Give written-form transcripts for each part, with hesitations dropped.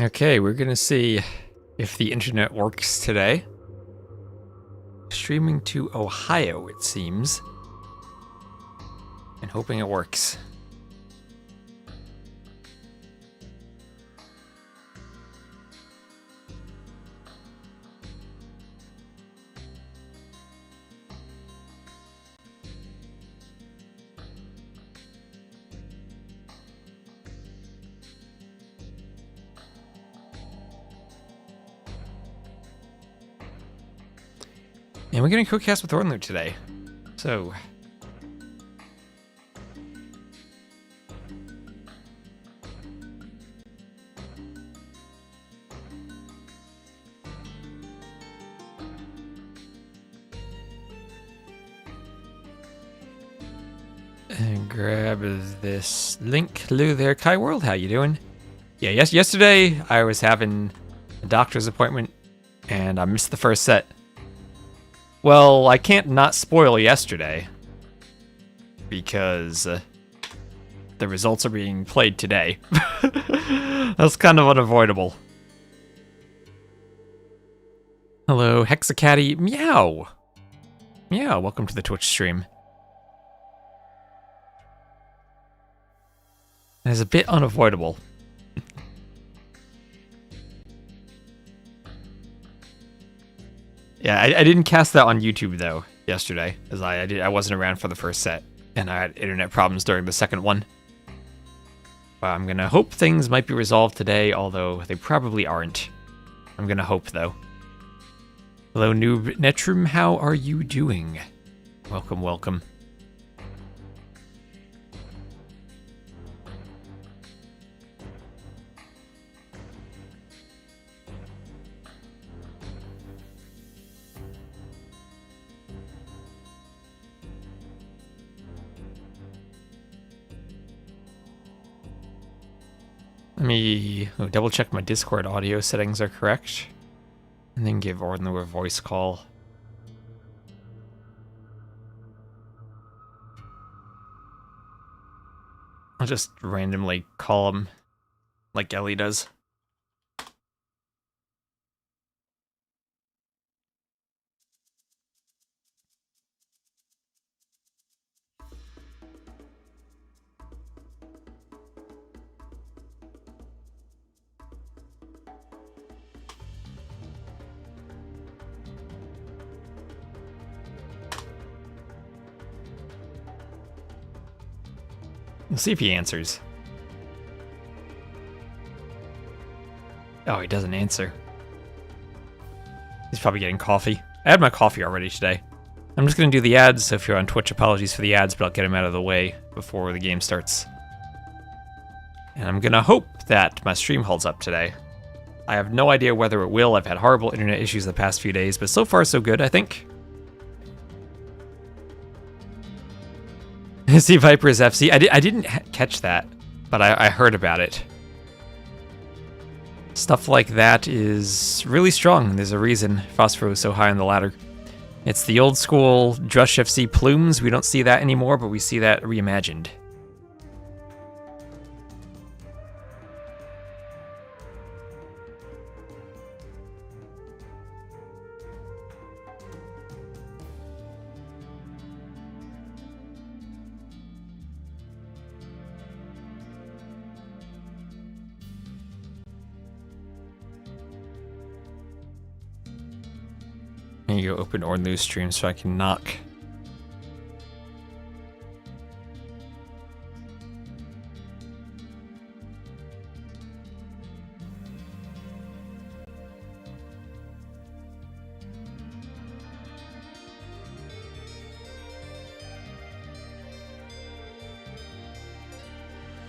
Okay, we're gonna see if the internet works today. Streaming to Ohio, it seems. And hoping it works. And we're getting Codecast with Ornlu today. So. And grab this link. Hello there, Kai World. How you doing? Yeah, yesterday I was having a doctor's appointment and I missed the first set. Well, I can't not spoil yesterday because the results are being played today. That's kind of unavoidable. Hello, Hexacatty. Meow. Meow, welcome to the Twitch stream. It is a bit unavoidable. Yeah, I didn't cast that on YouTube though yesterday, as I wasn't around for the first set, and I had internet problems during the second one. But I'm gonna hope things might be resolved today, although they probably aren't. I'm gonna hope though. Hello, Noob Netrum, how are you doing? Welcome, welcome. Let me double check my Discord audio settings are correct, and then give Ornlu a voice call. I'll just randomly call him like Ellie does. We'll see if he answers. Oh, he doesn't answer. He's probably getting coffee. I had my coffee already today. I'm just going to do the ads, so if you're on Twitch, apologies for the ads, but I'll get them out of the way before the game starts. And I'm going to hope that my stream holds up today. I have no idea whether it will. I've had horrible internet issues the past few days, but so far so good, I think. See Viper's FC. I didn't catch that, but I heard about it. Stuff like that is really strong. There's a reason Phosphoro is so high on the ladder. It's the old school Drush FC plumes. We don't see that anymore, but we see that reimagined. I need to go open Ornlu's stream so I can knock.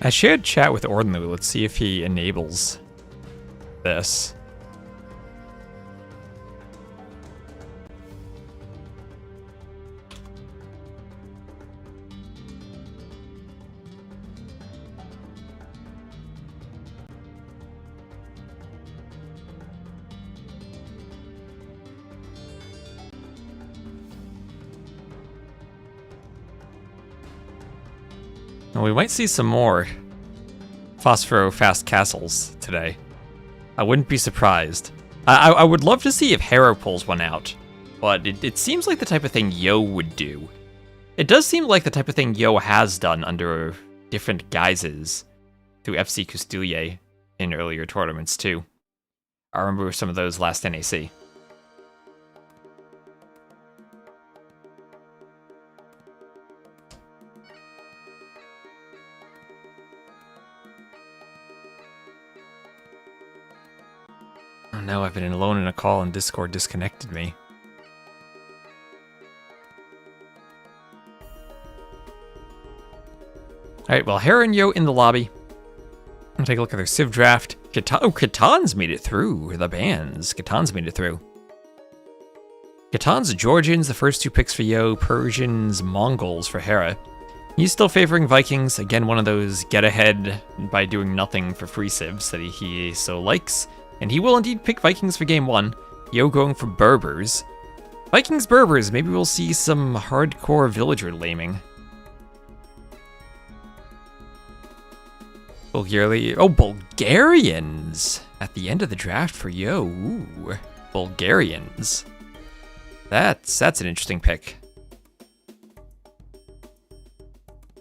I shared chat with Ornlu. Let's see if he enables this. And we might see some more Phosphoro fast castles today. I wouldn't be surprised. I would love to see if Hera pulls one out, but it seems like the type of thing Yo would do. It does seem like the type of thing Yo has done under different guises through FC Castilier in earlier tournaments too. I remember some of those last NAC. Oh no, I've been alone in a call and Discord disconnected me. Alright, well, Hera and Yo in the lobby. I'll take a look at their Civ draft. Catan's made it through the bans. Catan's made it through. Catan's Georgians, the first 2 picks for Yo. Persians, Mongols for Hera. He's still favoring Vikings. Again, one of those get ahead by doing nothing for free civs that he so likes. And he will indeed pick Vikings for game 1. Yo going for Berbers. Vikings Berbers, maybe we'll see some hardcore villager laming. Bulgarians at the end of the draft for Yo. Ooh, Bulgarians. That's an interesting pick.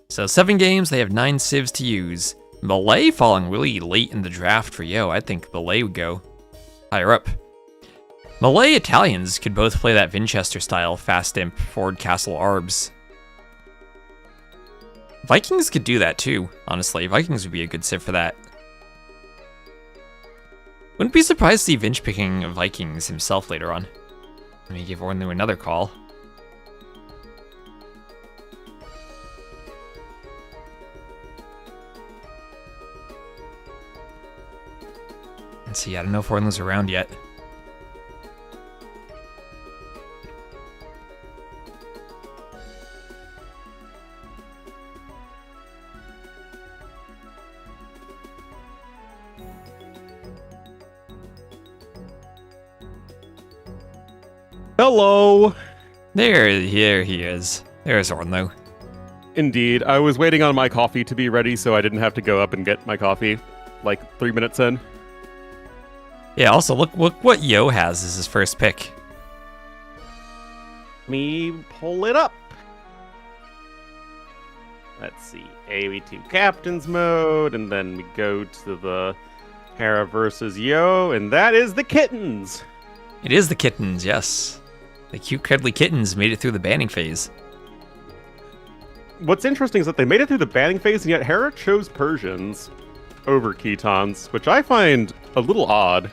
So 7 games, they have 9 civs to use. Malay falling really late in the draft for Yo. I think Malay would go higher up. Malay Italians could both play that Vinchester style fast imp forward castle arbs. Vikings could do that too, honestly. Vikings would be a good civ for that. Wouldn't be surprised to see Vinch picking Vikings himself later on. Let me give Ornu another call. Let's see, I don't know if Ornu's around yet. Hello! Here he is. There's Ornu. Indeed. I was waiting on my coffee to be ready so I didn't have to go up and get my coffee like 3 minutes in. Yeah, also, look what Yo has as his first pick. Let me pull it up. Let's see. AV2 Captain's Mode, and then we go to the Hera versus Yo, and that is the Kittens! It is the Kittens, yes. The cute, cuddly kittens made it through the banning phase. What's interesting is that they made it through the banning phase, and yet Hera chose Persians over Khitans, which I find a little odd.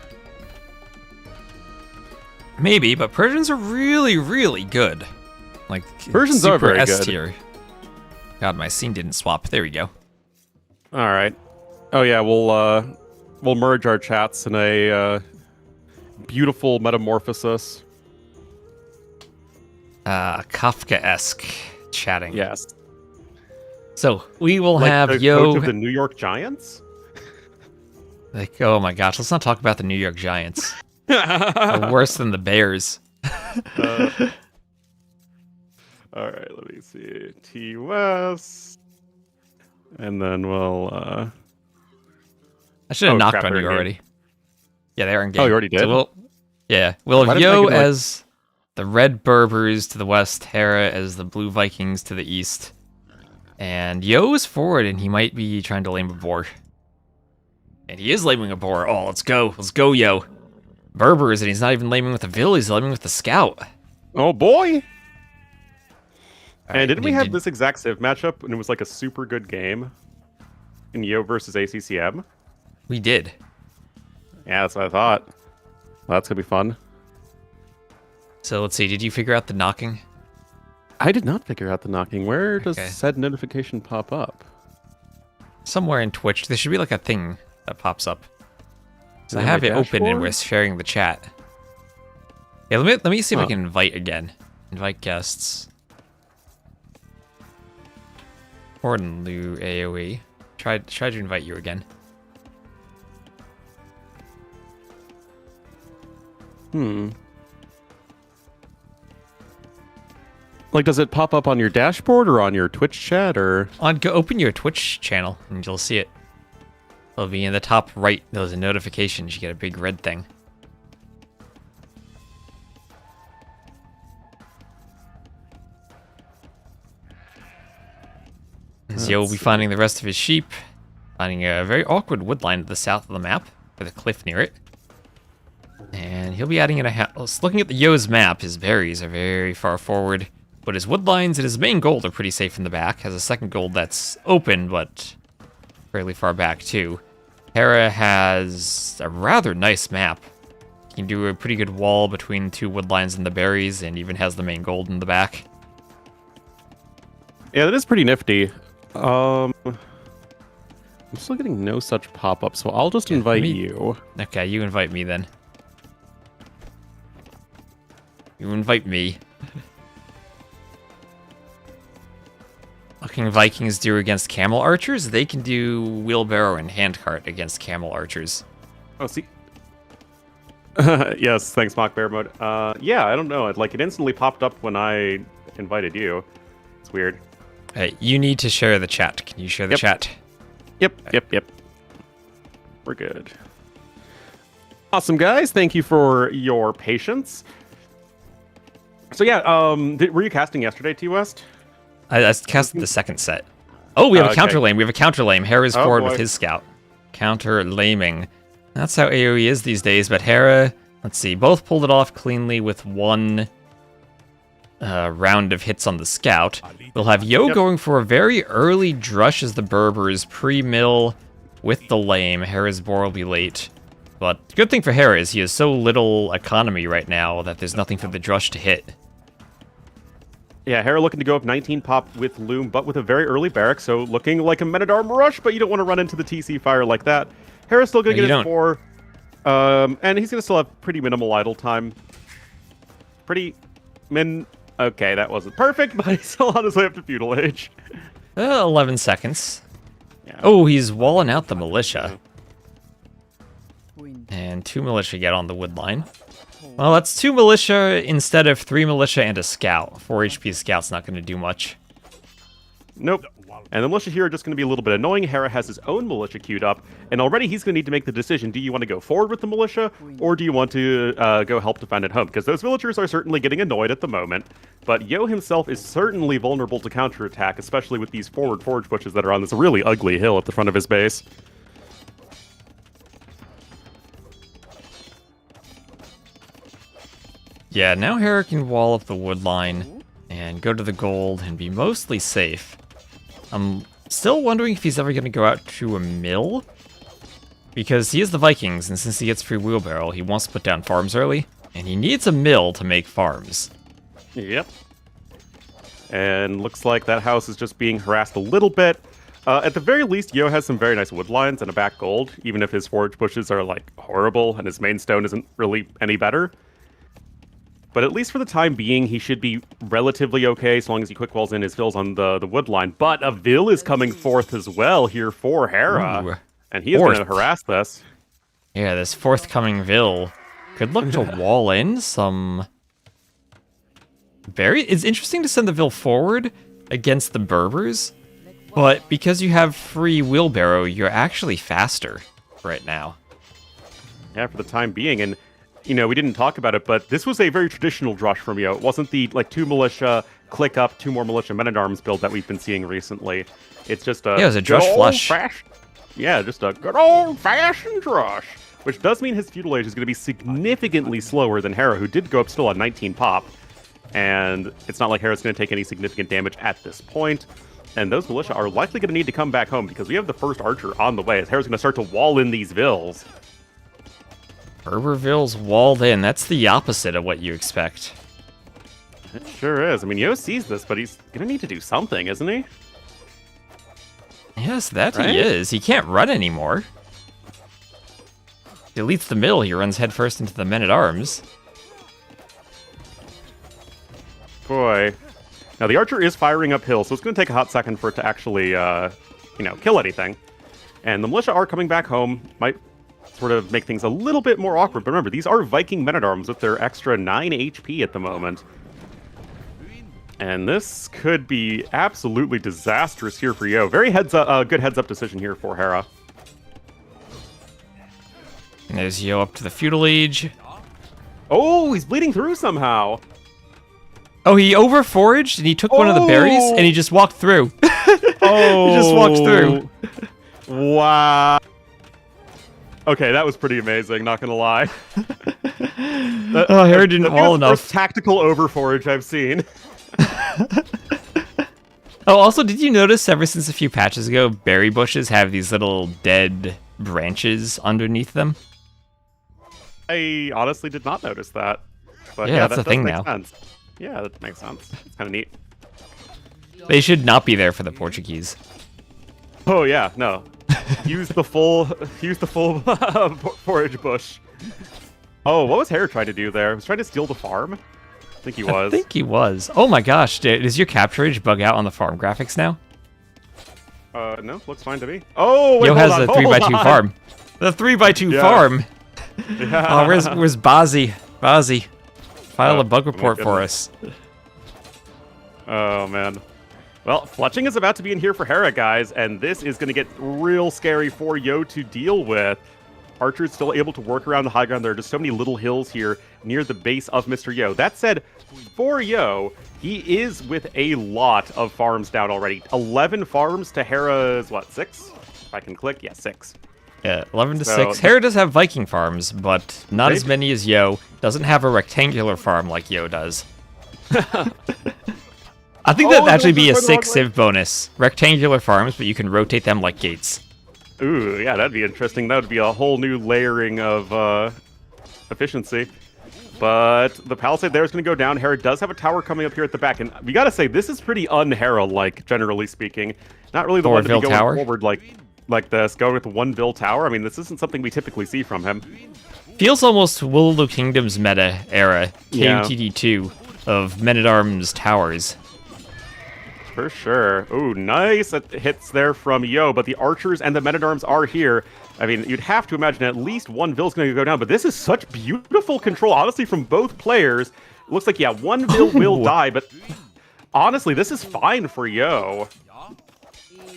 Maybe, but Persians are really, really good. Like, Persians super are very S good. tier. God, my scene didn't swap. There we go. All right. Oh yeah, we'll merge our chats in a beautiful metamorphosis. Kafka-esque chatting. Yes. So we will Like have the Yo. coach of the New York Giants. Like, oh my gosh, let's not talk about the New York Giants. They're worse than the Bears. All right, let me see. T West, and then we'll. I should have knocked crap, on they're you in game. already. Yeah, they are in game. Oh, you already did? So we'll Why have didn't I Yo get, like- as the red Berbers to the west, Hera as the blue Vikings to the east. And Yo is forward, and he might be trying to lame a boar. And he is laming a boar. Oh, let's go. Let's go, Yo. Berbers, and he's not even laming with the Vill, he's laming with the Scout. Oh boy! All right, And didn't we have this exact Civ matchup, and it was like a super good game in Yo versus ACCM? We did. Yeah, that's what I thought. Well, that's gonna be fun. So let's see, did you figure out the knocking? I did not figure out the knocking. Where does Okay. said notification pop up? Somewhere in Twitch, there should be like a thing that pops up. So I In my have it open and dashboard? we're sharing the chat. Yeah, let me see if I Huh. can invite again. Invite guests. Ordenlu AoE. Tried to invite you again. Like, does it pop up on your dashboard or on your Twitch chat or? Go open your Twitch channel and you'll see it. It'll be in the top right. Those notifications. You get a big red thing. Zio will be finding the rest of his sheep, finding a very awkward woodline to the south of the map with a cliff near it. And he'll be adding in a house. Looking at the Yo's map, his berries are very far forward, but his woodlines and his main gold are pretty safe in the back. Has a second gold that's open, but fairly far back too. Hera has a rather nice map. He can do a pretty good wall between two woodlines and the berries, and even has the main gold in the back. Yeah, that is pretty nifty. I'm still getting no such pop-up, so I'll just invite you. Okay, you invite me then. You invite me. Looking Vikings do against camel archers, they can do wheelbarrow and handcart against camel archers. Oh, see. Yes, thanks, Mock Bear Mode. Yeah, I don't know. It instantly popped up when I invited you. It's weird. Hey, you need to share the chat. Can you share the chat? Yep. We're good. Awesome, guys. Thank you for your patience. So yeah, were you casting yesterday, T-West? I casted the second set. Oh, we have a counter lame. We have a counter lame. Hera's forward with his scout. Counter laming. That's how AoE is these days, but Hera, let's see, both pulled it off cleanly with one round of hits on the scout. We'll have Yo going for a very early drush as the Berbers pre-mill with the lame. Hera's boar will be late. But good thing for Hera is he has so little economy right now that there's nothing for the drush to hit. Yeah, Hera looking to go up 19 pop with Loom, but with a very early barrack, so looking like a Men-at-Arm rush, but you don't want to run into the TC fire like that. Hera's still going to get his 4, and he's going to still have pretty minimal idle time. Okay, that wasn't perfect, but he's still on his way up to Feudal Age. 11 seconds. Yeah. Oh, he's walling out the militia. And 2 militia get on the wood line. Well, that's 2 militia instead of 3 militia and a scout. 4 HP scout's not going to do much. Nope. And the militia here are just going to be a little bit annoying. Hera has his own militia queued up, and already he's going to need to make the decision. Do you want to go forward with the militia, or do you want to go help defend at home? Because those villagers are certainly getting annoyed at the moment, but Yo himself is certainly vulnerable to counterattack, especially with these forward forage bushes that are on this really ugly hill at the front of his base. Yeah, now Hera can wall up the wood line and go to the gold and be mostly safe. I'm still wondering if he's ever going to go out to a mill, because he is the Vikings, and since he gets free wheelbarrow, he wants to put down farms early, and he needs a mill to make farms. Yep. And looks like that house is just being harassed a little bit. At the very least, Yo has some very nice wood lines and a back gold, even if his forage bushes are, horrible, and his main stone isn't really any better. But at least for the time being, he should be relatively okay, as long as he quick walls in his vills on the wood line. But a vill is coming forth as well here for Hera. Ooh, and he is going to harass this. Yeah, this forthcoming vill could look to wall in some... It's interesting to send the vill forward against the Berbers, but because you have free wheelbarrow, you're actually faster right now. Yeah, for the time being. And we didn't talk about it, but this was a very traditional drush from Yo. It wasn't the, 2 militia, click up, 2 more militia men-at-arms build that we've been seeing recently. It's just a... Yeah, it was a drush flush. Yeah, just a good old-fashioned drush. Which does mean his feudal age is going to be significantly slower than Hera, who did go up still on 19 pop. And it's not like Hera's going to take any significant damage at this point. And those militia are likely going to need to come back home, because we have the first archer on the way, as Hera's going to start to wall in these vills. Berberville's walled in. That's the opposite of what you expect. It sure is. I mean, Yo sees this, but he's going to need to do something, isn't he? Yes, that right? He is. He can't run anymore. He deletes the mill. He runs headfirst into the men-at-arms. Boy. Now, the archer is firing uphill, so it's going to take a hot second for it to actually, kill anything. And the militia are coming back home. Might sort of make things a little bit more awkward. But remember, these are Viking men-at-arms with their extra 9 HP at the moment. And this could be absolutely disastrous here for Yo. Very good heads-up decision here for Hera. And there's Yo up to the feudal age. Oh, he's bleeding through somehow. Oh, he overforaged and he took one of the berries and he just walked through. Oh, he just walked through. Wow. Okay, that was pretty amazing. Not gonna lie. Hera didn't wall enough. First tactical overforage I've seen. Oh, also, did you notice ever since a few patches ago, berry bushes have these little dead branches underneath them? I honestly did not notice that. But Yeah, that's that the thing does now. make sense. Yeah, that makes sense. It's kind of neat. They should not be there for the Portuguese. Oh yeah, no. use the full forage bush. Oh, what was Hera trying to do there? He was trying to steal the farm? I think he was. I think he was. Oh my gosh, does your capture age bug out on the farm graphics now? No, looks fine to me. Oh, wait, Yo hold has on, a hold 3x2 on. farm. The 3x2 Yeah. farm. Yeah. Oh, where's Bazzi? Bazzi, file Oh, a bug oh my report for goodness. us. Oh, man. Well, fletching is about to be in here for Hera, guys, and this is going to get real scary for Yo to deal with. Archer's still able to work around the high ground. There are just so many little hills here near the base of Mr. Yo. That said, for Yo, he is with a lot of farms down already. 11 farms to Hera's, what, 6? If I can click, yeah, 6. Yeah, 11 to So- 6. Hera does have Viking farms, but not as Right? many as Yo. Doesn't have a rectangular farm like Yo does. I think that'd Oh, actually those be are a going the 6 wrong way. civ bonus. Rectangular farms, but you can rotate them like gates. Ooh, yeah, that'd be interesting. That would be a whole new layering of efficiency. But the palisade there is going to go down. Hera does have a tower coming up here at the back. And we got to say, this is pretty un-Hera-like, generally speaking. Not really the one to be Thorville going tower? forward like this, going with the one bill tower. I mean, this isn't something we typically see from him. Feels almost Will of the Kingdoms meta era, Yeah. KMTD2, of Men-at-Arms towers. For sure. Ooh, nice hits there from Yo, but the archers and the men-at-arms are here. I mean, you'd have to imagine at least one Vill's going to go down, but this is such beautiful control, honestly, from both players. It looks like, yeah, one Vill will die, but honestly, this is fine for Yo.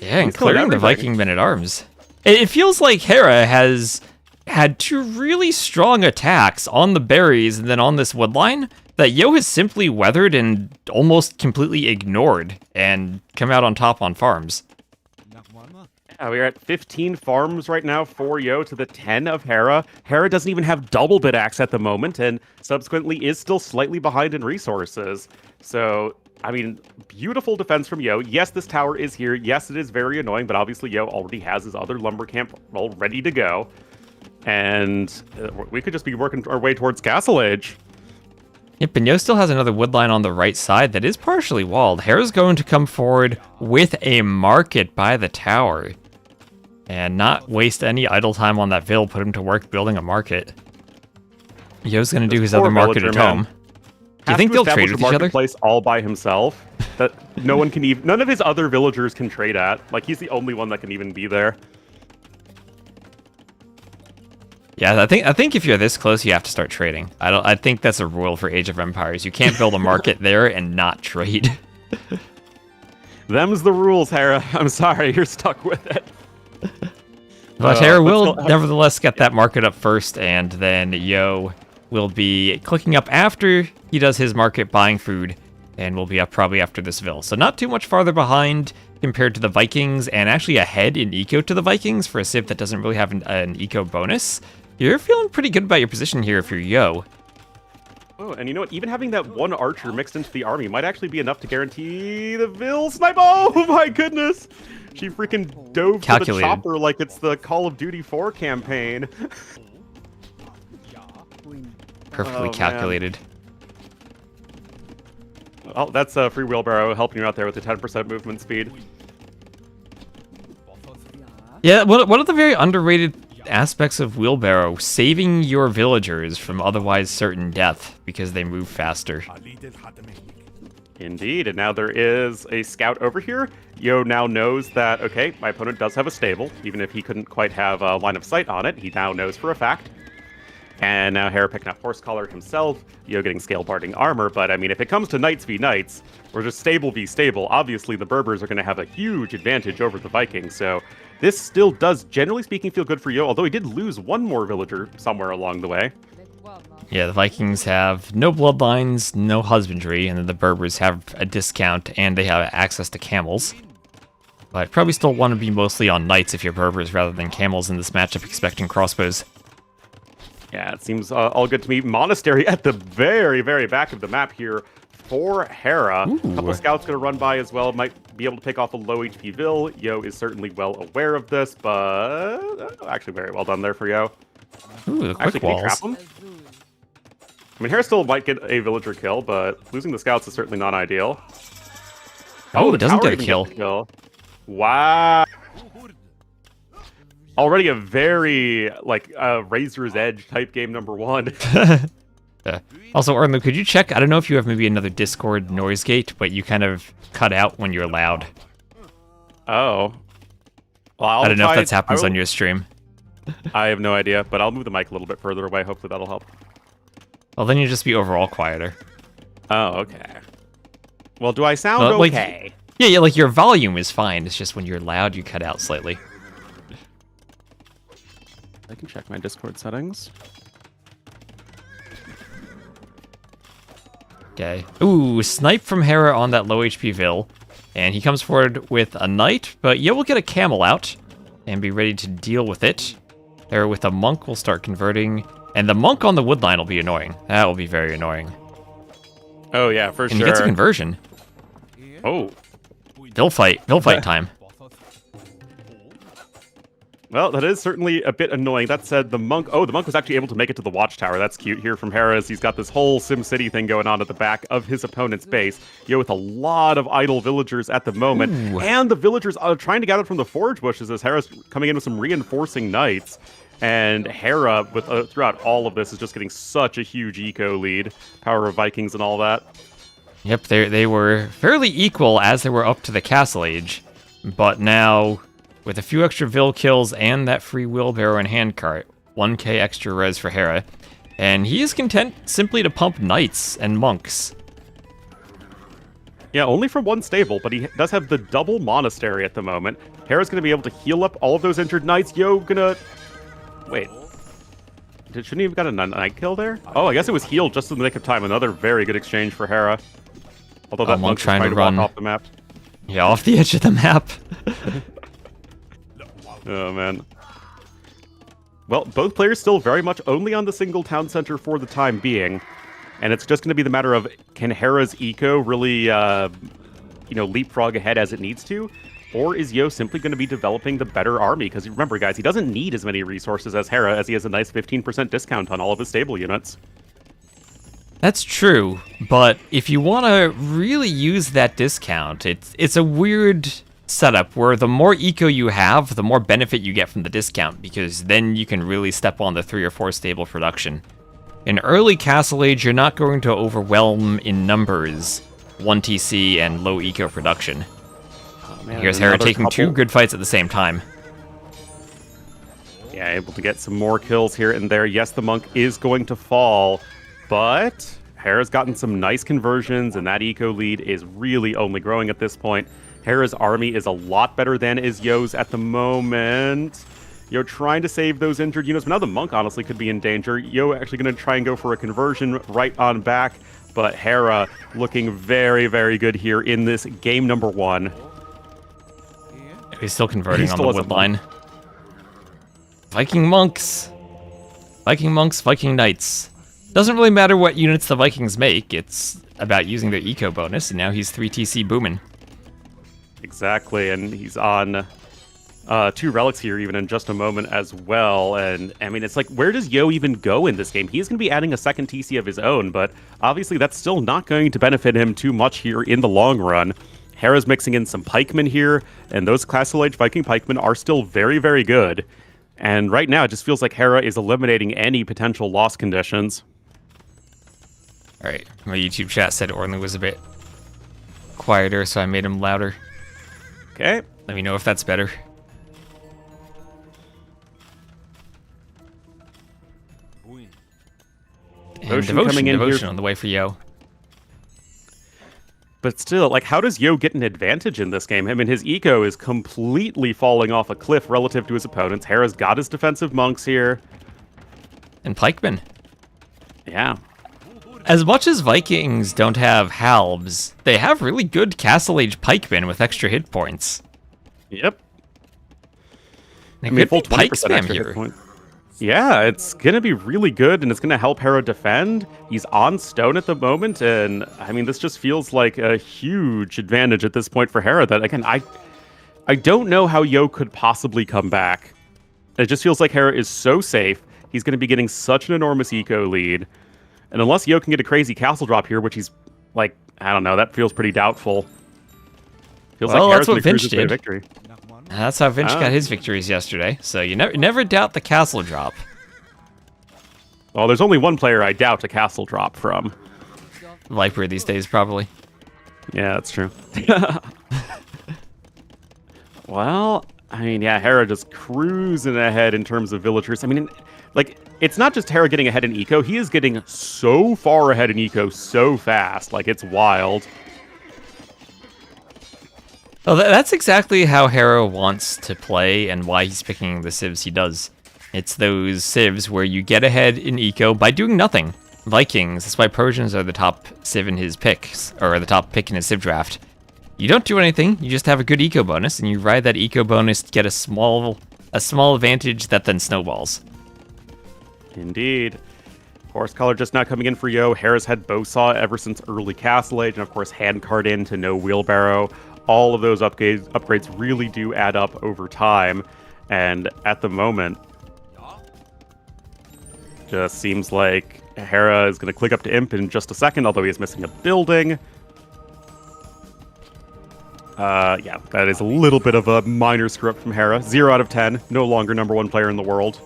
Yeah, and He's killing clearing the everything. Viking men-at-arms. It feels like Hera has had 2 really strong attacks on the berries and then on this woodline that Yo has simply weathered and almost completely ignored and come out on top on farms. Yeah, we're at 15 farms right now for Yo to the 10 of Hera. Hera doesn't even have double bit axe at the moment, and subsequently is still slightly behind in resources. So, I mean, beautiful defense from Yo. Yes, this tower is here. Yes, it is very annoying, but obviously Yo already has his other lumber camp all ready to go. And we could just be working our way towards Castle Age. Yep, and Yo still has another woodline on the right side that is partially walled. Hera's going to come forward with a market by the tower. And not waste any idle time on that Vill, put him to work building a market. Yo's going to do his poor other market villager, at man. home. Do you think they'll trade with each other? Place all by himself that no one can even. None of his other villagers can trade at. Like he's the only one that can even be there. Yeah, I think if you're this close, you have to start trading. I think that's a rule for Age of Empires. You can't build a market there and not trade. Them's the rules, Hera. I'm sorry, you're stuck with it. But Hera will still- nevertheless get that market up first, and then Yo will be clicking up after he does his market, buying food, and will be up probably after this Vill. So not too much farther behind compared to the Vikings, and actually ahead in eco to the Vikings for a civ that doesn't really have an eco bonus. You're feeling pretty good about your position here if you're Yo. Oh, and you know what? Even having that one archer mixed into the army might actually be enough to guarantee the Vill snipe. Oh my goodness! She freaking dove to the Calculated. chopper like it's the Call of Duty 4 campaign. Perfectly Oh, man. calculated. Oh, that's a free wheelbarrow helping you out there with the 10% movement speed. Yeah, one of the very underrated aspects of Wheelbarrow, saving your villagers from otherwise certain death because they move faster. Indeed, and now there is a scout over here. Yo now knows that, okay, my opponent does have a stable, even if he couldn't quite have a line of sight on it. He now knows for a fact. And now Hera picking up Horse Collar himself, Yo getting scale barding armor, but I mean, if it comes to Knights v Knights, or just stable v stable, obviously the Berbers are going to have a huge advantage over the Vikings, so This still does, generally speaking, feel good for Yo, although he did lose one more villager somewhere along the way. Yeah, the Vikings have no bloodlines, no husbandry, and then the Berbers have a discount, and they have access to camels. But probably still want to be mostly on knights if you're Berbers rather than camels in this matchup, expecting crossbows. Yeah, it seems all good to me. Monastery at the very, very back of the map here for Hera. Ooh. A couple scouts going to run by as well. Might be able to pick off a low HP Vil. Yo is certainly well aware of this, but actually very well done there for Yo. Ooh, the quick Actually, can he trap walls. him? I mean, Hera still might get a villager kill, but losing the scouts is certainly not ideal. Oh, the it doesn't tower get a even gets kill. the Wow. Already a very, like, Razor's Edge type game number 1. Also, Orlando, could you check? I don't know if you have maybe another Discord noise gate, but you kind of cut out when you're loud. Oh. Well, I don't know if that happens on your stream. I have no idea, but I'll move the mic a little bit further away. Hopefully that'll help. Well, then you'll just be overall quieter. Oh, okay. Well, do I sound Well, like, okay? Yeah, like your volume is fine. It's just when you're loud, you cut out slightly. I can check my Discord settings. Okay. Ooh, snipe from Hera on that low HP Vil. And he comes forward with a knight, but yeah, we'll get a camel out and be ready to deal with it. Hera with a monk will start converting, and the monk on the wood line will be annoying. That will be very annoying. Oh, yeah, for And sure. he gets a conversion. Oh. They'll fight time. Well, that is certainly a bit annoying. That said, the monk was actually able to make it to the watchtower. That's cute here from Hera, as he's got this whole SimCity thing going on at the back of his opponent's base. With a lot of idle villagers at the moment. Ooh. And the villagers are trying to gather from the forage bushes as Hera's coming in with some reinforcing knights. And Hera, with throughout all of this, is just getting such a huge eco lead. Power of Vikings and all that. Yep, they were fairly equal as they were up to the Castle Age. But now, with a few extra Vil kills and that free wheelbarrow and handcart, 1k extra res for Hera, and he is content simply to pump knights and monks. Yeah, only from one stable, but he does have the double monastery at the moment. Hera's going to be able to heal up all of those injured knights. Gonna... Wait. Shouldn't he have got a knight kill there? Oh, I guess it was healed just in the nick of time. Another very good exchange for Hera. Although that monk trying to walk run off the map. Yeah, off the edge of the map. Oh, man. Well, both players still very much only on the single town center for the time being. And it's just going to be the matter of, can Hera's eco really, leapfrog ahead as it needs to? Or is Yo simply going to be developing the better army? Because remember, guys, he doesn't need as many resources as Hera, as he has a nice 15% discount on all of his stable units. That's true, but if you want to really use that discount, it's a weird setup where the more eco you have, the more benefit you get from the discount, because then you can really step on the 3 or 4 stable production. In early Castle Age, you're not going to overwhelm in numbers 1 TC and low eco production. Oh, man, Here's Hera taking 2 good fights at the same time. Yeah, able to get some more kills here and there. Yes, the monk is going to fall, but Hera's gotten some nice conversions, and that eco lead is really only growing at this point. Hera's army is a lot better than is Yo's at the moment. Yo trying to save those injured units, but now the monk honestly could be in danger. Yo actually going to try and go for a conversion right on back, but Hera looking very, very good here in this game number 1. He's still converting on the wood line. Viking monks, Viking knights. Doesn't really matter what units the Vikings make, it's about using their eco bonus, and now he's 3 TC booming. Exactly, and he's on 2 relics here even in just a moment as well. And I mean, it's like, where does Yo even go in this game? He's going to be adding a second TC of his own, but obviously that's still not going to benefit him too much here in the long run. Hera's mixing in some pikemen here, and those Castle Age Viking pikemen are still very, very good. And right now, it just feels like Hera is eliminating any potential loss conditions. All right, my YouTube chat said Orlin was a bit quieter, so I made him louder. Okay. Let me know if that's better. And Devotion coming in devotion here. on the way for Yo. But still, like, how does Yo get an advantage in this game? I mean, his eco is completely falling off a cliff relative to his opponents. Hera's got his defensive monks here. And pikemen. Yeah. As much as Vikings don't have halbs, they have really good Castle Age pikemen with extra hit points. Yep. I mean, full 20% extra hit point. Yeah, it's going to be really good, and it's going to help Hera defend. He's on stone at the moment, and, I mean, this just feels like a huge advantage at this point for Hera that, again, I don't know how Yo could possibly come back. It just feels like Hera is so safe. He's going to be getting such an enormous eco lead. And unless Yo can get a crazy castle drop here, which he's, like, I don't know, that feels pretty doubtful. Feels well, like that's what Vinch did. Victory. That's how Vinch got his victories yesterday, so you never doubt the castle drop. Well, there's only one player I doubt a castle drop from. Viper these days, probably. Yeah, that's true. Well, I mean, yeah, Hera just cruising ahead in terms of villagers. I mean, like, it's not just Hera getting ahead in eco, he is getting so far ahead in eco so fast. Like, it's wild. Well, that's exactly how Hera wants to play and why he's picking the civs he does. It's those civs where you get ahead in eco by doing nothing. Vikings, that's why Persians are the top civ in his picks, or the top pick in his civ draft. You don't do anything, you just have a good eco bonus, and you ride that eco bonus to get a small advantage that then snowballs. Indeed. Forest Color just not coming in for Yo. Hera's had Bowsaw ever since early Castle Age, and of course Handcart in to no Wheelbarrow. All of those upgrades really do add up over time, and at the moment, just seems like Hera is going to click up to Imp in just a second, although he is missing a building. Yeah, that is a little bit of a minor screw up from Hera. 0 out of 10, no longer #1 player in the world.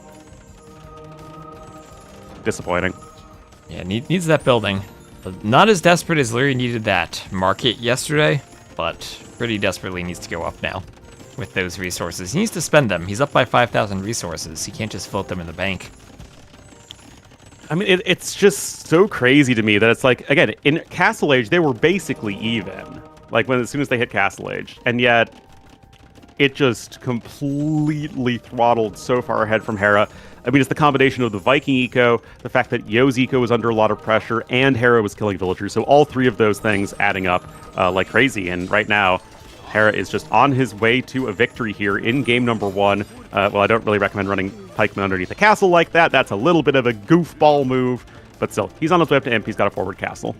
Disappointing. Yeah, needs that building. But not as desperate as Leary needed that market yesterday, but pretty desperately needs to go up now with those resources. He needs to spend them. He's up by 5,000 resources. He can't just float them in the bank. I mean, it's just so crazy to me that it's like, again, in Castle Age, they were basically even. Like, as soon as they hit Castle Age. And yet, it just completely throttled so far ahead from Hera. I mean, it's the combination of the Viking eco, the fact that Yo's eco was under a lot of pressure, and Hera was killing villagers. So all three of those things adding up like crazy. And right now, Hera is just on his way to a victory here in game #1. Well, I don't really recommend running pikemen underneath the castle like that. That's a little bit of a goofball move. But still, he's on his way up to Imp. He's got a forward castle.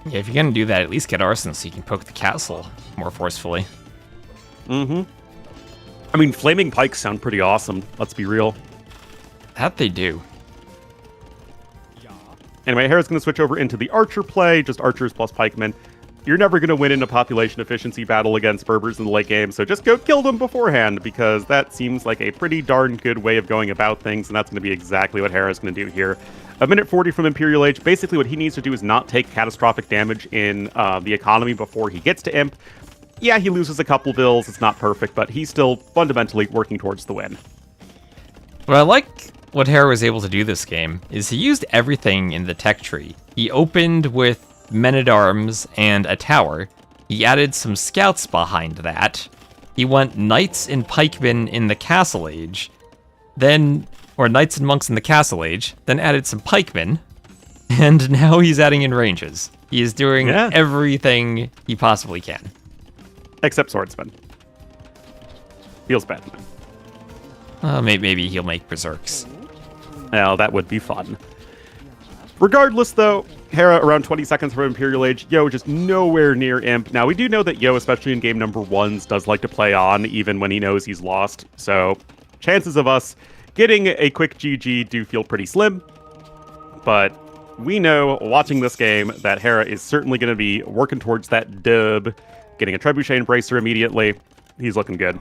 Yeah, if you're going to do that, at least get arson so you can poke the castle more forcefully. Mm-hmm. I mean, flaming pikes sound pretty awesome, let's be real. That they do. Anyway, Hera's going to switch over into the archer play, just archers plus pikemen. You're never going to win in a population efficiency battle against Berbers in the late game, so just go kill them beforehand, because that seems like a pretty darn good way of going about things, and that's going to be exactly what Hera's going to do here. A minute 40 from Imperial Age. Basically, what he needs to do is not take catastrophic damage in the economy before he gets to Imp. Yeah, he loses a couple bills. It's not perfect, but he's still fundamentally working towards the win. What I like what Hera was able to do this game is he used everything in the tech tree. He opened with men-at-arms and a tower. He added some scouts behind that. He went knights and pikemen in the Castle Age, or knights and monks in the Castle Age, then added some pikemen, and now he's adding in ranges. He is doing everything he possibly can. Except swordsman. Feels bad. Maybe he'll make berserks. Well, that would be fun. Regardless, though, Hera around 20 seconds from Imperial Age, Yo just nowhere near Imp. Now, we do know that Yo, especially in game #1s, does like to play on even when he knows he's lost. So, chances of us getting a quick GG do feel pretty slim. But we know, watching this game, that Hera is certainly going to be working towards that dub. Getting a Trebuchet Embracer immediately. He's looking good.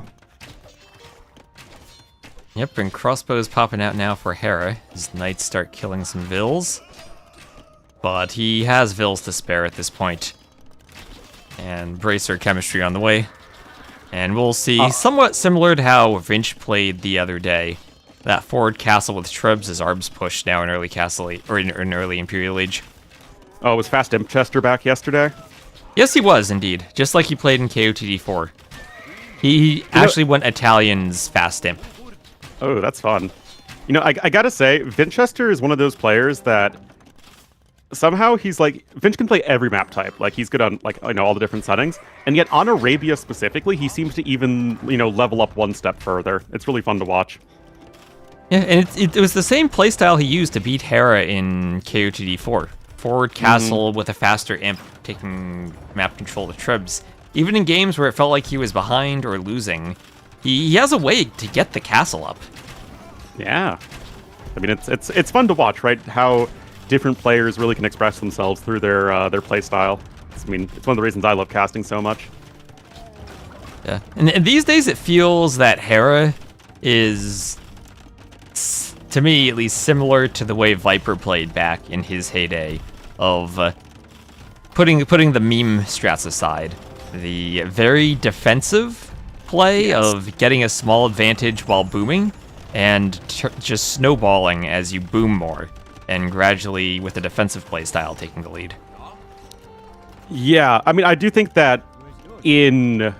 Yep, and crossbows popping out now for Hera. His knights start killing some vills. But he has vills to spare at this point. And bracer chemistry on the way. And we'll see, somewhat similar to how Vinch played the other day. That forward castle with Trebs as Arbs push now in early Castle Age, or in early Imperial Age. Oh, was Fast Vinchester back yesterday? Yes, he was indeed. Just like he played in KOTD4. He actually went Italian's fast imp. Oh, that's fun. You know, I gotta say, Vinchester is one of those players that somehow he's like, Vinch can play every map type. Like, he's good on, like, you know, all the different settings. And yet on Arabia specifically, he seems to even, you know, level up one step further. It's really fun to watch. Yeah, and it was the same playstyle he used to beat Hera in KOTD4. Forward castle with a faster imp taking map control of Tribs. Even in games where it felt like he was behind or losing, he has a way to get the castle up. Yeah. I mean, it's fun to watch, right? How different players really can express themselves through their play style. I mean, it's one of the reasons I love casting so much. Yeah, and these days it feels that Hera is, to me at least, similar to the way Viper played back in his heyday of putting the meme strats aside. The very defensive play of getting a small advantage while booming and just snowballing as you boom more, and gradually with a defensive play style taking the lead. Yeah, I mean, I do think that in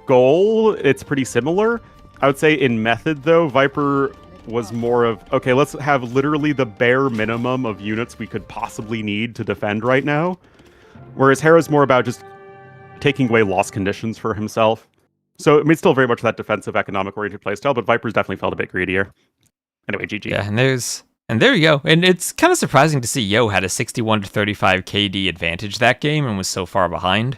goal, it's pretty similar. I would say in method, though, Viper was more of, okay, let's have literally the bare minimum of units we could possibly need to defend right now. Whereas Hera's more about just taking away loss conditions for himself. So, I mean, it's still very much that defensive, economic-oriented playstyle, but Viper's definitely felt a bit greedier. Anyway, GG. Yeah, and there you go. And it's kind of surprising to see Yo had a 61 to 35 KD advantage that game and was so far behind.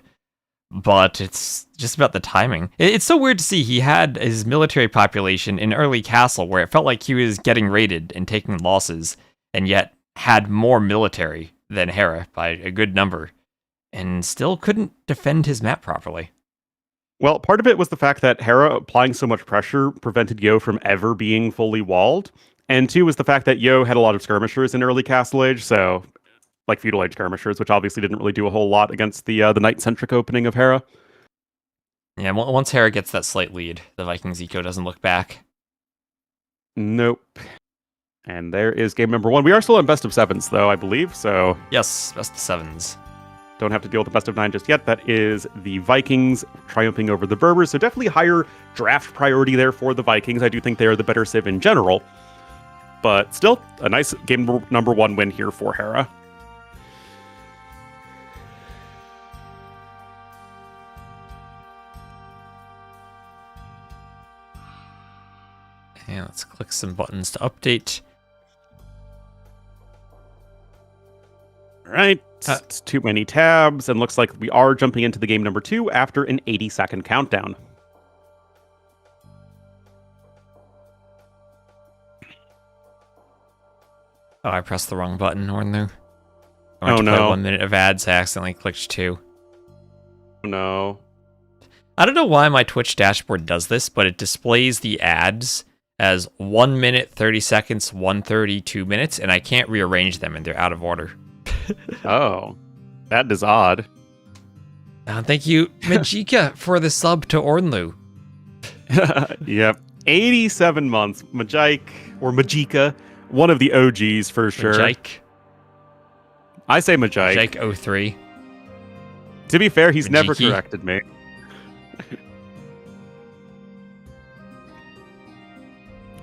But it's just about the timing. It's so weird to see he had his military population in early Castle where it felt like he was getting raided and taking losses, and yet had more military than Hera by a good number, and still couldn't defend his map properly. Well, part of it was the fact that Hera applying so much pressure prevented Yo from ever being fully walled. And two was the fact that Yo had a lot of skirmishers in early Castle Age, so like feudal age skirmishers, which obviously didn't really do a whole lot against the knight-centric opening of Hera. Yeah, once Hera gets that slight lead, the Vikings eco doesn't look back. Nope. And there is game number 1. We are still on best of 7s, though, I believe, so Yes, best of 7s. don't have to deal with the best of 9 just yet. That is the Vikings triumphing over the Berbers, so definitely higher draft priority there for the Vikings. I do think they are the better civ in general, but still a nice game number 1 win here for Hera. And let's click some buttons to update. All right, it's too many tabs, and looks like we are jumping into the game number 2 after an 80-second countdown. Oh, I pressed the wrong button, Ornlu. Oh, To no. play 1 minute of ads, I accidentally clicked 2. No. I don't know why my Twitch dashboard does this, but it displays the ads as 1 minute, 30 seconds, 1:30, 2 minutes, and I can't rearrange them, and they're out of order. Oh, that is odd. Thank you, Majika, for the sub to Ornlu. Yep. 87 months. Majika, one of the OGs for sure. Majike. I say Majike. Majike 03. To be fair, he's never Majiki. corrected me.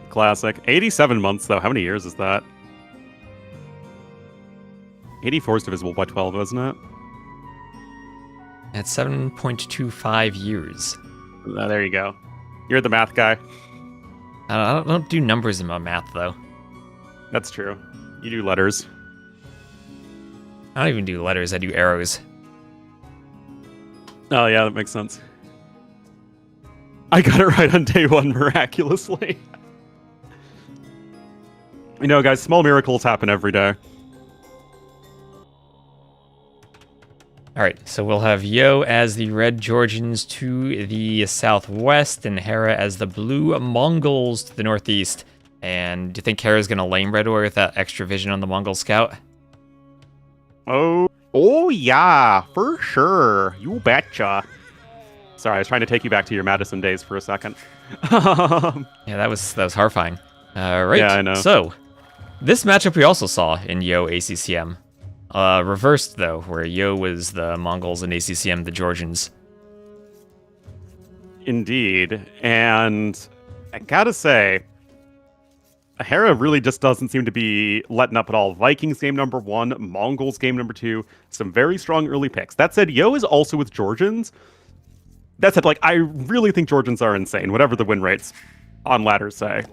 Classic. 87 months, though. How many years is that? 84 is divisible by 12, isn't it? At 7.25 years. There you go. You're the math guy. I don't do numbers in my math, though. That's true. You do letters. I don't even do letters, I do arrows. Oh, yeah, that makes sense. I got it right on day 1 miraculously. You know, guys, small miracles happen every day. Alright, so we'll have Yo as the Red Georgians to the southwest, and Hera as the Blue Mongols to the northeast. And do you think Hera's going to lane right away with that extra vision on the Mongol scout? Oh yeah, for sure. You betcha. Sorry, I was trying to take you back to your Madison days for a second. Yeah, that was horrifying. Right, Yeah, I know. So, this matchup we also saw in Yo ACCM. Reversed, though, where Yo was the Mongols and ACCM the Georgians. Indeed. And I gotta say, Hera really just doesn't seem to be letting up at all. Vikings game number 1, Mongols game number 2, some very strong early picks. That said, Yo is also with Georgians. That said, like, I really think Georgians are insane, whatever the win rates on ladders say.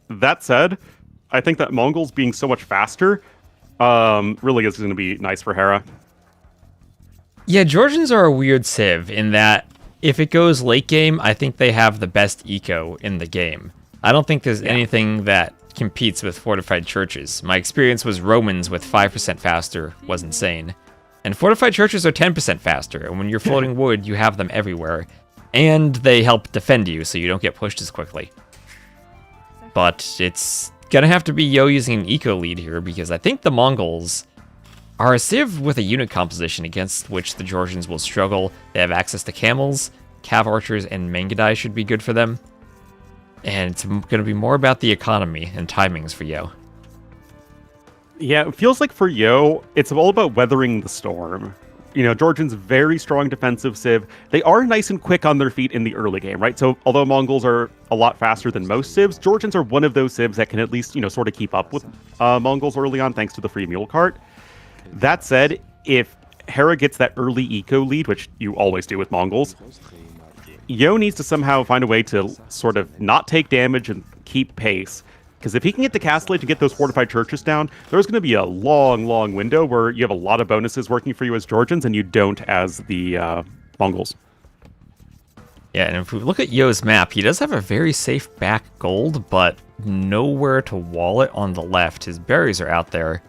That said, I think that Mongols being so much faster really is going to be nice for Hera. Yeah, Georgians are a weird civ in that if it goes late game, I think they have the best eco in the game. I don't think there's anything that competes with fortified churches. My experience was Romans with 5% faster was insane. And fortified churches are 10% faster, and when you're floating wood, you have them everywhere. And they help defend you, so you don't get pushed as quickly. But it's gonna have to be Yo using an eco lead here, because I think the Mongols are a civ with a unit composition against which the Georgians will struggle. They have access to camels, cav archers, and Mangudai should be good for them. And it's going to be more about the economy and timings for Yo. Yeah, it feels like for Yo, it's all about weathering the storm. You know, Georgians very strong defensive civ. They are nice and quick on their feet in the early game, right? So although Mongols are a lot faster than most civs, Georgians are one of those civs that can at least, you know, sort of keep up with Mongols early on thanks to the free mule cart. That said, if Hera gets that early eco lead, which you always do with Mongols, Yo needs to somehow find a way to sort of not take damage and keep pace. Because if he can get the Castellate to get those fortified churches down, there's going to be a long, long window where you have a lot of bonuses working for you as Georgians and you don't as the Mongols. Yeah, and if we look at Yo's map, he does have a very safe back gold, but nowhere to wall it on the left. His berries are out there.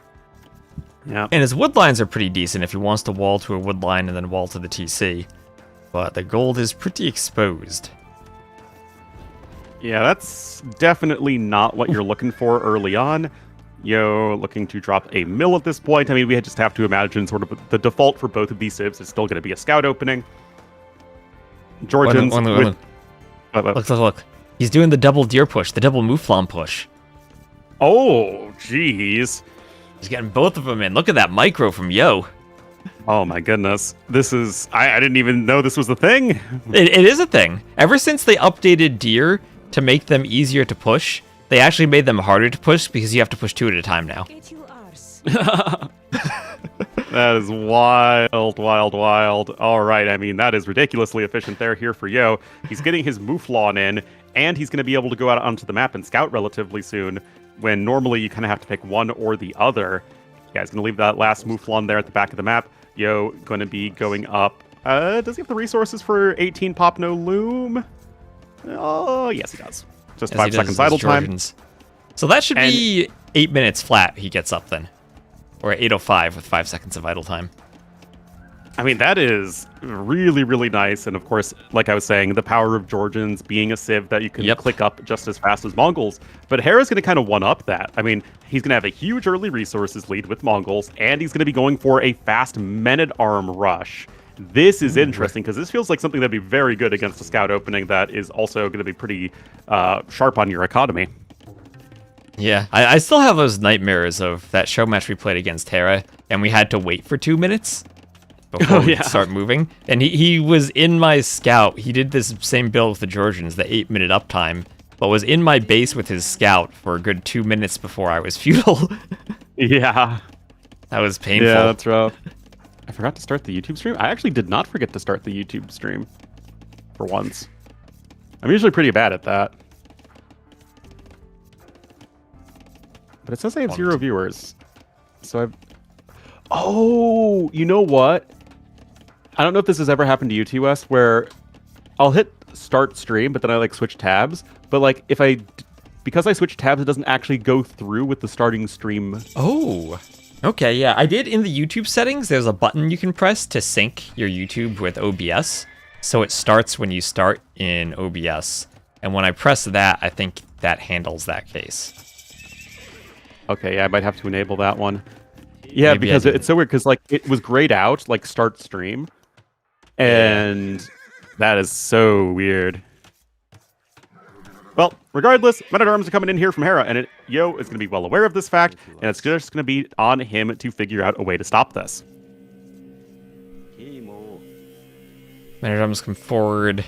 Yeah. And his wood lines are pretty decent if he wants to wall to a wood line and then wall to the TC. But the gold is pretty exposed. Yeah, that's definitely not what you're looking for early on. Yo looking to drop a mill at this point. I mean, we just have to imagine sort of the default for both of these civs is still going to be a scout opening. Georgians Look. He's doing the double deer push, the double mouflon push. Oh, jeez. He's getting both of them in. Look at that micro from Yo. Oh my goodness. This is... I didn't even know this was a thing. It is a thing. Ever since they updated deer to make them easier to push, they actually made them harder to push because you have to push 2 at a time now. That is wild, wild, wild. All right, I mean, that is ridiculously efficient there here for Yo. He's getting his mouflon in, and he's going to be able to go out onto the map and scout relatively soon, when normally you kind of have to pick one or the other. Yeah, he's going to leave that last mouflon there at the back of the map. Yo going to be going up. Does he have the resources for 18 pop no loom? Oh, yes, he does. Just 5 seconds idle time. So that should be 8 minutes flat he gets up then. Or 8:05 with 5 seconds of idle time. I mean, that is really, really nice. And of course, like I was saying, the power of Georgians being a civ that you can click up just as fast as Mongols. But Hera's going to kind of one-up that. I mean, he's going to have a huge early resources lead with Mongols, and he's going to be going for a fast men-at-arm rush. This is interesting, because this feels like something that'd be very good against a scout opening that is also going to be pretty sharp on your economy. Yeah, I still have those nightmares of that show match we played against Hera, and we had to wait for 2 minutes before we could start moving. And he was in my scout. He did this same build with the Georgians, the 8-minute uptime, but was in my base with his scout for a good 2 minutes before I was feudal. Yeah. That was painful. Yeah, that's rough. I forgot to start the YouTube stream. I actually did not forget to start the YouTube stream for once. I'm usually pretty bad at that. But it says I have 0 viewers. So I've... Oh, you know what? I don't know if this has ever happened to you, TOS, where I'll hit start stream, but then I like switch tabs. But like if because I switch tabs, it doesn't actually go through with the starting stream. Oh, okay, yeah. I did in the YouTube settings, there's a button you can press to sync your YouTube with OBS. So it starts when you start in OBS. And when I press that, I think that handles that case. Okay, yeah, I might have to enable that one. Yeah, Maybe because it's so weird, because like it was grayed out, like start stream. And that is so weird. Well, regardless, Men-at-Arms are coming in here from Hera, and Yo is going to be well aware of this fact, and it's just going to be on him to figure out a way to stop this. Men-at-Arms come forward.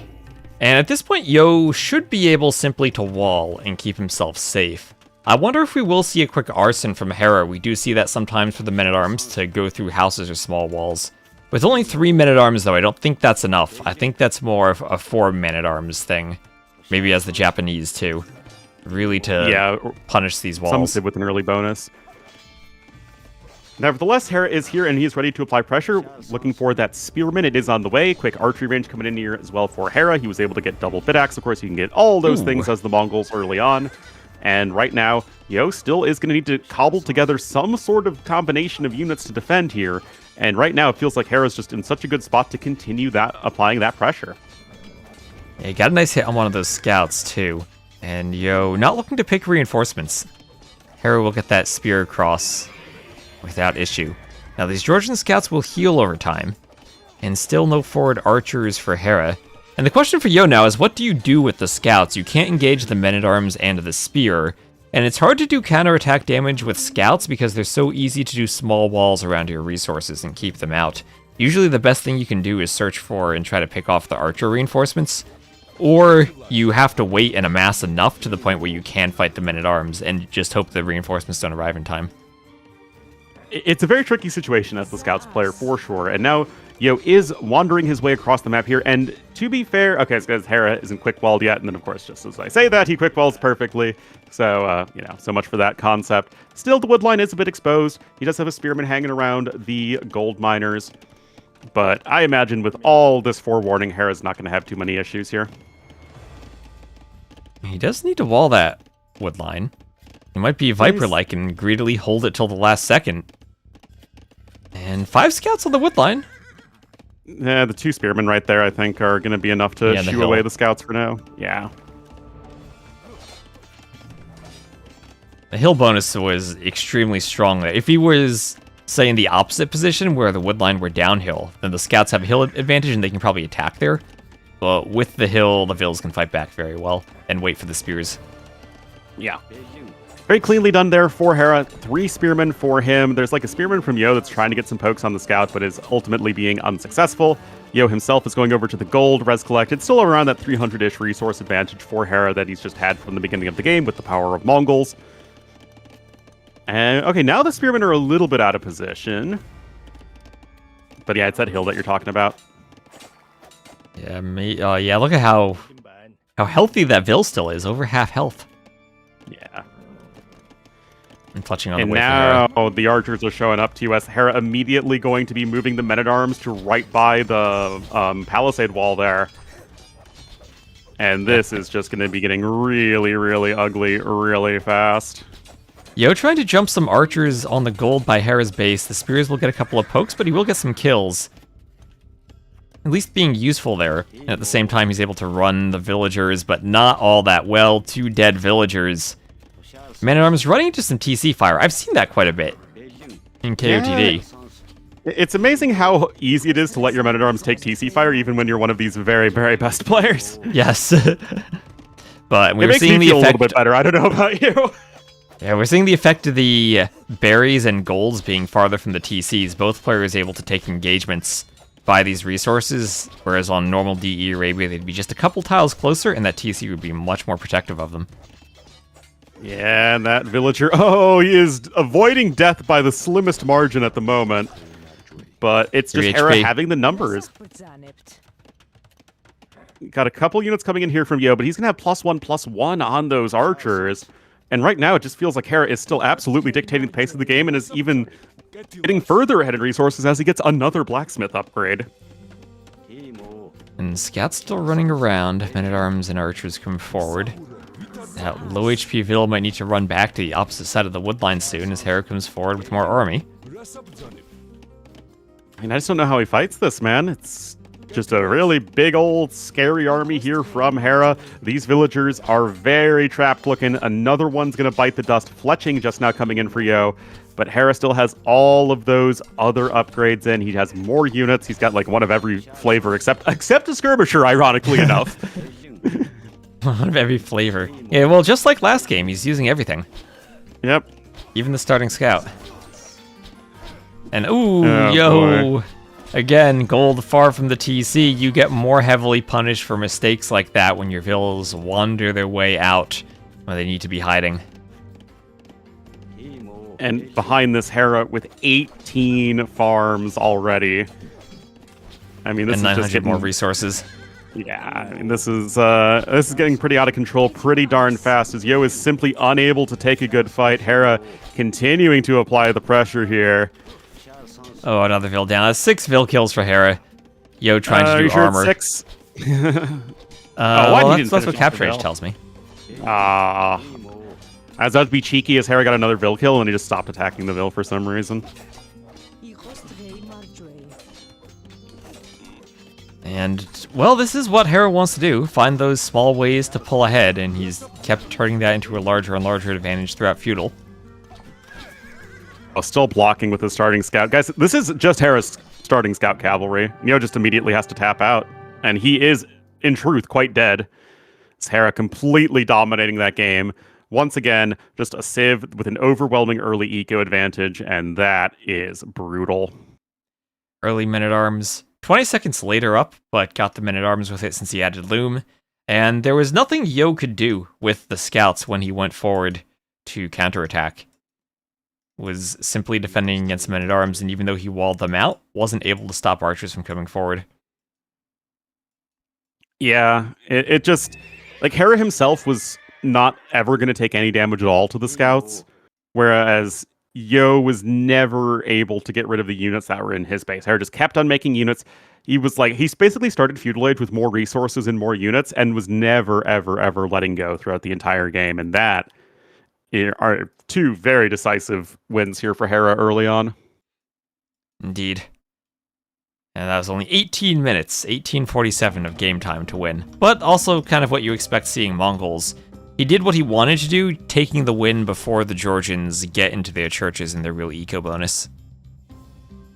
And at this point, Yo should be able simply to wall and keep himself safe. I wonder if we will see a quick arson from Hera. We do see that sometimes for the Men-at-Arms to go through houses or small walls. With only 3 Men-at-Arms, though, I don't think that's enough. I think that's more of a 4 Men-at-Arms thing. Maybe as the Japanese, too. Really to punish these walls. Some did with an early bonus. Nevertheless, Hera is here, and he is ready to apply pressure. Looking for that Spearman. It is on the way. Quick archery range coming in here as well for Hera. He was able to get double bit axe. Of course, you can get all those things as the Mongols early on. And right now, Yo still is going to need to cobble together some sort of combination of units to defend here. And right now, it feels like Hera's just in such a good spot to continue applying that pressure. Yeah, he got a nice hit on one of those scouts, too. And Yo, not looking to pick reinforcements. Hera will get that spear across without issue. Now, these Georgian scouts will heal over time. And still no forward archers for Hera. And the question for Yo now is, what do you do with the scouts? You can't engage the Men-at-Arms and the spear. And it's hard to do counterattack damage with scouts because they're so easy to do small walls around your resources and keep them out. Usually the best thing you can do is search for and try to pick off the archer reinforcements. Or you have to wait and amass enough to the point where you can fight the Men-at-Arms and just hope the reinforcements don't arrive in time. It's a very tricky situation as the scouts player, for sure. And now Yo is wandering his way across the map here. And to be fair, okay, it's because Hera isn't quick-walled yet. And then, of course, just as I say that, he quick-walls perfectly. So, so much for that concept. Still, the wood line is a bit exposed. He does have a spearman hanging around the gold miners. But I imagine with all this forewarning, Hera's not going to have too many issues here. He does need to wall that wood line. He might be Viper-like and greedily hold it till the last second. And 5 scouts on the wood line. Yeah, the 2 spearmen right there, I think, are going to be enough to shoo away the scouts for now. Yeah. The hill bonus was extremely strong there. If he was, say, in the opposite position where the wood line were downhill, then the scouts have a hill advantage and they can probably attack there. But with the hill, the Vills can fight back very well and wait for the spears. Yeah. Very cleanly done there for Hera. 3 spearmen for him. There's like a spearman from Yo that's trying to get some pokes on the scout, but is ultimately being unsuccessful. Yo himself is going over to the gold, res collected, still around that 300-ish resource advantage for Hera that he's just had from the beginning of the game with the power of Mongols. And okay, now the spearmen are a little bit out of position. But yeah, it's that hill that you're talking about. Yeah, yeah, look at how healthy that Vil still is, over half health. Yeah. And touching on the and way now for Hera. The archers are showing up to us. Hera immediately going to be moving the Men-at-Arms to right by the palisade wall there. And this is just going to be getting really, really ugly really fast. Yo trying to jump some archers on the gold by Hera's base. The spears will get a couple of pokes, but he will get some kills. At least being useful there. And at the same time, he's able to run the villagers, but not all that well. 2 dead villagers. Men-at-Arms running into some TC fire. I've seen that quite a bit in KOTD. Yeah. It's amazing how easy it is to let your Men-at-Arms take TC fire, even when you're one of these very, very best players. Yes. But we're seeing seeing me the feel effect. a little bit better. I don't know about you. Yeah, we're seeing the effect of the berries and golds being farther from the TCs. Both players able to take engagements by these resources, whereas on normal DE Arabia, they'd be just a couple tiles closer, and that TC would be much more protective of them. Yeah, and that villager, he is avoiding death by the slimmest margin at the moment. But it's just Hera having the numbers. Got a couple units coming in here from Yo, but he's going to have +1/+1 on those archers. And right now, it just feels like Hera is still absolutely dictating the pace of the game and is even getting further ahead in resources as he gets another blacksmith upgrade. And scouts still running around. Men-at-Arms and archers come forward. That low HP Vil might need to run back to the opposite side of the woodline soon as Hera comes forward with more army. I mean, I just don't know how he fights this, man. It's just a really big old scary army here from Hera. These villagers are very trapped looking. Another one's going to bite the dust. Fletching just now coming in for Yo. But Hera still has all of those other upgrades in. He has more units. He's got like one of every flavor except a skirmisher, ironically enough. One of every flavor. Yeah, well, just like last game, he's using everything. Yep. Even the starting scout. And ooh, Oh, yo! boy. Again, gold far from the TC. You get more heavily punished for mistakes like that when your vills wander their way out when they need to be hiding. And behind this, Hera with 18 farms already. I mean, this And is 900 just getting more resources. Yeah, I mean, this is getting pretty out of control pretty darn fast as Yo is simply unable to take a good fight. Hera continuing to apply the pressure here. Oh, another Vil down. That's 6 Vil kills for Hera. Yo trying to do you sure armor. It's 6? Well, that's what Capture Age tells me. Ah. I was about to be cheeky as Hera got another Vil kill and he just stopped attacking the Vil for some reason. And, well, this is what Hera wants to do. Find those small ways to pull ahead, and he's kept turning that into a larger and larger advantage throughout Feudal. Oh, still blocking with his starting scout. Guys, this is just Hera's starting scout cavalry. Neo just immediately has to tap out. And he is, in truth, quite dead. It's Hera completely dominating that game. Once again, just a Civ with an overwhelming early eco advantage, and that is brutal. Early men-at-arms, 20 seconds later up, but got the men-at-arms with it since he added Loom. And there was nothing Yo could do with the scouts when he went forward to counterattack. Was simply defending against men-at-arms, and even though he walled them out, wasn't able to stop archers from coming forward. Yeah, it just... Like, Hera himself was not ever going to take any damage at all to the scouts, whereas Yo was never able to get rid of the units that were in his base. Hera just kept on making units. He basically started Feudal Age with more resources and more units, and was never, ever, ever letting go throughout the entire game, and that are 2 very decisive wins here for Hera early on. Indeed. And that was only 18 minutes, 18:47 of game time to win. But also kind of what you expect seeing Mongols. He did what he wanted to do, taking the win before the Georgians get into their churches and their real eco bonus.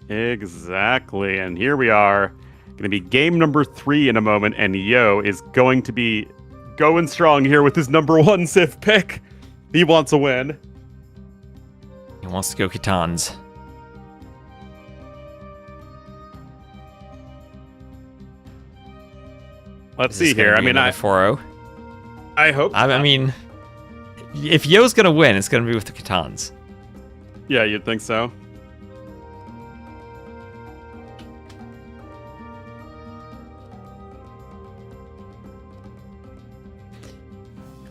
Exactly, and here we are. Going to be game number 3 in a moment, and Yo is going to be going strong here with his number 1 Civ pick. He wants a win. He wants to go Khitans. Let's see here. I mean, 4-0. I hope. I mean, if Yo's gonna win, it's gonna be with the Khitans. Yeah, you'd think so.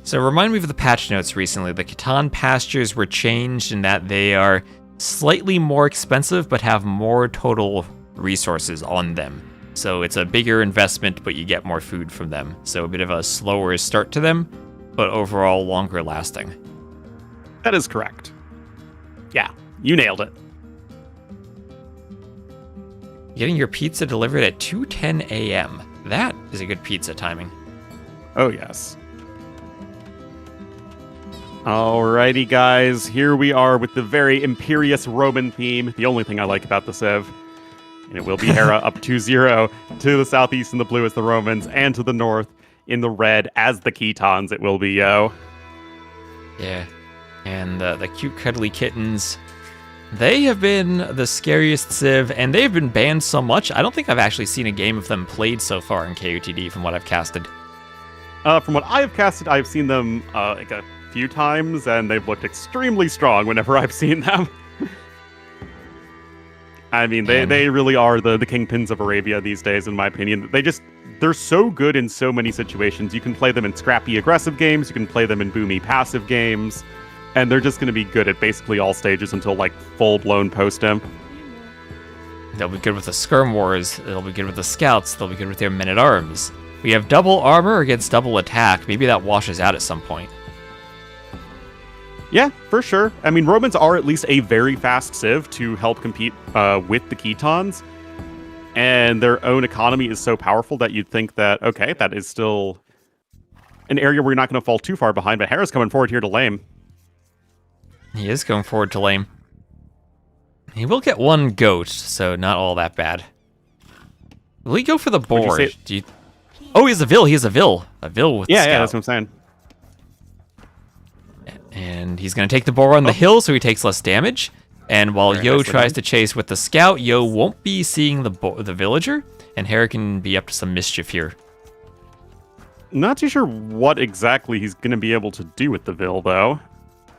So remind me of the patch notes recently. The Khitan pastures were changed in that they are slightly more expensive, but have more total resources on them. So it's a bigger investment, but you get more food from them. So a bit of a slower start to them, but overall longer lasting. That is correct. Yeah, you nailed it. Getting your pizza delivered at 2:10 a.m. That is a good pizza timing. Oh, yes. Alrighty, guys. Here we are with the very imperious Roman theme. The only thing I like about the Civ. And it will be Hera up 2-0 to the southeast in the blue as the Romans, and to the north in the red as the Khitans. It will be Yo. Yeah. And the cute cuddly kittens, they have been the scariest Civ, and they've been banned so much, I don't think I've actually seen a game of them played so far in KOTD from what I've casted. From what I've casted, I've seen them like a few times, and they've looked extremely strong whenever I've seen them. I mean, they really are the kingpins of Arabia these days, in my opinion. They're so good in so many situations. You can play them in scrappy aggressive games, you can play them in boomy passive games, and they're just going to be good at basically all stages until, like, full-blown post-imp. They'll be good with the Skirm Wars, they'll be good with the Scouts, they'll be good with their men-at-arms. We have double armor against double attack, maybe that washes out at some point. Yeah, for sure. I mean, Romans are at least a very fast Civ to help compete with the Khitans, and their own economy is so powerful that you'd think that, okay, that is still an area where you're not going to fall too far behind, but Hera's coming forward here to lame. He is going forward to lame. He will get 1 goat, so not all that bad. Will he go for the boar? Oh, he has a Vil. He has a Vil. A Vil with Yeah, Scout. yeah, that's what I'm saying. And he's going to take the boar on the hill, so he takes less damage. And while Very Yo nicely tries done. to chase with the Scout, Yo won't be seeing the villager, and Hera can be up to some mischief here. Not too sure what exactly he's going to be able to do with the Vil, though.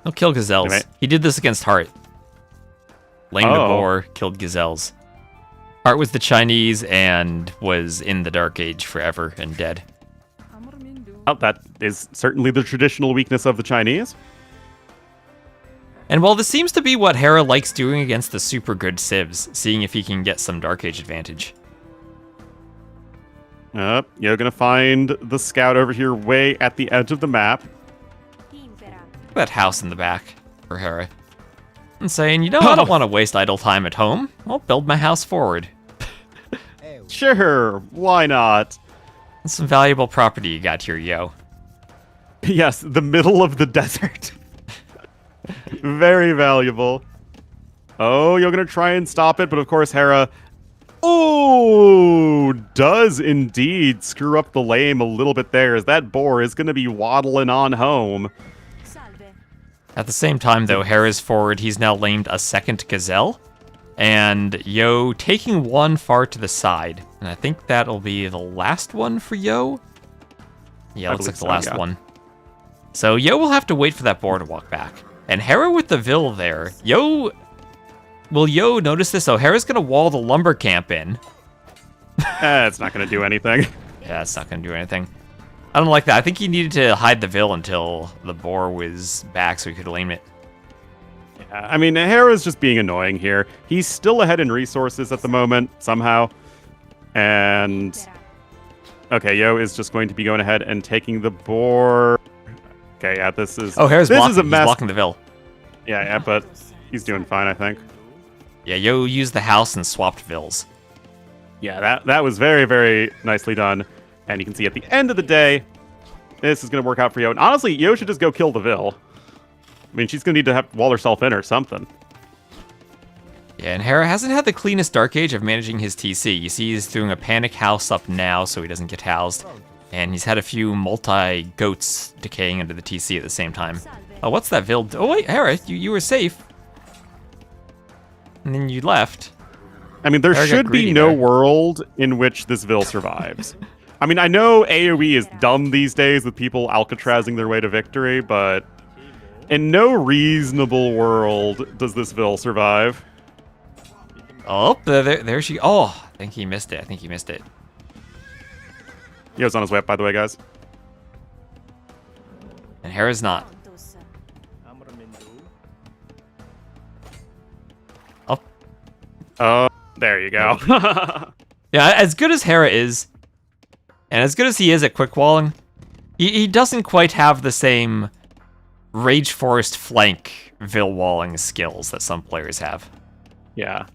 He'll kill gazelles. Anyway. He did this against Hart. Lamed a Oh. boar, killed gazelles. Hart was the Chinese and was in the Dark Age forever and dead. Oh, that is certainly the traditional weakness of the Chinese. And while this seems to be what Hera likes doing against the super good civs, seeing if he can get some Dark Age advantage. You're going to find the Scout over here way at the edge of the map. That house in the back for Hera. And saying, you know, I don't want to waste idle time at home. I'll build my house forward. Sure, why not? That's some valuable property you got here, Yo. Yes, the middle of the desert. Very valuable. Oh, you're going to try and stop it, but of course Hera... Oh, does indeed screw up the lame a little bit there, as that boar is going to be waddling on home. At the same time, though, Hera's forward, he's now lamed a second gazelle. And Yo taking one far to the side. And I think that'll be the last one for Yo. Yeah, looks like the last one. So Yo will have to wait for that boar to walk back. And Hera with the Vil there. Yo... Will Yo notice this? Oh, Hera's gonna wall the lumber camp in. It's not going to do anything. Yeah, it's not gonna do anything. I don't like that. I think he needed to hide the Vil until the boar was back so he could lame it. I mean, Hera's just being annoying here. He's still ahead in resources at the moment, somehow. And... Okay, Yo is just going to be going ahead and taking the boar. Okay, yeah, this is... Oh, Hera's this blocking. is a He's mess. blocking the Vil. Yeah, but he's doing fine, I think. Yeah, Yo used the house and swapped Vils. Yeah, that was very, very nicely done. And you can see at the end of the day, this is going to work out for Yo. And honestly, Yo should just go kill the Vil. I mean, she's going to need to have wall herself in or something. Yeah, and Hera hasn't had the cleanest Dark Age of managing his TC. You see he's doing a panic house up now so he doesn't get housed. And he's had a few multi-goats decaying under the TC at the same time. Oh, what's that Vil? Oh, wait, Hera, you were safe. And then you left. I mean, there Hera got should be greedy no there. world in which this Vil survives. I mean, I know AoE is dumb these days with people Alcatrazing their way to victory, but in no reasonable world does this Vil survive. Oh, there she... Oh, I think he missed it. I think he missed it. Yo's on his way up, by the way, guys. And Hera's not. Oh. Oh, there you go. Yeah, as good as Hera is, and as good as he is at quick walling, he doesn't quite have the same Rage Forest flank Vil walling skills that some players have. Yeah.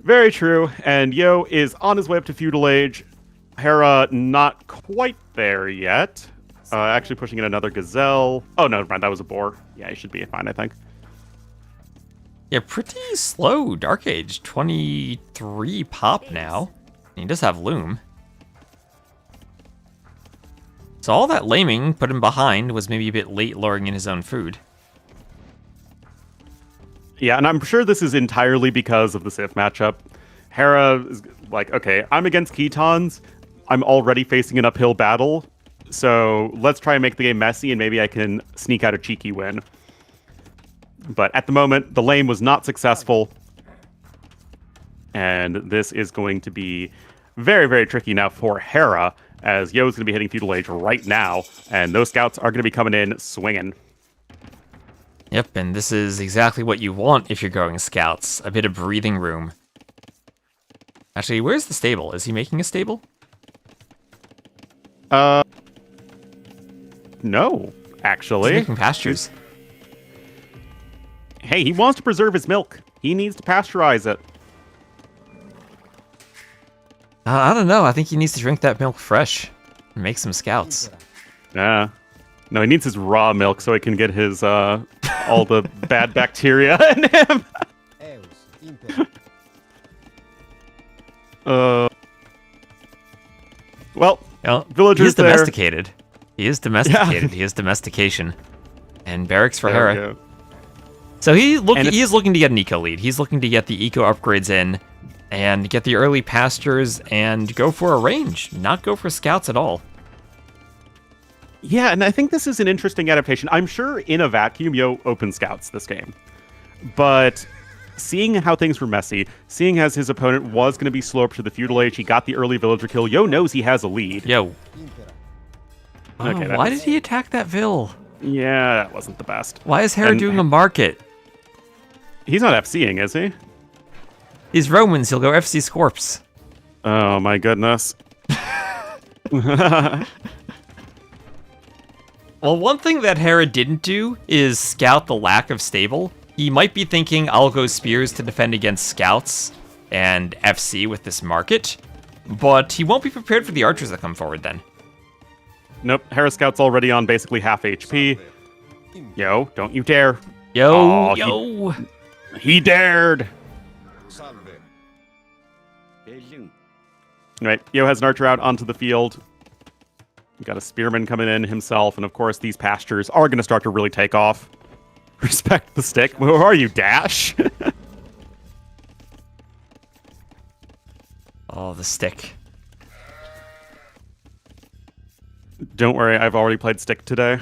Very true. And Yo is on his way up to Feudal Age. Hera not quite there yet. Actually pushing in another Gazelle. Oh, no, never mind. That was a boar. Yeah, he should be fine, I think. Yeah, pretty slow Dark Age. 23 pop now. He does have Loom. So all that laming put him behind was maybe a bit late luring in his own food. Yeah, and I'm sure this is entirely because of the Sif matchup. Hera is like, okay, I'm against Ketons. I'm already facing an uphill battle. So let's try and make the game messy and maybe I can sneak out a cheeky win. But at the moment, the lane was not successful. And this is going to be very, very tricky now for Hera, as Yo's going to be hitting Feudal Age right now. And those scouts are going to be coming in swinging. Yep, and this is exactly what you want if you're going scouts. A bit of breathing room. Actually, where's the stable? Is he making a stable? No, actually. He's making pastures. Hey, he wants to preserve his milk. He needs to pasteurize it. I don't know. I think he needs to drink that milk fresh. And make some scouts. Yeah. No, he needs his raw milk so he can get his, all the bad bacteria in him. Well, villagers he's there. domesticated. He is domesticated. He is domestication. And barracks for There we Hera. go. So he is looking to get an eco lead. He's looking to get the eco upgrades in and get the early pastures and go for a range, not go for scouts at all. Yeah, and I think this is an interesting adaptation. I'm sure in a vacuum, Yo open scouts this game. But seeing how things were messy, seeing as his opponent was going to be slow up to the feudal age, he got the early villager kill. Yo knows he has a lead. Yo. Okay, Why did he attack that Vil? Yeah, that wasn't the best. Why is Hera doing a market? He's not FCing, is he? He's Romans, he'll go FC Scorps. Oh my goodness. Well, one thing that Hera didn't do is scout the lack of stable. He might be thinking, I'll go spears to defend against scouts and FC with this market, but he won't be prepared for the archers that come forward then. Nope, Hera Scout's already on basically half HP. Yo, don't you dare. Yo, Oh, yo. He dared! Right, Yo has an archer out onto the field. We got a spearman coming in himself, and of course these pastures are going to start to really take off. Respect the stick. Who are you, Dash? Oh, the stick. Don't worry, I've already played stick today.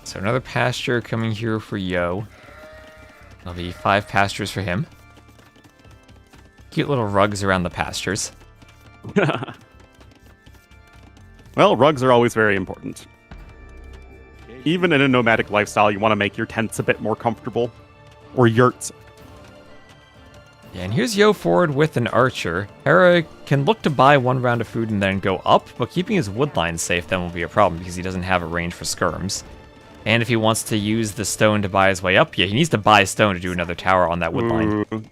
So another pasture coming here for Yo. There'll be 5 pastures for him. Cute little rugs around the pastures. Well, rugs are always very important. Even in a nomadic lifestyle, you want to make your tents a bit more comfortable. Or yurts. Yeah, and here's Yo forward with an archer. Hera can look to buy 1 round of food and then go up, but keeping his wood line safe then will be a problem because he doesn't have a range for skirms. And if he wants to use the stone to buy his way up, yeah, he needs to buy stone to do another tower on that wood line.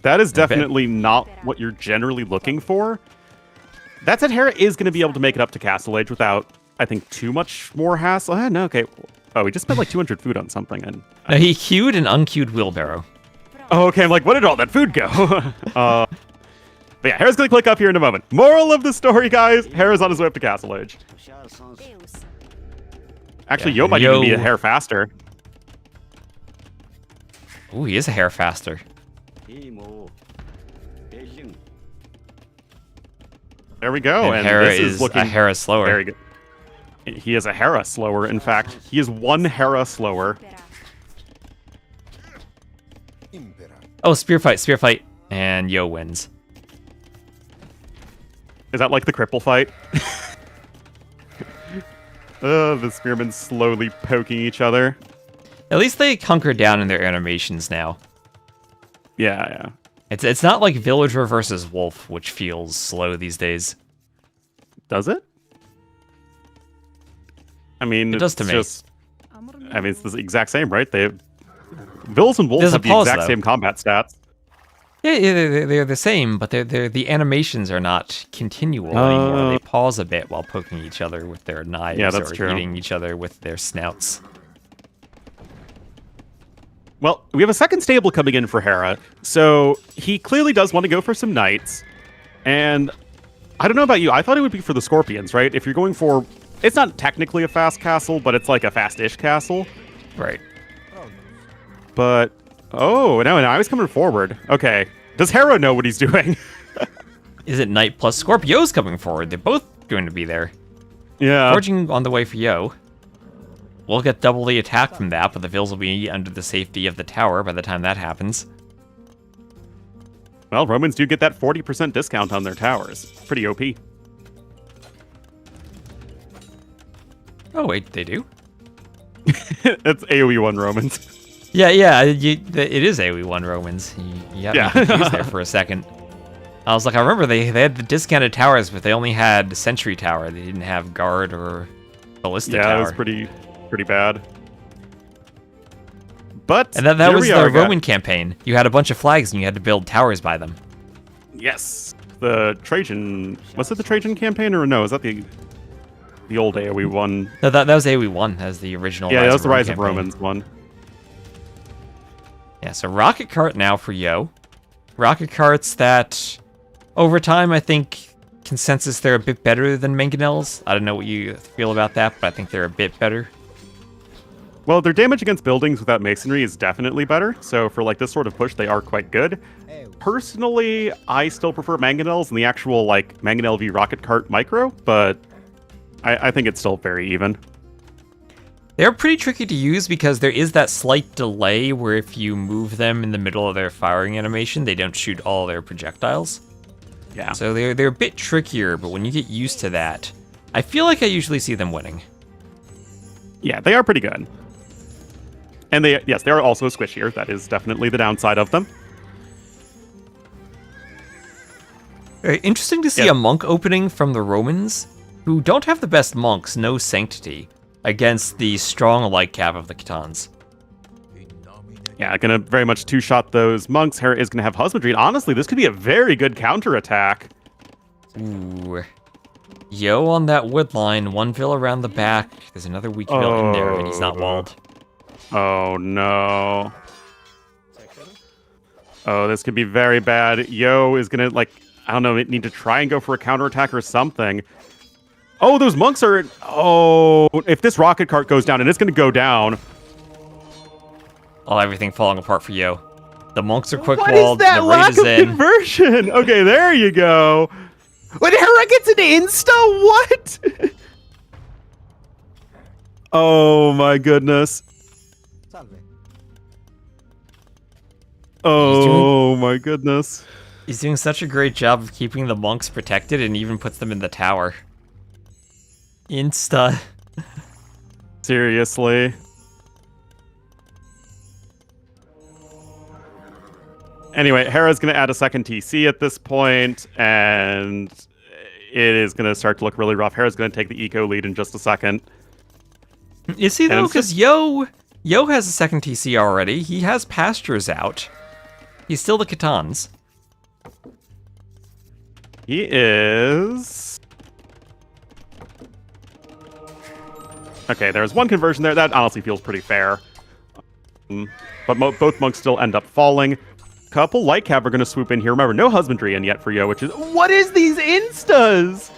That is definitely not what you're generally looking for. That said, Hera is going to be able to make it up to Castle Age without, I think, too much more hassle. No, okay. Oh, we just spent like 200 food on something. And No, he queued an unqueued wheelbarrow. Oh, okay, I'm like, where did all that food go? But yeah, Hera's going to click up here in a moment. Moral of the story, guys, Hera's on his way up to Castle Age. Actually, Yo might even be a hair faster. Ooh, he is a hair faster. There we go. And Hera this is looking a Hera slower. very good. He is a Hera slower, in fact. He is 1 Hera slower. Oh, spear fight. And Yo wins. Is that like the cripple fight? The spearmen slowly poking each other. At least they hunker down in their animations now. Yeah. It's not like villager versus wolf, which feels slow these days. Does it? I mean, It does to me. I mean, it's the exact same, right? Vills and wolves There's a have the pause, exact though. same combat stats. Yeah, they're the same, but the animations are not continual anymore. They pause a bit while poking each other with their knives that's or true. eating each other with their snouts. Well, we have a second stable coming in for Hera, so he clearly does want to go for some knights. And I don't know about you, I thought it would be for the Scorpions, right? If you're going for... It's not technically a fast castle, but it's like a fast-ish castle. Right. But... Oh, no, I was coming forward. Okay. Does Hera know what he's doing? Is it Knight plus Scorpio's coming forward? They're both going to be there. Yeah. Forging on the way for Yo. We'll get doubly attacked from that, but the Vils will be under the safety of the tower by the time that happens. Well, Romans do get that 40% discount on their towers. Pretty OP. Oh, wait, they do? It's AoE 1 Romans. Yeah, it is AoE1 Romans. You got me confused there for a second. I was like, I remember they had the discounted towers, but they only had Sentry Tower. They didn't have Guard or Ballista Tower. Yeah, it was pretty bad. But and that here was we the are, Roman campaign. You had a bunch of flags, and you had to build towers by them. Yes. The Trajan... Was it the Trajan campaign, or no? Is that the old AoE 1? No, that was AoE1. That was the original Yeah, Rise that was of the Rome Rise campaign. of Romans one. Yeah, so Rocket Cart now for Yo. rocket carts that, over time, I think consensus they're a bit better than mangonels. I don't know what you feel about that, but I think they're a bit better. Well, their damage against buildings without masonry is definitely better. So for like this sort of push, they are quite good. Personally, I still prefer mangonels and the actual like mangonel v rocket cart micro, but I think it's still very even. They're pretty tricky to use because there is that slight delay where if you move them in the middle of their firing animation, they don't shoot all their projectiles. Yeah. So they're a bit trickier, but when you get used to that, I feel like I usually see them winning. Yeah, they are pretty good. And they are also squishier. That is definitely the downside of them. Very interesting to see a monk opening from the Romans, who don't have the best monks, no sanctity, against the strong light cav of the Khitans. Yeah, gonna very much two-shot those monks. Hera is gonna have husbandry, and honestly, this could be a very good counterattack. Ooh. Yo on that wood line, one vill around the back. There's another weak vill in there, and he's not walled. Oh no. Oh, this could be very bad. Yo is gonna, like, I don't know, need to try and go for a counterattack or something. Oh, those monks are... Oh, if this rocket cart goes down, and it's gonna go down... Oh, everything falling apart for Yo. The monks are quick What walled, is that the raid lack is of in. conversion? Okay, there you go. When Hera gets an insta, what? Oh my goodness. Oh my goodness. He's doing such a great job of keeping the monks protected and even puts them in the tower. Insta. Seriously. Anyway, Hera's going to add a second TC at this point, and it is going to start to look really rough. Hera's going to take the eco lead in just a second. Is he though? Because Yo has a second TC already. He has pastures out. He's still the Khitans. He is... Okay, there's one conversion there. That honestly feels pretty fair. But both monks still end up falling. Couple light cav are going to swoop in here. Remember, no husbandry in yet for Yo, which is... What is these instas?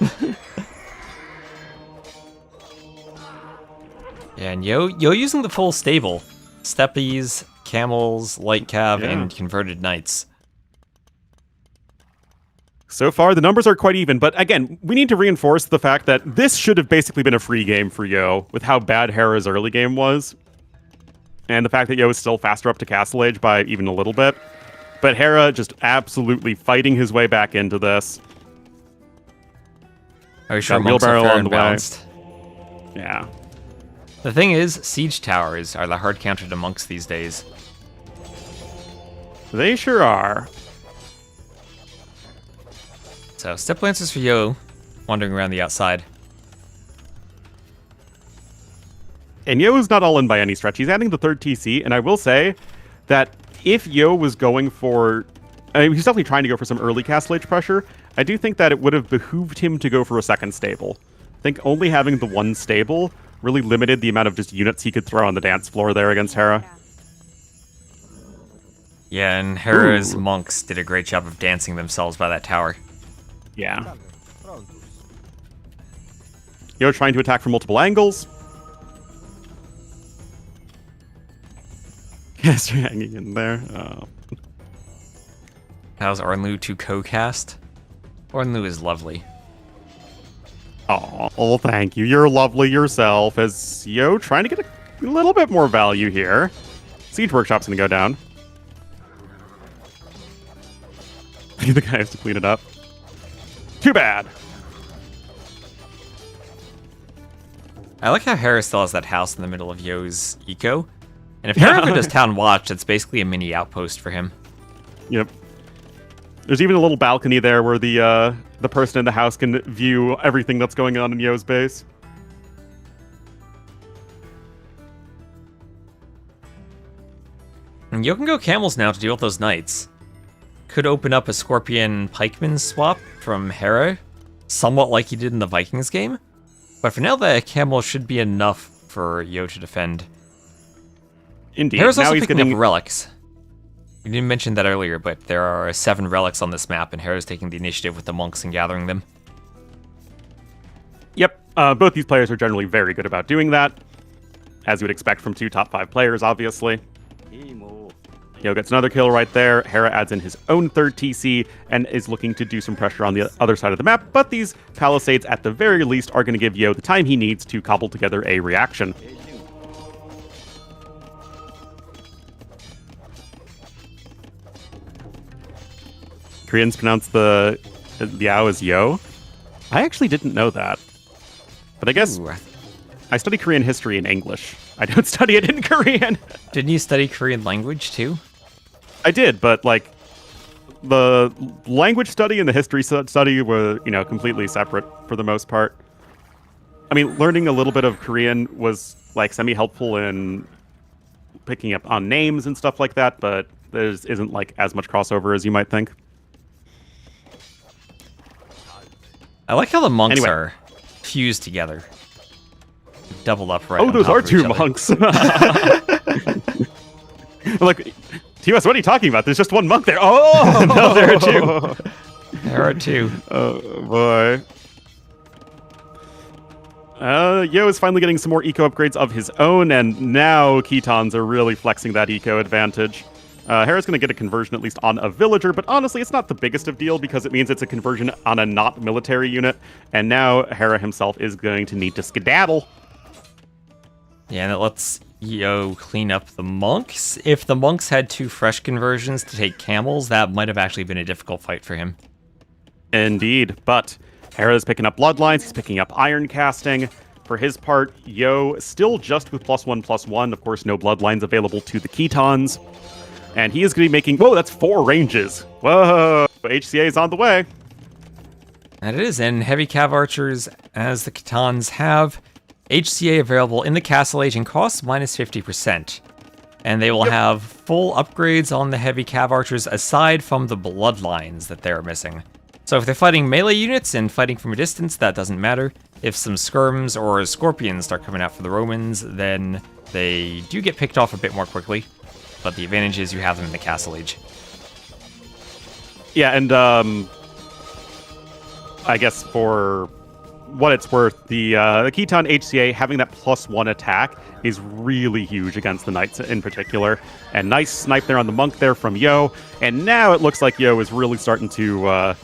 Yeah, and Yo using the full stable. Steppies, camels, light cav, and converted knights. So far, the numbers are quite even, but again, we need to reinforce the fact that this should have basically been a free game for Yo, with how bad Hera's early game was. And the fact that Yo is still faster up to Castle Age by even a little bit. But Hera just absolutely fighting his way back into this. Are you sure monks are fair and balanced? Yeah. The thing is, siege towers are the hard counter to monks these days. They sure are. So, step lancers for Yo, wandering around the outside. And Yo is not all in by any stretch. He's adding the third TC, and I will say that if Yo was going for... he's definitely trying to go for some early Castle Age pressure. I do think that it would have behooved him to go for a second stable. I think only having the one stable really limited the amount of just units he could throw on the dance floor there against Hera. Yeah, and Hera's monks did a great job of dancing themselves by that tower. Yeah. Yo trying to attack from multiple angles. Yes, you're hanging in there. Oh. How's Ornlu to co-cast? Ornlu is lovely. Oh, thank you. You're lovely yourself. As Yo trying to get a little bit more value here. Siege Workshop's gonna go down. The guy has to clean it up. Too bad. I like how Hera still has that house in the middle of Yo's eco. And if Hera ever does Town Watch, it's basically a mini outpost for him. Yep. There's even a little balcony there where the person in the house can view everything that's going on in Yo's base. And Yo can go camels now to deal with those knights. Could open up a Scorpion Pikeman swap from Hera, somewhat like he did in the Vikings game. But for now, the camel should be enough for Yo to defend. Indeed. Hera's now also he's picking getting up relics. You didn't mention that earlier, but there are 7 relics on this map, and Hera's taking the initiative with the monks and gathering them. Yep, both these players are generally very good about doing that, as you would expect from 2 top 5 players, obviously. Yo gets another kill right there. Hera adds in his own 3rd TC and is looking to do some pressure on the other side of the map, but these palisades at the very least are going to give Yo the time he needs to cobble together a reaction. Koreans pronounce the Yao as Yo. I actually didn't know that. But I guess I study Korean history in English. I don't study it in Korean. Didn't you study Korean language too? I did, but like the language study and the history study were, completely separate for the most part. I mean, learning a little bit of Korean was like semi-helpful in picking up on names and stuff like that, but there isn't like as much crossover as you might think. I like how the monks are fused together. Doubled up right. Oh, those are 2 monks. Look, TOS, what are you talking about? There's just 1 monk there. Oh, no, there are 2. There are 2. Oh, boy. Yo is finally getting some more eco upgrades of his own, and now Ketons are really flexing that eco advantage. Hera's going to get a conversion at least on a villager, but honestly, it's not the biggest of deal because it means it's a conversion on a not military unit, and now Hera himself is going to need to skedaddle. Yeah, and it lets Yo clean up the monks. If the monks had 2 fresh conversions to take camels, that might have actually been a difficult fight for him. Indeed, but Hera's picking up bloodlines, he's picking up iron casting. For his part, Yo still just with +1/+1. Of course, no bloodlines available to the Ketons. And he is going to be making... Whoa, that's 4 ranges. Whoa, HCA is on the way. That it is, and heavy cav archers, as the Ketons have, HCA available in the Castle Age and costs -50%. And they will have full upgrades on the heavy cav archers aside from the bloodlines that they're missing. So if they're fighting melee units and fighting from a distance, that doesn't matter. If some skirms or scorpions start coming out for the Romans, then they do get picked off a bit more quickly. But the advantage is you have them in the Castle Age. Yeah, and I guess for what it's worth, the Keton HCA having that +1 attack is really huge against the Knights in particular. And nice snipe there on the Monk there from Yo. And now it looks like Yo is really starting to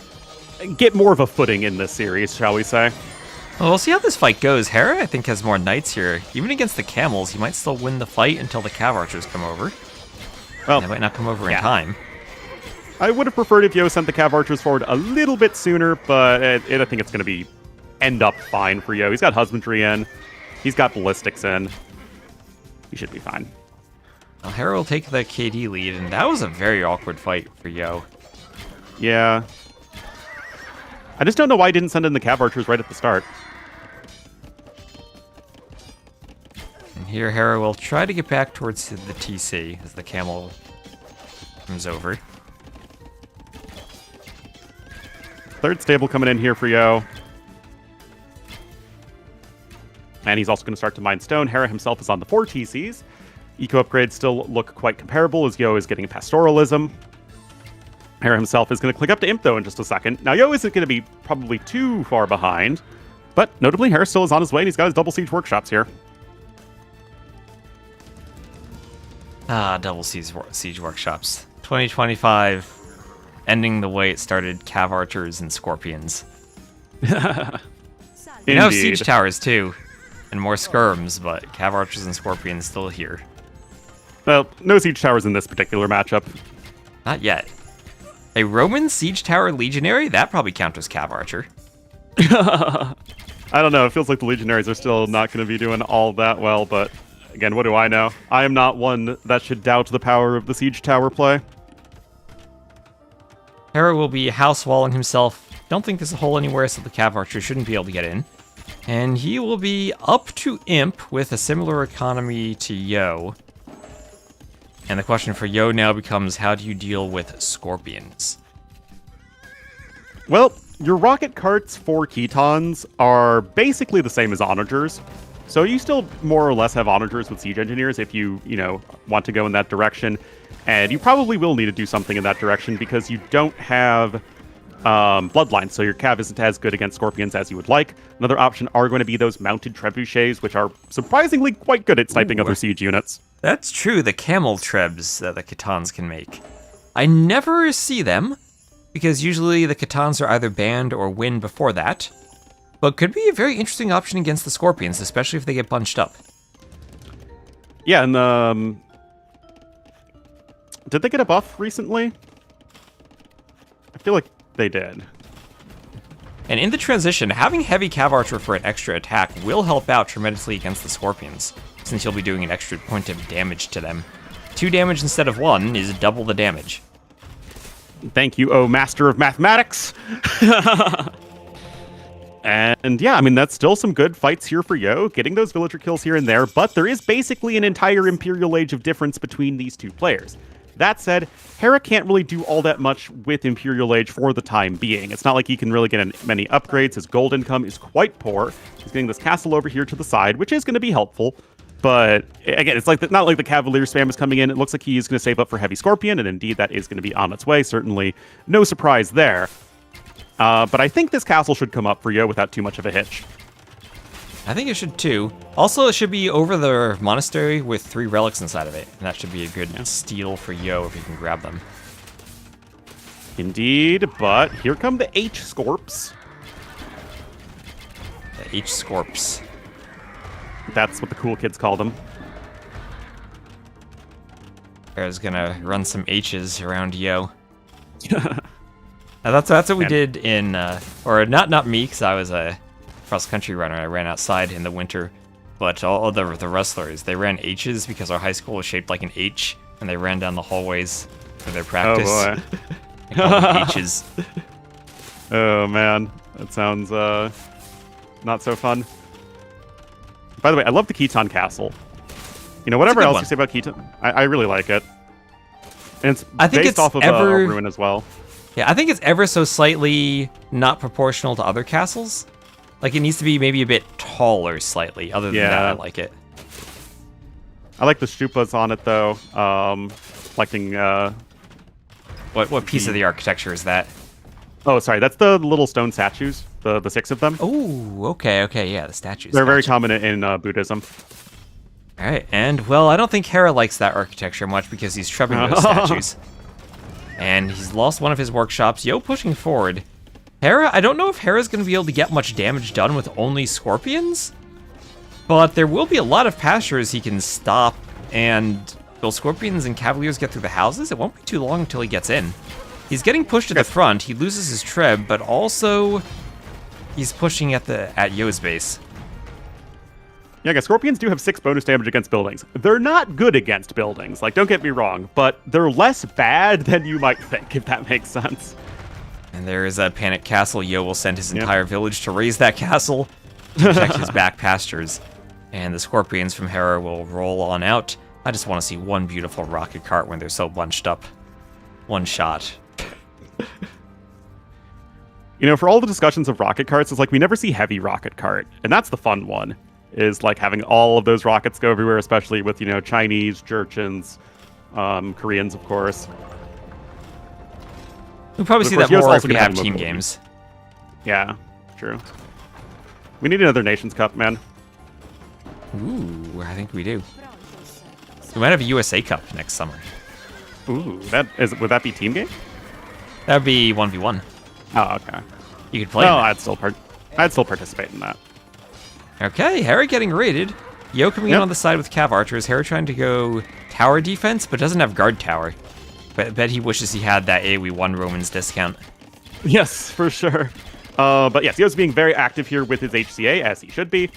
get more of a footing in this series, shall we say. Well, we'll see how this fight goes. Hera, I think, has more knights here. Even against the camels, he might still win the fight until the cav archers come over. Well, they might not come over in time. I would have preferred if Yo sent the cav archers forward a little bit sooner, but I think it's going to end up fine for Yo. He's got husbandry in. He's got ballistics in. He should be fine. Well, Hera will take the KD lead, and that was a very awkward fight for Yo. Yeah. I just don't know why he didn't send in the cav archers right at the start. And here Hera will try to get back towards the TC as the camel comes over. Third stable coming in here for Yo. And he's also going to start to mine stone. Hera himself is on the 4 TCs. Eco upgrades still look quite comparable as Yo is getting pastoralism. Hera himself is going to click up to Imp, though, in just a second. Now, Yo isn't going to be probably too far behind, but notably, Hera still is on his way, and he's got his double siege workshops here. Double siege workshops. 2025, ending the way it started, cav archers and scorpions. You know, siege towers, too, and more skirms, but cav archers and scorpions still here. Well, no siege towers in this particular matchup. Not yet. A Roman siege tower legionary? That probably counts as cav archer. I don't know. It feels like the legionaries are still not going to be doing all that well, but again, what do I know? I am not one that should doubt the power of the siege tower play. Hera will be house walling himself. Don't think there's a hole anywhere, so the cav archer shouldn't be able to get in. And he will be up to Imp with a similar economy to Yo. And the question for Yo now becomes, how do you deal with scorpions? Well, your rocket carts for Ketons are basically the same as onagers. So you still more or less have onagers with siege engineers if you want to go in that direction. And you probably will need to do something in that direction because you don't have bloodlines, so your cav isn't as good against scorpions as you would like. Another option are going to be those mounted trebuchets, which are surprisingly quite good at sniping other siege units. That's true, the camel trebs that the Khitans can make. I never see them, because usually the Khitans are either banned or win before that. But could be a very interesting option against the scorpions, especially if they get bunched up. Yeah, and did they get a buff recently? I feel like they did. And in the transition, having heavy cav archer for an extra attack will help out tremendously against the scorpions, since you'll be doing an extra point of damage to them. 2 damage instead of 1 is double the damage. Thank you, oh master of mathematics! And yeah, I mean, that's still some good fights here for Yo, getting those villager kills here and there, but there is basically an entire Imperial Age of difference between these two players. That said, Hera can't really do all that much with Imperial Age for the time being. It's not like he can really get many upgrades. His gold income is quite poor. He's getting this castle over here to the side, which is going to be helpful. But again, it's like not like the Cavalier spam is coming in. It looks like he is going to save up for Heavy Scorpion, and indeed that is going to be on its way. Certainly no surprise there. But I think this castle should come up for Yo without too much of a hitch. I think it should too. Also, it should be over the monastery with 3 relics inside of it. And that should be a good steal for Yo if you can grab them. Indeed, but here come the H-Scorps. The H-Scorps. That's what the cool kids call them. Hera's gonna run some H's around Yo. Now that's what we did in, or not me, because I was a cross-country runner. I ran outside in the winter, but all the wrestlers, they ran H's because our high school was shaped like an H, and they ran down the hallways for their practice. Oh boy. They called them H's. Oh man, that sounds not so fun. By the way, I love the Khitan Castle. Whatever else you say about Khitan, I really like it. And it's based off of a ruin as well. Yeah, I think it's ever so slightly not proportional to other castles. Like, it needs to be maybe a bit taller slightly. Other than that, I like it. I like the stupas on it, though. Liking, What piece of the architecture is that? Oh, sorry. That's the little stone statues. The 6 of them. Oh, okay, yeah, the statues. They're very common in Buddhism. All right, and, well, I don't think Hera likes that architecture much because he's trubbing those statues. And he's lost one of his workshops. Yo pushing forward. Hera, I don't know if Hera's going to be able to get much damage done with only scorpions, but there will be a lot of pastures he can stop, and will scorpions and cavaliers get through the houses? It won't be too long until he gets in. He's getting pushed to the front. He loses his treb, but also he's pushing at Yo's base. Yeah, guys, scorpions do have 6 bonus damage against buildings. They're not good against buildings, like, don't get me wrong, but they're less bad than you might think, if that makes sense. And there is a panic castle. Yo will send his entire village to raise that castle, to protect his back pastures. And the scorpions from Hera will roll on out. I just want to see one beautiful rocket cart when they're so bunched up. One shot. For all the discussions of rocket carts, it's like we never see heavy rocket cart, and that's the fun one. Is like having all of those rockets go everywhere, especially with, Chinese, Jurchens, Koreans, of course. We'll probably see that more if we have team games. Yeah, true. We need another Nations Cup, man. Ooh, I think we do. We might have a USA Cup next summer. Ooh, would that be team game? That would be 1v1. Oh, okay. You could play. No, I'd still participate in that. Okay, Hera getting raided. Yo coming in on the side with cav archers. Hera trying to go tower defense, but doesn't have guard tower. But I bet he wishes he had that AoE 1 Romans discount. Yes, for sure. But yes, Yo's being very active here with his HCA, as he should be.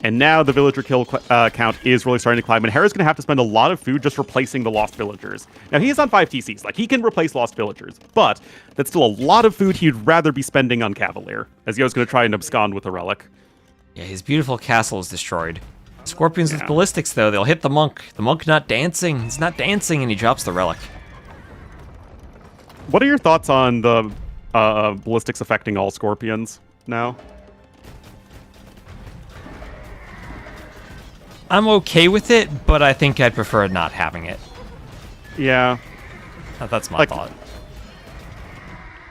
And now the villager kill count is really starting to climb, and Hera's going to have to spend a lot of food just replacing the lost villagers. Now, he is on 5 TCs. Like, he can replace lost villagers, but that's still a lot of food he'd rather be spending on Cavalier, as Yo's going to try and abscond with a relic. Yeah, his beautiful castle is destroyed. Scorpions with ballistics, though, they'll hit the monk. The monk not dancing. He's not dancing, and he drops the relic. What are your thoughts on the ballistics affecting all scorpions now? I'm okay with it, but I think I'd prefer not having it. Yeah. That's my thought.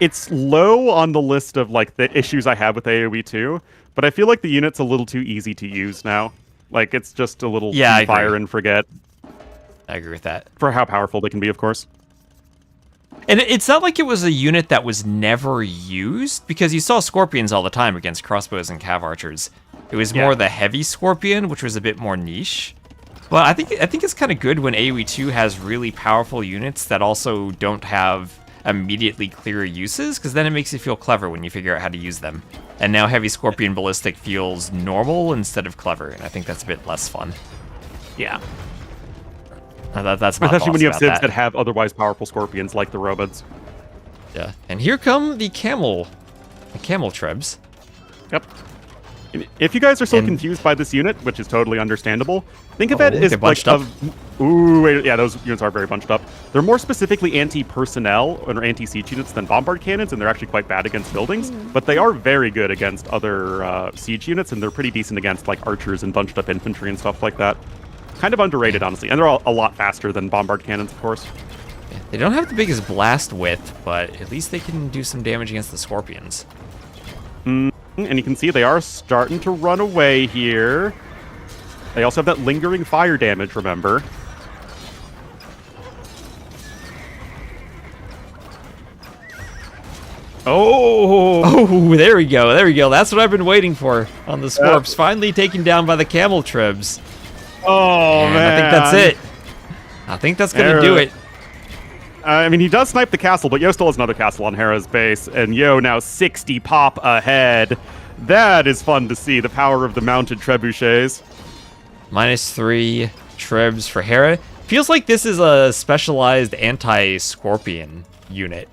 It's low on the list of like the issues I have with AoE 2, but I feel like the unit's a little too easy to use now. Like it's just a little Yeah, too fire and forget. I agree with that. For how powerful they can be, of course. And it's not like it was a unit that was never used, because you saw Scorpions all the time against crossbows and cav archers. It was more the heavy Scorpion, which was a bit more niche. But I think it's kind of good when AoE 2 has really powerful units that also don't have immediately clear uses, because then it makes you feel clever when you figure out how to use them. And now Heavy Scorpion Ballistic feels normal instead of clever, and I think that's a bit less fun. Yeah. That's my Especially when you have civs that. that have otherwise powerful Scorpions, like the robots. Yeah. And here come the camel trebs. Yep. If you guys are so confused by this unit, which is totally understandable, think of it as bunched like up. Yeah, those units are very bunched up. They're more specifically anti-personnel or anti-siege units than bombard cannons, and they're actually quite bad against buildings. But they are very good against other siege units, and they're pretty decent against like archers and bunched up infantry and stuff like that. Kind of underrated, honestly, and they're all a lot faster than bombard cannons, of course. They don't have the biggest blast width, but at least they can do some damage against the Scorpions. And you can see they are starting to run away here. They also have that lingering fire damage, remember. Oh, there we go. There we go. That's what I've been waiting for on the Scorps. Finally taken down by the camel trebs. Oh, man. I think that's it. I think that's going to do it. I mean, he does snipe the castle, but Yo still has another castle on Hera's base, and Yo now 60 pop ahead. That is fun to see, the power of the mounted trebuchets. -3 trebs for Hera. Feels like this is a specialized anti-Scorpion unit.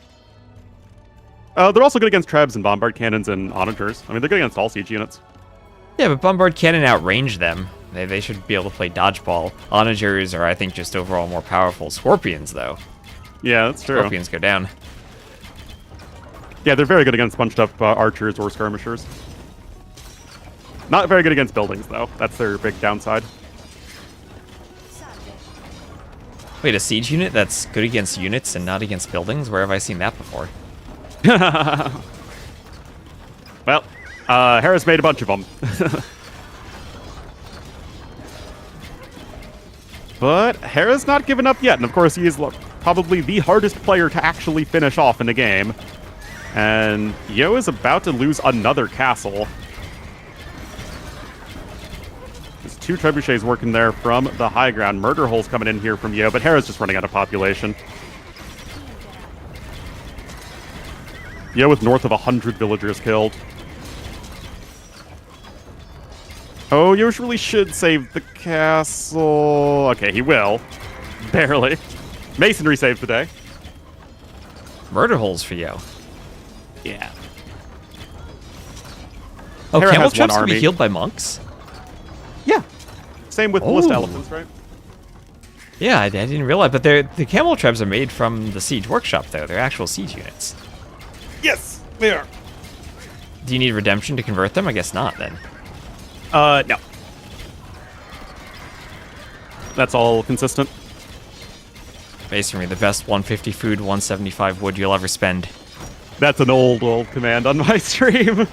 They're also good against trebs and bombard cannons and onagers. I mean, they're good against all siege units. Yeah, but bombard cannon outrange them. They should be able to play dodgeball. Onagers are, I think, just overall more powerful. Scorpions, though. Yeah, that's true. Scorpions go down. Yeah, they're very good against bunched up archers or skirmishers. Not very good against buildings, though. That's their big downside. Wait, a siege unit that's good against units and not against buildings? Where have I seen that before? Well, Hera's made a bunch of them. But Hera's not given up yet, and of course he is probably the hardest player to actually finish off in the game. And Yo is about to lose another castle. There's 2 trebuchets working there from the high ground. Murder holes coming in here from Yo, but Hera's just running out of population. Yo with north of 100 villagers killed. Oh, Yo really should save the castle. Okay, he will. Barely. Masonry saved the day. Murder holes for Yo. Yeah. Oh, Hera camel has one traps can be army. healed by monks? Yeah. Same with ballista elephants, right? Yeah, I didn't realize, but the camel traps are made from the siege workshop, though. They're actual siege units. Yes, they are. Do you need redemption to convert them? I guess not, then. No. That's all consistent. Masonry, the best 150 food, 175 wood you'll ever spend. That's an old command on my stream.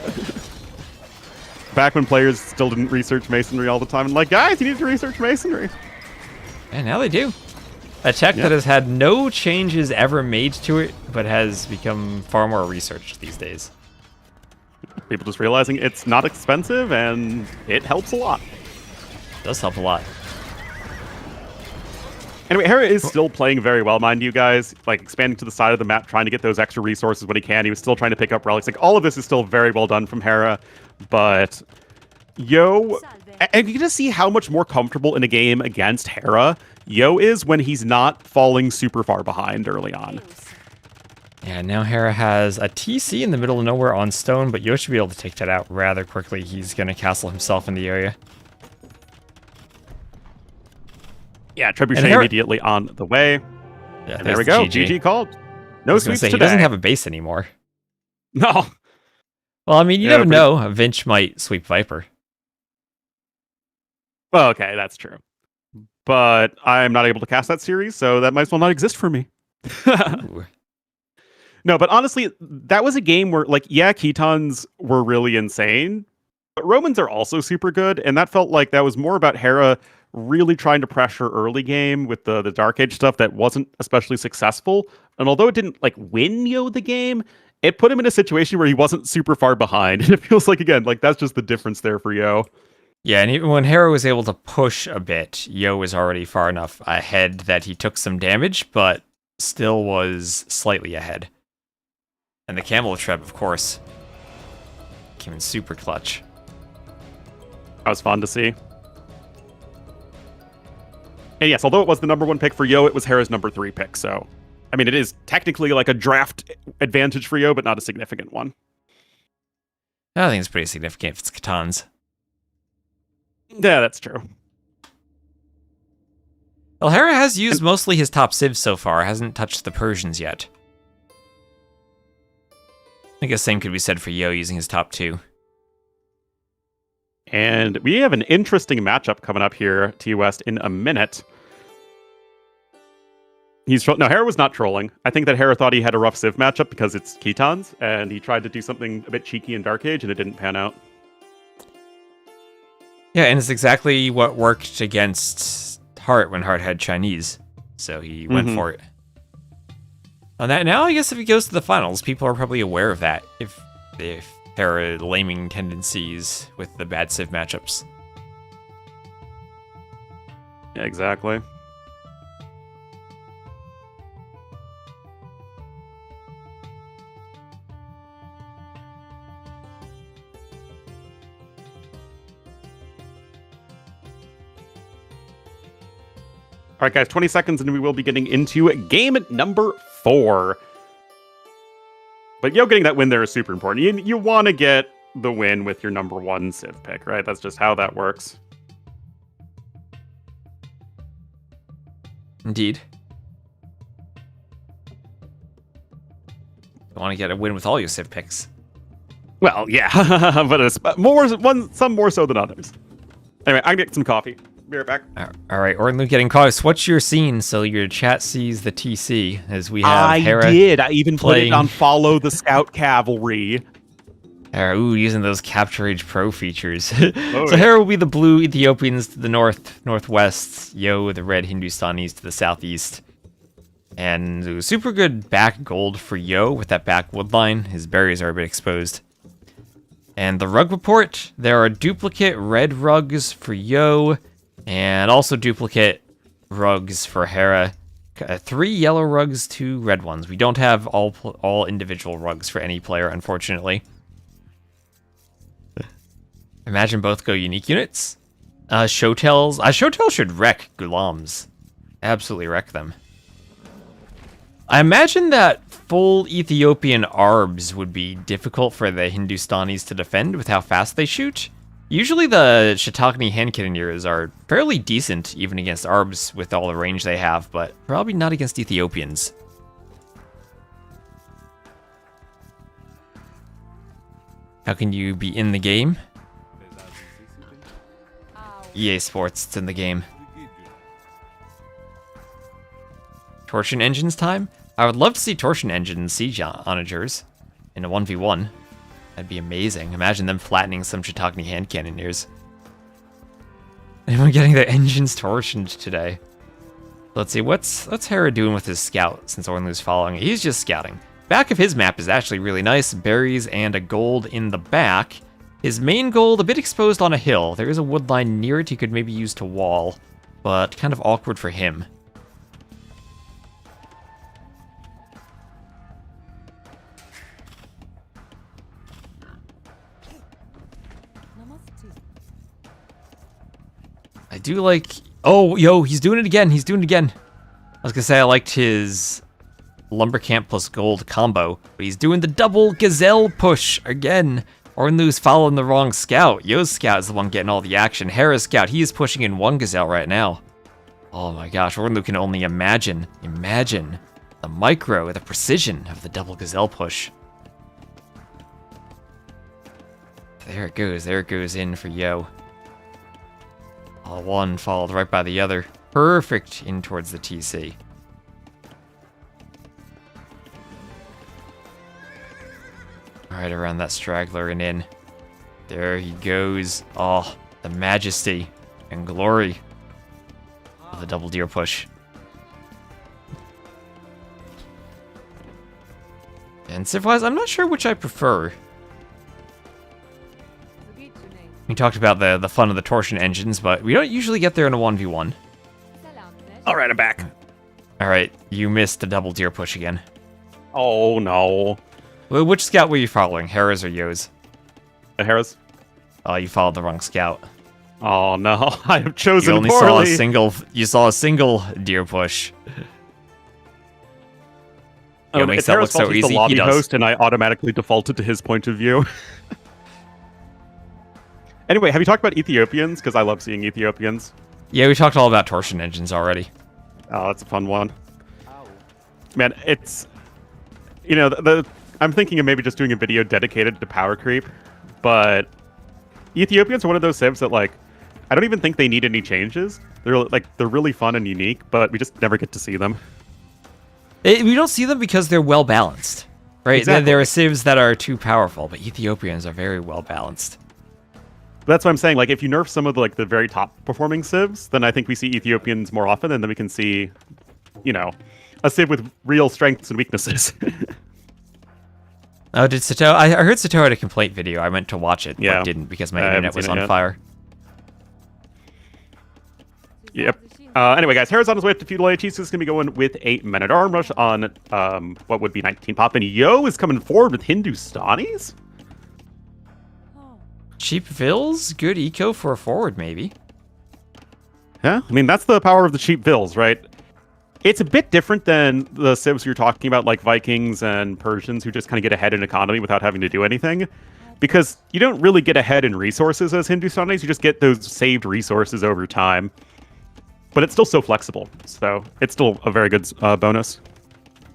Back when players still didn't research masonry all the time. I'm like, guys, you need to research masonry. And now they do. A tech that has had no changes ever made to it, but has become far more researched these days. People just realizing it's not expensive and it helps a lot. It does help a lot. Anyway, Hera is still playing very well, mind you guys. Like, expanding to the side of the map, trying to get those extra resources when he can. He was still trying to pick up relics. Like, all of this is still very well done from Hera. But, Yo... And you can just see how much more comfortable in a game against Hera Yo is when he's not falling super far behind early on. Yeah, now Hera has a TC in the middle of nowhere on stone, but Yo should be able to take that out rather quickly. He's going to castle himself in the area. Yeah, Trebuchet immediately on the way. Yeah, and there we go. GG called. No sweeps today. He doesn't have a base anymore. No. Well, I mean, you never know. Vinch might sweep Viper. Well, okay, that's true. But I'm not able to cast that series, so that might as well not exist for me. Ooh. No, but honestly, that was a game where, like, yeah, Ketons were really insane, but Romans are also super good, and that felt like that was more about Hera really trying to pressure early game with the Dark Age stuff that wasn't especially successful. And although it didn't, like, win Yo the game, it put him in a situation where he wasn't super far behind. And it feels like, again, like, that's just the difference there for Yo. Yeah, and even when Hera was able to push a bit, Yo was already far enough ahead that he took some damage, but still was slightly ahead. And the Camel Treb, of course, came in super clutch. That was fun to see. And yes, although it was the number 1 pick for Yo, it was Hera's number 3 pick. So, I mean, it is technically like a draft advantage for Yo, but not a significant one. I think it's pretty significant if it's Catan's. Yeah, that's true. Well, Hera has used mostly his top civs so far, hasn't touched the Persians yet. I guess same could be said for Yo using his top 2. And we have an interesting matchup coming up here, T-West, in a minute. No, Hera was not trolling. I think that Hera thought he had a rough Civ matchup because it's Ketons, and he tried to do something a bit cheeky in Dark Age, and it didn't pan out. Yeah, and it's exactly what worked against Hart when Hart had Chinese. So he went for it. On that, now I guess if he goes to the finals, people are probably aware of that. If Hera laming tendencies with the bad Civ matchups. Yeah, exactly. All right, guys, 20 seconds and we will be getting into game number 4. But Yo getting that win there is super important. You want to get the win with your number 1 Civ pick, right? That's just how that works. Indeed. You want to get a win with all your Civ picks. Well, yeah, but it's some more so than others. Anyway, I get some coffee. Be right back. All right, Orton Luke getting caught. What's your scene so your chat sees the TC as we have Hera? I did. I even put it on follow the Scout Cavalry. Ooh, using those Capture Age Pro features. So Hera will be the blue Ethiopians to the northwest. Yo, the red Hindustanis to the southeast. And it was super good back gold for Yo with that back wood line. His berries are a bit exposed. And the rug report, there are duplicate red rugs for Yo. And also duplicate rugs for Hera. 3 yellow rugs, 2 red ones. We don't have all individual rugs for any player, unfortunately. Imagine both go unique units. Showtails. Showtail should wreck Gulams. Absolutely wreck them. I imagine that full Ethiopian Arbs would be difficult for the Hindustanis to defend with how fast they shoot. Usually the Shiitake hand cannoneers are fairly decent, even against Arbs with all the range they have, but probably not against Ethiopians. How can you be in the game? EA Sports, it's in the game. Torsion Engines time? I would love to see Torsion Engines siege onagers in a 1v1. That'd be amazing. Imagine them flattening some Shiitake hand cannoneers. Anyone getting their engines torsioned today? Let's see, what's Hera doing with his scout since Ornlu's following? He's just scouting. Back of his map is actually really nice. Berries and a gold in the back. His main gold a bit exposed on a hill. There is a wood line near it he could maybe use to wall, but kind of awkward for him. I do like... Oh, yo, he's doing it again. He's doing it again. I was gonna say I liked his lumber camp plus gold combo, but he's doing the double gazelle push again. Ornlu's following the wrong scout. Yo's scout is the one getting all the action. Hera's scout, he is pushing in 1 gazelle right now. Oh my gosh, Ornlu can only imagine the micro, the precision of the double gazelle push. There it goes in for Yo. One followed right by the other. Perfect in towards the TC. Right around that straggler and in. There he goes. Oh, the majesty and glory of the double deer push. And Civ-wise, I'm not sure which I prefer. We talked about the fun of the torsion engines, but we don't usually get there in a 1v1. Alright, I'm back. Alright, you missed the double deer push again. Oh, no. Well, which scout were you following, Hera's or Yo's? The Hera's? Oh, you followed the wrong scout. Oh, no. I have chosen You only poorly. you saw a single deer push. Yo makes that look so easy. The lobby He does. host, and I automatically defaulted to his point of view. Anyway, have you talked about Ethiopians? Because I love seeing Ethiopians. Yeah, we talked all about torsion engines already. Oh, that's a fun one. Man, it's... You know, I'm thinking of maybe just doing a video dedicated to power creep, but Ethiopians are one of those civs that, like, I don't even think they need any changes. They're really fun and unique, but we just never get to see them. We don't see them because they're well balanced, right? Exactly. There are civs that are too powerful, but Ethiopians are very well balanced. That's what I'm saying. Like, if you nerf some of the very top performing civs, then I think we see Ethiopians more often, and then we can see, you know, a civ with real strengths and weaknesses. Oh, did Sato? I heard Sato had a complaint video. I meant to watch it, Yeah. but didn't because my I haven't internet was seen it on yet. fire. Yep. Anyway, guys, Hera's on his way up to feudal age. He's just going to be going with 8 men-at-arm rush on what would be 19 pop. And Yo is coming forward with Hindustanis? Cheap Vills, good eco for a forward, maybe. Yeah, I mean, that's the power of the cheap Vills, right? It's a bit different than the civs you're talking about, like Vikings and Persians, who just kind of get ahead in economy without having to do anything. Because you don't really get ahead in resources as Hindustanis, you just get those saved resources over time. But it's still so flexible, so it's still a very good bonus.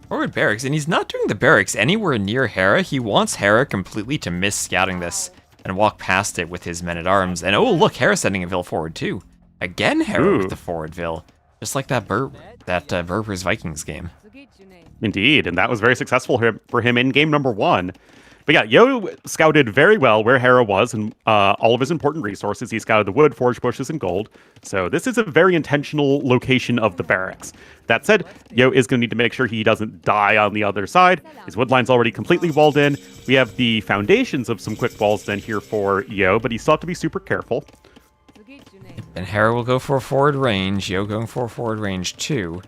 Forward barracks, and he's not doing the barracks anywhere near Hera. He wants Hera completely to miss scouting this and walk past it with his men-at-arms. And oh, look, Hera sending a Vil forward too. Again, Hera with the forward Vil. Just like that Berber's Vikings game. Indeed, and that was very successful for him in game number 1. But yeah, Yo scouted very well where Hera was and all of his important resources. He scouted the wood, forge bushes, and gold. So this is a very intentional location of the barracks. That said, Yo is going to need to make sure he doesn't die on the other side. His wood line's already completely walled in. We have the foundations of some quick walls then here for Yo, but he still have to be super careful. And Hera will go for a forward range. Yo going for a forward range too.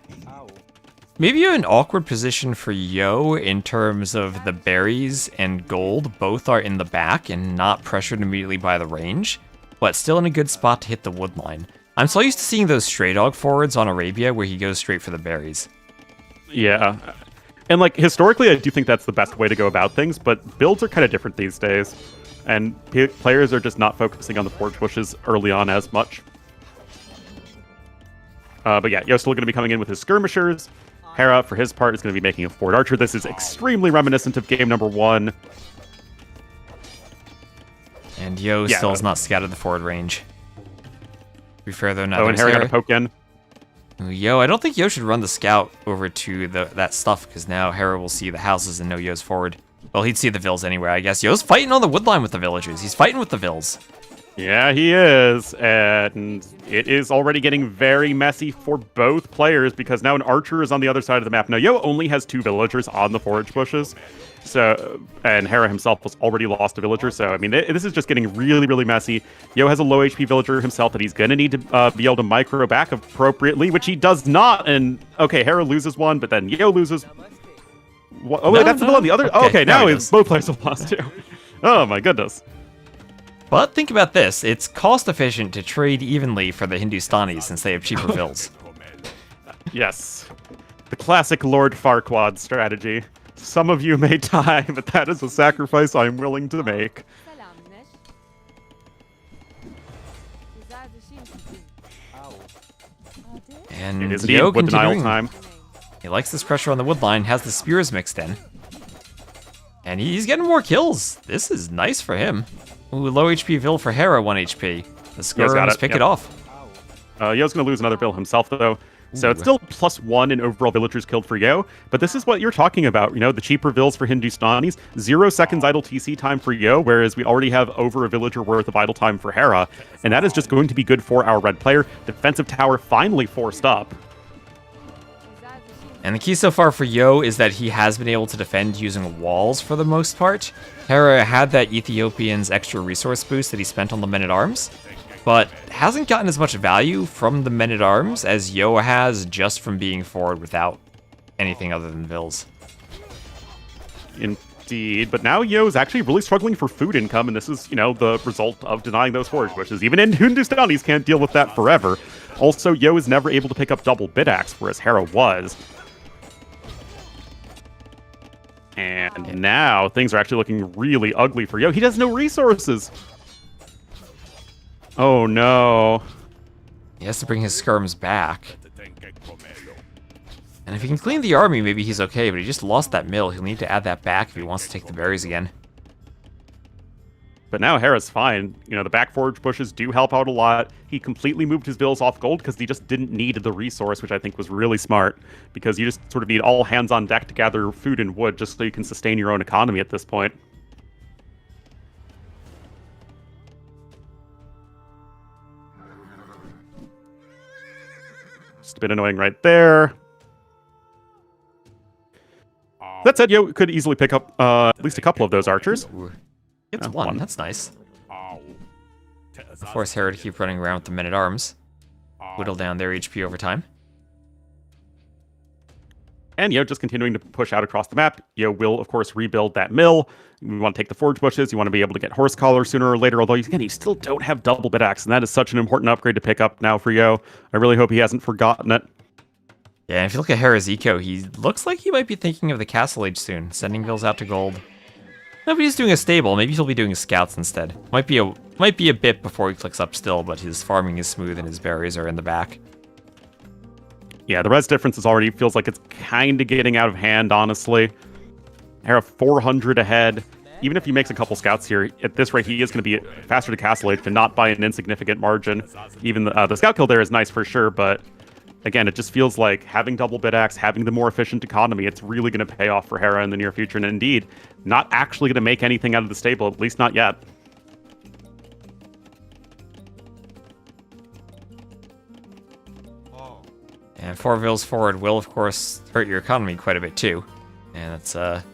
Maybe an awkward position for Yo in terms of the berries and gold. Both are in the back and not pressured immediately by the range, but still in a good spot to hit the wood line. I'm so used to seeing those stray dog forwards on Arabia where he goes straight for the berries. Yeah. And like historically, I do think that's the best way to go about things, but builds are kind of different these days. And players are just not focusing on the forge bushes early on as much. But yeah, Yo's still going to be coming in with his skirmishers. Hera, for his part, is going to be making a forward archer. This is extremely reminiscent of game number 1. And Yo still has not scouted the forward range. To be fair though, Oh, neither and is Hera got Hera. to poke in. Yo, I don't think Yo should run the scout over to that stuff, because now Hera will see the houses and know Yo's forward. Well, he'd see the Vills anyway, I guess. Yo's fighting on the woodline with the villagers. He's fighting with the Vills. Yeah, he is. And it is already getting very messy for both players, because now an archer is on the other side of the map. Now, Yo only has 2 villagers on the forage bushes. So, and Hera himself was already lost a villager. So, I mean, this is just getting really, really messy. Yo has a low HP villager himself that he's going to need to be able to micro back appropriately, which he does not. And, okay, Hera loses one, but then Yo loses... Oh, wait, that's the villain on the other... Okay, now it's both players have lost 2. Oh, my goodness. But think about this. It's cost efficient to trade evenly for the Hindustanis since they have cheaper Vills. Yes. The classic Lord Farquaad strategy. Some of you may die, but that is a sacrifice I'm willing to make. And It is Yo indeed wood denial continuing. time. He likes this pressure on the wood line, has the spears mixed in. And he's getting more kills. This is nice for him. Ooh, low HP Vil for Hera, 1 HP. The got Skurms it, pick yep. it off. Yo's going to lose another bill himself, though. So it's Ooh. still +1 in overall villagers killed for Yo. But this is what you're talking about, the cheaper vills for Hindustanis. 0 seconds idle TC time for Yo, whereas we already have over a villager worth of idle time for Hera. And that is just going to be good for our red player. Defensive tower finally forced up. And the key so far for Yo is that he has been able to defend using walls for the most part. Hera had that Ethiopian's extra resource boost that he spent on the men-at-arms, but hasn't gotten as much value from the men-at-arms as Yo has just from being forward without anything other than vills. Indeed, but now Yo is actually really struggling for food income, and this is, the result of denying those forage bushes. Even Hindustanis can't deal with that forever. Also, Yo is never able to pick up double bid-axe, whereas Hera was. And now things are actually looking really ugly for Yo. He has no resources. Oh no. He has to bring his skirms back. And if he can clean the army, maybe he's okay, but he just lost that mill. He'll need to add that back if he wants to take the berries again. But now Hera's fine. The back forage bushes do help out a lot. He completely moved his bills off gold because he just didn't need the resource, which I think was really smart, because you just sort of need all hands on deck to gather food and wood just so you can sustain your own economy at this point. Just a bit annoying right there. That said, Yo could easily pick up at least a couple of those archers. Ooh. It's one. That's nice. Force Hera to keep running around with the men-at-arms. Whittle down their HP over time. And Yo just continuing to push out across the map. Yo will, of course, rebuild that mill. You want to take the forge bushes. You want to be able to get horse collar sooner or later. Although, again, you still don't have double bid-axe, and that is such an important upgrade to pick up now for Yo. I really hope he hasn't forgotten it. Yeah, and if you look at Hera's eco, he looks like he might be thinking of the Castle Age soon, sending vills out to gold. Nobody's doing a stable. Maybe he'll be doing scouts instead. Might be a bit before he clicks up still, but his farming is smooth and his berries are in the back. Yeah, the res difference already feels like it's kind of getting out of hand, honestly. Hera 400 ahead. Even if he makes a couple scouts here, at this rate, he is going to be faster to Castle Age, but not by an insignificant margin. Even the scout kill there is nice for sure, but again, it just feels like having double bid-axe, having the more efficient economy, it's really going to pay off for Hera in the near future. And indeed, not actually going to make anything out of the stable, at least not yet. And 4 vills forward will, of course, hurt your economy quite a bit too. And that's a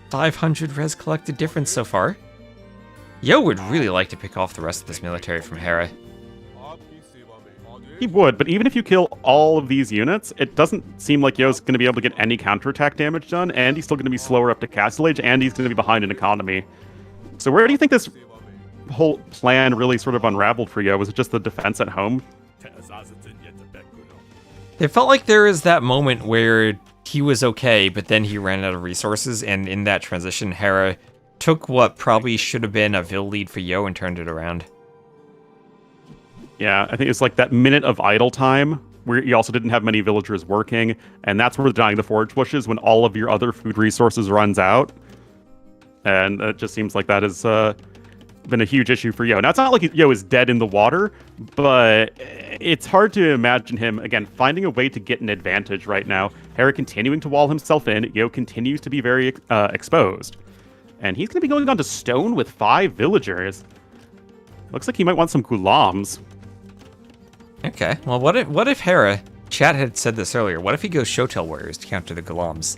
500 res collected difference so far. Yo would really like to pick off the rest of this military from Hera. He would, but even if you kill all of these units, it doesn't seem like Yo's going to be able to get any counterattack damage done, and he's still going to be slower up to Castle Age, and he's going to be behind in economy. So where do you think this whole plan really sort of unraveled for Yo? Was it just the defense at home? It felt like there is that moment where he was okay, but then he ran out of resources, and in that transition, Hera took what probably should have been a Vill lead for Yo and turned it around. Yeah, I think it's like that minute of idle time where you also didn't have many villagers working, and that's where denying the forage bushes when all of your other food resources runs out. And it just seems like that has been a huge issue for Yo. Now, it's not like Yo is dead in the water, but it's hard to imagine him, again, finding a way to get an advantage right now. Hera continuing to wall himself in. Yo continues to be very exposed. And he's going to be going on to stone with 5 villagers. Looks like he might want some gulams. Okay, well, what if Hera, Chat had said this earlier, what if he goes Shotel Warriors to counter the gulams?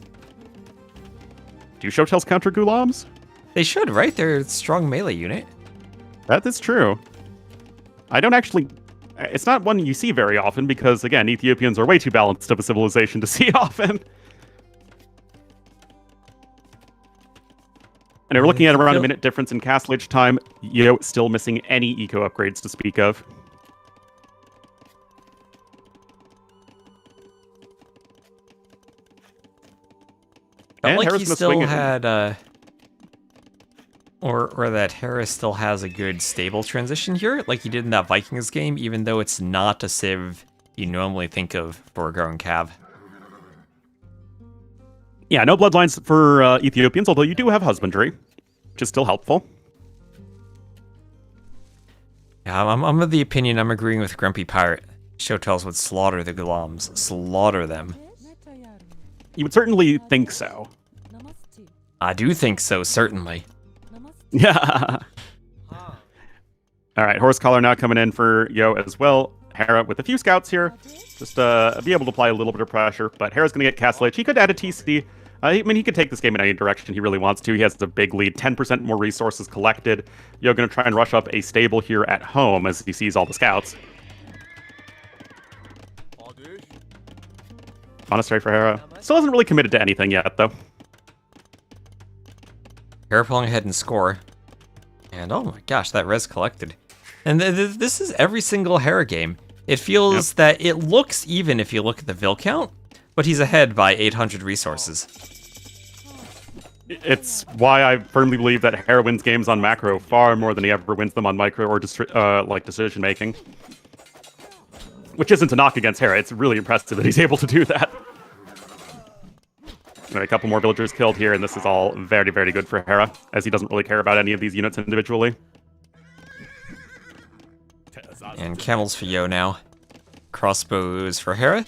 Do Shotels counter gulams? They should, right? They're a strong melee unit. That is true. I don't actually... It's not one you see very often because, again, Ethiopians are way too balanced of a civilization to see often. And we're looking at around a minute difference in Castle Age time. Yo still missing any eco upgrades to speak of. Felt like he still had, or that Hera still has a good stable transition here, like he did in that Vikings game, even though it's not a civ you normally think of for a growing cav. Yeah, no bloodlines for Ethiopians, although you do have husbandry, which is still helpful. Yeah, I'm of the opinion I'm agreeing with Grumpy Pirate. Show tells would slaughter the Gulams. Slaughter them. You would certainly think so. I do think so, certainly. Yeah. All right, Horse Collar now coming in for Yo as well. Hera with a few scouts here. Just be able to apply a little bit of pressure. But Hera's going to get Castle Age. He could add a TC. I mean, he could take this game in any direction he really wants to. He has a big lead, 10% more resources collected. Yo going to try and rush up a stable here at home as he sees all the scouts. Monastery for Hera. Still hasn't really committed to anything yet, though. Hera pulling ahead in score. And oh my gosh, that res collected. And this is every single Hera game. It feels that it looks even if you look at the Vil count, but he's ahead by 800 resources. It's why I firmly believe that Hera wins games on macro far more than he ever wins them on micro or decision making. Which isn't a knock against Hera. It's really impressive that he's able to do that. A couple more villagers killed here, and this is all very, very good for Hera, as he doesn't really care about any of these units individually. And camels for Yo now. Crossbows for Hera.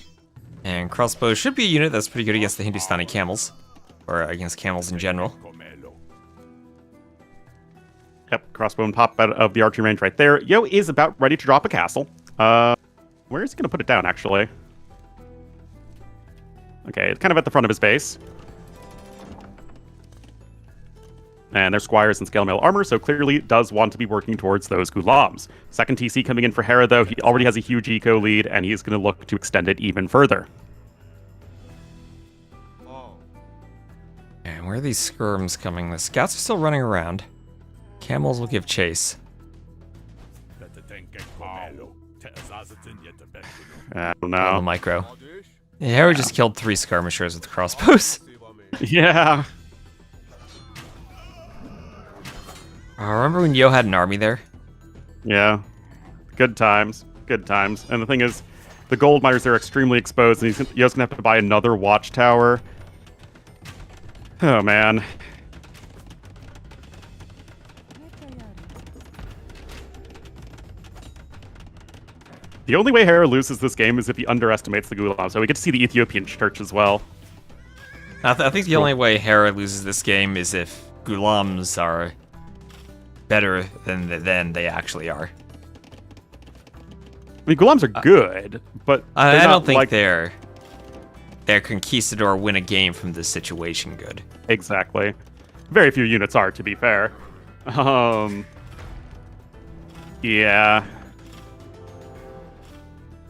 And crossbows should be a unit that's pretty good against the Hindustani camels. Or against camels in general. Yep, crossbow and pop out of the archery range right there. Yo is about ready to drop a castle. Where is he going to put it down, actually? Okay, it's kind of at the front of his base. And there's squires and scale mail armor, so clearly does want to be working towards those Gulams. Second TC coming in for Hera, though. He already has a huge eco lead, and he's going to look to extend it even further. And where are these skirms coming? The scouts are still running around. Camels will give chase. I don't Oh, know. micro. Hera just killed 3 skirmishers with crossbows. Yeah. Remember when Yo had an army there? Yeah. Good times. Good times. And the thing is, the gold miners are extremely exposed, and Yo's going to have to buy another watchtower. Oh, man. The only way Hera loses this game is if he underestimates the Gulam, so we get to see the Ethiopian church as well. I think the only way Hera loses this game is if Gulams are better than they actually are. I mean, Gulams are good, but I don't think their conquistador win a game from this situation good. Exactly. Very few units are, to be fair. Yeah.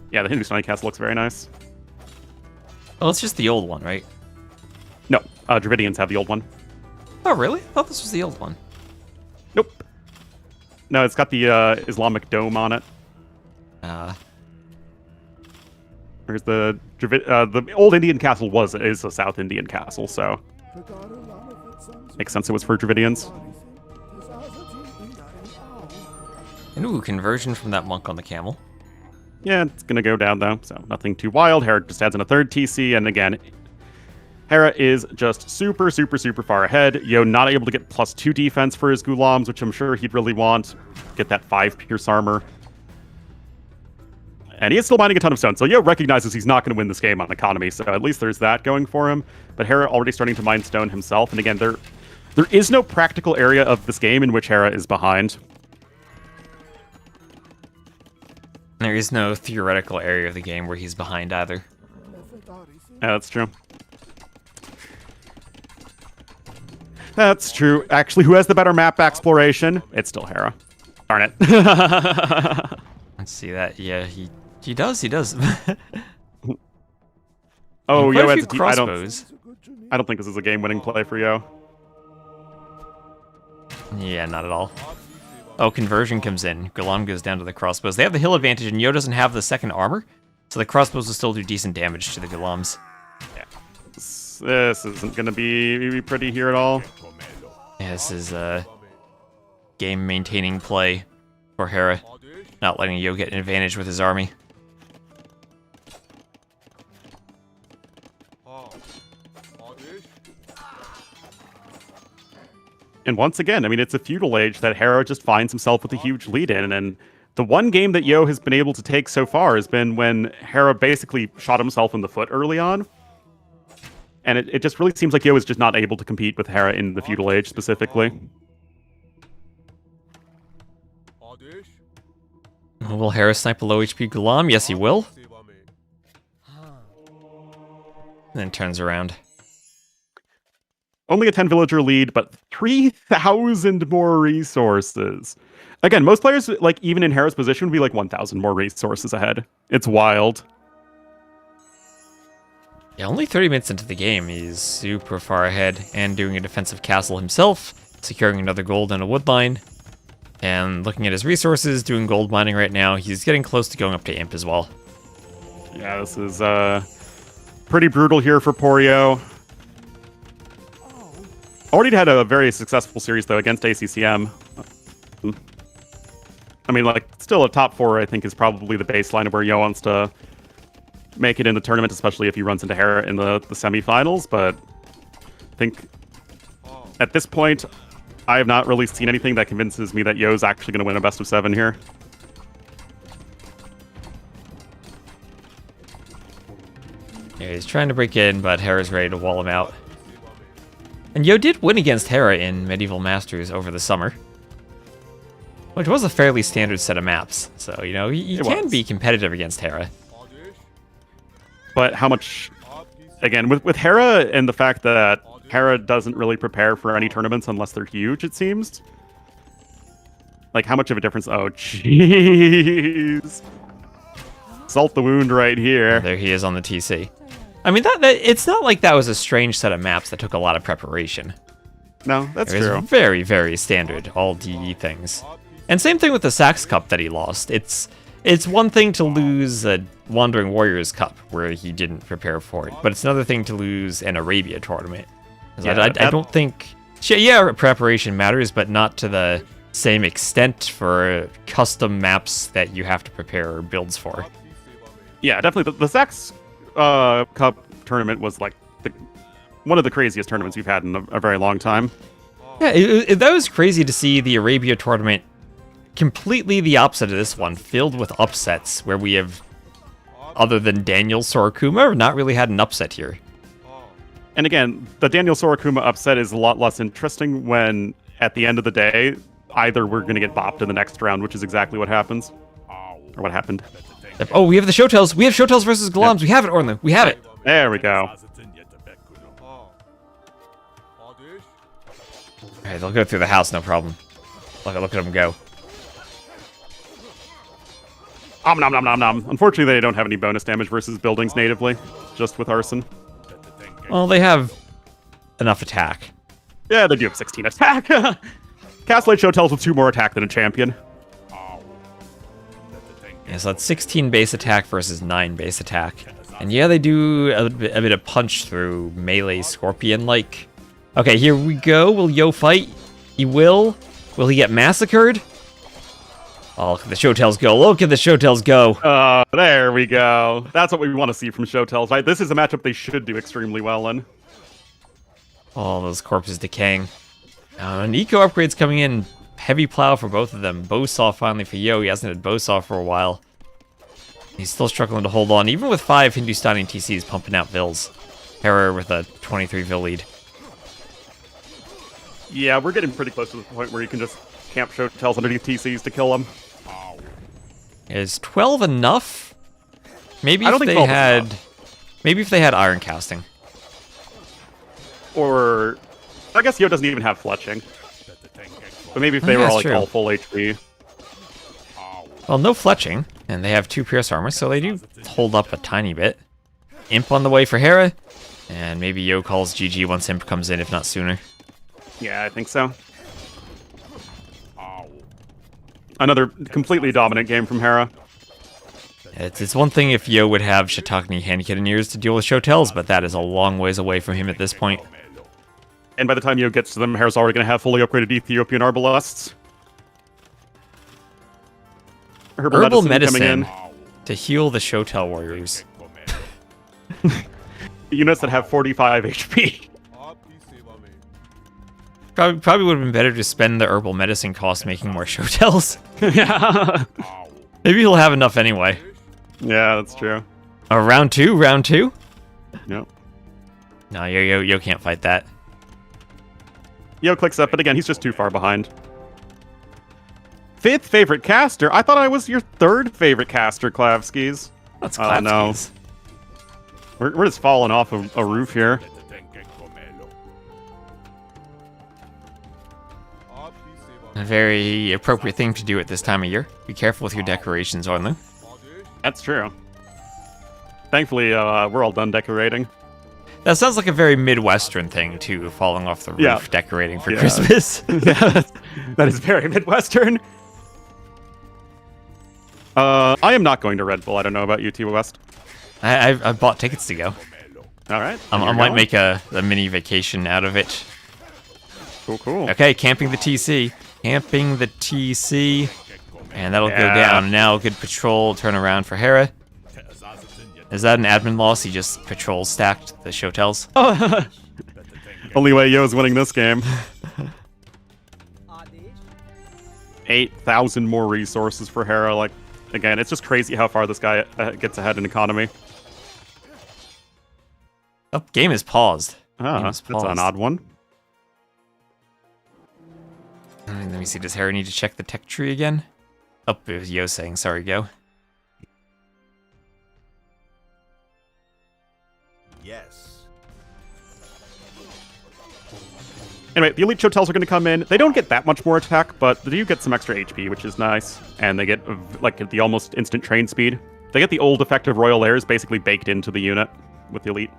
Yeah, the Hindustani castle looks very nice. Oh, it's just the old one, right? No, Dravidians have the old one. Oh, really? I thought this was the old one. Nope. No, it's got the Islamic dome on it. There's the old Indian castle is a South Indian castle, so makes sense it was for Dravidians. And ooh, conversion from that monk on the camel. Yeah, it's gonna go down though, so nothing too wild. Hera just adds in a third TC, and again, Hera is just super, super, super far ahead. Yo not able to get +2 defense for his Gulams, which I'm sure he'd really want. Get that 5 pierce armor. And he is still mining a ton of stone, so Yo recognizes he's not going to win this game on economy, so at least there's that going for him. But Hera already starting to mine stone himself, and again, there is no practical area of this game in which Hera is behind. There is no theoretical area of the game where he's behind either. Yeah, that's true. That's true. Actually, who has the better map exploration? It's still Hera. Darn it. Let's see that. Yeah, he does. He does. Oh, Yo has crossbows. I don't think this is a game-winning play for Yo. Yeah, not at all. Oh, conversion comes in. Gulam goes down to the crossbows. They have the hill advantage, and Yo doesn't have the second armor, so the crossbows will still do decent damage to the Gulams. Yeah. This isn't going to be pretty here at all. Yeah, this is a game-maintaining play for Hera, not letting Yo get an advantage with his army. And once again, I mean, it's a feudal age that Hera just finds himself with a huge lead in, and The one game that Yo has been able to take so far has been when Hera basically shot himself in the foot early on. And it just really seems like Yo is just not able to compete with Hera in the feudal age specifically. Will Hera snipe a low HP Gulam? Yes, he will. And then turns around. Only a 10 villager lead, but 3,000 more resources. Again, most players, like even in Hera's position, would be like 1,000 more resources ahead. It's wild. Yeah, only 30 minutes into the game, he's super far ahead and doing a defensive castle himself, securing another gold and a wood line. And looking at his resources, doing gold mining right now, he's getting close to going up to Imp as well. Yeah, this is pretty brutal here for Porio. Already had a very successful series, though, against ACCM. I mean, like, still a top 4, I think, is probably the baseline of where Yo wants to make it in the tournament, especially if he runs into Hera in the semifinals. But I think at this point, I have not really seen anything that convinces me that Yo's actually going to win a best of 7 here. Yeah, he's trying to break in, but Hera's ready to wall him out. And Yo did win against Hera in Medieval Masters over the summer, which was a fairly standard set of maps. So, you know, he can be competitive against Hera. But how much, again, with Hera and the fact that Hera doesn't really prepare for any tournaments unless they're huge, it seems. Like, how much of a difference? Oh, jeez. Salt the wound right here. There he is on the TC. I mean, that it's not like that was a strange set of maps that took a lot of preparation. No, that's it was true. Very, very standard, all DE things. And same thing with the Sax Cup that he lost. It's one thing to lose a Wandering Warriors Cup, where he didn't prepare for it, but it's another thing to lose an Arabia tournament. Yeah, I don't think... Yeah, preparation matters, but not to the same extent for custom maps that you have to prepare builds for. Yeah, definitely. The Sax Cup tournament was like one of the craziest tournaments we've had in a very long time. Yeah, that was crazy to see the Arabia tournament completely the opposite of this one, filled with upsets, where we have, other than Daniel Sorakuma, not really had an upset here. And again, the Daniel Sorakuma upset is a lot less interesting when, at the end of the day, either we're going to get bopped in the next round, which is exactly what happens. Or what happened. Oh, we have the Showtails. We have Showtails versus Galams. Yep. We have it, Ornlu. We have it. There we go. Alright, they'll go through the house, no problem. Look at them go. Nom nom nom nom. Unfortunately, they don't have any bonus damage versus buildings natively, just with Arson. Well, they have enough attack. Yeah, they do have 16 attack. Castlight Showtails with 2 more attack than a champion. Yeah, so that's 16 base attack versus 9 base attack. And yeah, they do a bit of punch through melee scorpion-like. Okay, here we go. Will Yo fight? He will. Will he get massacred? Oh, look at the Showtails go. Look at the Showtails go. There we go. That's what we want to see from Showtails, right? This is a matchup they should do extremely well in. All those corpses decaying. And eco upgrades coming in. Heavy plow for both of them. Bowsaw finally for Yo. He hasn't had Bowsaw for a while. He's still struggling to hold on, even with 5 Hindustani TCs pumping out Vils. Hera with a 23 Vil lead. Yeah, we're getting pretty close to the point where you can just camp Showtails underneath TCs to kill them. Is 12 enough? Maybe I don't if think they 12 is had... enough. Maybe if they had Iron Casting. Or... I guess Yo doesn't even have Fletching. But maybe if they were all, like, all full HP. Well, no Fletching, and they have 2 Pierce Armor, so they do hold up a tiny bit. Imp on the way for Hera, and maybe Yo calls GG once Imp comes in, if not sooner. Yeah, I think so. Another completely dominant game from Hera. It's one thing if Yo would have Shiitake Hand Cannoneers to deal with Showtails, but that is a long ways away from him at this point. And by the time Yo gets to them, Hera's already going to have fully upgraded Ethiopian Arbalests. Herbal medicine to heal the Showtail warriors. Units that have 45 HP. Probably would have been better to spend the herbal medicine cost making more Showtails. Yeah. Maybe he'll have enough anyway. Yeah, that's true. Oh, round two? Yep. No, Yo can't fight that. Yo clicks up, but again, he's just too far behind. 5th favorite caster? I thought I was your 3rd favorite caster, Klavskis. That's Oh no. We're just falling off a roof here. A very appropriate thing to do at this time of year. Be careful with your decorations, Ornlu. That's true. Thankfully, we're all done decorating. That sounds like a very Midwestern thing, too, falling off the roof, decorating for Christmas. Yeah, that is very Midwestern. I am not going to Red Bull. I don't know about you, T West. I bought tickets to go. All right. I might make a mini vacation out of it. Cool. Okay, camping the TC. Camping the TC. And that'll go down. Now, good patrol turn around for Hera. Is that an admin loss? He just patrol stacked the Shotels. Only way Yo's winning this game. 8,000 more resources for Hera. Like, again, it's just crazy how far this guy gets ahead in economy. Oh, game is paused. That's an odd one. Let me see, does Hera need to check the tech tree again? Oh, it was Yo saying, sorry, Go. Yes. Anyway, the Elite Shotels are going to come in. They don't get that much more attack, but they do get some extra HP, which is nice. And they get, like, the almost instant train speed. They get the old effective Royal Airs basically baked into the unit with the Elite.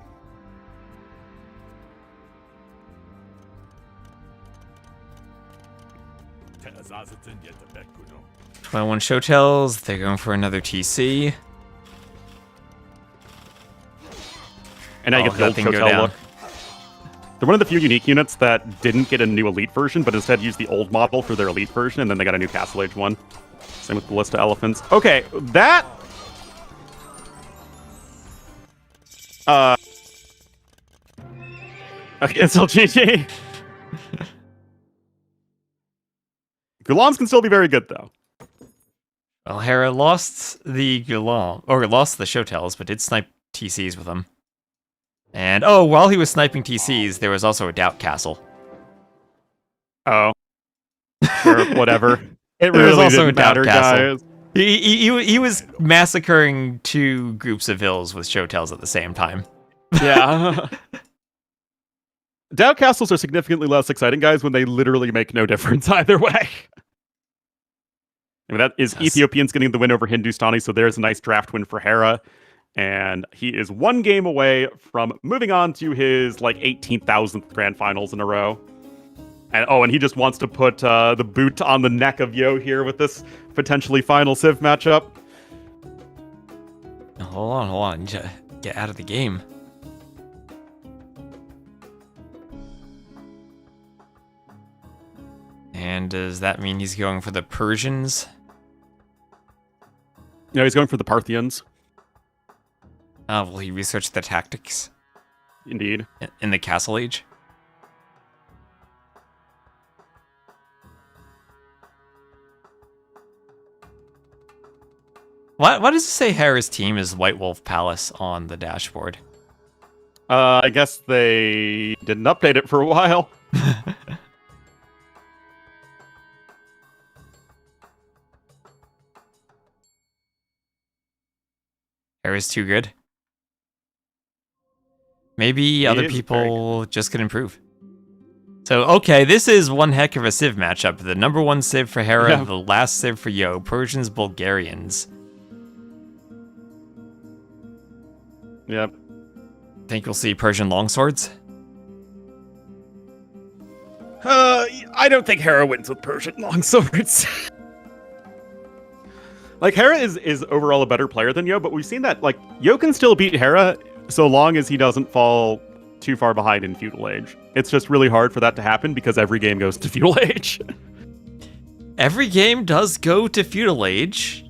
One Shotels, they're going for another TC. And now you get the old Shotel look. They're one of the few unique units that didn't get a new Elite version, but instead used the old model for their Elite version, and then they got a new Castle Age one. Same with Ballista Elephants. Okay, that... Okay, it's still GG. Gulams can still be very good, though. Well, Hera lost the Gulam, or lost the Shotels, but did snipe TCs with them. And, oh, while he was sniping TCs, there was also a Doubt Castle. Oh. Or whatever. It There really was also didn't a Doubt matter, Castle. guys. He was massacring two groups of hills with Shotels at the same time. Yeah. Doubt Castles are significantly less exciting, guys, when they literally make no difference either way. I mean, that is Ethiopians getting the win over Hindustani, so there's a nice draft win for Hera. And he is one game away from moving on to his, like, 18,000th Grand Finals in a row. And he just wants to put the boot on the neck of Yo here with this potentially final Civ matchup. Hold on. I need to get out of the game. And does that mean he's going for the Persians? No, he's going for the Parthians. Will he research the tactics? Indeed. In the Castle Age? Why does it say Hera's team is White Wolf Palace on the dashboard? I guess they didn't update it for a while. Hera's too good. Maybe other people just could improve. So, okay, this is one heck of a Civ matchup. The number one Civ for Hera, the last Civ for Yo. Persians, Bulgarians. Yep. Think we'll see Persian longswords? I don't think Hera wins with Persian longswords. Like, Hera is overall a better player than Yo, but we've seen that, like, Yo can still beat Hera so long as he doesn't fall too far behind in Feudal Age. It's just really hard for that to happen because every game goes to Feudal Age. Every game does go to Feudal Age.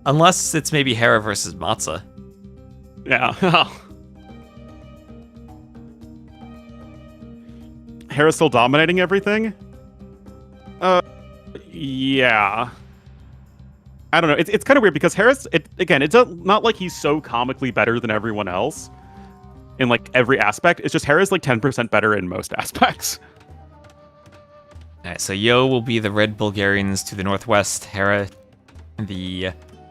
Unless it's maybe Hera versus Matza. Yeah. Hera's still dominating everything? Yeah. I don't know. It's kind of weird because Harris, it's not like he's so comically better than everyone else in like every aspect. It's just Hera's like 10% better in most aspects. All right, so Yo will be the red Bulgarians to the northwest. Hera,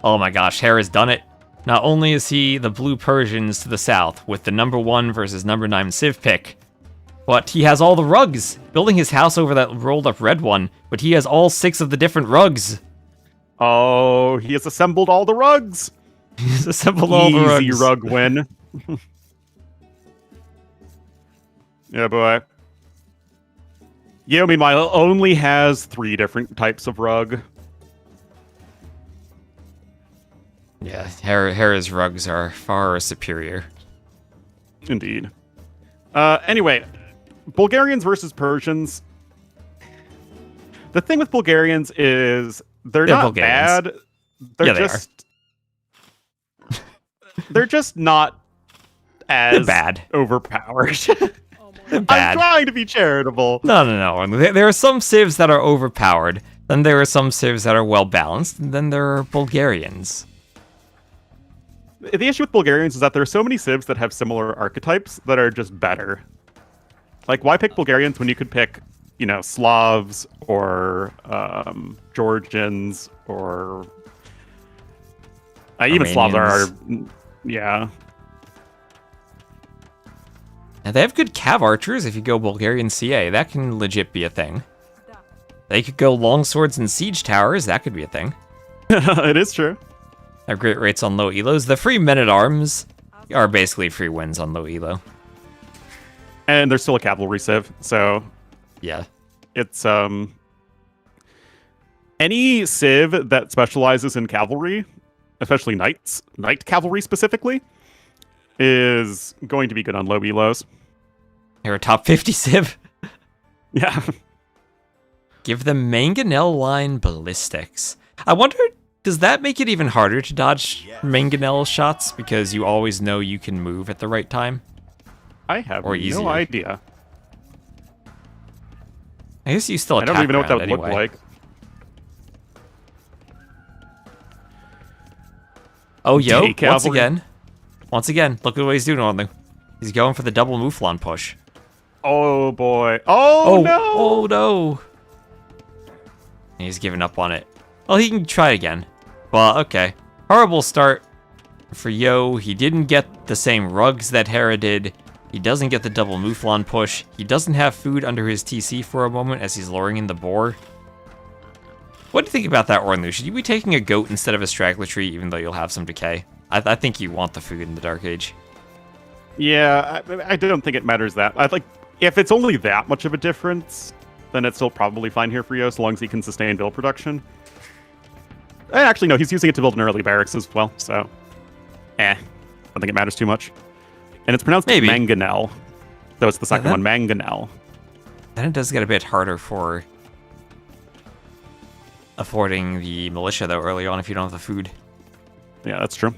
oh my gosh, Hera's done it. Not only is he the blue Persians to the south with the number 1 versus number 9 Civ pick, but he has all the rugs. Building his house over that rolled up red one, but he has all 6 of the different rugs. Oh, he has assembled all the rugs. He's assembled all the rugs. Easy rug win. Yeah, boy. Yo, meanwhile, only has 3 different types of rug. Yeah, Hera's rugs are far superior. Indeed. Anyway, Bulgarians versus Persians. The thing with Bulgarians is they're not Bulgarians. bad. They're just not as bad. Overpowered. They're bad. I'm trying to be charitable. No. There are some civs that are overpowered. Then there are some civs that are well balanced. And then there are Bulgarians. The issue with Bulgarians is that there are so many civs that have similar archetypes that are just better. Like, why pick Bulgarians when you could pick, Slavs or Georgians or even Slavs are, yeah. Now, they have good cav archers if you go Bulgarian CA. That can legit be a thing. They could go longswords and siege towers. That could be a thing. It is true. They have great rates on low elos. The free men-at-arms are basically free wins on low elo. And there's still a cavalry civ, so yeah. It's any civ that specializes in cavalry, especially knight cavalry specifically, is going to be good on low elos. They're a top 50 civ. Yeah. Give them mangonel line ballistics. I wonder, does that make it even harder to dodge mangonel shots because you always know you can move at the right time? I have no idea. I guess you still attack. I don't even know what that would anyway. look like. Oh, Yo, once again, look at what he's doing on there. He's going for the double Mouflon push. Oh, boy. Oh, no! Oh, no! And he's giving up on it. Well, he can try again. Well, okay. Horrible start for Yo. He didn't get the same rugs that Hera did. He doesn't get the double Mouflon push. He doesn't have food under his TC for a moment as he's luring in the boar. What do you think about that, Ornlu? Should you be taking a goat instead of a straggler tree, even though you'll have some decay? I think you want the food in the Dark Age. Yeah, I don't think it matters that. If it's only that much of a difference, then it's still probably fine here for Yo, as long as he can sustain build production. And actually, no, he's using it to build an early barracks as well, so... I don't think it matters too much. And it's pronounced mangonel, though it's the second one, mangonel. Then it does get a bit harder for affording the militia, though, early on if you don't have the food. Yeah, that's true.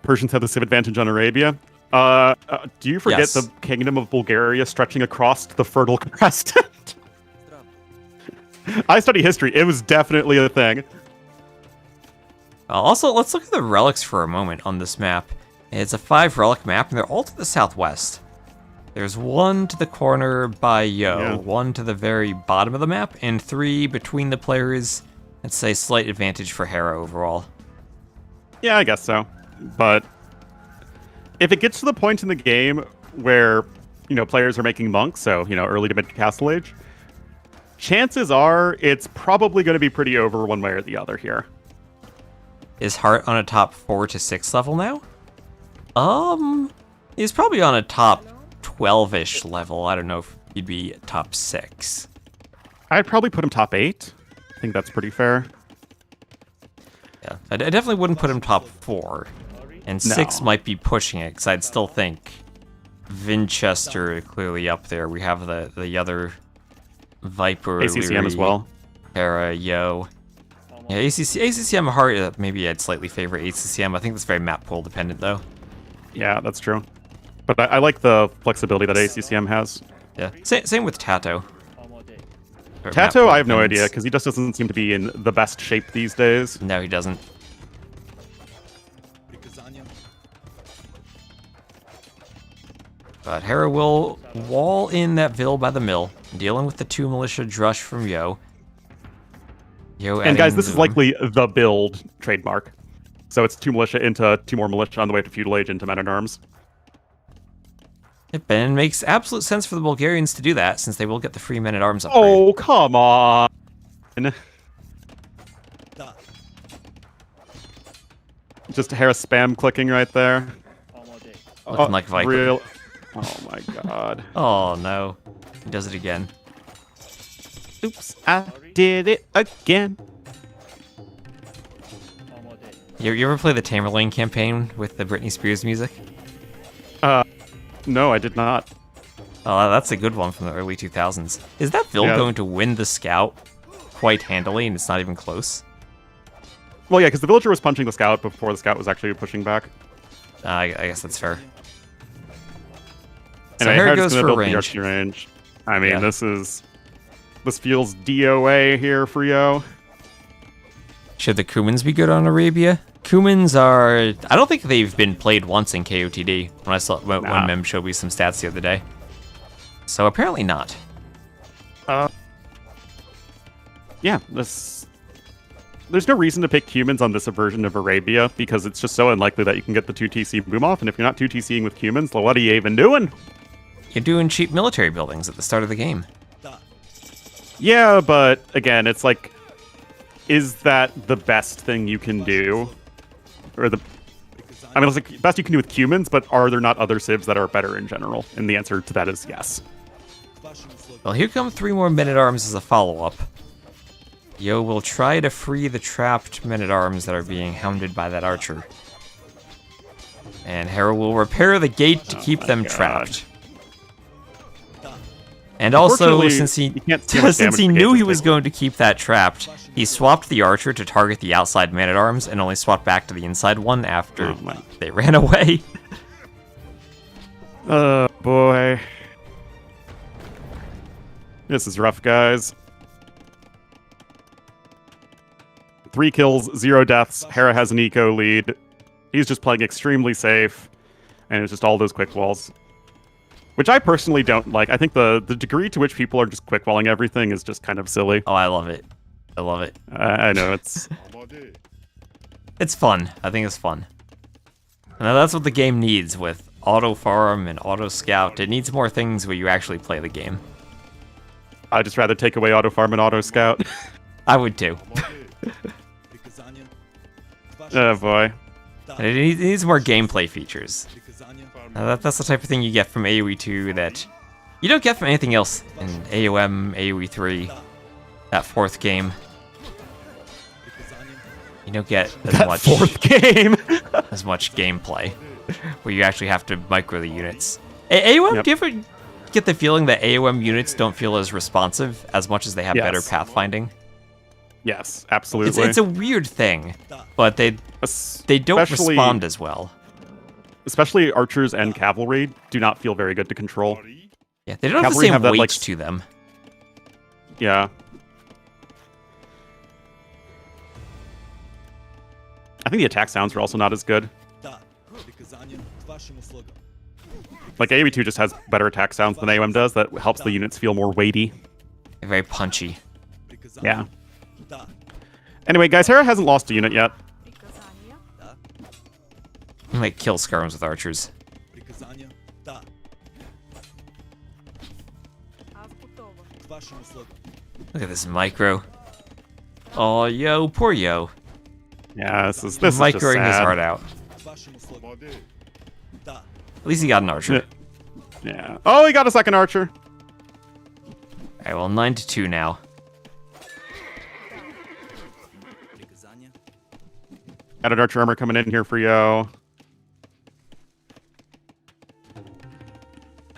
Persians have the civ advantage on Arabia. Do you forget the Kingdom of Bulgaria stretching across the Fertile Crescent? I study history. It was definitely a thing. Also, let's look at the relics for a moment on this map. It's a 5 relic map, and they're all to the southwest. There's 1 to the corner by Yo, 1 to the very bottom of the map, and 3 between the players. It's a slight advantage for Hera overall. Yeah, I guess so. But if it gets to the point in the game where, players are making monks, so, early to mid Castle Age, chances are it's probably going to be pretty over one way or the other here. Is Hart on a top 4 to 6 level now? He's probably on a top 12-ish level. I don't know if he'd be top 6. I'd probably put him top 8. I think that's pretty fair. Yeah, I definitely wouldn't put him top 4. And 6 might be pushing it, because I'd still think Vinchester clearly up there. We have the other Viper, ACCM Leary, as well. Hera, Yo. Yeah, ACCM hard. Maybe I'd slightly favor ACCM. I think that's very map pool dependent, though. Yeah, that's true. But I like the flexibility that ACCM has. Yeah, same with Tato. Or map Tato, point I have no idea, dependence. because he just doesn't seem to be in the best shape these days. No, he doesn't. But Hera will wall in that Vil by the mill, dealing with the 2 militia drush from Yo. And guys, this is likely the build trademark. So it's 2 militia into 2 more militia on the way to feudal age into men-at-arms. And it makes absolute sense for the Bulgarians to do that, since they will get the free men-at-arms upgrade. Oh, come on! Just Hera spam clicking right there. Looking like Viper. Oh my god. Oh no. He does it again. Oops, I did it again. You ever play the Tamerlane campaign with the Britney Spears music? No, I did not. Oh, that's a good one from the early 2000s. Is that Vil going to win the scout quite handily, and it's not even close? Well, yeah, because the villager was punching the scout before the scout was actually pushing back. I guess that's fair. So Anyway, Hera Hera's goes gonna for build range. the archery range. I mean, Yeah. this feels DOA here for Yo. Should the Cumans be good on Arabia? Cumans are... I don't think they've been played once in KOTD, when Mem showed me some stats the other day. So apparently not. Yeah, there's no reason to pick humans on this version of Arabia, because it's just so unlikely that you can get the 2TC boom off, and if you're not 2TCing with humans, then what are you even doing? You're doing cheap military buildings at the start of the game. Yeah, but again, it's like, is that the best thing you can do? I mean, it's like best you can do with humans, but are there not other civs that are better in general? And the answer to that is yes. Well, here come 3 more men-at-arms as a follow-up. Yo will try to free the trapped men-at-arms that are being hounded by that archer. And Hera will repair the gate to keep them trapped. And also, since he knew he was going to keep that trapped, he swapped the archer to target the outside man-at-arms and only swapped back to the inside one after they ran away. Oh, boy. This is rough, guys. 3 kills, 0 deaths. Hera has an eco lead. He's just playing extremely safe, and it's just all those quick walls. Which I personally don't like. I think the degree to which people are just quick walling everything is just kind of silly. Oh, I love it. I love it. I know, it's... It's fun. I think it's fun. And that's what the game needs with auto farm and auto scout. It needs more things where you actually play the game. I'd just rather take away auto farm and auto scout. I would too. Oh boy. And it needs more gameplay features. That's the type of thing you get from AoE 2 that you don't get from anything else in AOM, AoE 3, that 4th game. You don't get as much 4th game as much gameplay where you actually have to micro the units. AOM, do you ever get the feeling that AOM units don't feel as responsive as much as they have better pathfinding? Yes, absolutely. It's a weird thing, but they don't respond as well. Especially archers and cavalry do not feel very good to control. Yeah, they don't have the same weight to them. Yeah. I think the attack sounds are also not as good. Like, AoE 2 just has better attack sounds than AOM does. That helps the units feel more weighty. They're very punchy. Yeah. Anyway, guys, Hera hasn't lost a unit yet. Like kill skirms with archers. Look at this micro. Oh, Yo, poor Yo. Yeah, this is just microing sad. his heart out. At least he got an archer. Yeah. Oh, he got a second archer. Alright, well, 9-2 now. Got an archer armor coming in here for Yo.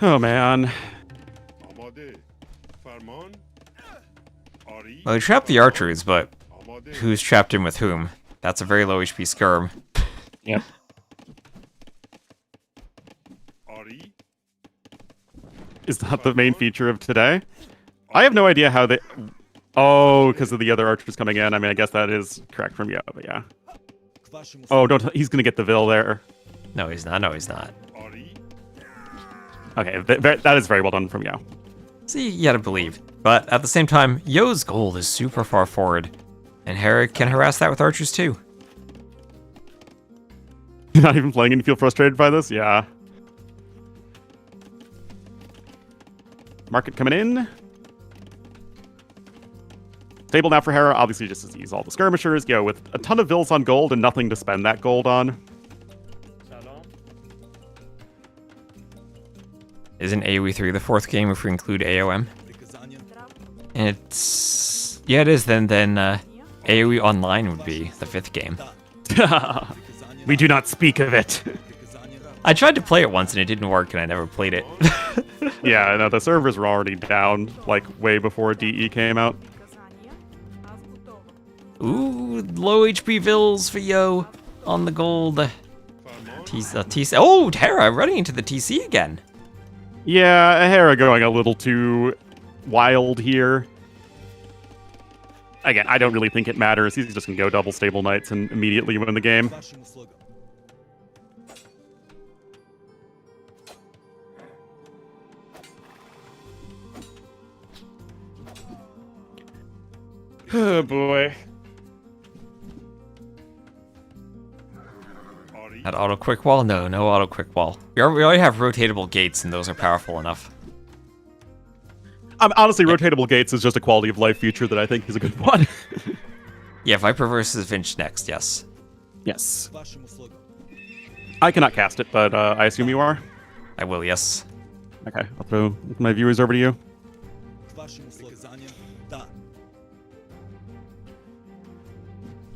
Oh, man. Well, he trapped the archers, but who's trapped in with whom? That's a very low HP skirm. Yep. Is that the main feature of today? I have no idea how they... Oh, because of the other archers coming in. I mean, I guess that is correct from Yo, but yeah. Oh, don't. He's gonna get the Vil there. No, he's not. No, he's not. Okay, that is very well done from Yo. See, you gotta believe. But at the same time, Yo's gold is super far forward, and Hera can harass that with archers too. You're not even playing and you feel frustrated by this? Yeah. Market coming in. Stable now for Hera, obviously just to use all the skirmishers, go with a ton of Vils on gold and nothing to spend that gold on. Isn't AoE 3 the fourth game if we include AOM? And it's... Yeah, it is. Then AoE Online would be the fifth game. We do not speak of it. I tried to play it once and it didn't work and I never played it. Yeah, no, the servers were already down, like, way before DE came out. Ooh, low HP Vils for Yo on the gold. TC. Oh, Hera running into the TC again. Yeah, Hera going a little too wild here. Again, I don't really think it matters. He's just going to go double stable knights and immediately win the game. Oh, boy. That auto quick wall? No, no auto quick wall. We already have rotatable gates, and those are powerful enough. Honestly, rotatable gates is just a quality of life feature that I think is a good one. Yeah, Viper versus Vinch next, yes. Yes. I cannot cast it, but I assume you are? I will, yes. Okay, I'll throw my viewers over to you.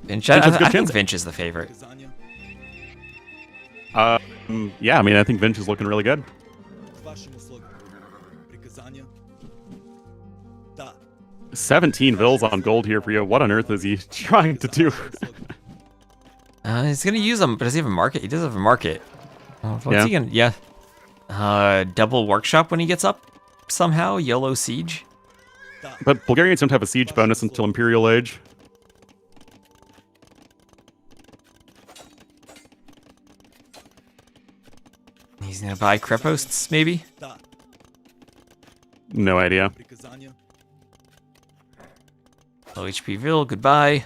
Vinch, I think Vinch is the favorite. Yeah, I mean, I think Vinch is looking really good. 17 Vils on gold here for you. What on earth is he trying to do? He's gonna use them, but does he have a market? He does have a market. What's he gonna? Yeah. Double workshop when he gets up somehow. YOLO siege. But Bulgarians don't have a siege bonus until Imperial Age. He's gonna buy Kreposts, maybe? No idea. Low HP Vil, goodbye.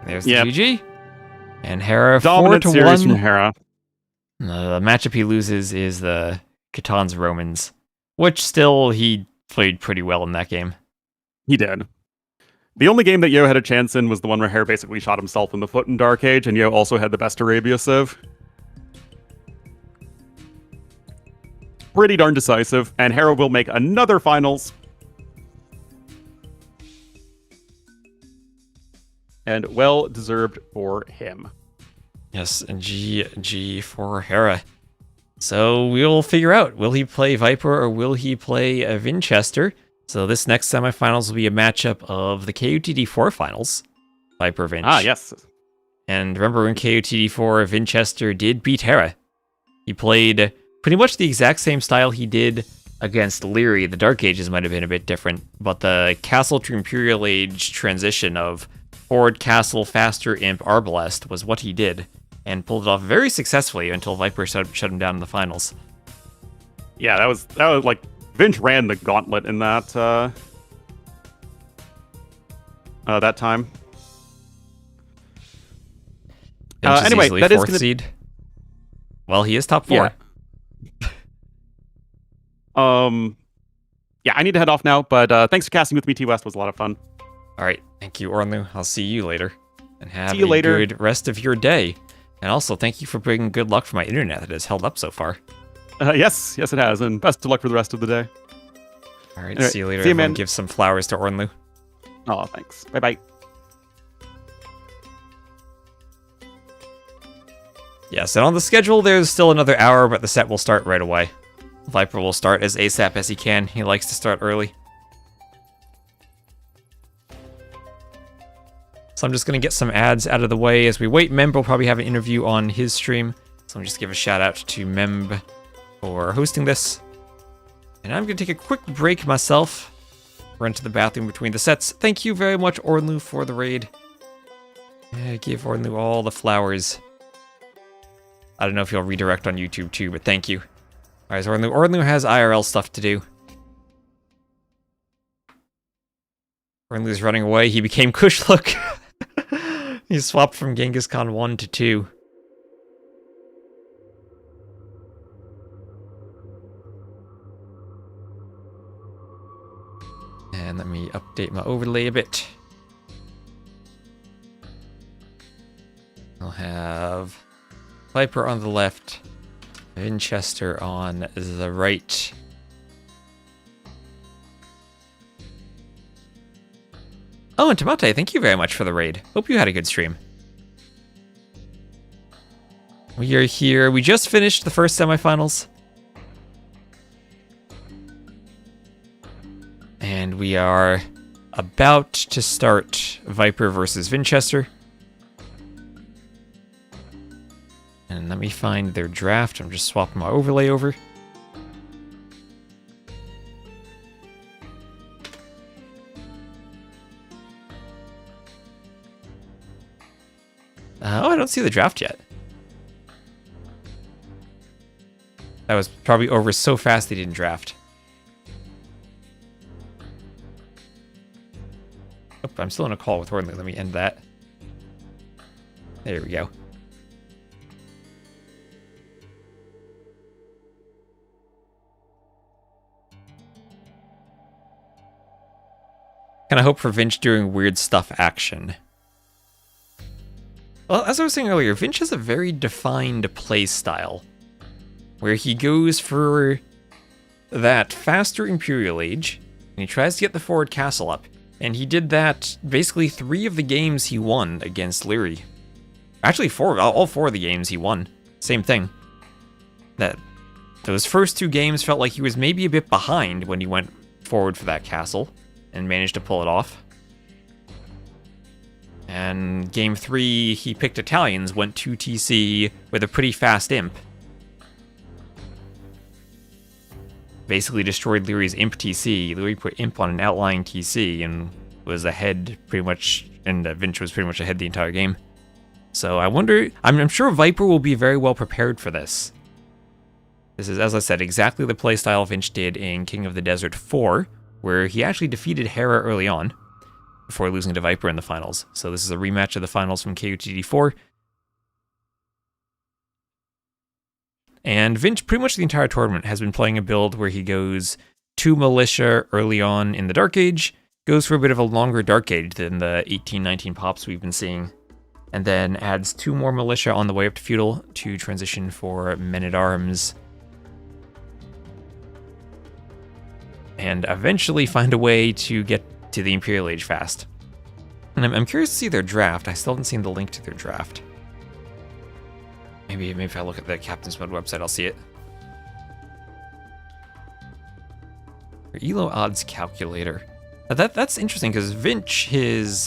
There's the GG. And Hera Dominant 4-1. From Hera. The matchup he loses is the Catan's Romans, which still he played pretty well in that game. He did. The only game that Yo had a chance in was the one where Hera basically shot himself in the foot in Dark Age, and Yo also had the best Arabia Civ. Pretty darn decisive, and Hera will make another finals. And well deserved for him. Yes, and G for Hera. So we'll figure out, will he play Viper or will he play a Vinchester? So this next semifinals will be a matchup of the KOTD4 finals, Viper Vinch. Ah, yes. And remember when KOTD4 Vinchester did beat Hera? He played pretty much the exact same style he did against Leary. The Dark Ages might have been a bit different, but the Castle to Imperial Age transition of forward castle, faster imp, Arbalest was what he did, and pulled it off very successfully until Viper shut him down in the finals. Yeah, that was like Vinch ran the gauntlet in that that time. Anyway, easily that is fourth seed. Well, he is top 4. Yeah. Yeah, I need to head off now, but thanks for casting with me, T West. Was a lot of fun. All right, thank you, Ornlu. I'll see you later, and have see you later. Good rest of your day. And also, thank you for bringing good luck for my internet that has held up so far. Yes, it has, and best of luck for the rest of the day. All right, see you later. See you, man. Give some flowers to Ornlu. Oh, thanks. Bye-bye. Yes, and on the schedule, there's still another hour, but the set will start right away. Viper will start as ASAP as he can. He likes to start early. So I'm just going to get some ads out of the way as we wait. Member will probably have an interview on his stream. So let me just give a shout out to Memb for hosting this. And I'm going to take a quick break myself. Run to the bathroom between the sets. Thank you very much, Ornlu, for the raid. Give Ornlu all the flowers. I don't know if you'll redirect on YouTube too, but thank you. Alright, so Ornlu has IRL stuff to do. Ornlu's running away. He became Kushlook. He swapped from Genghis Khan 1 to 2. And let me update my overlay a bit. I'll have Viper on the left, Vinchester on the right. Oh, and Tomate, thank you very much for the raid. Hope you had a good stream. We are here. We just finished the first semifinals. And we are about to start Viper versus Vinchester. And let me find their draft. I'm just swapping my overlay over. Oh, I don't see the draft yet. That was probably over so fast they didn't draft. Oh, I'm still in a call with Hornley. Let me end that. There we go. Kind of hope for Vinch doing weird stuff action. Well, as I was saying earlier, Vinch has a very defined play style, where he goes for that faster Imperial Age, and he tries to get the forward castle up. And he did that basically 3 of the games he won against Leary. Actually, all 4 of the games he won. Same thing. Those first 2 games felt like he was maybe a bit behind when he went forward for that castle, and managed to pull it off. And game 3, he picked Italians, went 2 TC with a pretty fast imp. Basically destroyed Leary's imp TC. Leary put imp on an outlying TC and was ahead pretty much, and Vinch was pretty much ahead the entire game. So I wonder, I'm sure Viper will be very well prepared for this. This is, as I said, exactly the playstyle Vinch did in King of the Desert 4, where he actually defeated Hera early on, before losing to Viper in the finals. So this is a rematch of the finals from KOTD 4. And Vinch, pretty much the entire tournament, has been playing a build where he goes 2 Militia early on in the Dark Age, goes for a bit of a longer Dark Age than the 18-19 pops we've been seeing, and then adds 2 more Militia on the way up to Feudal to transition for Men-at-Arms, and eventually find a way to get to the Imperial Age fast. And I'm curious to see their draft. I still haven't seen the link to their draft. Maybe if I look at the Captain's Mode website, I'll see it. Their ELO odds calculator. Now that's interesting because Vinch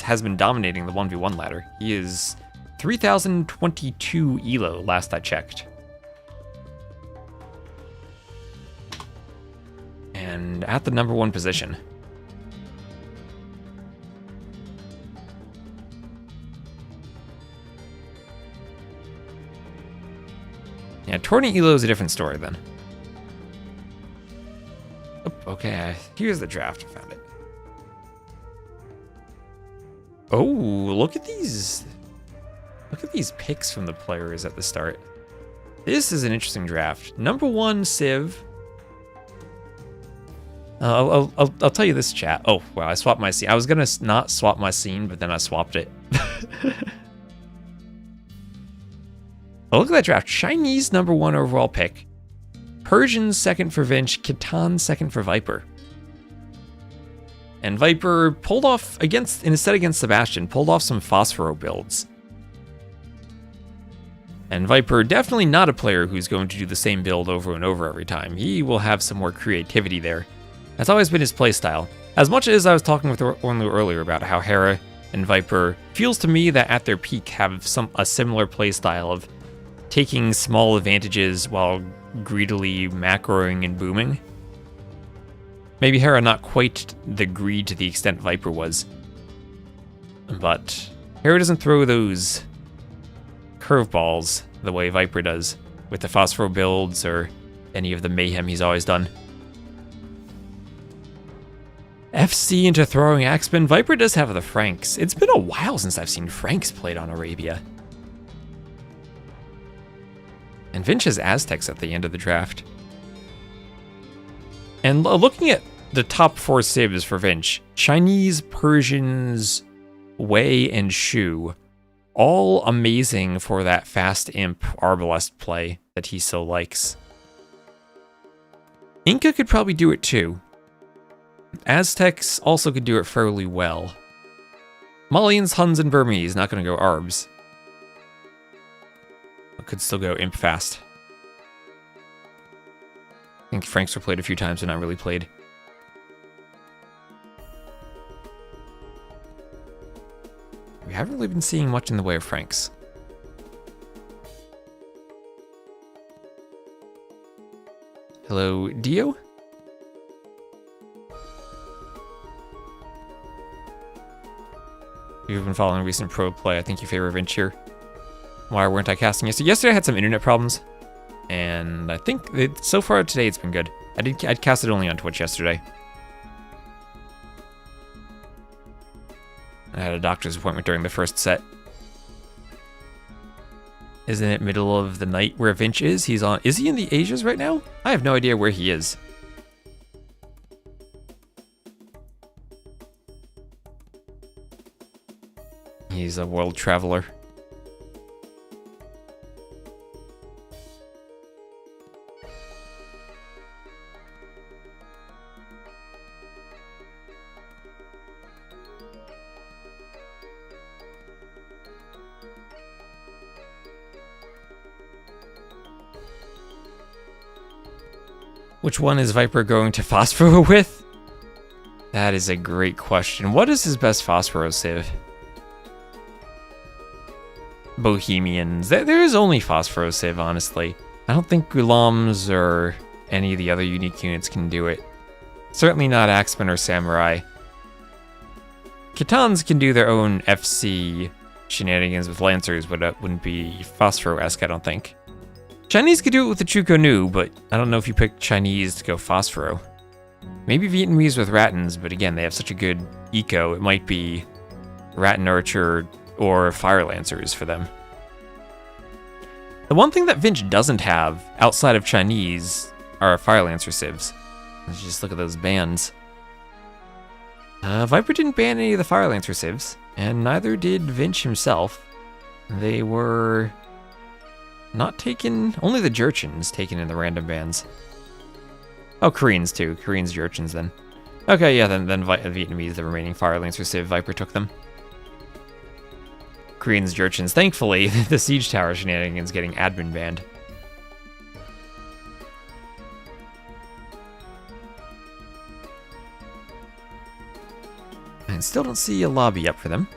has been dominating the 1v1 ladder. He is 3022 ELO last I checked. And at the #1 position. Yeah, tourney Elo is a different story then. Oh, okay, here's the draft. I found it. Oh, look at these. Look at these picks from the players at the start. This is an interesting draft. #1, Civ. I'll tell you this, chat. Oh, wow, I swapped my scene. I was gonna not swap my scene, but then I swapped it. Oh, look at that draft. Chinese #1 overall pick. Persian 2nd for Vinch. Khitan 2nd for Viper. And Viper pulled off, in a set against Sebastian, pulled off some Phosphoro builds. And Viper, definitely not a player who's going to do the same build over and over every time. He will have some more creativity there. That's always been his playstyle. As much as I was talking with Ornlu earlier about how Hera and Viper feels to me that at their peak have a similar playstyle of taking small advantages while greedily macroing and booming. Maybe Hera not quite the greed to the extent Viper was. But Hera doesn't throw those curveballs the way Viper does with the Phosphor builds or any of the mayhem he's always done. FC into throwing Axeman. Viper does have the Franks. It's been a while since I've seen Franks played on Arabia. And Vinch has Aztecs at the end of the draft. And looking at the top 4 civs for Vinch, Chinese, Persians, Wei, and Shu, all amazing for that fast imp Arbalest play that he so likes. Inca could probably do it too. Aztecs also could do it fairly well. Malians, Huns, and Burmese, not going to go Arbs. But could still go imp fast. I think Franks were played a few times, but not really played. We haven't really been seeing much in the way of Franks. Hello, Dio? You've been following recent pro play. I think you favor Vinch here. Why weren't I casting yesterday? Yesterday I had some internet problems. And I think so far today it's been good. I'd cast it only on Twitch yesterday. I had a doctor's appointment during the first set. Isn't it middle of the night where Vinch is? He's on. Is he in the Asias right now? I have no idea where he is. He's a world traveler. Which one is Viper going to Phosphoro with? That is a great question. What is his best Phosphoro civ? Bohemians. There is only Phosphoro civ, honestly. I don't think Gulams or any of the other unique units can do it. Certainly not Axemen or Samurai. Khitans can do their own FC shenanigans with Lancers, but that wouldn't be Phosphoro-esque, I don't think. Chinese could do it with the Chuko Nu, but I don't know if you pick Chinese to go Phosphoro. Maybe Vietnamese with Rattans, but again, they have such a good eco, it might be Rattan Archer or Fire Lancers for them. The one thing that Vinch doesn't have, outside of Chinese, are Fire Lancer civs. Let's just look at those bans. Viper didn't ban any of the Fire Lancer civs, and neither did Vinch himself. They were not taken, only the Jurchens taken in the random bans. Oh, Koreans too. Koreans, Jurchens then. Okay, yeah, then Vietnamese, the remaining Fire Lancer civ, Viper took them. Koreans, Jurchens. Thankfully, the Siege Tower shenanigans getting admin banned. And still don't see a lobby up for them.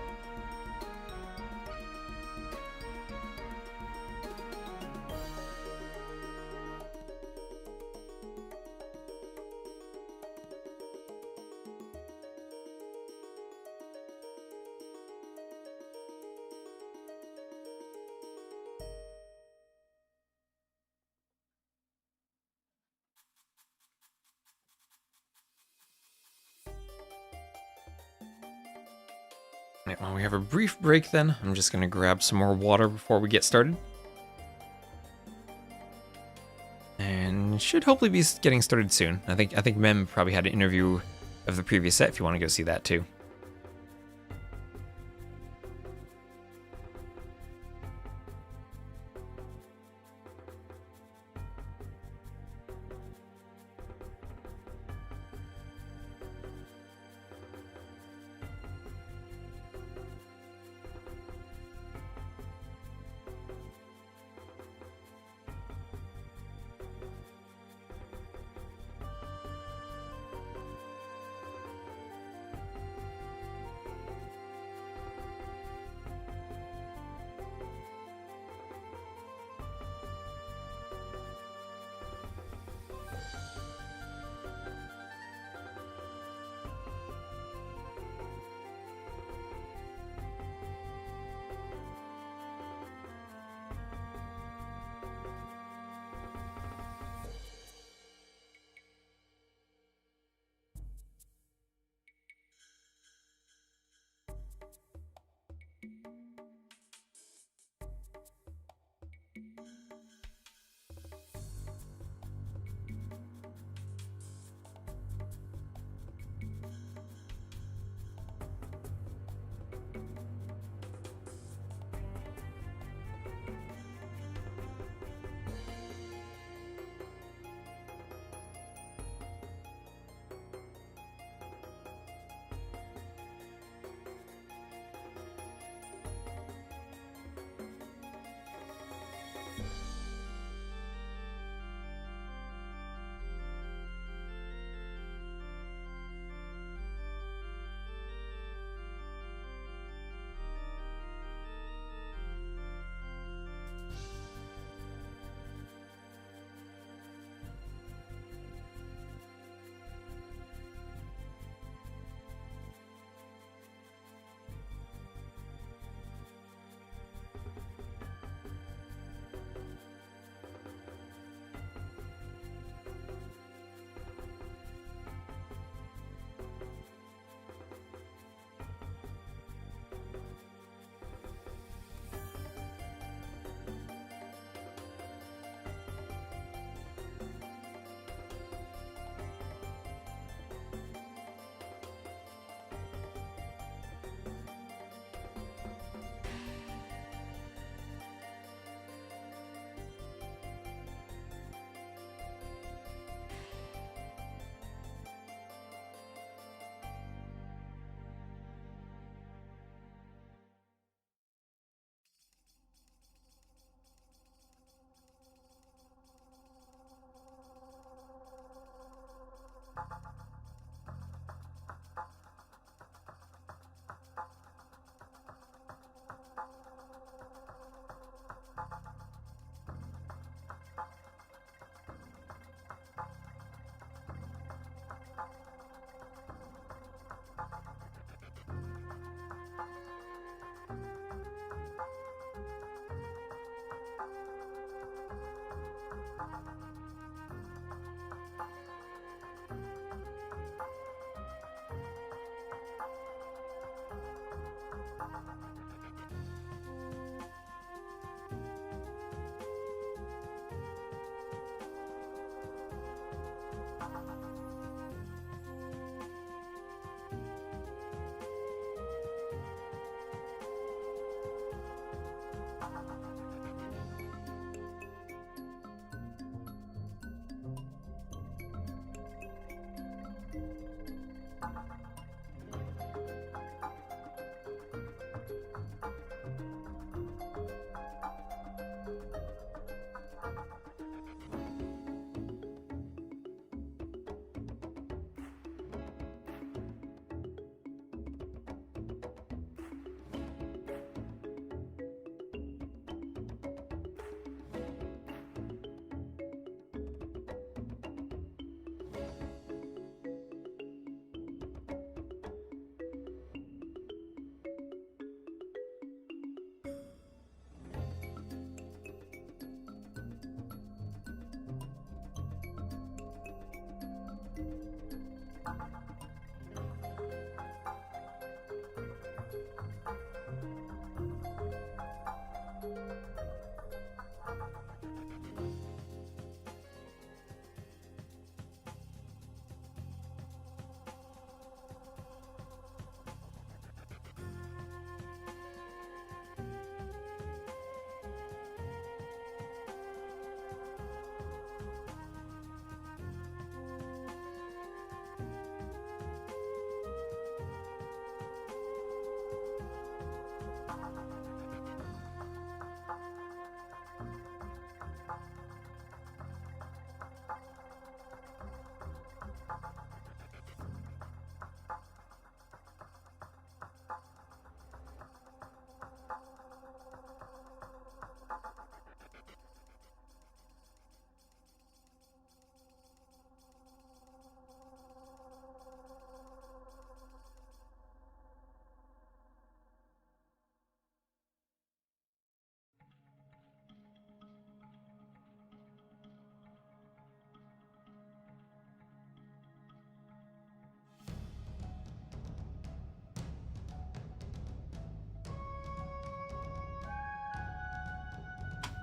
While we have a brief break then, I'm just going to grab some more water before we get started. And should hopefully be getting started soon. I think Mem probably had an interview of the previous set if you want to go see that too.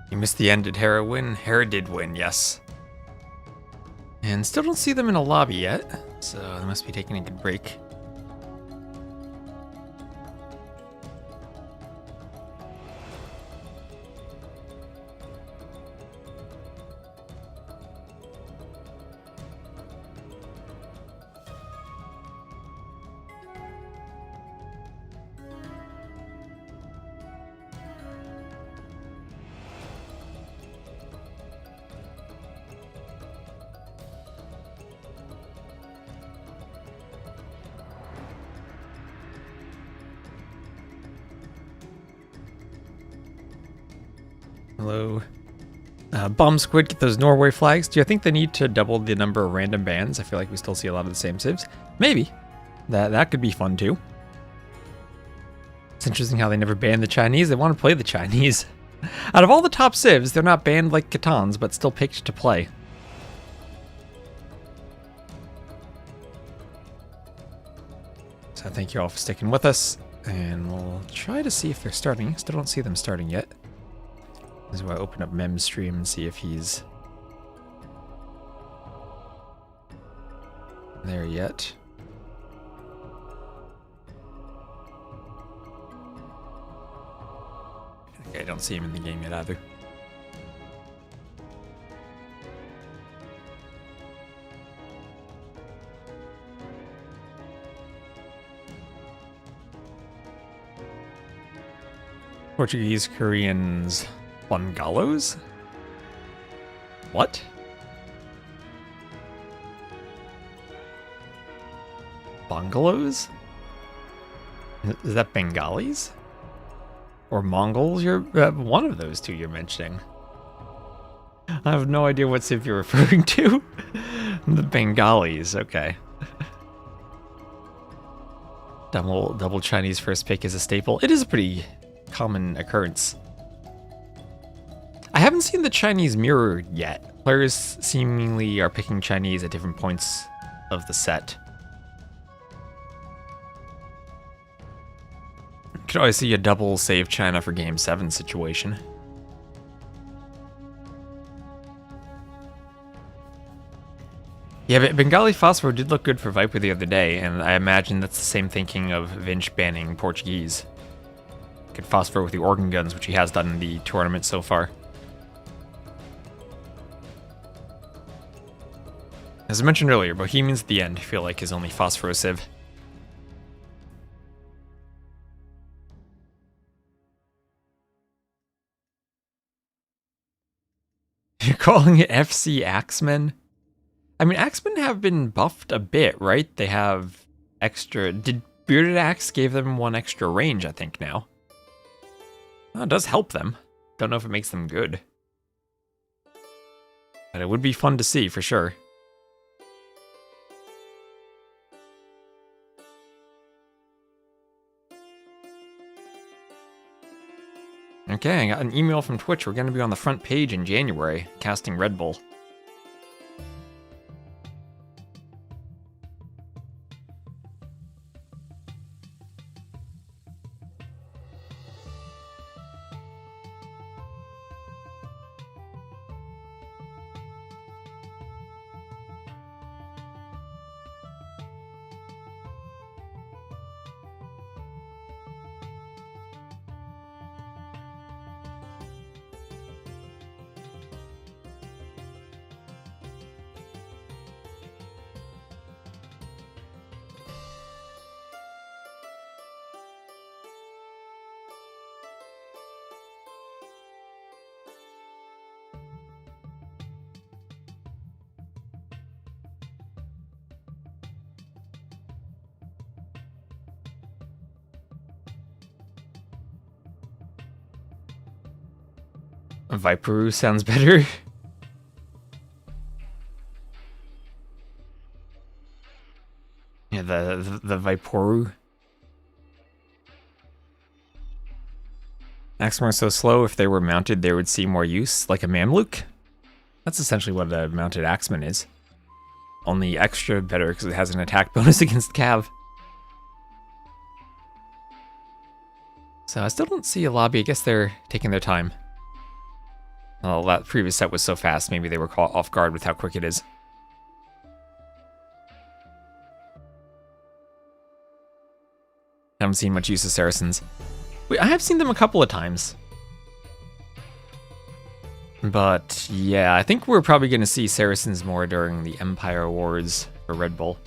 You missed the end. Did Hera win? Hera did win, yes. And still don't see them in a lobby yet, so they must be taking a good break. Hello. Bomb Squid, get those Norway flags. Do you think they need to double the number of random bans? I feel like we still see a lot of the same civs. Maybe. That could be fun too. It's interesting how they never banned the Chinese. They want to play the Chinese. Out of all the top civs, they're not banned like Catans, but still picked to play. So thank you all for sticking with us. And we'll try to see if they're starting. Still don't see them starting yet. This is why I open up Mem's stream and see if he's there yet. Okay, I don't see him in the game yet either. Portuguese, Koreans, Bungalows? What? Bungalows? Is that Bengalis? Or Mongols? You're one of those two you're mentioning. I have no idea what civ you're referring to. The Bengalis, okay. Double Chinese first pick is a staple. It is a pretty common occurrence. I haven't seen the Chinese mirror yet. Players seemingly are picking Chinese at different points of the set. Could always see a double save China for Game 7 situation. Yeah, but Bengali Phosphor did look good for Viper the other day, and I imagine that's the same thinking of Vinch banning Portuguese. Could Phosphor with the organ guns, which he has done in the tournament so far. As I mentioned earlier, Bohemians at the end feel like his only Phosphor civ. You're calling it FC Axemen? I mean, Axemen have been buffed a bit, right? They have extra... Did Bearded Axe gave them one extra range, I think, now? Well, it does help them. Don't know if it makes them good. But it would be fun to see, for sure. Okay, I got an email from Twitch. We're going to be on the front page in January, casting Red Bull. Viperu sounds better. Yeah, the Viperu. Axemen are so slow, if they were mounted, they would see more use, like a Mamluk. That's essentially what a mounted Axeman is. Only extra better because it has an attack bonus against Cav. So I still don't see a lobby. I guess they're taking their time. Well, that previous set was so fast, maybe they were caught off guard with how quick it is. Haven't seen much use of Saracens. Wait, I have seen them a couple of times. But yeah, I think we're probably going to see Saracens more during the Empire Wars for Red Bull.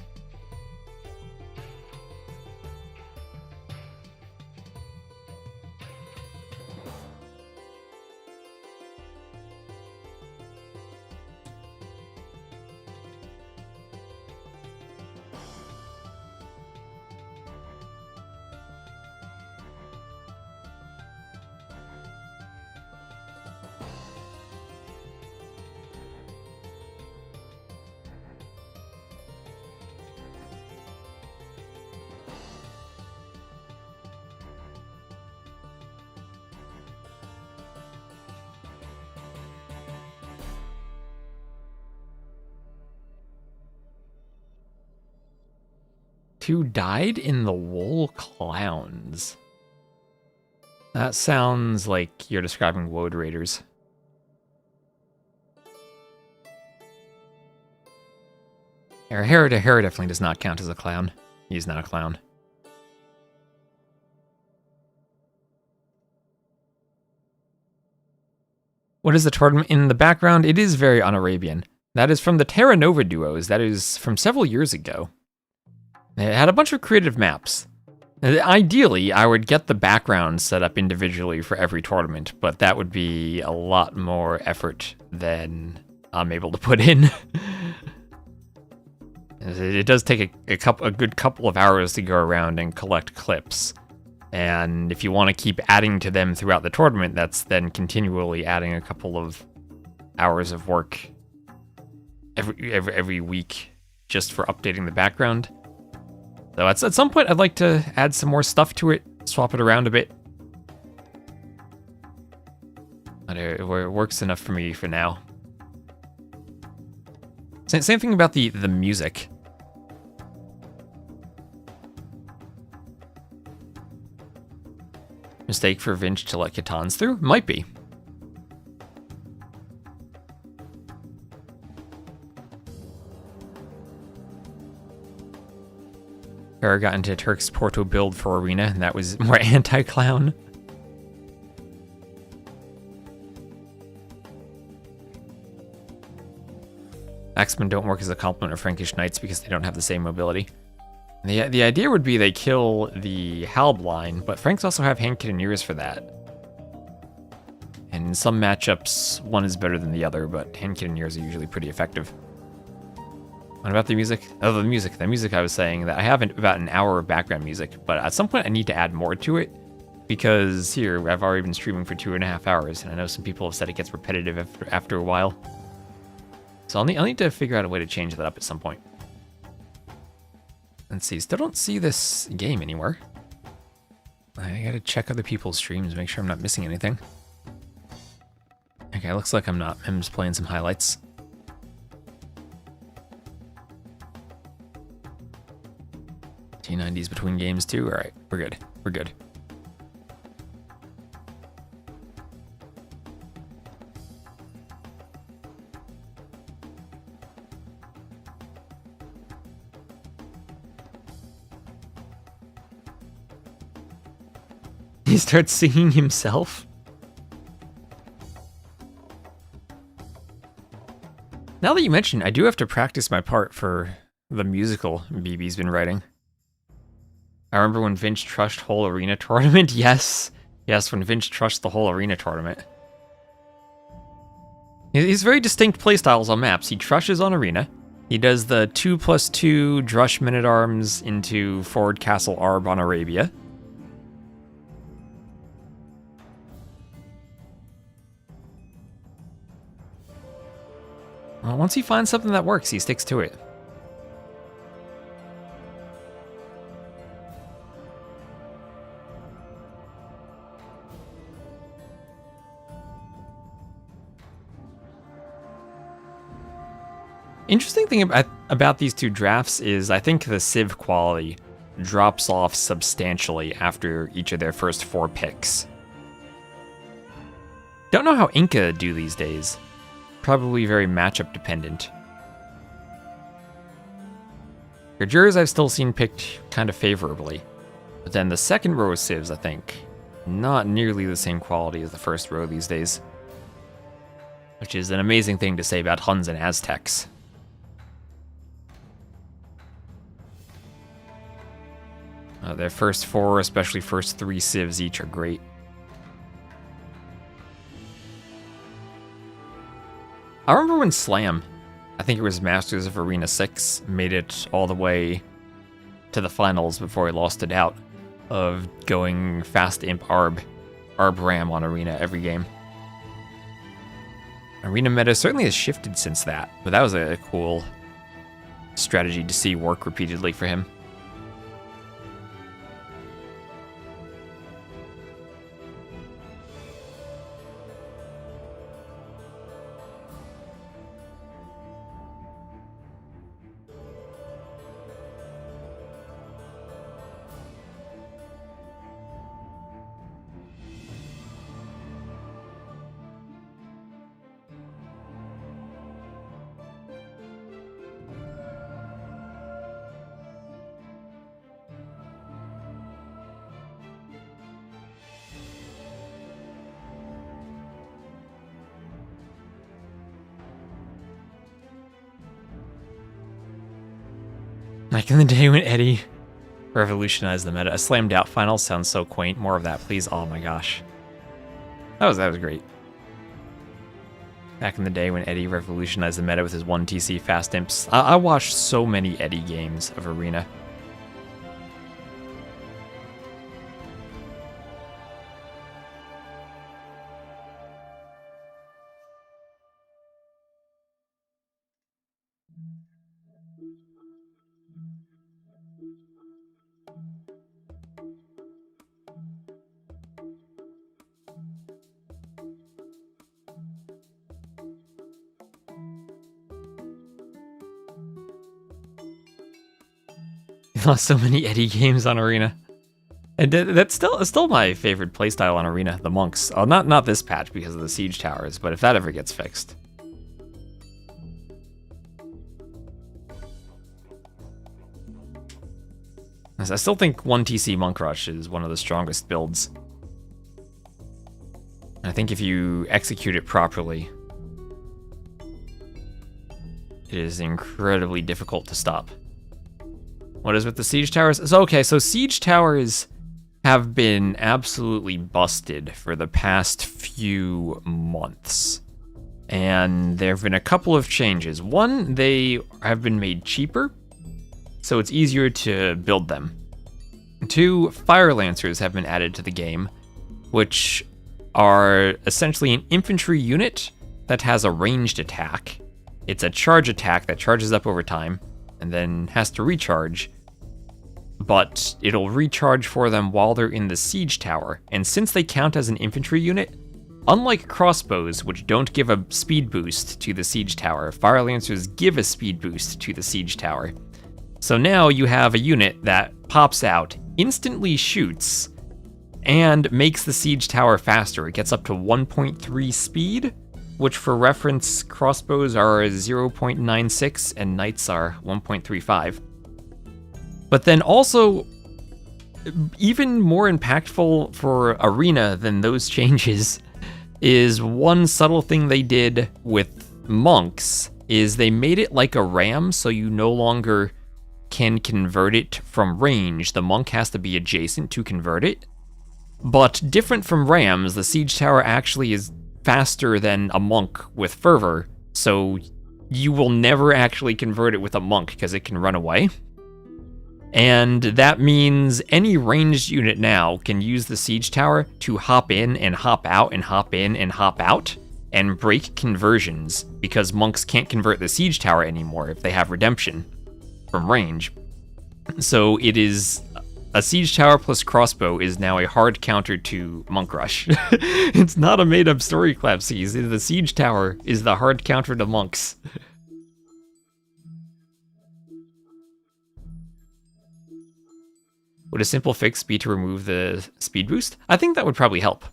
Who died in the Wool Clowns? That sounds like you're describing Woad Raiders. Hera definitely does not count as a clown. He's not a clown. What is the tournament in the background? It is very un-Arabian. That is from the Terra Nova duos. That is from several years ago. It had a bunch of creative maps. Ideally, I would get the background set up individually for every tournament, but that would be a lot more effort than I'm able to put in. It does take a good couple of hours to go around and collect clips. And if you want to keep adding to them throughout the tournament, that's then continually adding a couple of hours of work every week just for updating the background. So at some point, I'd like to add some more stuff to it, swap it around a bit. But it works enough for me for now. Same thing about the music. Mistake for Vinch to let Kitans through? Might be. Hera got into Turk's Porto build for Arena, and that was more anti-clown. Axemen don't work as a complement of Frankish Knights because they don't have the same mobility. The idea would be they kill the Halb line, but Franks also have hand cannoneers for that. And in some matchups, one is better than the other, but hand cannoneers are usually pretty effective. What about the music? Oh, the music I was saying that I have about an hour of background music, but at some point I need to add more to it because here I've already been streaming for 2.5 hours, and I know some people have said it gets repetitive after a while. So I'll need to figure out a way to change that up at some point. Let's see, still don't see this game anywhere. I gotta check other people's streams, make sure I'm not missing anything. Okay, looks like I'm not. I'm just playing some highlights. T90s between games too? Alright, we're good. We're good. He starts singing himself? Now that you mention, I do have to practice my part for the musical BB's been writing. I remember when Vinch trushed whole arena tournament. Yes, when Vinch trushed the whole arena tournament. He's very distinct playstyles on maps. He trushes on arena. He does the 2+2 Drush Men-at-Arms into Forward Castle Arb on Arabia. Well, once he finds something that works, he sticks to it. Interesting thing about these two drafts is I think the Civ quality drops off substantially after each of their first 4 picks. Don't know how Inca do these days. Probably very matchup dependent. Gajurs I've still seen picked kind of favorably. But then the second row of Civs, I think, not nearly the same quality as the first row these days. Which is an amazing thing to say about Huns and Aztecs. Their first 4, especially first 3 Civs each, are great. I remember when Slam, I think it was Masters of Arena 6, made it all the way to the finals before he lost it out, of going fast imp Arb Ram on Arena every game. Arena meta certainly has shifted since that, but that was a cool strategy to see work repeatedly for him. Like in the day when Eddie revolutionized the meta. A slammed out final sounds so quaint. More of that, please. Oh my gosh. That was great. Back in the day when Eddie revolutionized the meta with his 1TC fast imps. I watched so many Eddie games of Arena. Lost so many Eddie games on Arena. And that's still my favorite playstyle on Arena, the monks. Oh, not this patch because of the siege towers, but if that ever gets fixed. I still think 1TC Monk Rush is one of the strongest builds. I think if you execute it properly, it is incredibly difficult to stop. What is with the siege towers? So siege towers have been absolutely busted for the past few months. And there have been a couple of changes. One, they have been made cheaper, so it's easier to build them. 2, Fire Lancers have been added to the game, which are essentially an infantry unit that has a ranged attack. It's a charge attack that charges up over time, and then has to recharge, but it'll recharge for them while they're in the siege tower. And since they count as an infantry unit, unlike crossbows, which don't give a speed boost to the siege tower, Fire Lancers give a speed boost to the siege tower. So now you have a unit that pops out, instantly shoots, and makes the siege tower faster. It gets up to 1.3 speed, which for reference, crossbows are 0.96 and knights are 1.35. But then also, even more impactful for Arena than those changes is one subtle thing they did with monks, is they made it like a ram, so you no longer can convert it from range. The monk has to be adjacent to convert it. But different from rams, the siege tower actually is faster than a monk with fervor, so you will never actually convert it with a monk because it can run away. And that means any ranged unit now can use the siege tower to hop in and hop out and hop in and hop out, and break conversions because monks can't convert the siege tower anymore if they have redemption from range. So it is a siege tower plus crossbow is now a hard counter to monk rush. It's not a made-up story, Clapsies. The siege tower is the hard counter to monks. Would a simple fix be to remove the speed boost? I think that would probably help.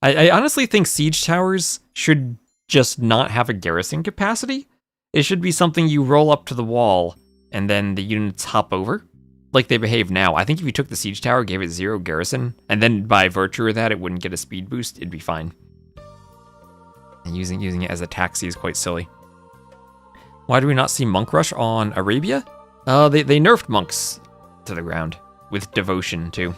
I honestly think siege towers should just not have a garrison capacity. It should be something you roll up to the wall and then the units hop over, like they behave now. I think if you took the siege tower, gave it 0 garrison, and then by virtue of that it wouldn't get a speed boost, it'd be fine. And using it as a taxi is quite silly. Why do we not see monk rush on Arabia? They nerfed monks to the ground, with devotion too.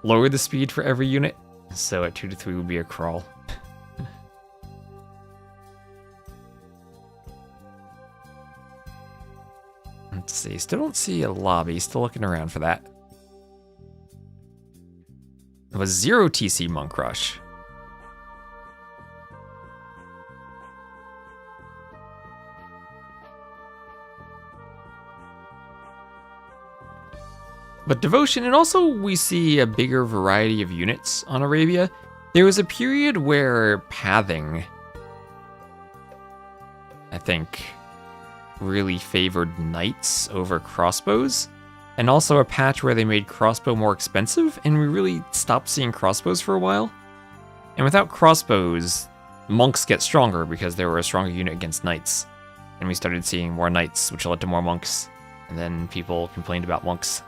Lower the speed for every unit, so at 2 to 3 would be a crawl. Let's see, still don't see a lobby, still looking around for that. It was 0 TC monk rush. But devotion, and also we see a bigger variety of units on Arabia. There was a period where pathing, I think, really favored knights over crossbows, and also a patch where they made crossbow more expensive, and we really stopped seeing crossbows for a while. And without crossbows, monks get stronger because they were a stronger unit against knights. And we started seeing more knights, which led to more monks, and then people complained about monks.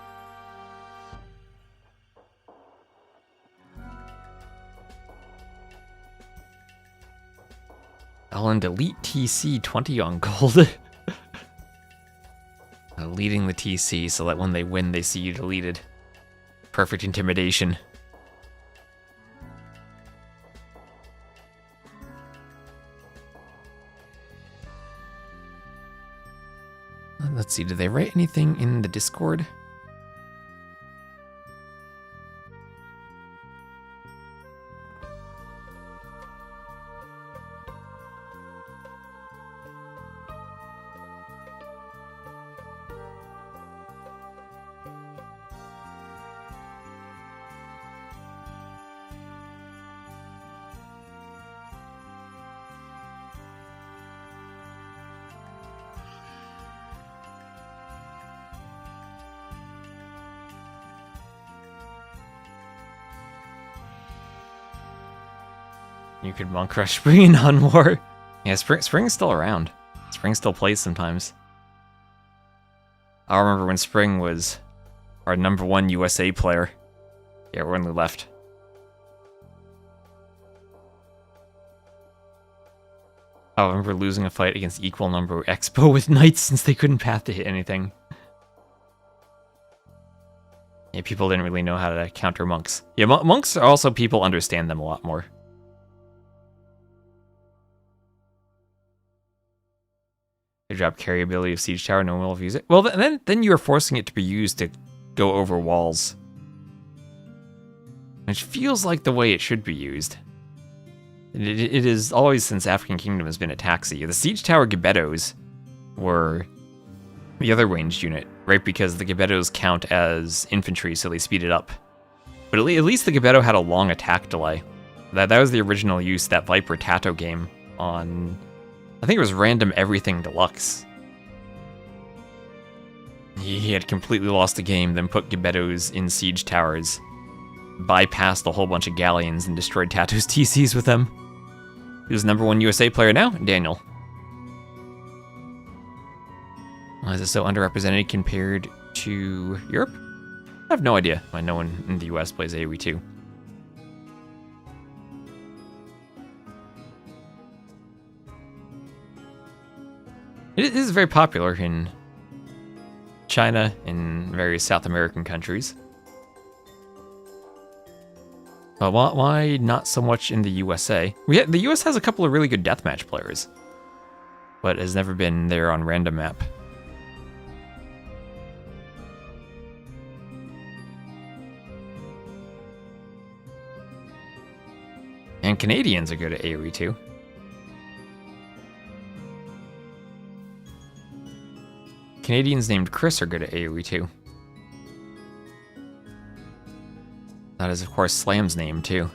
I'll end Elite TC 20 on gold. Leading the TC so that when they win, they see you deleted. Perfect intimidation. Let's see, did they write anything in the Discord? You could monk rush Spring and Hun War. Yeah, Spring's still around. Spring still plays sometimes. I remember when Spring was our #1 USA player. Yeah, we're only left. I remember losing a fight against equal number Expo with Knights since they couldn't path to hit anything. Yeah, people didn't really know how to counter monks. Yeah, monks are also, people understand them a lot more. They drop carry ability of Siege Tower, no one will use it. Well, then you are forcing it to be used to go over walls. Which feels like the way it should be used. It is always, since African Kingdom has been a taxi. The Siege Tower Gebettos were the other ranged unit, right? Because the Gebettos count as infantry, so they speed it up. But at least the Gebetto had a long attack delay. That was the original use, that Viper Tato game on, I think it was Random Everything Deluxe. He had completely lost the game, then put Gebettos in siege towers, bypassed a whole bunch of galleons, and destroyed Tato's TCs with them. Who's #1 USA player now? Daniel. Why is it so underrepresented compared to Europe? I have no idea why no one in the US plays AoE 2. It is very popular in China and various South American countries. But why not so much in the USA? The US has a couple of really good deathmatch players, but has never been there on random map. And Canadians are good at AoE too. Canadians named Chris are good at AoE too. That is, of course, Slam's name too.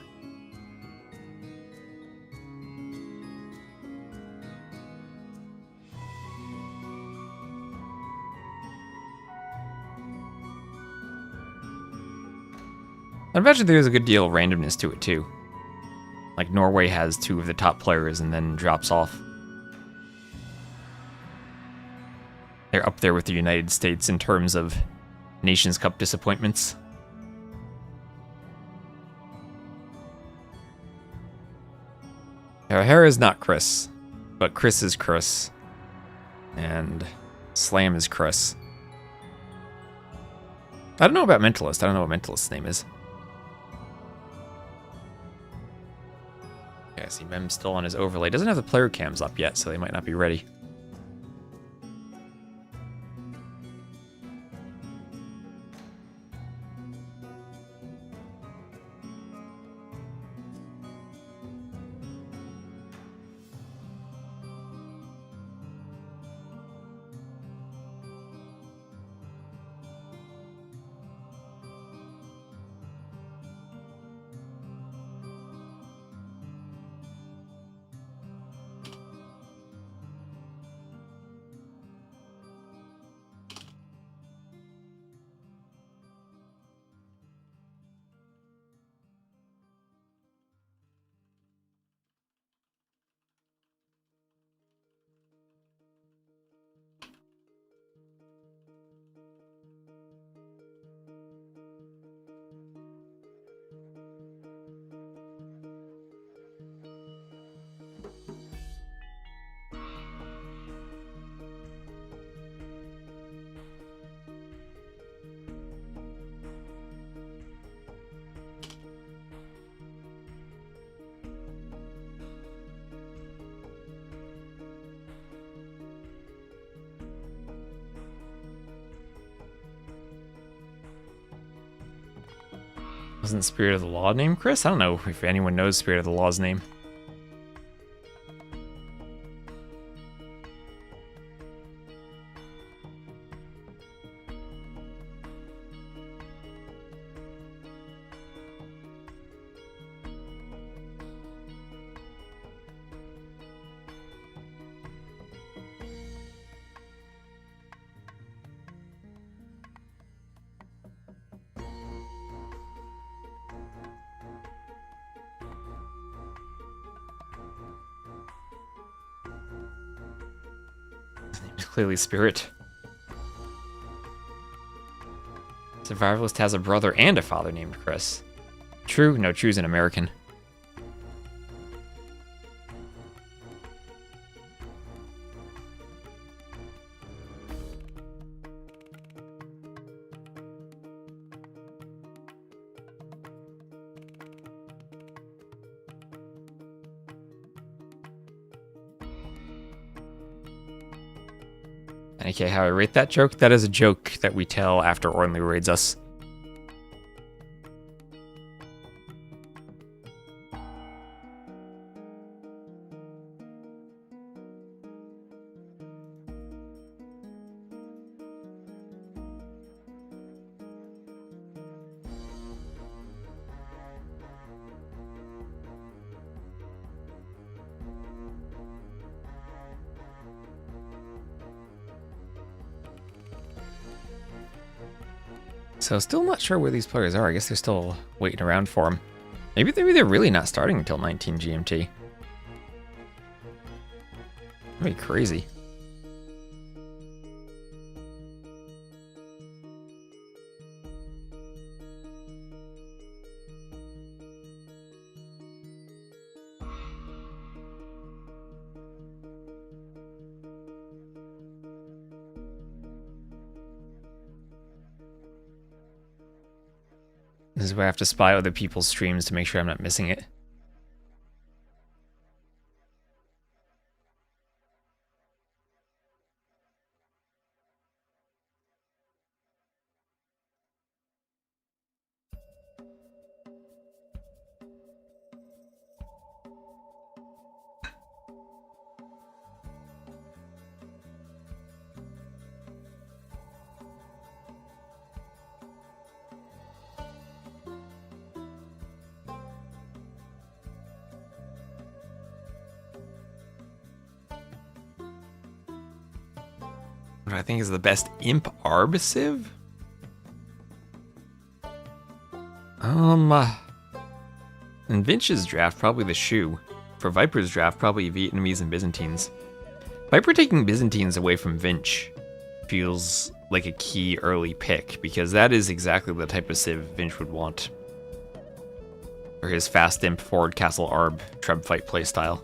I imagine there's a good deal of randomness to it too. Like Norway has 2 of the top players and then drops off. They're up there with the United States in terms of Nations Cup disappointments. Hera is not Chris, but Chris is Chris. And Slam is Chris. I don't know about Mentalist. I don't know what Mentalist's name is. Okay, I see Mem's still on his overlay. Doesn't have the player cams up yet, so they might not be ready. Wasn't Spirit of the Law named Chris? I don't know if anyone knows Spirit of the Law's name. Clearly Spirit. Survivalist has a brother and a father named Chris. True? No, True's an American. Okay, how I rate that joke? That is a joke that we tell after Ornley raids us. So still not sure where these players are. I guess they're still waiting around for them. Maybe they're really not starting until 19 GMT. That'd be crazy. This is where I have to spy other people's streams to make sure I'm not missing it. I think is the best Imp Arb Civ? In Vinch's draft, probably the Shu. For Viper's draft, probably Vietnamese and Byzantines. Viper taking Byzantines away from Vinch feels like a key early pick, because that is exactly the type of Civ Vinch would want. For his fast imp forward castle arb treb fight playstyle.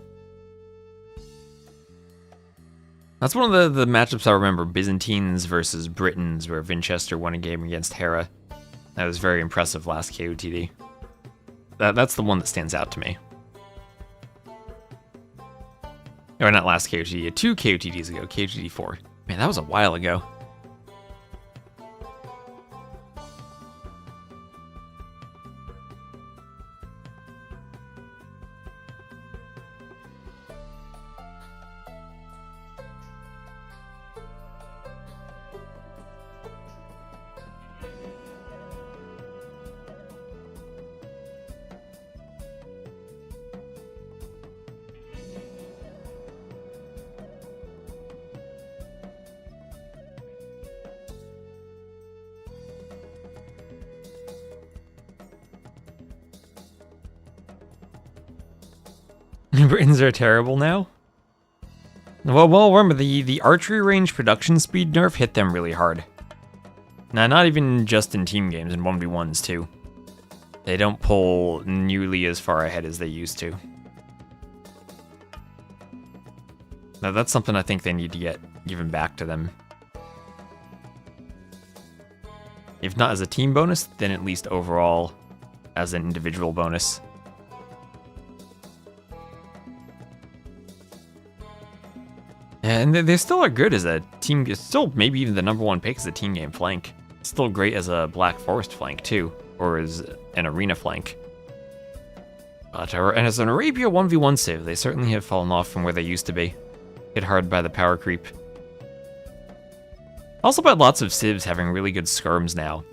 That's one of the matchups I remember, Byzantines versus Britons, where Vinchester won a game against Hera. That was very impressive last KOTD. That's the one that stands out to me. Or not last KOTD, 2 KOTDs ago, KOTD 4. Man, that was a while ago. Britons are terrible now? Well, remember, the archery range production speed nerf hit them really hard. Now, not even just in team games, in 1v1s too. They don't pull nearly as far ahead as they used to. Now, that's something I think they need to get given back to them. If not as a team bonus, then at least overall as an individual bonus. And they still are good as a team, still maybe even the #1 pick as a team game flank. Still great as a Black Forest flank too, or as an arena flank. But and as an Arabia 1v1 civ, they certainly have fallen off from where they used to be. Hit hard by the power creep. Also by lots of civs having really good skirms now.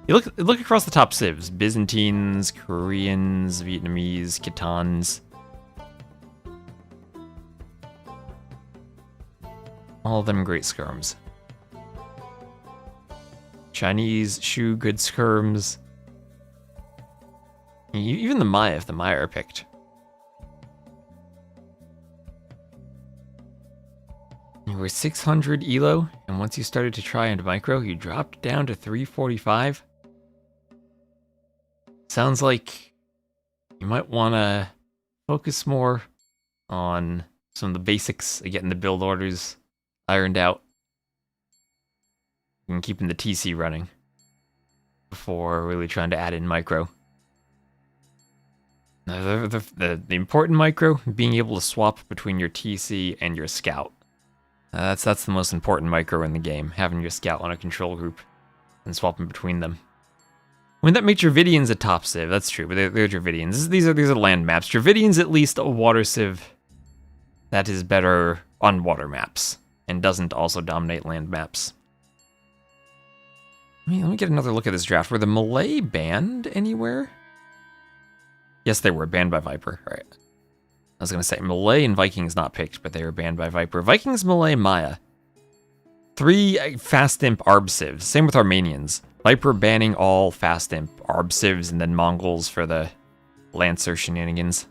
You look across the top civs, Byzantines, Koreans, Vietnamese, Khitans. All of them great skirms. Chinese, Shu, good skirms. Even the Maya, if the Maya are picked. You were 600 elo, and once you started to try into micro, you dropped down to 345. Sounds like you might want to focus more on some of the basics of getting the build orders ironed out and keeping the TC running before really trying to add in micro. Now, the important micro, being able to swap between your TC and your scout. That's the most important micro in the game, having your scout on a control group and swapping between them. I mean, that makes Dravidians a top civ, that's true, but they're Dravidians. These are land maps. Dravidians at least a water civ that is better on water maps and doesn't also dominate land maps. Let me get another look at this draft. Were the Malay banned anywhere? Yes, they were banned by Viper. All right. I was going to say Malay and Vikings not picked, but they were banned by Viper. Vikings, Malay, Maya. 3 fast imp Arb civs. Same with Armenians. Viper banning all fast imp Arb civs, and then Mongols for the Lancer shenanigans.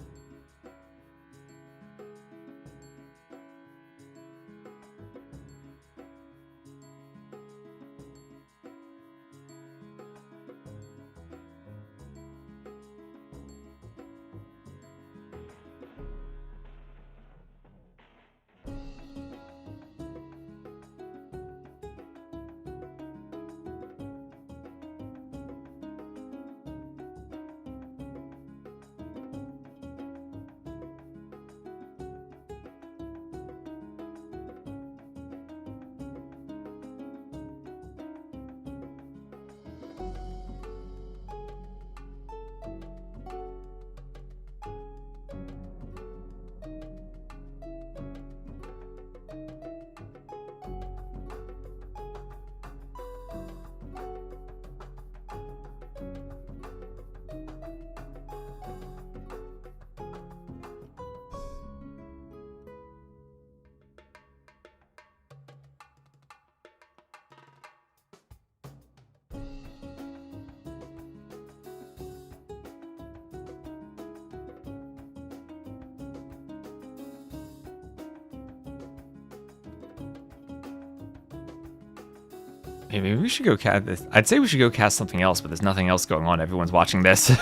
Maybe we should go cast this. I'd say we should go cast something else, but there's nothing else going on. Everyone's watching this.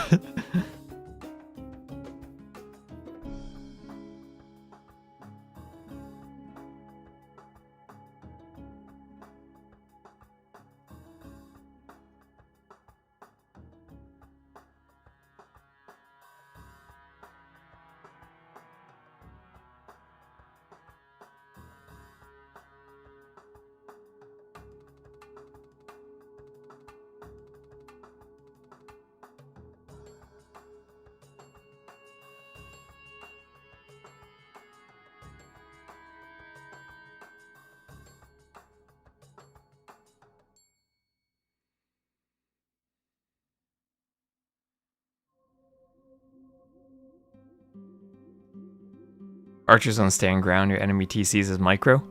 Archers on stand ground, your enemy TCs as micro.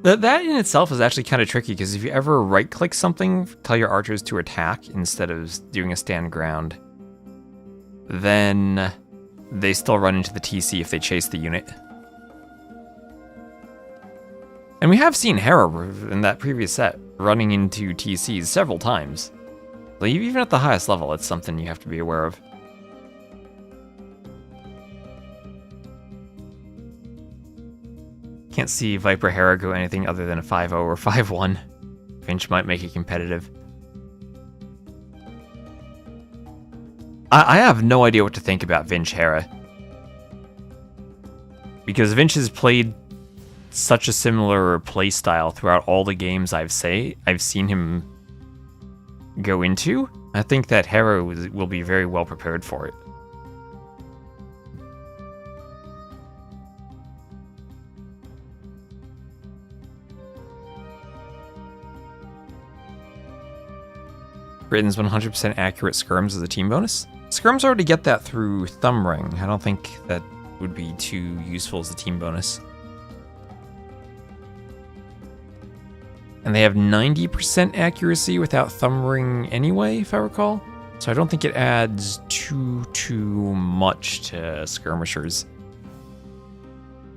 That in itself is actually kind of tricky, because if you ever right-click something, tell your archers to attack instead of doing a stand ground, then they still run into the TC if they chase the unit. And we have seen Hera in that previous set running into TCs several times. So even at the highest level, it's something you have to be aware of. Can't see Viper Hera go anything other than a 5-0 or 5-1. Vinch might make it competitive. I have no idea what to think about Vinch Hera. Because Vinch has played such a similar playstyle throughout all the games I've seen him go into. I think that Hera will be very well prepared for it. Britain's 100% accurate skirms as a team bonus. Skirms already get that through Thumb Ring. I don't think that would be too useful as a team bonus. And they have 90% accuracy without Thumb Ring anyway, if I recall. So I don't think it adds too much to skirmishers.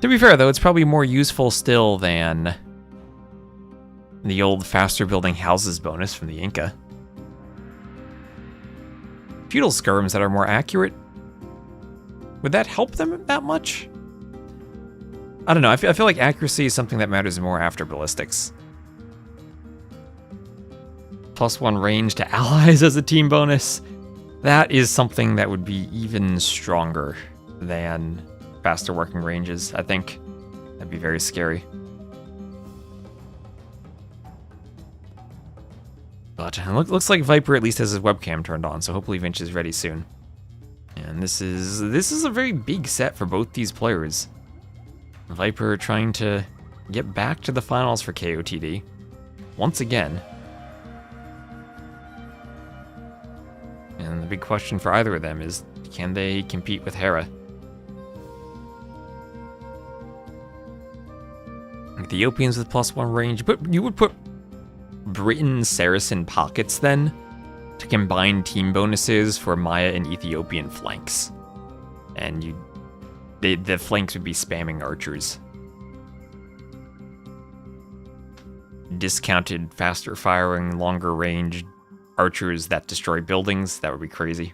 To be fair though, it's probably more useful still than the old faster building houses bonus from the Inca. Feudal skirms that are more accurate, would that help them that much? I don't know, I feel like accuracy is something that matters more after ballistics. +1 range to allies as a team bonus. That is something that would be even stronger than faster working ranges, I think. That'd be very scary. But it looks like Viper at least has his webcam turned on, so hopefully Vinch is ready soon. And this is a very big set for both these players. Viper trying to get back to the finals for KOTD once again. And the big question for either of them is, can they compete with Hera? Ethiopians with +1 range, but you would put Britain Saracen pockets then to combine team bonuses for Maya and Ethiopian flanks. And the flanks would be spamming archers. Discounted, faster firing, longer range archers that destroy buildings, that would be crazy.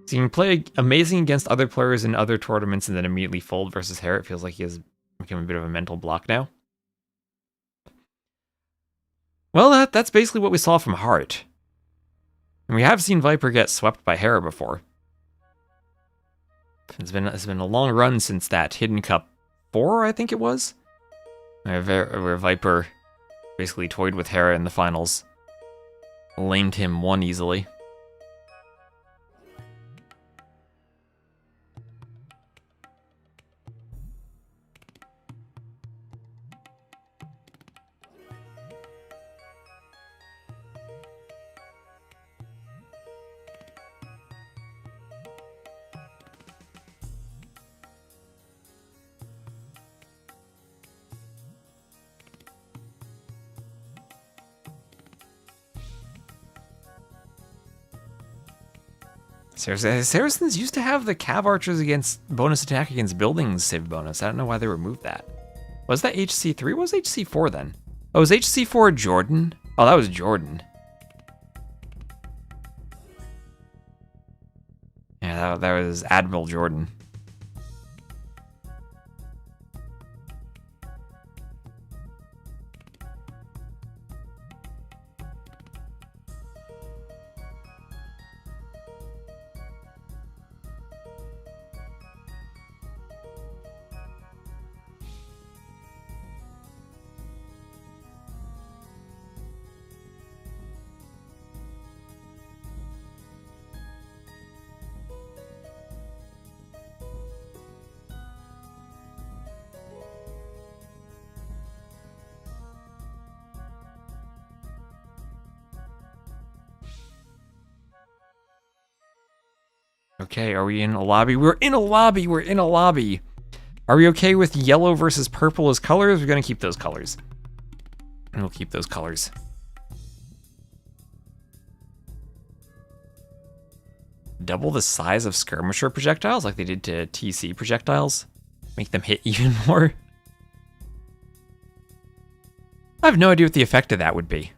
So you can play amazing against other players in other tournaments and then immediately fold versus Hera. It feels like he has become a bit of a mental block now. Well, that's basically what we saw from Heart. And we have seen Viper get swept by Hera before. It's been a long run since that Hidden Cup 4, I think it was, where Viper basically toyed with Hera in the finals. Lamed him 1 easily. Saracens used to have the Cav Archers against bonus attack against buildings save bonus. I don't know why they removed that. Was that HC3? What was HC4 then? Oh, was HC4 Jordan? Oh, that was Jordan. Yeah, that was Admiral Jordan. Okay, are we in a lobby? We're in a lobby! We're in a lobby! Are we okay with yellow versus purple as colors? We're gonna keep those colors. And we'll keep those colors. Double the size of skirmisher projectiles like they did to TC projectiles? Make them hit even more? I have no idea what the effect of that would be.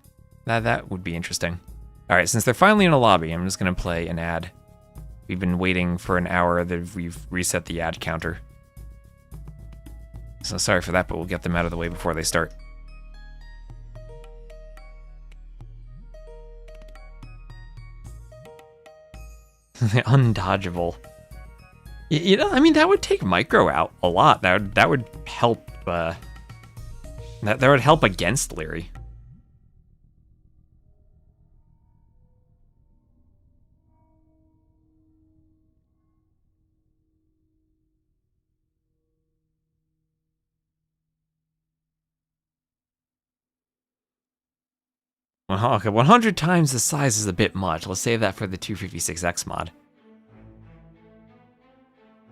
That would be interesting. Alright, since they're finally in a lobby, I'm just gonna play an ad. We've been waiting for an hour that we've reset the ad counter. So sorry for that, but we'll get them out of the way before they start. Undodgeable. You know, I mean, that would take Micro out a lot. That would help. That would help against Leary. Well, okay, 100 times the size is a bit much. Let's save that for the 256X mod.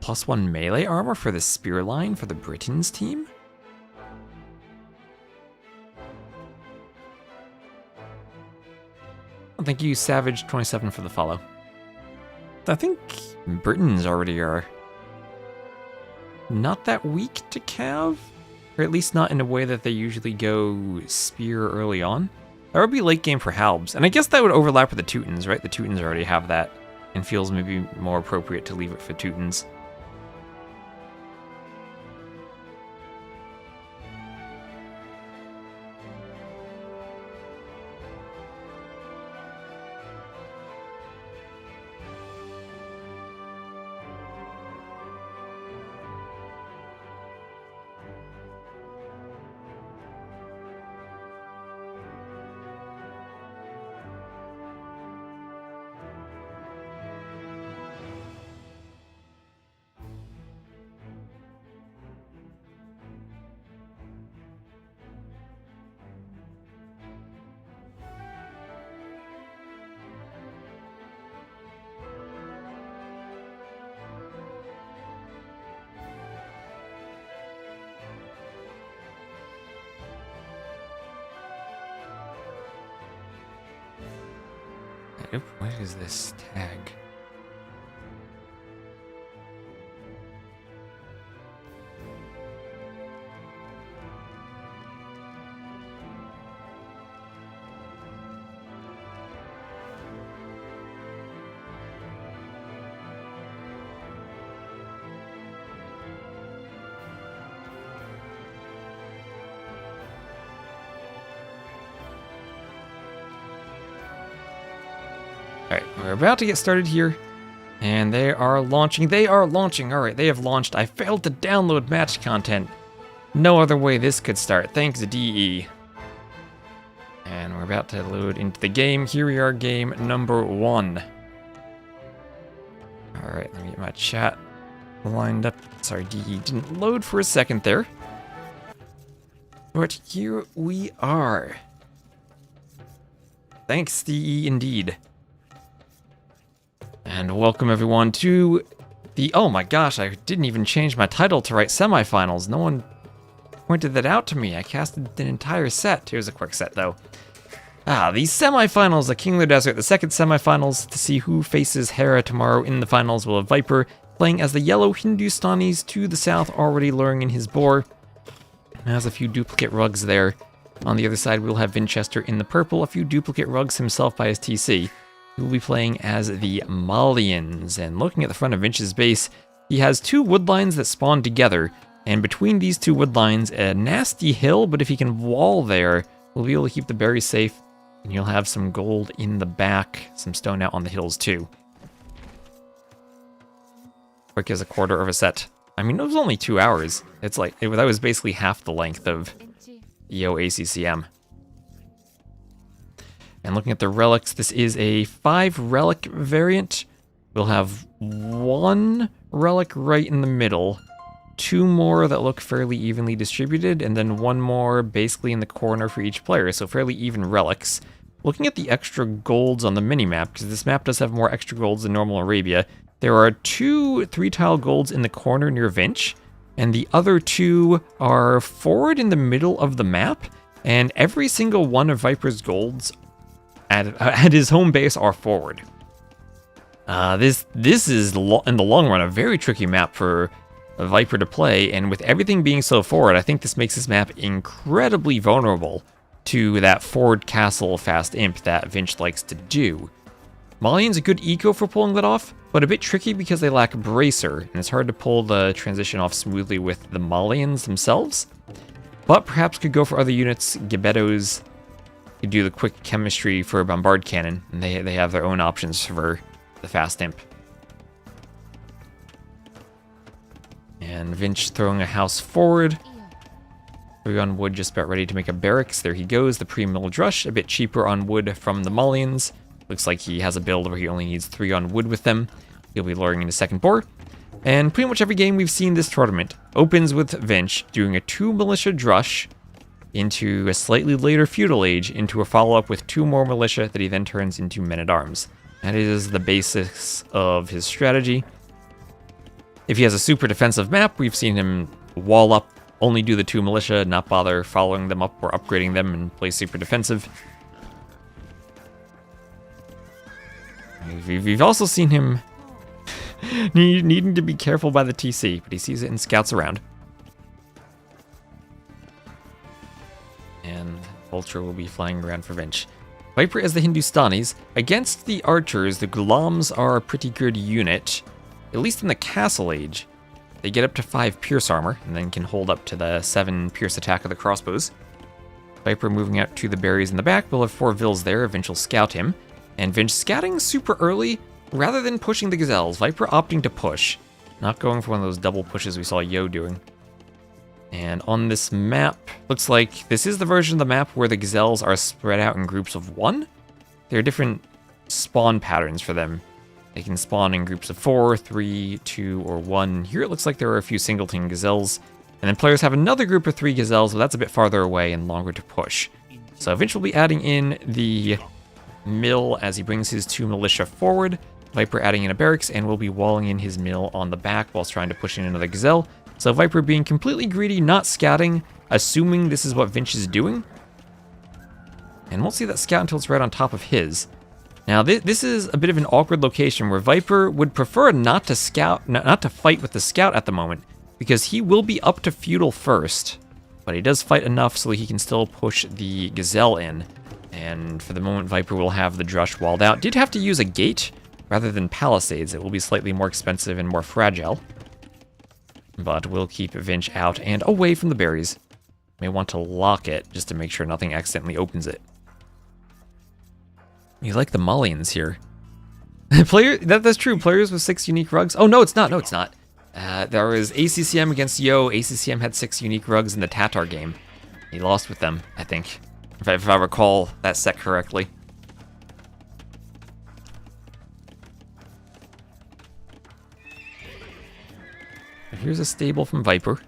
+1 melee armor for the spear line for the Britons team? Oh, thank you, Savage27, for the follow. I think Britons already are not that weak to Cav, or at least not in a way that they usually go spear early on. That would be late game for Halbs, and I guess that would overlap with the Teutons, right? The Teutons already have that, and feels maybe more appropriate to leave it for Teutons. Oop, what is this tag? Alright, we're about to get started here, and they are launching. Alright, they have launched. I failed to download match content. No other way this could start. Thanks, DE. And we're about to load into the game. Here we are, game number 1. Alright, let me get my chat lined up. Sorry, DE didn't load for a second there. But here we are. Thanks, DE, indeed. And welcome everyone to the, oh my gosh, I didn't even change my title to write semifinals. No one pointed that out to me. I casted an entire set. Here's a quick set though. The semifinals of King of the Desert, the second semifinals to see who faces Hera tomorrow in the finals. Will have Viper playing as the yellow Hindustanis to the south, already luring in his boar. Has a few duplicate rugs there. On the other side, we'll have Vinchester in the purple, a few duplicate rugs himself by his TC. He will be playing as the Malians, and looking at the front of Vinch's base, he has two woodlines that spawn together, and between these two woodlines, a nasty hill, but if he can wall there, we'll be able to keep the berries safe, and you'll have some gold in the back, some stone out on the hills too. Quick as a quarter of a set. I mean, it was only 2 hours. It's like, that was basically half the length of Yo ACCM. And looking at the relics, this is a 5 relic variant. We'll have 1 relic right in the middle, 2 more that look fairly evenly distributed, and then 1 more basically in the corner for each player, so fairly even relics. Looking at the extra golds on the mini-map, because this map does have more extra golds than normal Arabia, there are 2 3-tile golds in the corner near Vinch, and the other 2 are forward in the middle of the map, and every single one of Viper's golds at his home base are forward. This is, in the long run, a very tricky map for a Viper to play, and with everything being so forward, I think this makes this map incredibly vulnerable to that forward castle fast imp that Vinch likes to do. Malian's a good eco for pulling that off, but a bit tricky because they lack Bracer, and it's hard to pull the transition off smoothly with the Malians themselves. But perhaps could go for other units. Gebettos could do the quick chemistry for a Bombard Cannon, and they have their own options for the fast imp. And Vinch throwing a house forward. 3 on wood, just about ready to make a barracks. There he goes, the pre-milled rush, a bit cheaper on wood from the Malians. Looks like he has a build where he only needs 3 on wood with them. He'll be lowering into second bore. And pretty much every game we've seen this tournament opens with Vinch doing a 2 militia drush into a slightly later feudal age, into a follow-up with 2 more militia that he then turns into men-at-arms. That is the basis of his strategy. If he has a super defensive map, we've seen him wall up, only do the 2 militia, not bother following them up or upgrading them, and play super defensive. We've also seen him needing to be careful by the TC, but he sees it and scouts around. And Vulture will be flying around for Vinch. Viper as the Hindustanis. Against the archers, the Gulams are a pretty good unit, at least in the Castle Age. They get up to 5 pierce armor, and then can hold up to the 7 pierce attack of the crossbows. Viper moving out to the berries in the back. We'll have 4 Vills there. Vinch will scout him. And Vinch scouting super early, rather than pushing the Gazelles. Viper opting to push, not going for one of those double pushes we saw Yo doing. And on this map, looks like this is the version of the map where the Gazelles are spread out in groups of 1. There are different spawn patterns for them. They can spawn in groups of 4, 3, 2, or 1. Here it looks like there are a few singleton Gazelles. And then players have another group of 3 Gazelles, but that's a bit farther away and longer to push. So Vinch will be adding in the mill as he brings his 2 militia forward. Viper adding in a barracks, and will be walling in his mill on the back whilst trying to push in another Gazelle. So Viper being completely greedy, not scouting, assuming this is what Vinch is doing. And won't see that scout until it's right on top of his. Now this is a bit of an awkward location where Viper would prefer not to scout, not to fight with the scout at the moment, because he will be up to feudal first, but he does fight enough so he can still push the Gazelle in. And for the moment, Viper will have the drush walled out. Did have to use a gate rather than palisades. It will be slightly more expensive and more fragile. But we'll keep Vinch out and away from the berries. May want to lock it just to make sure nothing accidentally opens it. You like the Malians here. That's true. Players with 6 unique rugs. Oh, no, it's not. No, it's not. There was ACCM against Yo. ACCM had 6 unique rugs in the Tatar game. He lost with them, I think. If I recall that set correctly. Here's a stable from Viper.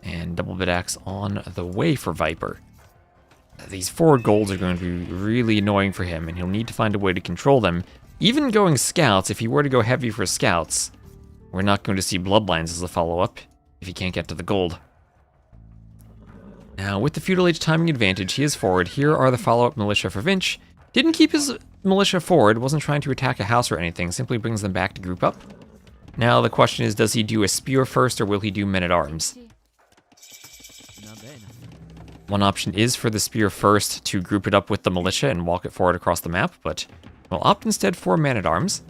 And double bit axe on the way for Viper. These forward golds are going to be really annoying for him, and he'll need to find a way to control them. Even going scouts, if he were to go heavy for scouts, we're not going to see bloodlines as a follow-up if he can't get to the gold. Now, with the feudal age timing advantage, he is forward. Here are the follow-up militia for Vinch. Didn't keep his militia forward, wasn't trying to attack a house or anything, simply brings them back to group up. Now the question is, does he do a spear first or will he do men-at-arms? One option is for the spear first to group it up with the militia and walk it forward across the map, but we'll opt instead for man-at-arms,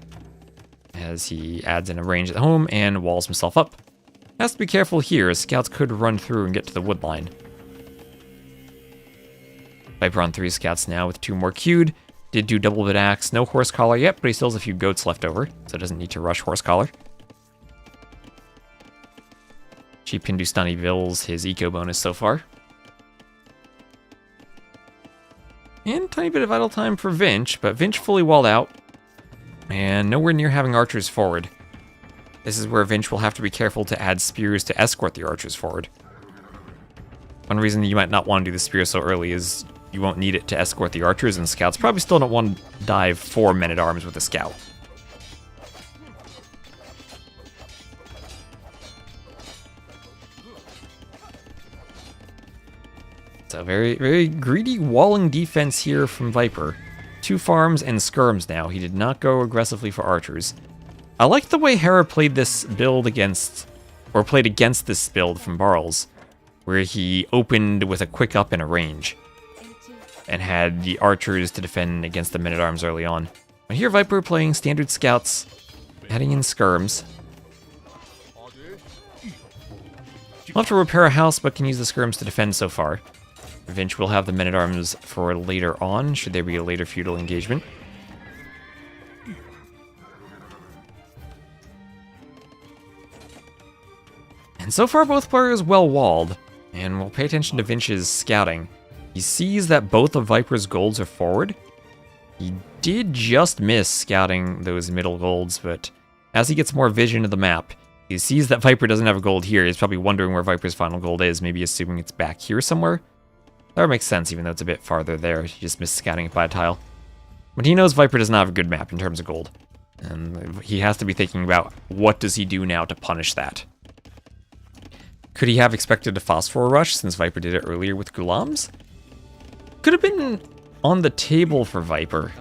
as he adds in a range at home and walls himself up. Has to be careful here, as scouts could run through and get to the wood line. Viper on 3 scouts now with 2 more queued. Did do double bit axe, no horse collar yet, but he still has a few goats left over, so doesn't need to rush horse collar. Cheap Hindustani Vills, his eco bonus so far. And tiny bit of idle time for Vinch, but Vinch fully walled out. And nowhere near having archers forward. This is where Vinch will have to be careful to add spears to escort the archers forward. One reason you might not want to do the spear so early is you won't need it to escort the archers, and scouts probably still don't want to dive 4 men-at-arms with a scout. So very, very greedy walling defense here from Viper. 2 farms and skirms now. He did not go aggressively for archers. I like the way Hera played this build against, or played against this build from Barles, where he opened with a quick up and a range, and had the archers to defend against the men-at-arms early on. But here Viper playing standard scouts, heading in skirms. We'll have to repair a house, but can use the skirms to defend so far. Vinch will have the men-at-arms for later on, should there be a later feudal engagement. And so far both players well walled, and we'll pay attention to Vinch's scouting. He sees that both of Viper's golds are forward. He did just miss scouting those middle golds, but as he gets more vision of the map, he sees that Viper doesn't have a gold here. He's probably wondering where Viper's final gold is, maybe assuming it's back here somewhere. That makes sense, even though it's a bit farther there. He just missed scouting it by a tile. But he knows Viper does not have a good map in terms of gold. And he has to be thinking about what does he do now to punish that. Could he have expected a phosphor rush, since Viper did it earlier with Gulams? Could have been on the table for Viper.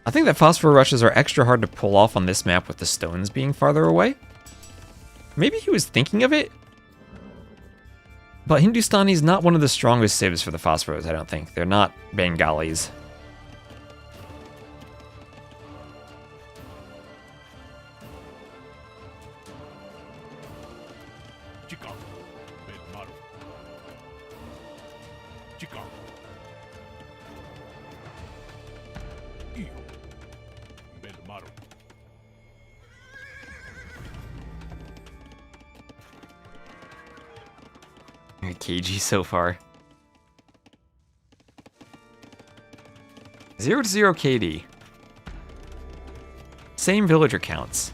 I think that phosphor rushes are extra hard to pull off on this map with the stones being farther away. Maybe he was thinking of it. But Hindustani's not one of the strongest civs for the phosphoros, I don't think. They're not Bengalis. KG so far. 0 to 0 KD. Same villager counts.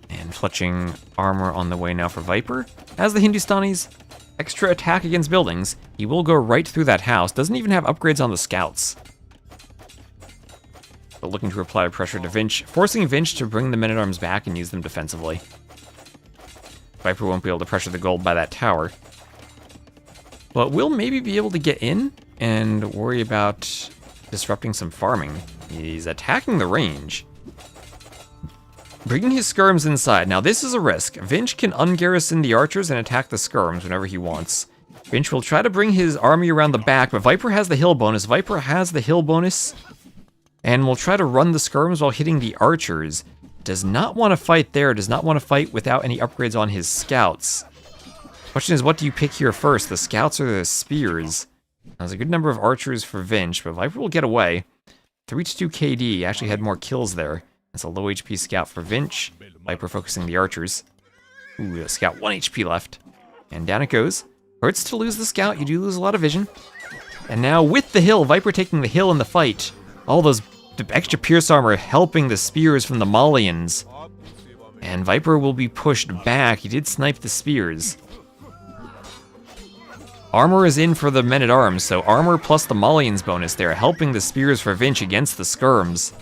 And fletching armor on the way now for Viper. As the Hindustani's extra attack against buildings, he will go right through that house. Doesn't even have upgrades on the scouts. But looking to apply pressure to Vinch, forcing Vinch to bring the men-at-arms back and use them defensively. Viper won't be able to pressure the gold by that tower. But will maybe be able to get in and worry about disrupting some farming. He's attacking the range. Bringing his skirms inside. Now this is a risk. Vinch can ungarrison the archers and attack the skirms whenever he wants. Vinch will try to bring his army around the back, but Viper has the hill bonus. Viper has the hill bonus. And will try to run the skirms while hitting the archers. Does not want to fight there, does not want to fight without any upgrades on his scouts. Question is, what do you pick here first, the scouts or the spears? There's a good number of archers for Vinch, but Viper will get away. 3 to 2 KD, actually had more kills there. That's a low HP scout for Vinch. Viper focusing the archers. Ooh, the scout 1 HP left. And down it goes. Hurts to lose the scout, you do lose a lot of vision. And now with the hill, Viper taking the hill in the fight. All those extra pierce armor helping the spears from the Malians. And Viper will be pushed back. He did snipe the spears. Armor is in for the men-at-arms, so armor plus the Malians bonus there, helping the spears for Vinch against the skirms.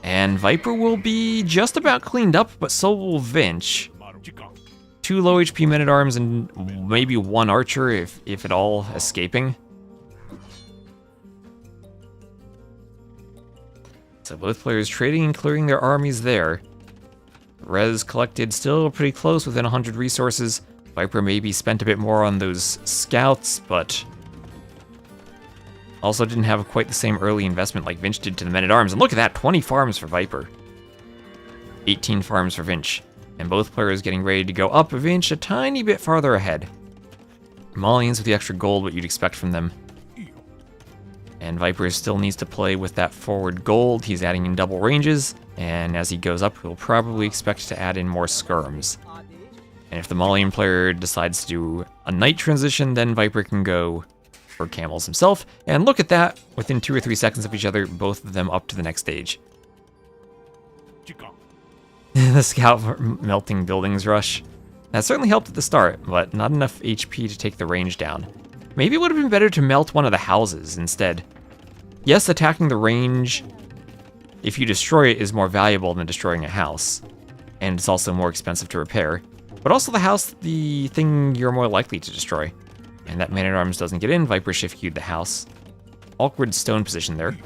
And Viper will be just about cleaned up, but so will Vinch. 2 low HP men-at-arms and maybe 1 archer, if at all, escaping. So both players trading and clearing their armies there. Res collected still pretty close, within 100 resources. Viper maybe spent a bit more on those scouts, but also didn't have quite the same early investment like Vinch did to the men-at-arms. And look at that, 20 farms for Viper. 18 farms for Vinch. And both players getting ready to go up. Vinch a tiny bit farther ahead. Malians with the extra gold, what you'd expect from them. And Viper still needs to play with that forward gold. He's adding in double ranges. And as he goes up, he'll probably expect to add in more skirms. And if the Malian player decides to do a knight transition, then Viper can go for camels himself. And look at that, within 2 or 3 seconds of each other, both of them up to the next stage. The scout melting buildings rush. That certainly helped at the start, but not enough HP to take the range down. Maybe it would have been better to melt one of the houses instead. Yes, attacking the range, if you destroy it, is more valuable than destroying a house. And it's also more expensive to repair. But also the house, the thing you're more likely to destroy. And that man-at-arms doesn't get in, Viper shift queued the house. Awkward stone position there.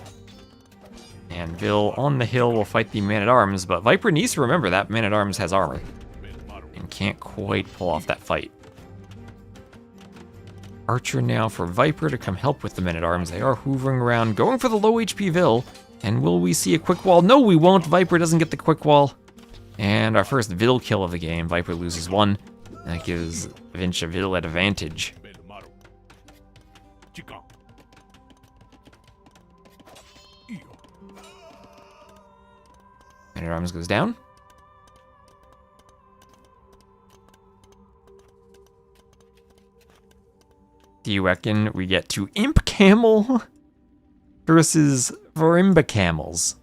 And Vil on the hill will fight the man-at-arms, but Viper needs to remember that man-at-arms has armor. And can't quite pull off that fight. Archer now for Viper to come help with the men-at-arms. They are hoovering around, going for the low HP Vil. And will we see a quick wall? No, we won't. Viper doesn't get the quick wall. And our first Vil kill of the game. Viper loses 1. That gives Vinch a Vil at advantage. Man-at-arms goes down. Do you reckon we get to Imp Camel versus Varimba Camels?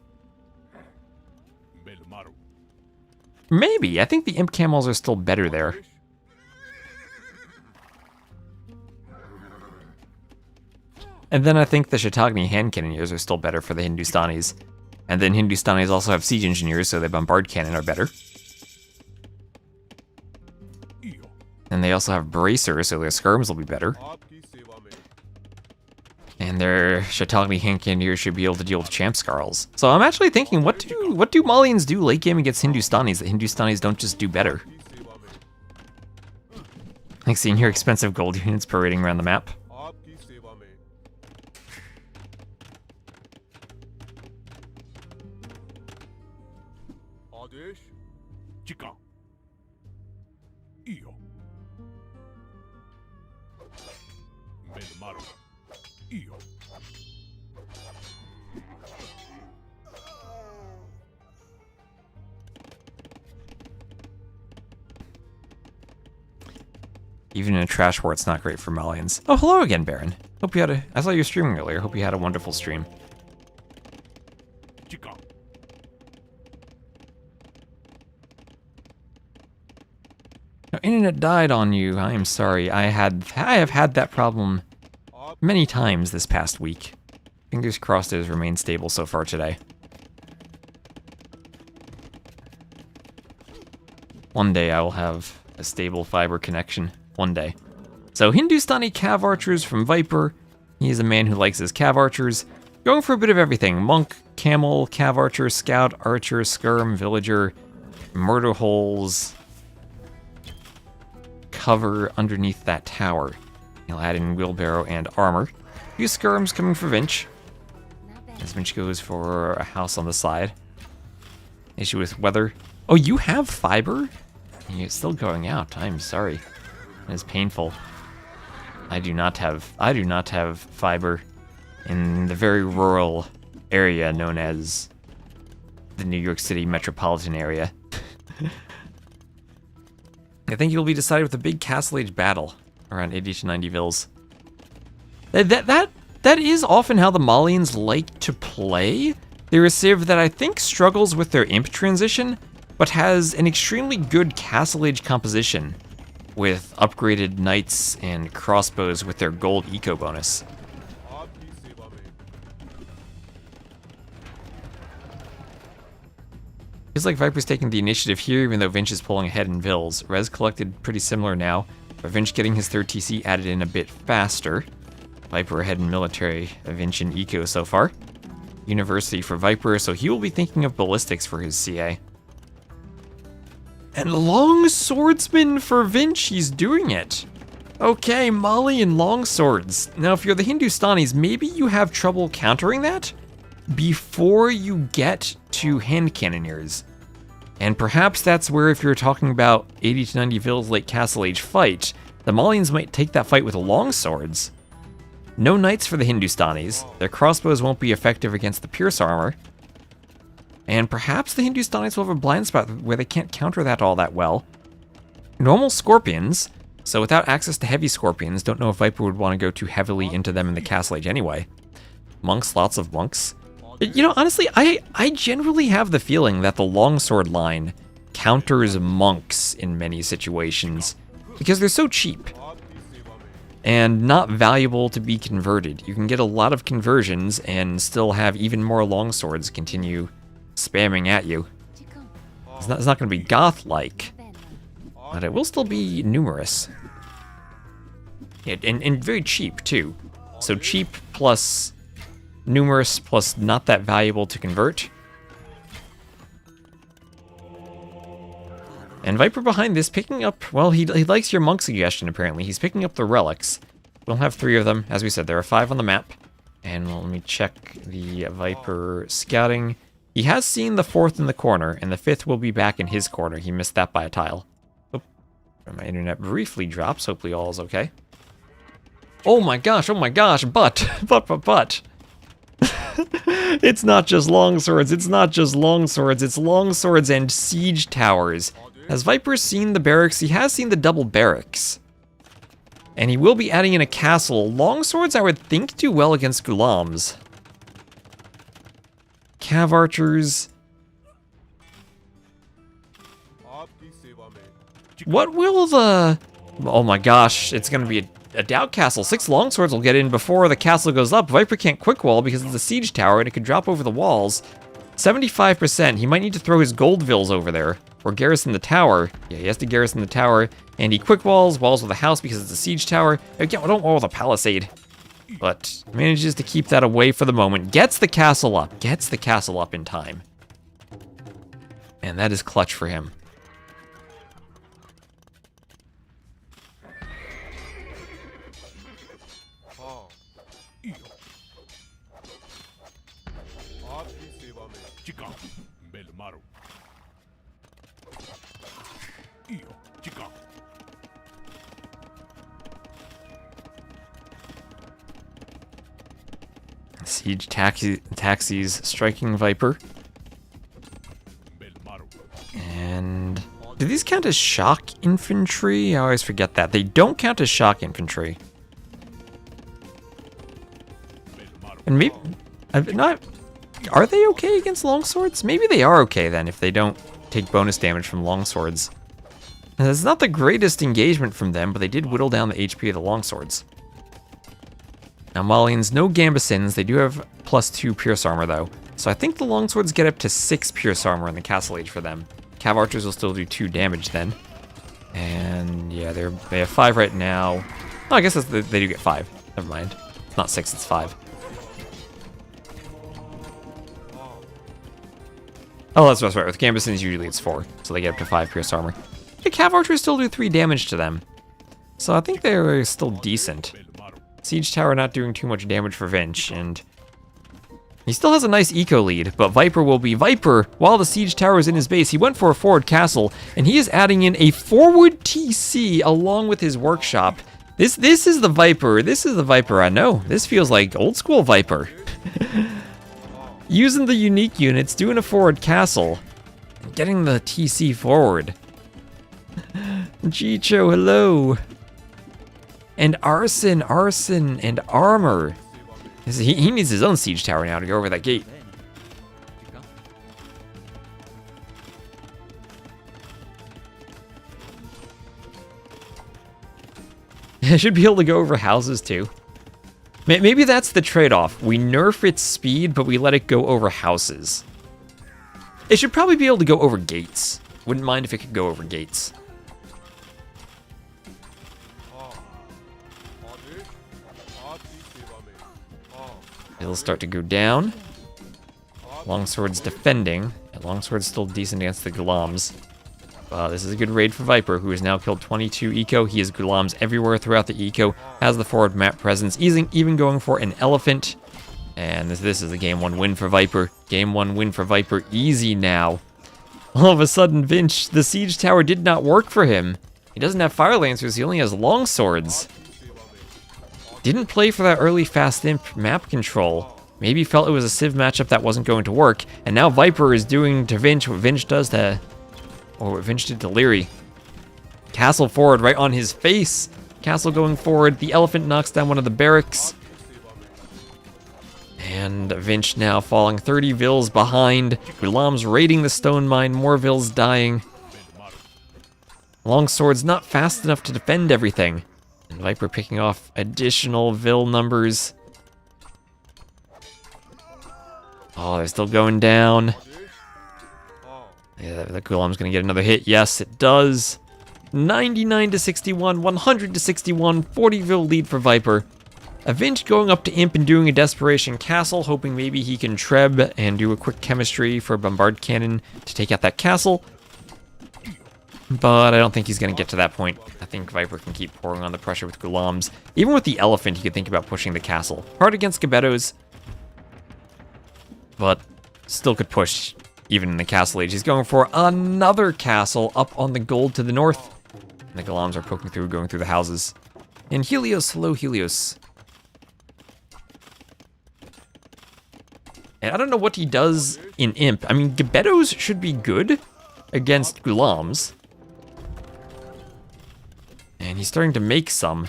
Maybe. I think the Imp Camels are still better there. And then I think the Shatagni hand cannoneers are still better for the Hindustanis. And then Hindustanis also have siege engineers, so their bombard cannon are better. And they also have bracers, so their skirms will be better. And their Shatagni hand cannoneers should be able to deal with champ scarls. So I'm actually thinking, what do Malians do late game against Hindustanis that Hindustanis don't just do better? Like seeing your expensive gold units parading around the map. Even in a trash war, it's not great for Malians. Oh, hello again, Baron. Hope you had a... I saw you streaming earlier. Hope you had a wonderful stream. Now, internet died on you. I am sorry. I have had that problem many times this past week. Fingers crossed it has remained stable so far today. One day I will have a stable fiber connection. One day. So Hindustani Cav Archers from Viper. He is a man who likes his Cav Archers. Going for a bit of everything. Monk, Camel, Cav Archer, Scout, Archer, Skirm, Villager, Murder Holes. Cover underneath that tower. He'll add in Wheelbarrow and Armor. A few Skirms coming for Vinch. As Vinch goes for a house on the side. Issue with weather. Oh, you have fiber? You're still going out. I'm sorry. It is painful. I do not have fiber in the very rural area known as the New York City metropolitan area. I think it'll be decided with a big Castle Age battle around 80 to 90 Vils. That is often how the Malians like to play. They're a civ that I think struggles with their imp transition, but has an extremely good Castle Age composition with upgraded knights and crossbows with their gold eco bonus. Feels like Viper's taking the initiative here, even though Vinch is pulling ahead in Vills. Res collected pretty similar now, but Vinch getting his third TC added in a bit faster. Viper ahead in military, Vinch in eco so far. University for Viper, so he will be thinking of ballistics for his CA. And long swordsman for Vinch, he's doing it. Okay, Molly and long swords. Now, if you're the Hindustanis, maybe you have trouble countering that before you get to hand cannoneers. And perhaps that's where, if you're talking about 80 to 90 Vills late Castle Age fight, the Malians might take that fight with long swords. No knights for the Hindustanis. Their crossbows won't be effective against the pierce armor. And perhaps the Hindustanis will have a blind spot where they can't counter that all that well. Normal scorpions. So without access to heavy scorpions, don't know if Viper would want to go too heavily into them in the Castle Age anyway. Monks, lots of monks. You know, honestly, I generally have the feeling that the longsword line counters monks in many situations because they're so cheap and not valuable to be converted. You can get a lot of conversions and still have even more longswords continue spamming at you. It's not going to be goth-like, but it will still be numerous. Yeah, and very cheap, too. So cheap plus numerous plus not that valuable to convert. And Viper behind this picking up, well, he likes your monk suggestion, apparently. He's picking up the relics. We'll have 3 of them. As we said, there are 5 on the map. And let me check the Viper scouting. He has seen the 4th in the corner, and the 5th will be back in his corner. He missed that by a tile. Oh, my internet briefly drops. Hopefully all is okay. Oh my gosh, but. It's not just longswords, it's longswords and siege towers. Has Viper seen the barracks? He has seen the double barracks. And he will be adding in a castle. Longswords, I would think, do well against Gulams. Cav archers. What will the... Oh my gosh, it's going to be a doubt castle. 6 longswords will get in before the castle goes up. Viper can't quick wall because it's a siege tower and it could drop over the walls. 75%. He might need to throw his gold vills over there or garrison the tower. Yeah, he has to garrison the tower. And he quick walls with a house because it's a siege tower. Again, don't wall with a palisade. But manages to keep that away for the moment. Gets the castle up in time. And that is clutch for him. Siege taxis striking Viper. And do these count as shock infantry? I always forget that. They don't count as shock infantry. And maybe are they okay against longswords? Maybe they are okay then if they don't take bonus damage from longswords. And it's not the greatest engagement from them, but they did whittle down the HP of the longswords. Now Malians, no Gambesons. They do have +2 pierce armor though. So I think the longswords get up to 6 pierce armor in the Castle Age for them. Cav archers will still do 2 damage then. And yeah, they have 5 right now. Oh, I guess they do get 5. Never mind. It's not 6, it's 5. Oh, that's right. With Gambesons, usually it's 4. So they get up to 5 pierce armor. The Cav archers still do 3 damage to them. So I think they're still decent. Siege tower not doing too much damage for Vinch, and he still has a nice eco lead, but Viper will be Viper. While the siege tower is in his base, he went for a forward castle, and he is adding in a forward TC along with his workshop. This is the Viper. This is the Viper I know. This feels like old school Viper. Using the unique units, doing a forward castle, and getting the TC forward. Jicho, hello. And arson, and armor. He needs his own siege tower now to go over that gate. I should be able to go over houses too. Maybe that's the trade-off. We nerf its speed, but we let it go over houses. It should probably be able to go over gates. Wouldn't mind if it could go over gates. It'll start to go down. Longsword's defending. Longsword's still decent against the Gulams. This is a good raid for Viper, who has now killed 22 eco. He has Gulams everywhere throughout the eco, has the forward map presence, even going for an elephant. And this is a game 1 win for Viper. Game 1 win for Viper, easy now. All of a sudden, Vinch, the siege tower did not work for him. He doesn't have fire lancers, he only has longswords. Didn't play for that early fast imp map control. Maybe felt it was a Civ matchup that wasn't going to work, and now Viper is doing to Vinch what Vinch does to, or what Vinch did to Leary. Castle forward right on his face. Castle going forward, the elephant knocks down one of the barracks. And Vinch now falling 30 vills behind. Gulams raiding the stone mine, more vills dying. Longsword's not fast enough to defend everything. And Viper picking off additional vill numbers. Oh, they're still going down. Yeah, the Gulam's gonna get another hit. Yes, it does. 99 to 61, 100 to 61, 40 vill lead for Viper. Vinch going up to Imp and doing a Desperation Castle, hoping maybe he can Treb and do a quick chemistry for a Bombard Cannon to take out that castle. But I don't think he's going to get to that point. I think Viper can keep pouring on the pressure with Gulams. Even with the Elephant, he could think about pushing the castle. Hard against Gebettos, but still could push even in the castle age. He's going for another castle up on the gold to the north. And the Gulams are poking through, going through the houses. And Helios, hello Helios. And I don't know what he does in Imp. I mean, Gebettos should be good against Gulams. And he's starting to make some.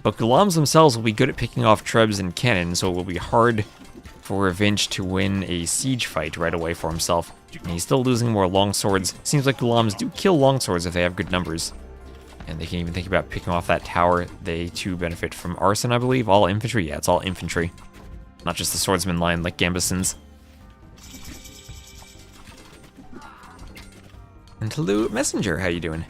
But Gulams themselves will be good at picking off Trebs and Cannon, so it will be hard for Vinch to win a siege fight right away for himself. And he's still losing more longswords. Seems like Gulams do kill longswords if they have good numbers. And they can even think about picking off that tower. They too benefit from arson, I believe. All infantry? Yeah, it's all infantry. Not just the swordsman line like Gambeson's. And hello, Messenger, how you doing?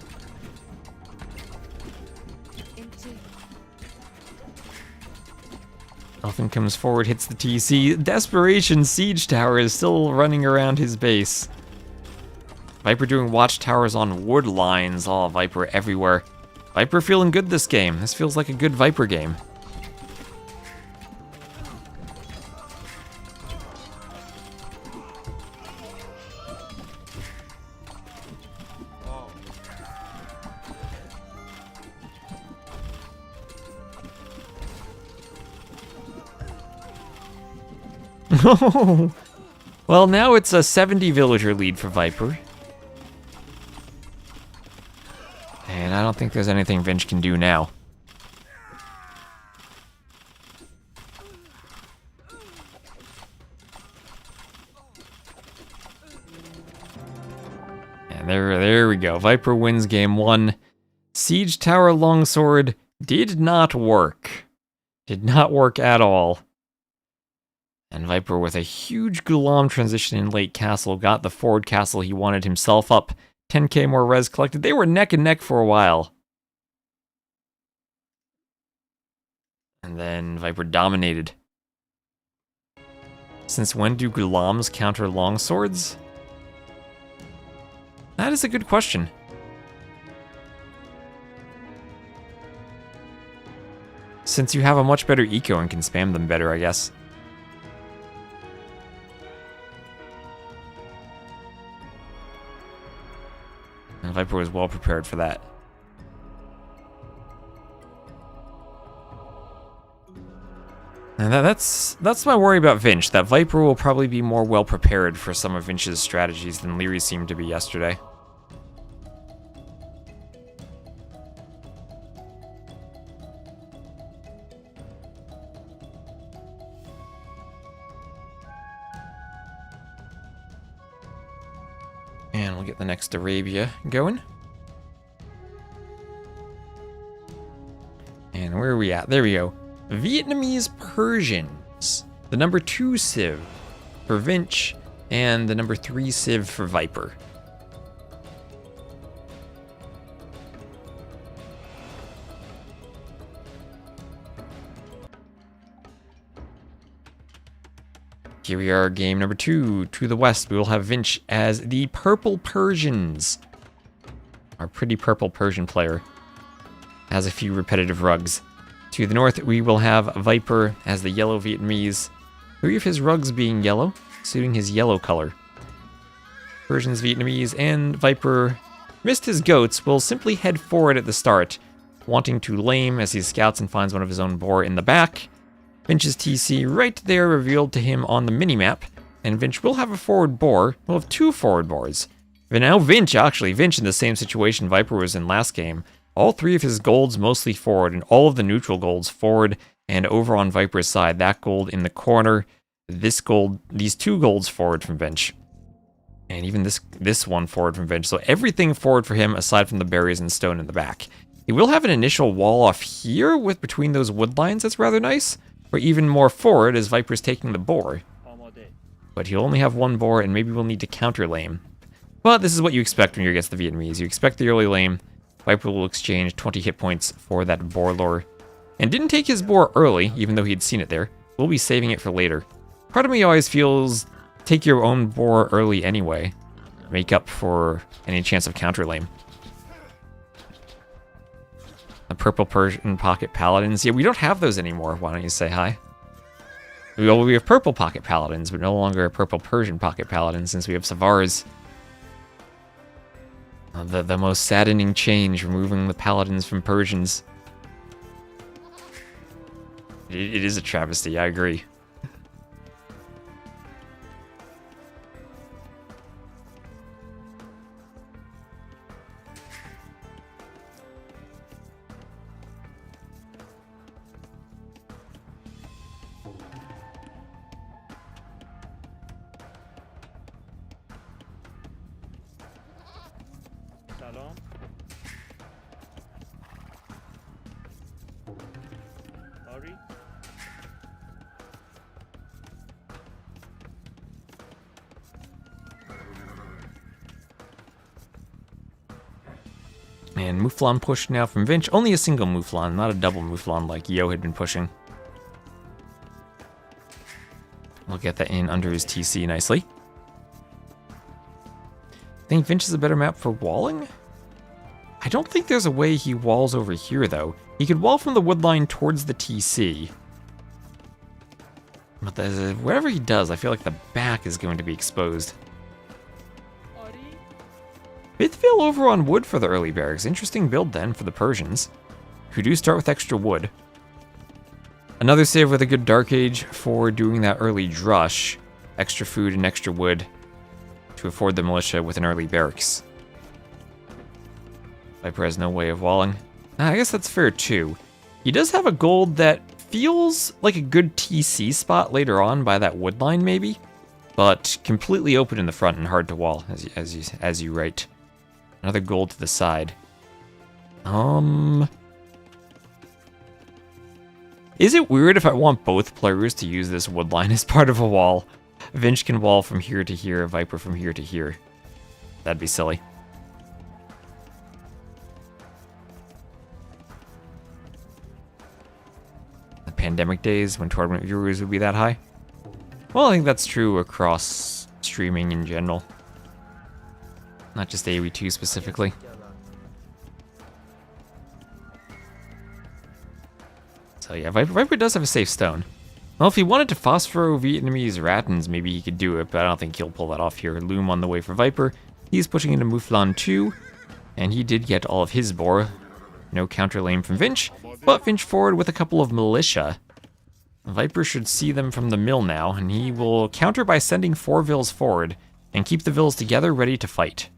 Elephant comes forward, hits the TC. Desperation Siege Tower is still running around his base. Viper doing watchtowers on wood lines. Oh, Viper everywhere. Viper feeling good this game. This feels like a good Viper game. Well, now it's a 70 villager lead for Viper. And I don't think there's anything Vinch can do now. And there we go. Viper wins game 1. Siege Tower Longsword did not work. Did not work at all. And Viper with a huge Gulam transition in late castle, got the forward castle he wanted himself up. 10k more res collected. They were neck and neck for a while. And then Viper dominated. Since when do Gulams counter longswords? That is a good question. Since you have a much better eco and can spam them better, I guess. And Viper was well prepared for that. And that's my worry about Vinch, that Viper will probably be more well prepared for some of Vinch's strategies than Leary seemed to be yesterday. And we'll get the next Arabia going. And where are we at? There we go. Vietnamese Persians. The number 2 Civ for Vinch. and the number 3 Civ for Viper. Here we are, game number 2. To the west, we will have Vinch as the Purple Persians. Our pretty purple Persian player has a few repetitive rugs. To the north, we will have Viper as the yellow Vietnamese. 3 of his rugs being yellow, suiting his yellow color. Persians, Vietnamese, and Viper missed his goats, will simply head forward at the start, wanting to lame as he scouts and finds one of his own boar in the back. Vinch's TC right there revealed to him on the minimap, and Vinch will have a forward boar. We'll have 2 forward boars. But now Vinch in the same situation Viper was in last game. All 3 of his golds mostly forward, and all of the neutral golds forward and over on Viper's side. That gold in the corner, this gold, these 2 golds forward from Vinch. And even this one forward from Vinch. So everything forward for him aside from the berries and stone in the back. He will have an initial wall off here with between those wood lines. That's rather nice. Or even more forward as Viper's taking the boar. But he'll only have 1 boar, and maybe we'll need to counter lame. But this is what you expect when you're against the Vietnamese. You expect the early lame. Viper will exchange 20 hit points for that boar lore. And didn't take his boar early, even though he'd seen it there. We'll be saving it for later. Part of me always feels, take your own boar early anyway. Make up for any chance of counter lame. The purple Persian pocket paladins. Yeah, we don't have those anymore. Why don't you say hi? We have purple pocket paladins, but no longer a purple Persian pocket paladin since we have Savars. The most saddening change, removing the paladins from Persians. It is a travesty, I agree. And Mouflon push now from Vinch. Only a single Mouflon, not a double Mouflon like Yo had been pushing. We'll get that in under his TC nicely. I think Vinch is a better map for walling? I don't think there's a way he walls over here, though. He could wall from the wood line towards the TC. But whatever he does, I feel like the back is going to be exposed. Mythville over on wood for the early barracks. Interesting build then for the Persians, who do start with extra wood. Another save with a good Dark Age for doing that early drush. Extra food and extra wood to afford the militia with an early barracks. Viper has no way of walling. I guess that's fair too. He does have a gold that feels like a good TC spot later on by that wood line maybe, but completely open in the front and hard to wall as you write. Another gold to the side. Is it weird if I want both players to use this wood line as part of a wall? Vinch can wall from here to here, Viper from here to here. That'd be silly. The pandemic days when tournament viewers would be that high? Well, I think that's true across streaming in general. Not just AoE2 specifically. So yeah, Viper does have a safe stone. Well, if he wanted to Phosphoro Vietnamese Ratans, maybe he could do it, but I don't think he'll pull that off here. Loom on the way for Viper. He's pushing into Mouflon 2, and he did get all of his boar. No counter lane from Vinch, but Vinch forward with a couple of militia. Viper should see them from the mill now, and he will counter by sending 4 vills forward, and keep the vills together ready to fight.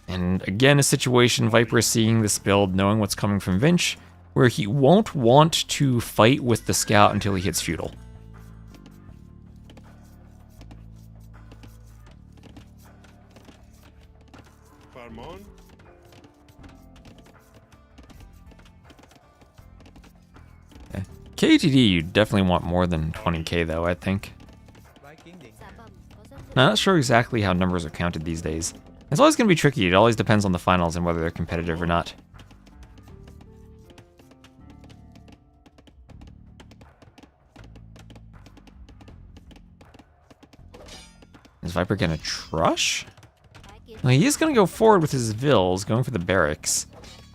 And again, a situation Viper is seeing this build, knowing what's coming from Vinch, where he won't want to fight with the scout until he hits feudal. KTD, you definitely want more than 20k though, I think. Now, I'm not sure exactly how numbers are counted these days. It's always going to be tricky. It always depends on the finals and whether they're competitive or not. Is Viper going to trush? Well, he is going to go forward with his Vills, going for the barracks.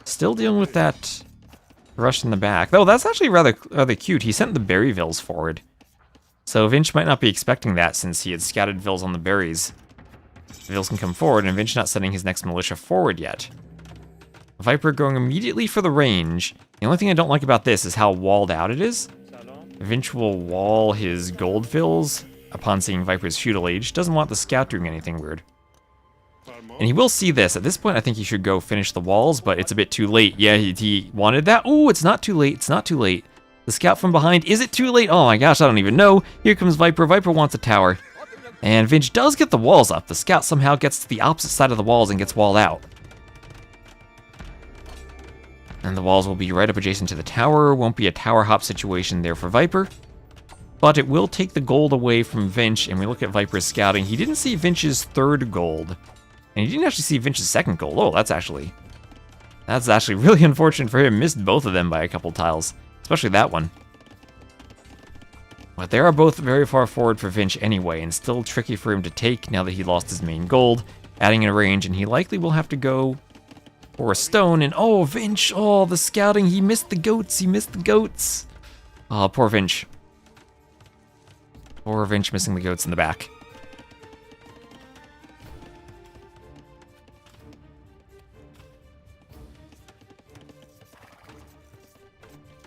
Still dealing with that rush in the back. Oh, that's actually rather cute. He sent the berry Vills forward. So Vinch might not be expecting that since he had scattered Vills on the berries. Vills can come forward, and Vinch not sending his next militia forward yet. Viper going immediately for the range. The only thing I don't like about this is how walled out it is. Vinch will wall his gold Vills upon seeing Viper's feudal age. Doesn't want the scout doing anything weird. And he will see this. At this point, I think he should go finish the walls, but it's a bit too late. Yeah, he wanted that. Ooh, it's not too late. It's not too late. The scout from behind. Is it too late? Oh my gosh, I don't even know. Here comes Viper. Viper wants a tower. And Vinch does get the walls up. The scout somehow gets to the opposite side of the walls and gets walled out. And the walls will be right up adjacent to the tower. Won't be a tower hop situation there for Viper. But it will take the gold away from Vinch, and we look at Viper's scouting. He didn't see Vinch's third gold. And he didn't actually see Vinch's second gold. Oh, that's actually really unfortunate for him. Missed both of them by a couple tiles. Especially that one. But they are both very far forward for Vinch anyway, and still tricky for him to take now that he lost his main gold. Adding in a range, and he likely will have to go for a stone. And oh, Vinch, oh, the scouting. He missed the goats. He missed the goats. Oh, poor Vinch. Poor Vinch missing the goats in the back.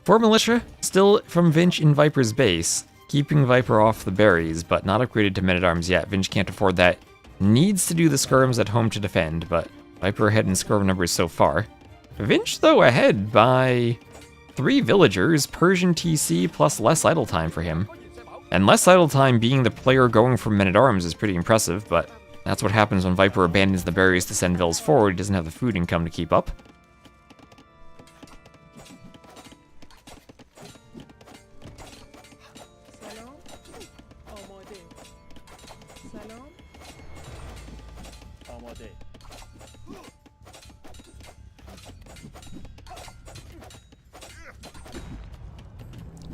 For militia, still from Vinch in Viper's base, keeping Viper off the berries, but not upgraded to men-at-arms yet. Vinch can't afford that. Needs to do the skirms at home to defend, but Viper ahead in skirm numbers so far. Vinch, though, ahead by 3 villagers, Persian TC plus less idle time for him. And less idle time being the player going for men-at-arms is pretty impressive, but that's what happens when Viper abandons the berries to send Vills forward. He doesn't have the food income to keep up.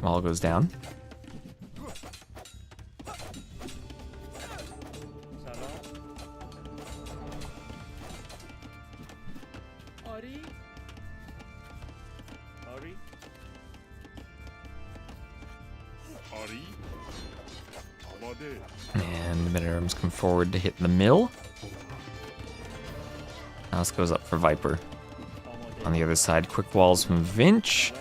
Wall goes down. And the men-at-arms come forward to hit the mill. House goes up for Viper. On the other side, quick walls from Vinch.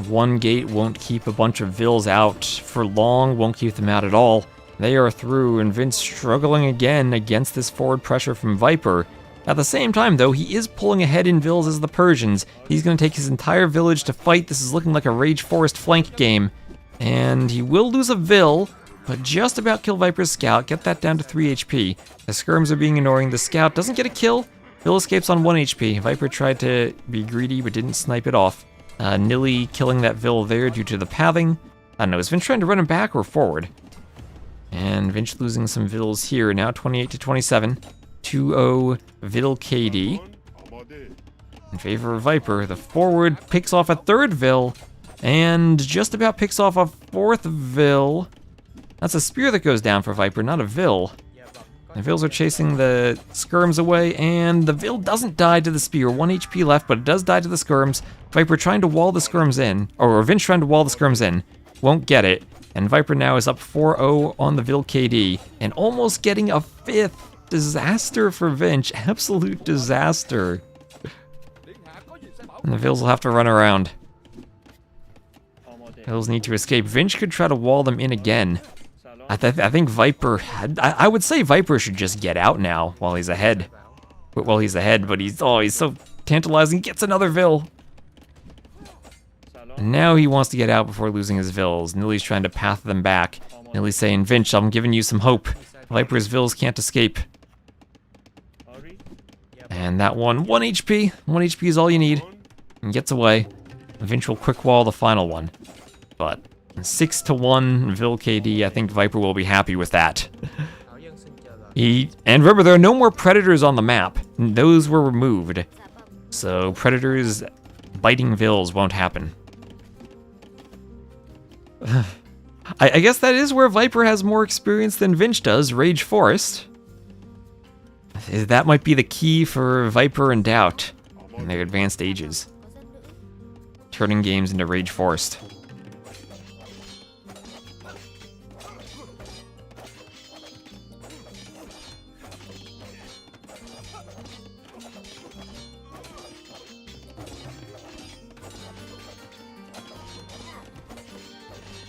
One gate won't keep a bunch of Vills out for long, won't keep them out at all. They are through, and Vince struggling again against this forward pressure from Viper. At the same time, though, he is pulling ahead in Vills as the Persians. He's going to take his entire village to fight. This is looking like a Rage Forest flank game. And he will lose a Vill, but just about kill Viper's scout, get that down to 3 HP. The skirms are being annoying. The scout doesn't get a kill. Vill escapes on 1 HP. Viper tried to be greedy, but didn't snipe it off. Nilly killing that Vill there due to the pathing. I don't know, is Vinch trying to run him back or forward? And Vinch losing some Vills here, now 28 to 27. 2-0 Vill KD. In favor of Viper, the forward picks off a 3rd Vill, and just about picks off a 4th Vill. That's a spear that goes down for Viper, not a Vill. The Vills are chasing the skirms away, and the Vill doesn't die to the spear. 1 HP left, but it does die to the skirms. Viper trying to wall the skirms in, or Vinch trying to wall the skirms in. Won't get it, and Viper now is up 4-0 on the Vill KD, and almost getting a 5th. Disaster for Vinch, absolute disaster. And the Vills will have to run around. Vills need to escape. Vinch could try to wall them in again. I think Viper, I would say Viper should just get out now while he's ahead. But he's so tantalizing, gets another Vill. And now he wants to get out before losing his Vills. Nilly's trying to path them back. Nilly's saying, Vinch, I'm giving you some hope. Viper's Vills can't escape. And that one HP. 1 HP is all you need. And gets away. Vinch will quick wall the final one. But 6-1 Vil KD. I think Viper will be happy with that. And remember, there are no more predators on the map. Those were removed. So predators biting Vils won't happen. I guess that is where Viper has more experience than Vinch does, Rage Forest. That might be the key for Viper and Doubt in their advanced ages. Turning games into Rage Forest.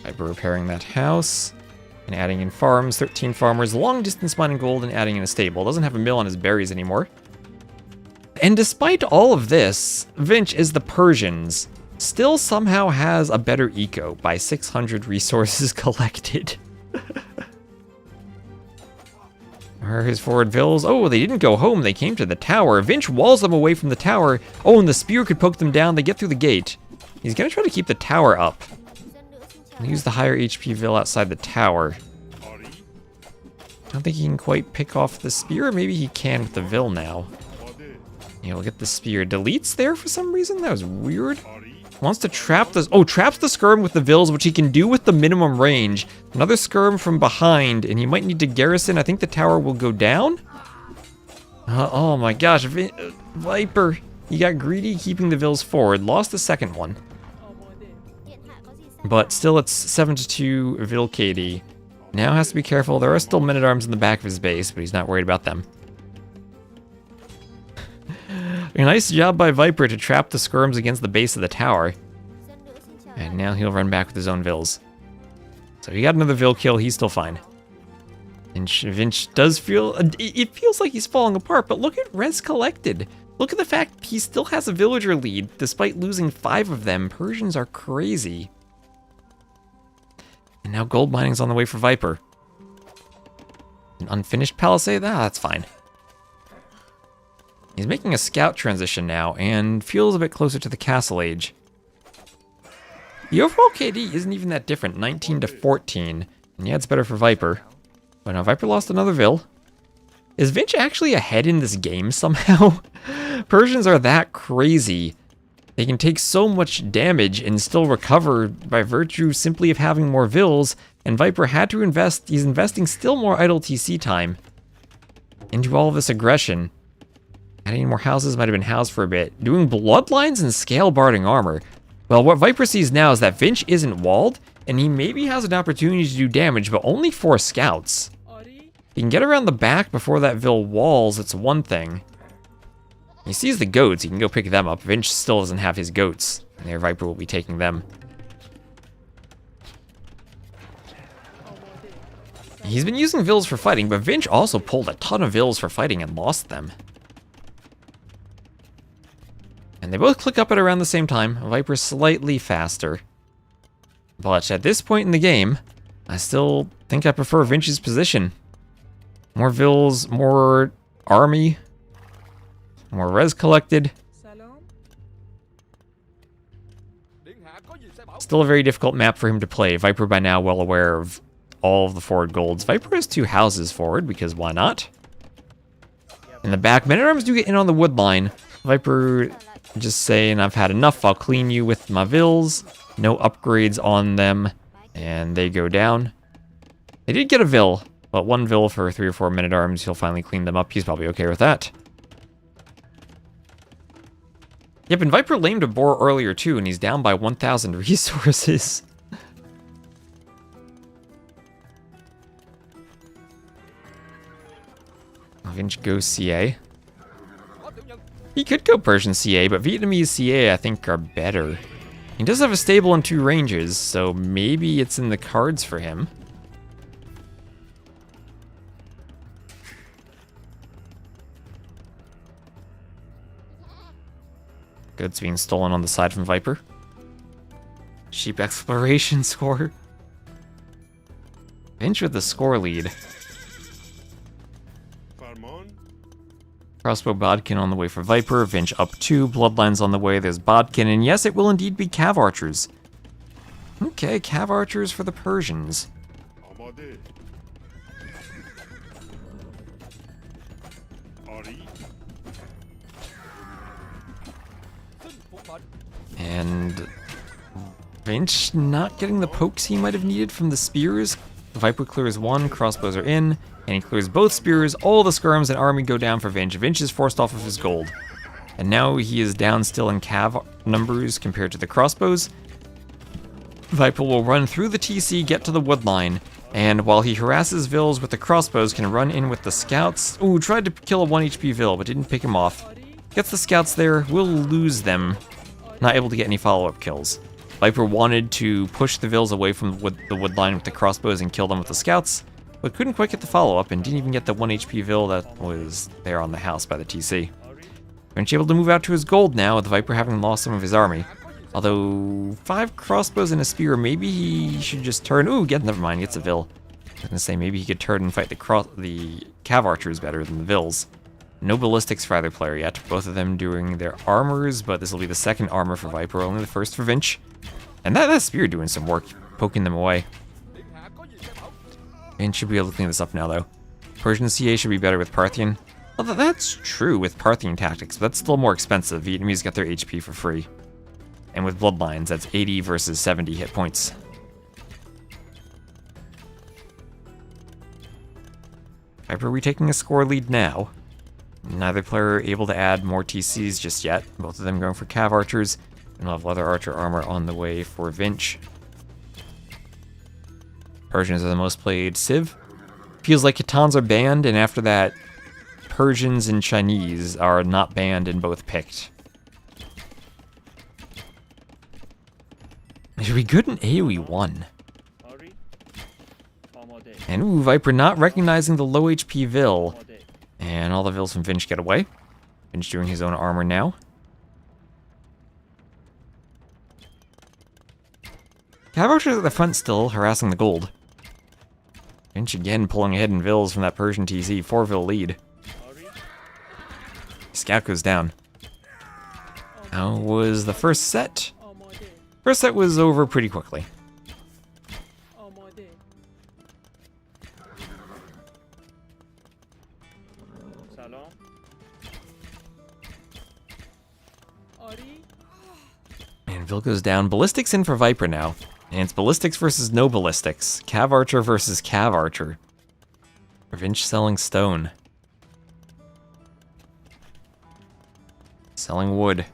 Viper repairing that house and adding in farms, 13 farmers, long distance mining gold, and adding in a stable. Doesn't have a mill on his berries anymore. And despite all of this, Vinch is the Persians. Still somehow has a better eco by 600 resources collected. Where are his forward Vils? Oh, they didn't go home, they came to the tower. Vinch walls them away from the tower. Oh, and the spear could poke them down. They get through the gate. He's gonna try to keep the tower up. Use the higher HP Vil outside the tower. I don't think he can quite pick off the spear. Maybe he can with the Vil now. Yeah, we'll get the spear. Deletes there for some reason? That was weird. Wants to trap the... Oh, traps the skirm with the Vils, which he can do with the minimum range. Another skirm from behind, and he might need to garrison. I think the tower will go down. Oh my gosh. Viper. He got greedy keeping the Vils forward. Lost the second one. But still, it's 7-2 Vil KD. Now has to be careful. There are still men-at-arms in the back of his base, but he's not worried about them. A nice job by Viper to trap the skirms against the base of the tower. And now he'll run back with his own Vils. So he got another Vil kill. He's still fine. And Vinch does feel... It feels like he's falling apart, but look at res collected. Look at the fact he still has a villager lead, despite losing 5 of them. Persians are crazy. And now gold mining's on the way for Viper. An unfinished palisade? Ah, that's fine. He's making a scout transition now, and feels a bit closer to the castle age. The overall KD isn't even that different, 19-14. And yeah, it's better for Viper. But now Viper lost another Vil. Is Vinch actually ahead in this game somehow? Persians are that crazy. They can take so much damage and still recover by virtue simply of having more Vils, and Viper had to invest, he's investing still more idle TC time into all of this aggression. Adding more houses, might have been housed for a bit. Doing bloodlines and scale barding armor. Well, what Viper sees now is that Vinch isn't walled, and he maybe has an opportunity to do damage, but only 4 scouts. He can get around the back before that Vil walls, it's one thing. He sees the goats, he can go pick them up. Vinch still doesn't have his goats, and their Viper will be taking them. He's been using Vils for fighting, but Vinch also pulled a ton of Vils for fighting and lost them. And they both click up at around the same time. Viper slightly faster. But at this point in the game, I still think I prefer Vinch's position. More Vils, more army. More res collected. Still a very difficult map for him to play. Viper by now well aware of all of the forward golds. Viper has 2 houses forward, because why not? In the back, men-at-arms do get in on the wood line. Viper just saying, I've had enough, I'll clean you with my Vils. No upgrades on them, and they go down. They did get a Vil, but 1 Vil for 3 or 4 men-at-arms. He'll finally clean them up. He's probably okay with that. Yep, and Viper lamed a boar earlier too, and he's down by 1,000 resources. Vinch goes CA. He could go Persian CA, but Vietnamese CA I think are better. He does have a stable and 2 ranges, so maybe it's in the cards for him. Goods being stolen on the side from Viper. Sheep exploration score. Vinch with the score lead. Crossbow Bodkin on the way for Viper. Vinch up 2. Bloodlines on the way. There's Bodkin. And yes, it will indeed be Cav Archers. Okay, Cav Archers for the Persians. And Vinch not getting the pokes he might have needed from the spears. Viper clears one, crossbows are in, and he clears both spears. All the skirms and army go down for Vinch. Vinch is forced off of his gold. And now he is down still in cav numbers compared to the crossbows. Viper will run through the TC, get to the wood line, and while he harasses Vils with the crossbows, can run in with the scouts. Ooh, tried to kill a 1 HP Vil, but didn't pick him off. Gets the scouts there, will lose them. Not able to get any follow-up kills. Viper wanted to push the Vils away from the wood line with the crossbows and kill them with the scouts, but couldn't quite get the follow-up and didn't even get the 1 HP Vil that was there on the house by the TC. Vinch able to move out to his gold now, with the Viper having lost some of his army. Although, 5 crossbows and a spear, maybe he should just turn. Ooh, never mind, gets a Vil. I was gonna say, maybe he could turn and fight the Cav Archers better than the Vils. No ballistics for either player yet, both of them doing their armors, but this will be the second armor for Viper, only the first for Vinch. And that spear doing some work, poking them away. Vinch should be able to clean this up now, though. Persian CA should be better with Parthian. Well, that's true with Parthian tactics, but that's still more expensive. Vietnamese got their HP for free. And with Bloodlines, that's 80 versus 70 hit points. Viper retaking a score lead now. Neither player able to add more TCs just yet. Both of them going for Cav Archers. And we'll have Leather Archer armor on the way for Vinch. Persians are the most played Civ. Feels like Khitans are banned, and after that, Persians and Chinese are not banned and both picked. Should be good in AoE 1. And ooh, Viper not recognizing the low HP Vil. And all the Vils from Vinch get away. Vinch doing his own armor now. Cav Archers at the front still, harassing the gold. Vinch again pulling ahead in Vils from that Persian TC, 4 Vil lead. Scout goes down. How was the first set? First set was over pretty quickly. And Vil goes down. Ballistics in for Viper now. And it's Ballistics versus no Ballistics. Cav Archer versus Cav Archer. Vinch selling stone. Selling wood.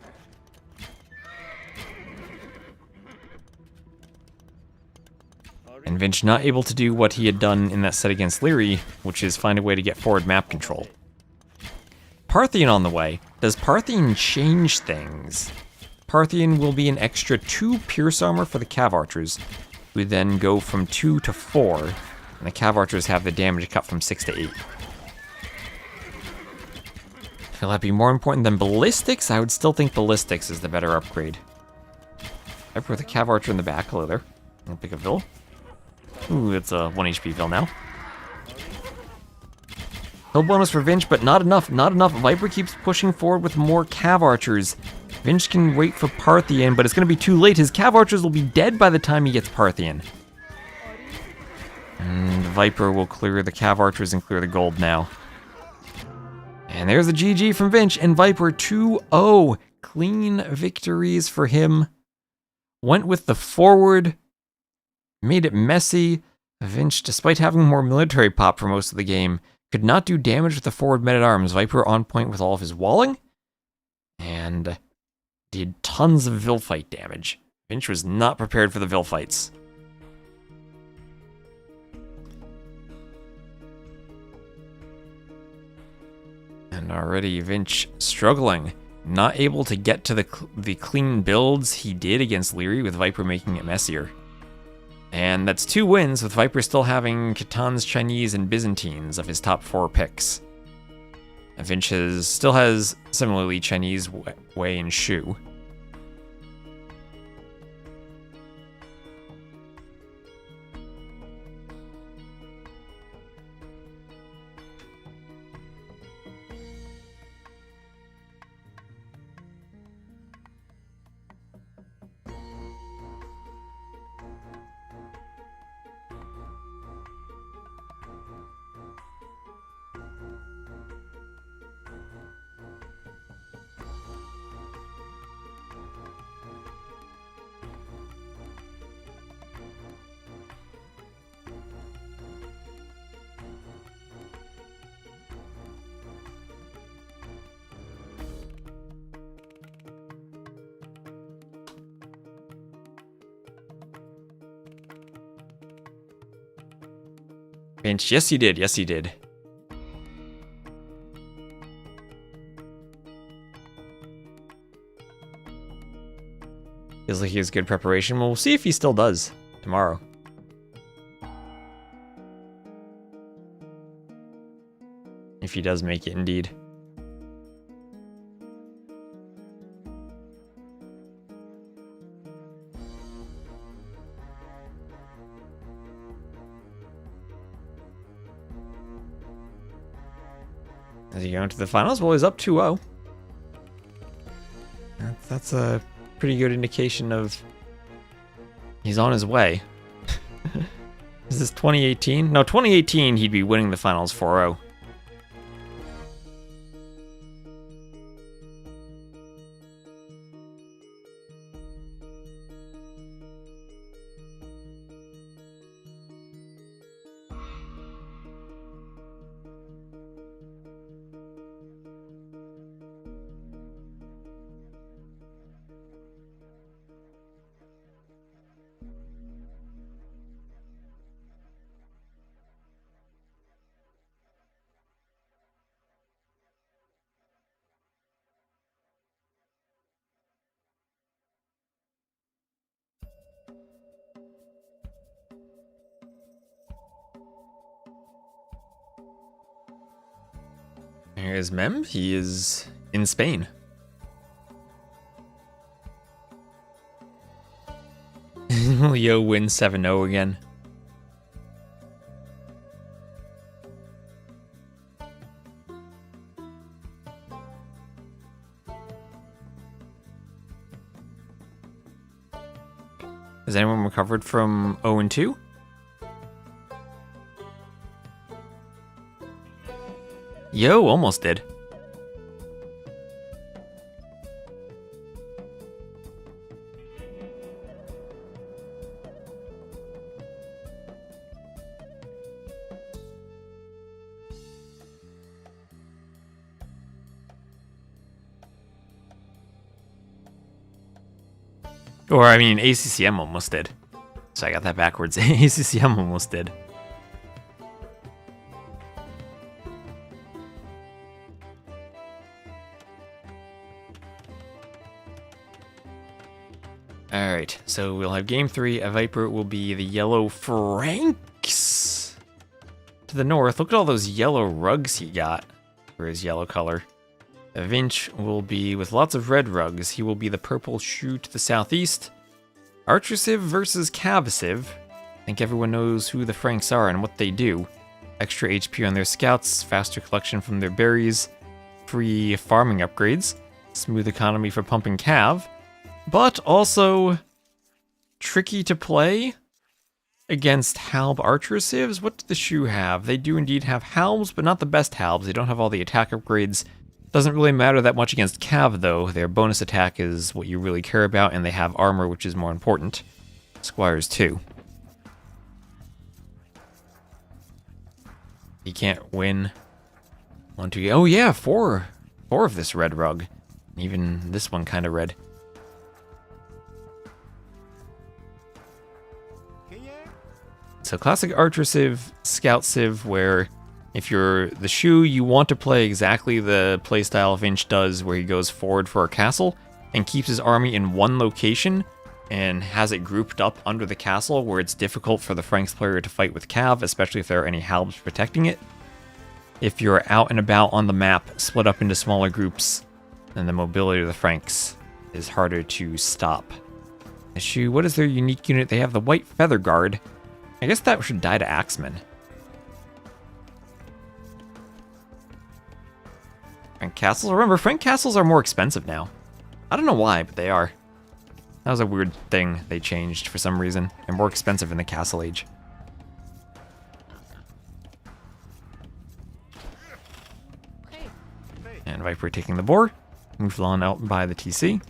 And Vinch not able to do what he had done in that set against Leary, which is find a way to get forward map control. Parthian on the way. Does Parthian change things? Parthian will be an extra 2 Pierce Armor for the Cav Archers, who then go from 2 to 4, and the Cav Archers have the damage cut from 6 to 8. Will that be more important than Ballistics? I would still think Ballistics is the better upgrade. I put the Cav Archer in the back, hello there. I'll pick a Vil. Ooh, it's a 1 HP Vil now. Hill bonus for Vinch, but not enough, not enough. Viper keeps pushing forward with more Cav Archers. Vinch can wait for Parthian, but it's going to be too late. His Cav Archers will be dead by the time he gets Parthian. And Viper will clear the Cav Archers and clear the gold now. And there's a GG from Vinch, and Viper 2-0. Clean victories for him. Went with the forward. Made it messy. Vinch, despite having more military pop for most of the game, could not do damage with the forward men-at-arms. Viper on point with all of his walling. And did tons of Vil fight damage. Vinch was not prepared for the Vil fights. And already Vinch struggling. Not able to get to the clean builds he did against Leary, with Viper making it messier. And that's 2 wins, with Viper still having Khitans, Chinese, and Byzantines of his top 4 picks. Vinch still has, similarly, Chinese, Wei, and Shu. Finch, yes you did, yes you did. Feels like he has good preparation. Well, we'll see if he still does tomorrow. If he does make it, indeed. As he go into the finals, well, he's up 2-0. That's a pretty good indication of he's on his way. Is this 2018? No, 2018 he'd be winning the finals 4-0. Here's Mem. He is in Spain. Leo wins 7-0 again. Has anyone recovered from 0-2? Yo, almost did. Or, I mean, ACCM almost did. So I got that backwards. ACCM almost did. Alright, so we'll have game 3. A Viper will be the yellow Franks. To the north, look at all those yellow rugs he got for his yellow color. A Vinch will be with lots of red rugs. He will be the purple shoe to the southeast. Archersiv versus Cavasiv. I think everyone knows who the Franks are and what they do. Extra HP on their scouts, faster collection from their berries, free farming upgrades, smooth economy for pumping Cav, but also tricky to play against Halb Archersivs. What do the shoe have? They do indeed have Halbs, but not the best Halbs. They don't have all the attack upgrades. Doesn't really matter that much against Cav, though. Their bonus attack is what you really care about, and they have armor, which is more important. Squires, too. He can't win. 1, 2, oh yeah, four of this red rug. Even this one kind of red. So classic Archer Civ, Scout Civ, where if you're the shoe, you want to play exactly the playstyle Vinch does, where he goes forward for a castle and keeps his army in one location and has it grouped up under the castle, where it's difficult for the Franks player to fight with Cav, especially if there are any Halbs protecting it. If you're out and about on the map, split up into smaller groups, then the mobility of the Franks is harder to stop. The shoe, what is their unique unit? They have the White Feather Guard. I guess that should die to Axeman. Frank Castles. Remember, Frank Castles are more expensive now. I don't know why, but they are. That was a weird thing they changed for some reason. They're more expensive in the Castle Age. And Viper taking the boar. Mouflon out by the TC.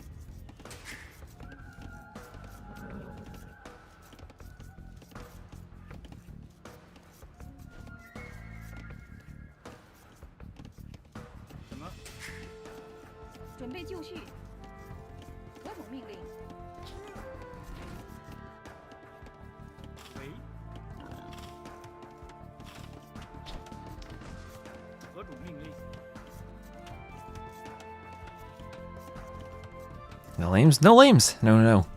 No lames? No lames! No, no, no.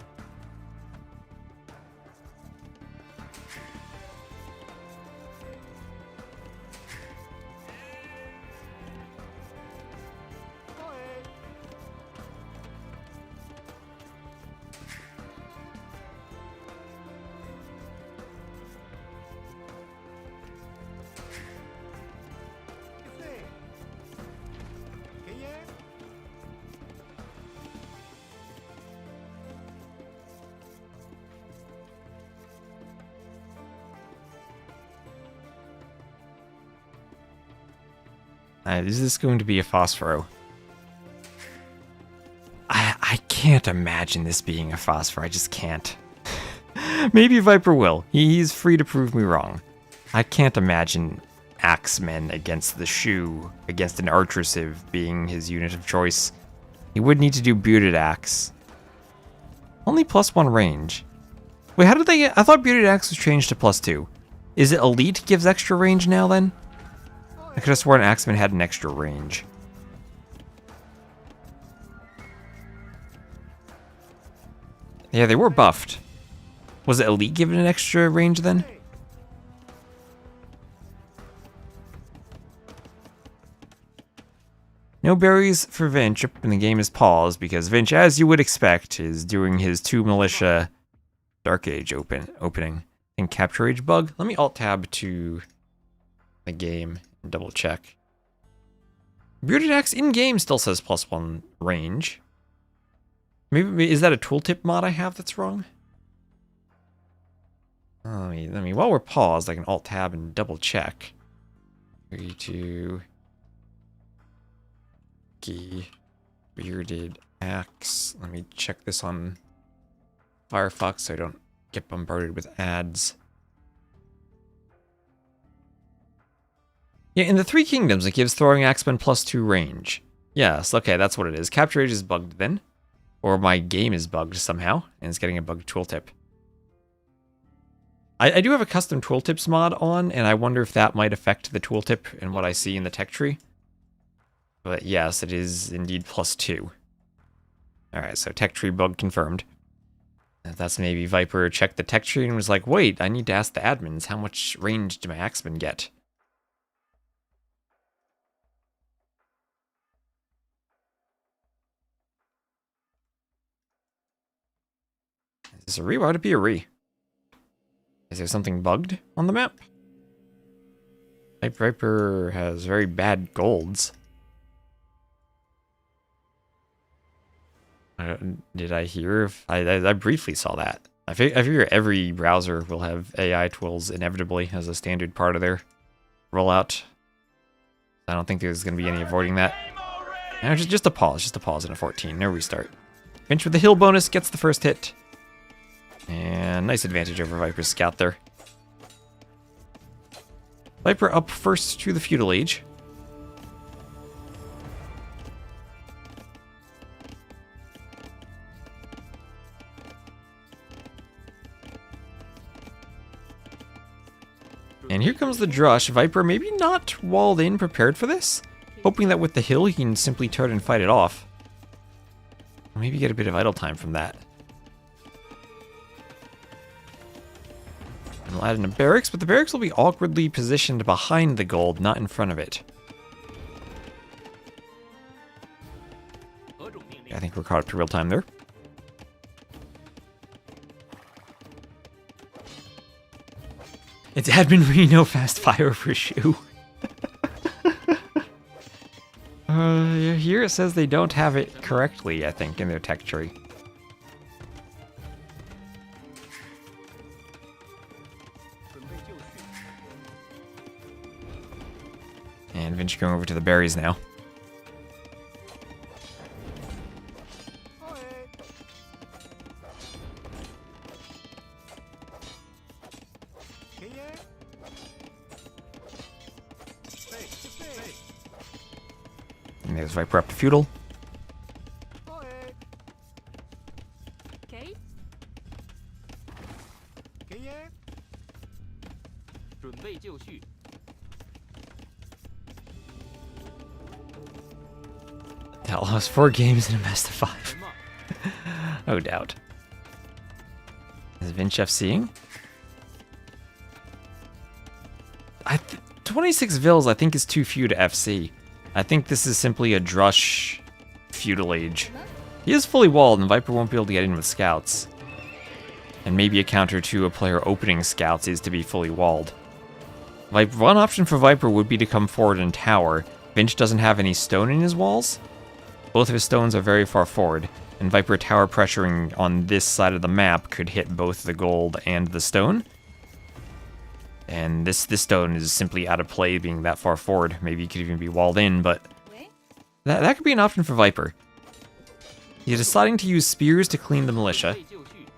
Is this going to be a Phosphoro? I can't imagine this being a Phosphor. I just can't. Maybe Viper will. He's free to prove me wrong. I can't imagine Axemen against the Shoe, against an Artrosive being his unit of choice. He would need to do Bearded Axe. Only +1 range. Wait, how did they get... I thought Bearded Axe was changed to +2. Is it Elite gives extra range now then? I could have sworn Axemen had an extra range. Yeah, they were buffed. Was it Elite given an extra range then? No berries for Vinch, and the game is paused because Vinch, as you would expect, is doing his 2 Militia Dark Age opening. And Capture Age bug. Let me Alt-Tab to the game and double check. Bearded Axe in-game still says +1 range. Maybe, is that a tooltip mod I have that's wrong? Let me, while we're paused, I can Alt-Tab and double check. 3, 2... Bearded Axe. Let me check this on Firefox so I don't get bombarded with ads. Yeah, in the 3 Kingdoms, it gives throwing Axemen +2 range. Yes, okay, that's what it is. Capture Age is bugged then. Or my game is bugged somehow, and it's getting a bugged tooltip. I do have a custom tooltips mod on, and I wonder if that might affect the tooltip and what I see in the tech tree. But yes, it is indeed +2. Alright, so tech tree bug confirmed. That's maybe Viper checked the tech tree and was like, wait, I need to ask the admins, how much range do my Axemen get? Is this a re? Why would it be a re? Is there something bugged on the map? Viper has very bad golds. Did I hear? I briefly saw that. I figure every browser will have AI tools inevitably as a standard part of their rollout. I don't think there's going to be any avoiding that. No, just a pause and a 14. No restart. Finch with the hill bonus gets the first hit. And nice advantage over Viper's scout there. Viper up first to the Feudal Age. And here comes the Drush. Viper maybe not walled in prepared for this. Hoping that with the hill he can simply turn and fight it off. Or maybe get a bit of idle time from that. And we'll add in a barracks, but the barracks will be awkwardly positioned behind the gold, not in front of it. I think we're caught up to real time there. It's admin Reno fast fire for Shoe. Here it says they don't have it correctly, I think, in their tech tree. And Vinch going over to the berries now. And there's Viper up to Feudal. That lost 4 games in a best of 5. No doubt. Is Vinch FCing? 26 Vils I think is too few to FC. I think this is simply a Drush feudal age. He is fully walled and Viper won't be able to get in with scouts. And maybe a counter to a player opening scouts is to be fully walled. One option for Viper would be to come forward and tower. Vinch doesn't have any stone in his walls. Both of his stones are very far forward, and Viper tower pressuring on this side of the map could hit both the gold and the stone. And this stone is simply out of play being that far forward. Maybe he could even be walled in, but that could be an option for Viper. He's deciding to use spears to clean the militia,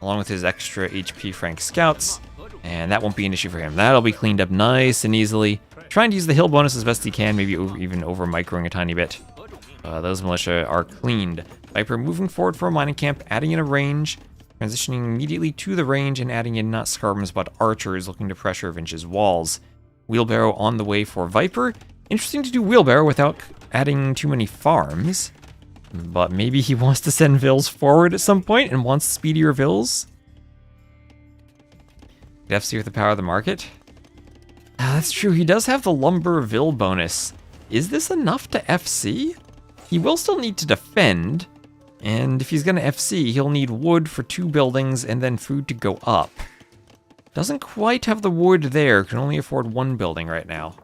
along with his extra HP Frank scouts, and that won't be an issue for him. That'll be cleaned up nice and easily. Trying to use the hill bonus as best he can, maybe even over microing a tiny bit. Those militia are cleaned. Viper moving forward for a mining camp, adding in a range, transitioning immediately to the range and adding in not skirms but archers looking to pressure Vinch's walls. Wheelbarrow on the way for Viper. Interesting to do wheelbarrow without adding too many farms, but maybe he wants to send Vils forward at some point and wants speedier Vils. FC with the power of the market. That's true, he does have the lumber Vil bonus. Is this enough to FC? He will still need to defend, and if he's going to FC, he'll need wood for 2 buildings and then food to go up. Doesn't quite have the wood there, can only afford 1 building right now.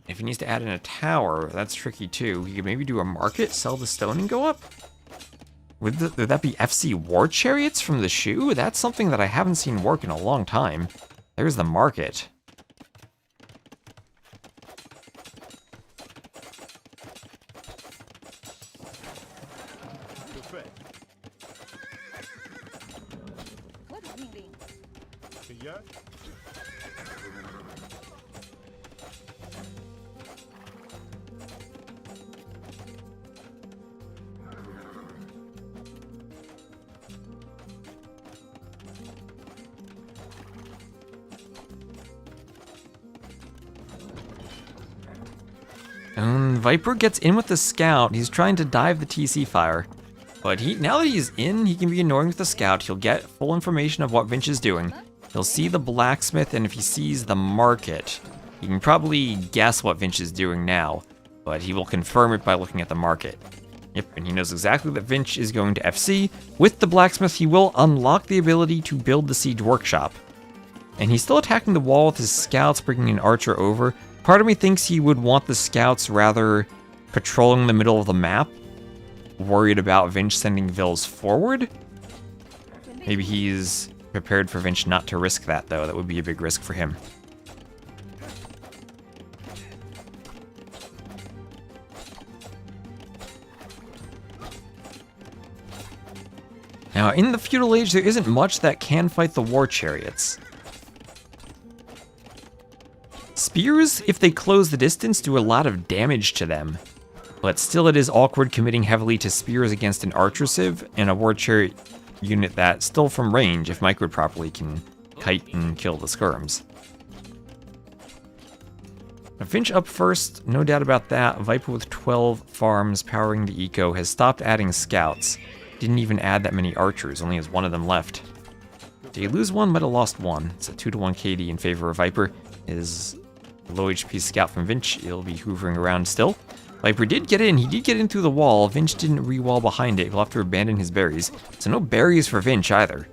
If he needs to add in a tower, that's tricky too. He could maybe do a market, sell the stone, and go up? Would that be FC war chariots from the shoe? That's something that I haven't seen work in a long time. There's the market. Viper gets in with the scout. He's trying to dive the TC fire. But now that he's in, he can be annoying with the scout. He'll get full information of what Vinch is doing. He'll see the blacksmith, and if he sees the market, he can probably guess what Vinch is doing now. But he will confirm it by looking at the market. Yep, and he knows exactly that Vinch is going to FC. With the blacksmith, he will unlock the ability to build the siege workshop. And he's still attacking the wall with his scouts, bringing an archer over. Part of me thinks he would want the scouts rather patrolling the middle of the map, worried about Vinch sending Vils forward. Maybe he's prepared for Vinch not to risk that, though. That would be a big risk for him. Now, in the feudal age, there isn't much that can fight the war chariots. Spears, if they close the distance, do a lot of damage to them. But still it is awkward committing heavily to spears against an archer civ and a war chariot unit that, still from range, if microed properly, can kite and kill the skirms. Vinch up first, no doubt about that. Viper with 12 farms powering the eco has stopped adding scouts. Didn't even add that many archers, only has 1 of them left. Did he lose 1? Might have lost 1. It's a 2-to-1 KD in favor of Viper. His low HP scout from Vinch, he'll be hoovering around still. Viper did get in, he did get in through the wall. Vinch didn't re-wall behind it, he'll have to abandon his berries. So no berries for Vinch either.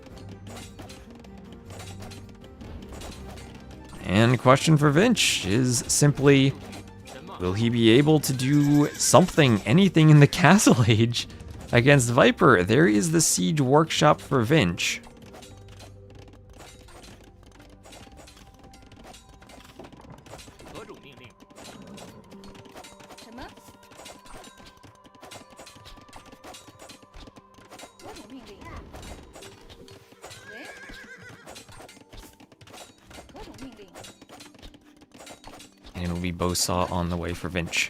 And the question for Vinch is simply, will he be able to do something, anything in the Castle Age against Viper? There is the siege workshop for Vinch. And it'll be Bowsaw on the way for Vinch.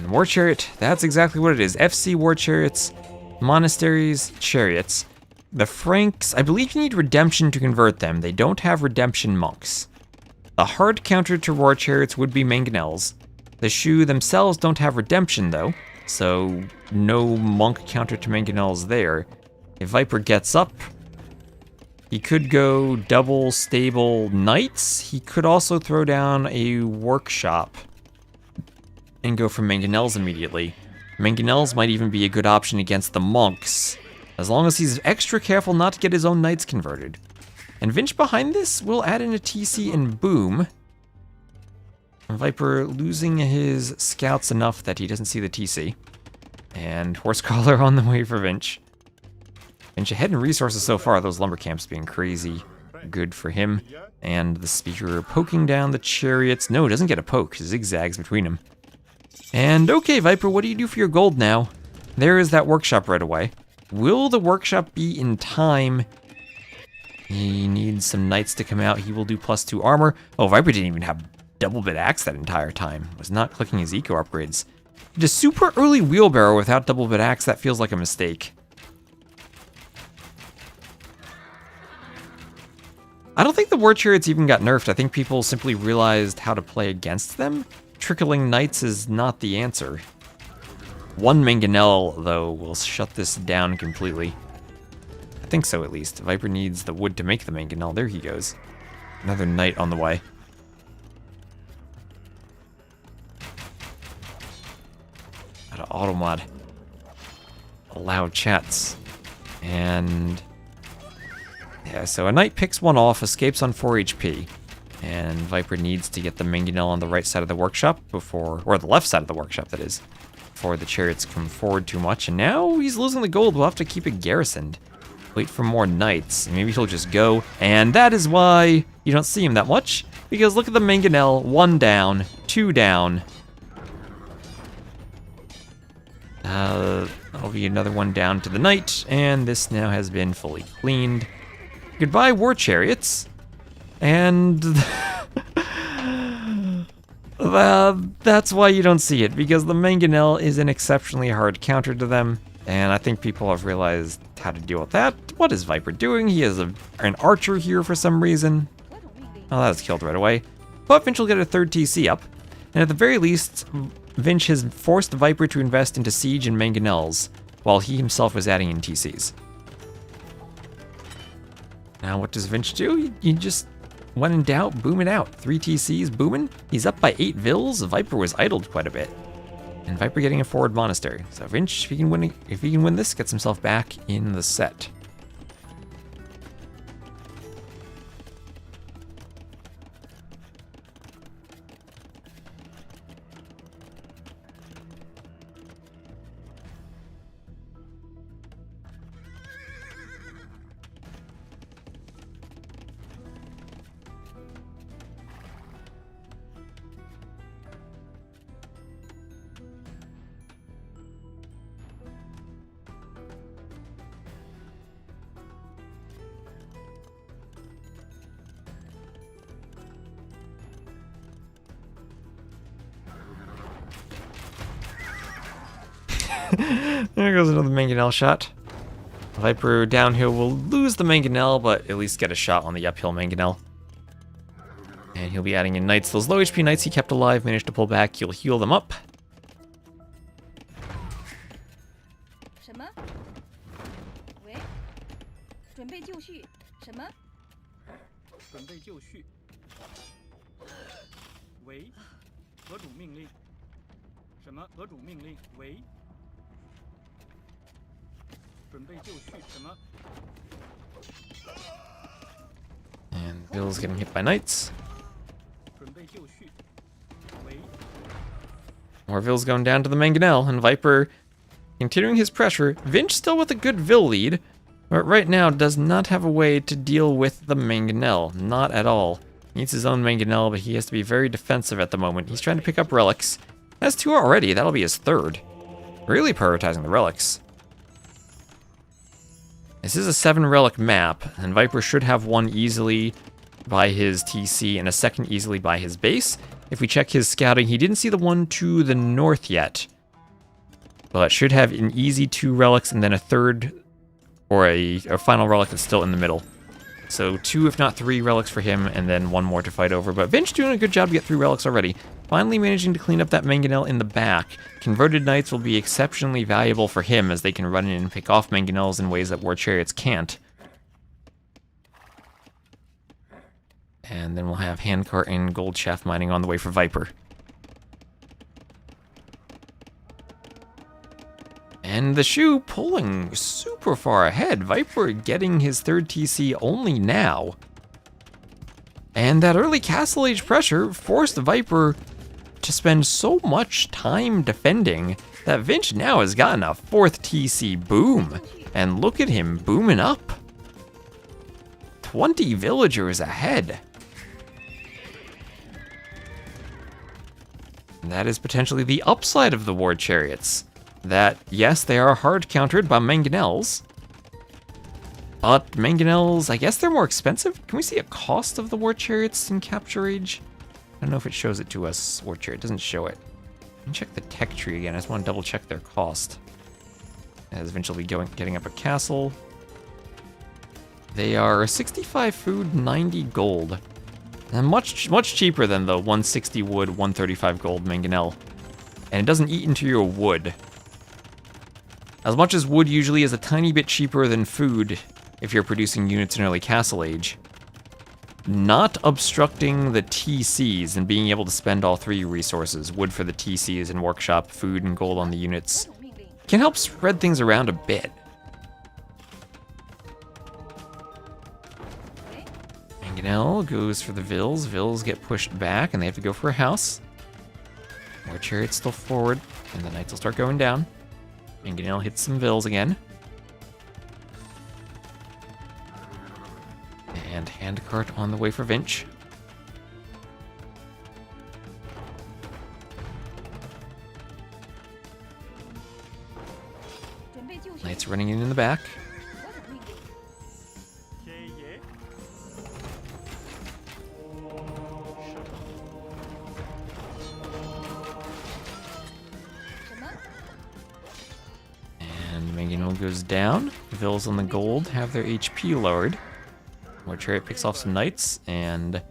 And War Chariot, that's exactly what it is. FC War Chariots, Monasteries, Chariots. The Franks, I believe you need Redemption to convert them. They don't have Redemption Monks. The hard counter to War Chariots would be Mangonels. The Shu themselves don't have Redemption, though, so no Monk counter to Mangonels there. If Viper gets up, he could go double stable Knights. He could also throw down a Workshop and go for Mangonels immediately. Mangonels might even be a good option against the Monks, as long as he's extra careful not to get his own Knights converted. And Vinch behind this will add in a TC and boom. Viper losing his scouts enough that he doesn't see the TC. And Horse Collar on the way for Vinch. Vinch ahead in resources so far, those lumber camps being crazy good for him. And the speaker poking down the chariots. No, doesn't get a poke, zigzags between them. And okay, Viper, what do you do for your gold now? There is that workshop right away. Will the workshop be in time? He needs some knights to come out. He will do +2 armor. Oh, Viper didn't even have double bit axe that entire time. Was not clicking his eco upgrades. Did a super early wheelbarrow without double bit axe. That feels like a mistake. I don't think the War Chariots even got nerfed. I think people simply realized how to play against them. Trickling knights is not the answer. One Mangonel, though, will shut this down completely. I think so, at least. Viper needs the wood to make the Mangonel. There he goes. Another knight on the way. Out of automod. Allow chats. And yeah, so a knight picks one off, escapes on 4 HP. And Viper needs to get the Mangonel on the right side of the workshop before, or the left side of the workshop, that is, before the chariots come forward too much. And now he's losing the gold. We'll have to keep it garrisoned. Wait for more knights. Maybe he'll just go. And that is why you don't see him that much. Because look at the Mangonel. 1 down, 2 down. That'll be another 1 down to the knight. And this now has been fully cleaned. Goodbye, War Chariots. And that's why you don't see it, because the Mangonel is an exceptionally hard counter to them, and I think people have realized how to deal with that. What is Viper doing? He is an archer here for some reason. Oh, that was killed right away. But Vinch will get a 3rd TC up, and at the very least, Vinch has forced Viper to invest into siege and Mangonels, while he himself was adding in TCs. Now what does Vinch do? He just, when in doubt, boom it out. 3 TCs, booming. He's up by 8 Vils. Viper was idled quite a bit. And Viper getting a forward monastery. So Vinch, if he can win this, gets himself back in the set. There goes another Mangonel shot. Viper downhill will lose the Mangonel, but at least get a shot on the uphill Mangonel. And he'll be adding in knights. Those low HP knights he kept alive, managed to pull back. He'll heal them up. And Bill's getting hit by knights. More Vil's going down to the Mangonel, and Viper continuing his pressure. Vinch still with a good Vil lead, but right now does not have a way to deal with the Mangonel. Not at all. Needs his own Mangonel, but he has to be very defensive at the moment. He's trying to pick up relics. Has 2 already. That'll be his 3rd. Really prioritizing the relics. This is a 7 relic map, and Viper should have 1 easily by his TC and a 2nd easily by his base. If we check his scouting, he didn't see the one to the north yet. but should have an easy 2 relics and then a third or a final relic that's still in the middle. So 2, if not 3 relics for him, and then 1 more to fight over. But Vinch doing a good job to get 3 relics already. Finally managing to clean up that mangonel in the back. Converted Knights will be exceptionally valuable for him, as they can run in and pick off mangonels in ways that War Chariots can't. And then we'll have Handcart and Gold Shaft Mining on the way for Viper. And the Shoe pulling super far ahead. Viper getting his 3rd TC only now. And that early Castle Age pressure forced Viper to spend so much time defending that Vinch now has gotten a 4th TC boom. And look at him booming up. 20 villagers ahead. And that is potentially the upside of the War Chariots. That, yes, they are hard countered by mangonels. But mangonels, I guess they're more expensive. Can we see a cost of the War Chariots in Capture Age? I don't know if it shows it to us. War Chariot doesn't show it. Let me check the tech tree again. I just want to double check their cost. As eventually getting up a castle. They are 65 food, 90 gold. And much cheaper than the 160 wood, 135 gold mangonel. And it doesn't eat into your wood. As much as wood usually is a tiny bit cheaper than food if you're producing units in early Castle Age, not obstructing the TCs and being able to spend all 3 resources, wood for the TCs and workshop, food and gold on the units, can help spread things around a bit. Mangonel goes for the Vills. Vills get pushed back and they have to go for a house. War Chariot's still forward, and the Knights will start going down. Mangonel hits some Vills again. And Handcart on the way for Vinch. Knights running in the back. Mangonel goes down. Vills on the gold have their HP lowered. War Chariot picks off some Knights, and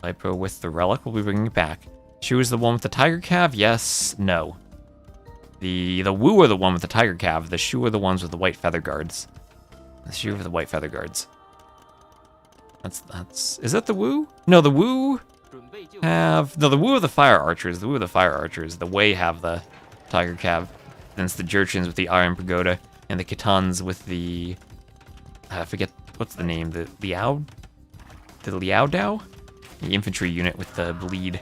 Viper with the relic will be bringing it back. Shu is the one with the tiger calf? Yes, no. The Wu are the one with the tiger calf. The Shu are the ones with the white feather guards. The Shu with the white feather guards. That's is that the Wu? No, the Wu have the Wu of the fire archers. The Wu of the fire archers. The Wei have the tiger calf. Then it's the Jurchens with the Iron Pagoda, and the Khitans with the... I forget, what's the name? The Liao Dao? The infantry unit with the bleed.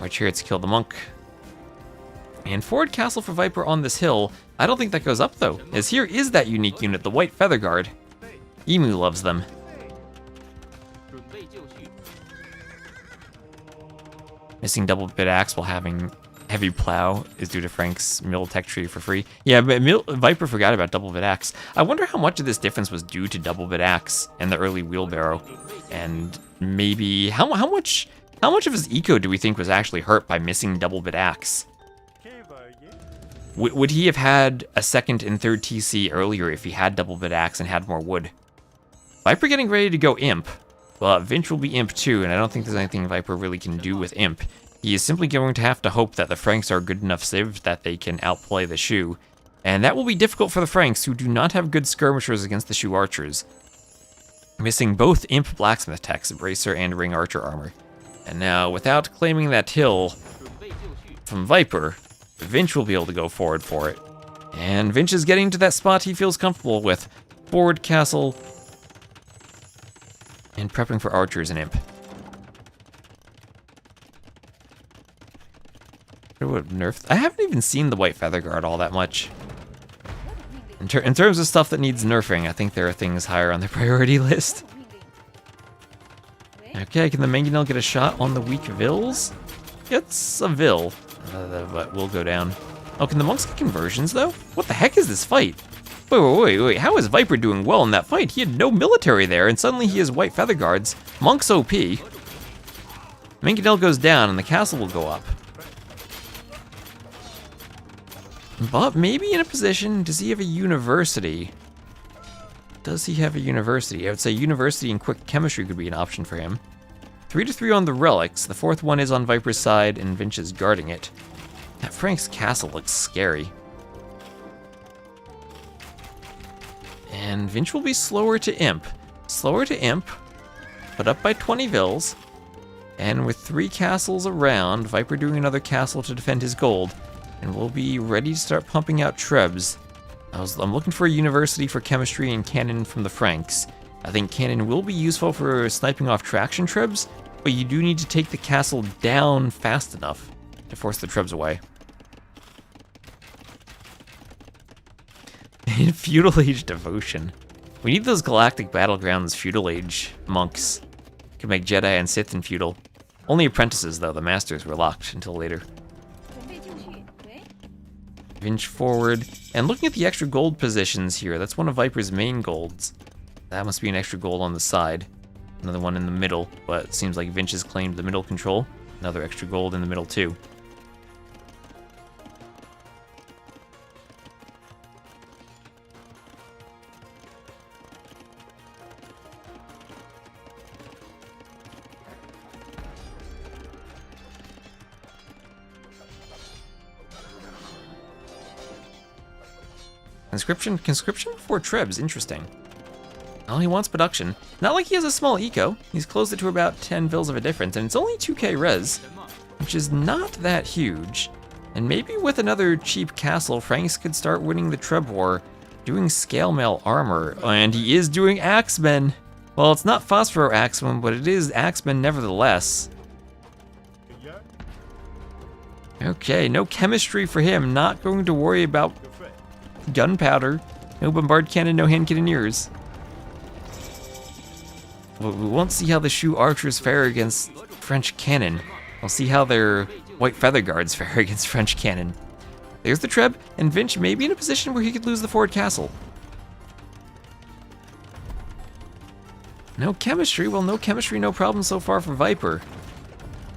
Our chariots kill the monk. And forward castle for Viper on this hill. I don't think that goes up, though, as here is that unique unit, the White Feather Guard. Emu loves them. Missing double bit axe while having heavy plow is due to Frank's mill tech tree for free. Yeah, but Viper forgot about double bit axe. I wonder how much of this difference was due to double bit axe and the early wheelbarrow, and maybe how much of his eco do we think was actually hurt by missing double bit axe? Would he have had a 2nd and 3rd TC earlier if he had double bit axe and had more wood? Viper getting ready to go imp. Well, Vinch will be imp too, and I don't think there's anything Viper really can do with imp. He is simply going to have to hope that the Franks are good enough civs that they can outplay the Shu. And that will be difficult for the Franks, who do not have good skirmishers against the Shu archers. Missing both imp blacksmith techs, bracer and ring archer armor. And now, without claiming that hill from Viper, Vinch will be able to go forward for it. And Vinch is getting to that spot he feels comfortable with. Forward castle. And prepping for archers and imp. I haven't even seen the White Feather Guard all that much. In terms of stuff that needs nerfing, I think there are things higher on the priority list. Okay, can the Mangonel get a shot on the weak Vills? It's a Vill, but will go down. Oh, can the monks get conversions, though? What the heck is this fight? Wait, how is Viper doing well in that fight? He had no military there, and suddenly he has White Feather Guards. Monk's OP. Mangonel goes down, and the castle will go up. But maybe in a position, does he have a university? Does he have a university? I would say university and quick chemistry could be an option for him. 3-3 on the relics. The fourth one is on Viper's side, and Vinch is guarding it. That Frank's castle looks scary. And Vinch will be slower to imp. Slower to imp, but up by 20 vils. And with 3 castles around, Viper doing another castle to defend his gold. And we'll be ready to start pumping out trebs. I'm looking for a university for chemistry and cannon from the Franks. I think cannon will be useful for sniping off traction trebs, but you do need to take the castle down fast enough to force the trebs away. In Feudal Age Devotion. We need those Galactic Battlegrounds Feudal Age monks. Can make Jedi and Sith in Feudal. Only apprentices, though. The Masters were locked until later. Vinch forward. And looking at the extra gold positions here, that's one of Viper's main golds. That must be an extra gold on the side. Another one in the middle, but it seems like Vinch has claimed the middle control. Another extra gold in the middle, too. Conscription before trebs, interesting. Oh, he wants production. Not like he has a small eco. He's closed it to about 10 vils of a difference, and it's only 2k res, which is not that huge. And maybe with another cheap castle, Franks could start winning the treb war, doing scale mail armor, and he is doing axemen. Well, it's not phosphor axemen, but it is axemen nevertheless. Okay, no chemistry for him. Not going to worry about gunpowder. No bombard cannon, no hand cannoneers. Well, we won't see how the Shu archers fare against French cannon. We'll see how their white feather guards fare against French cannon. There's the treb, and Vinch may be in a position where he could lose the forward castle. No chemistry. Well, no chemistry, no problem so far for Viper.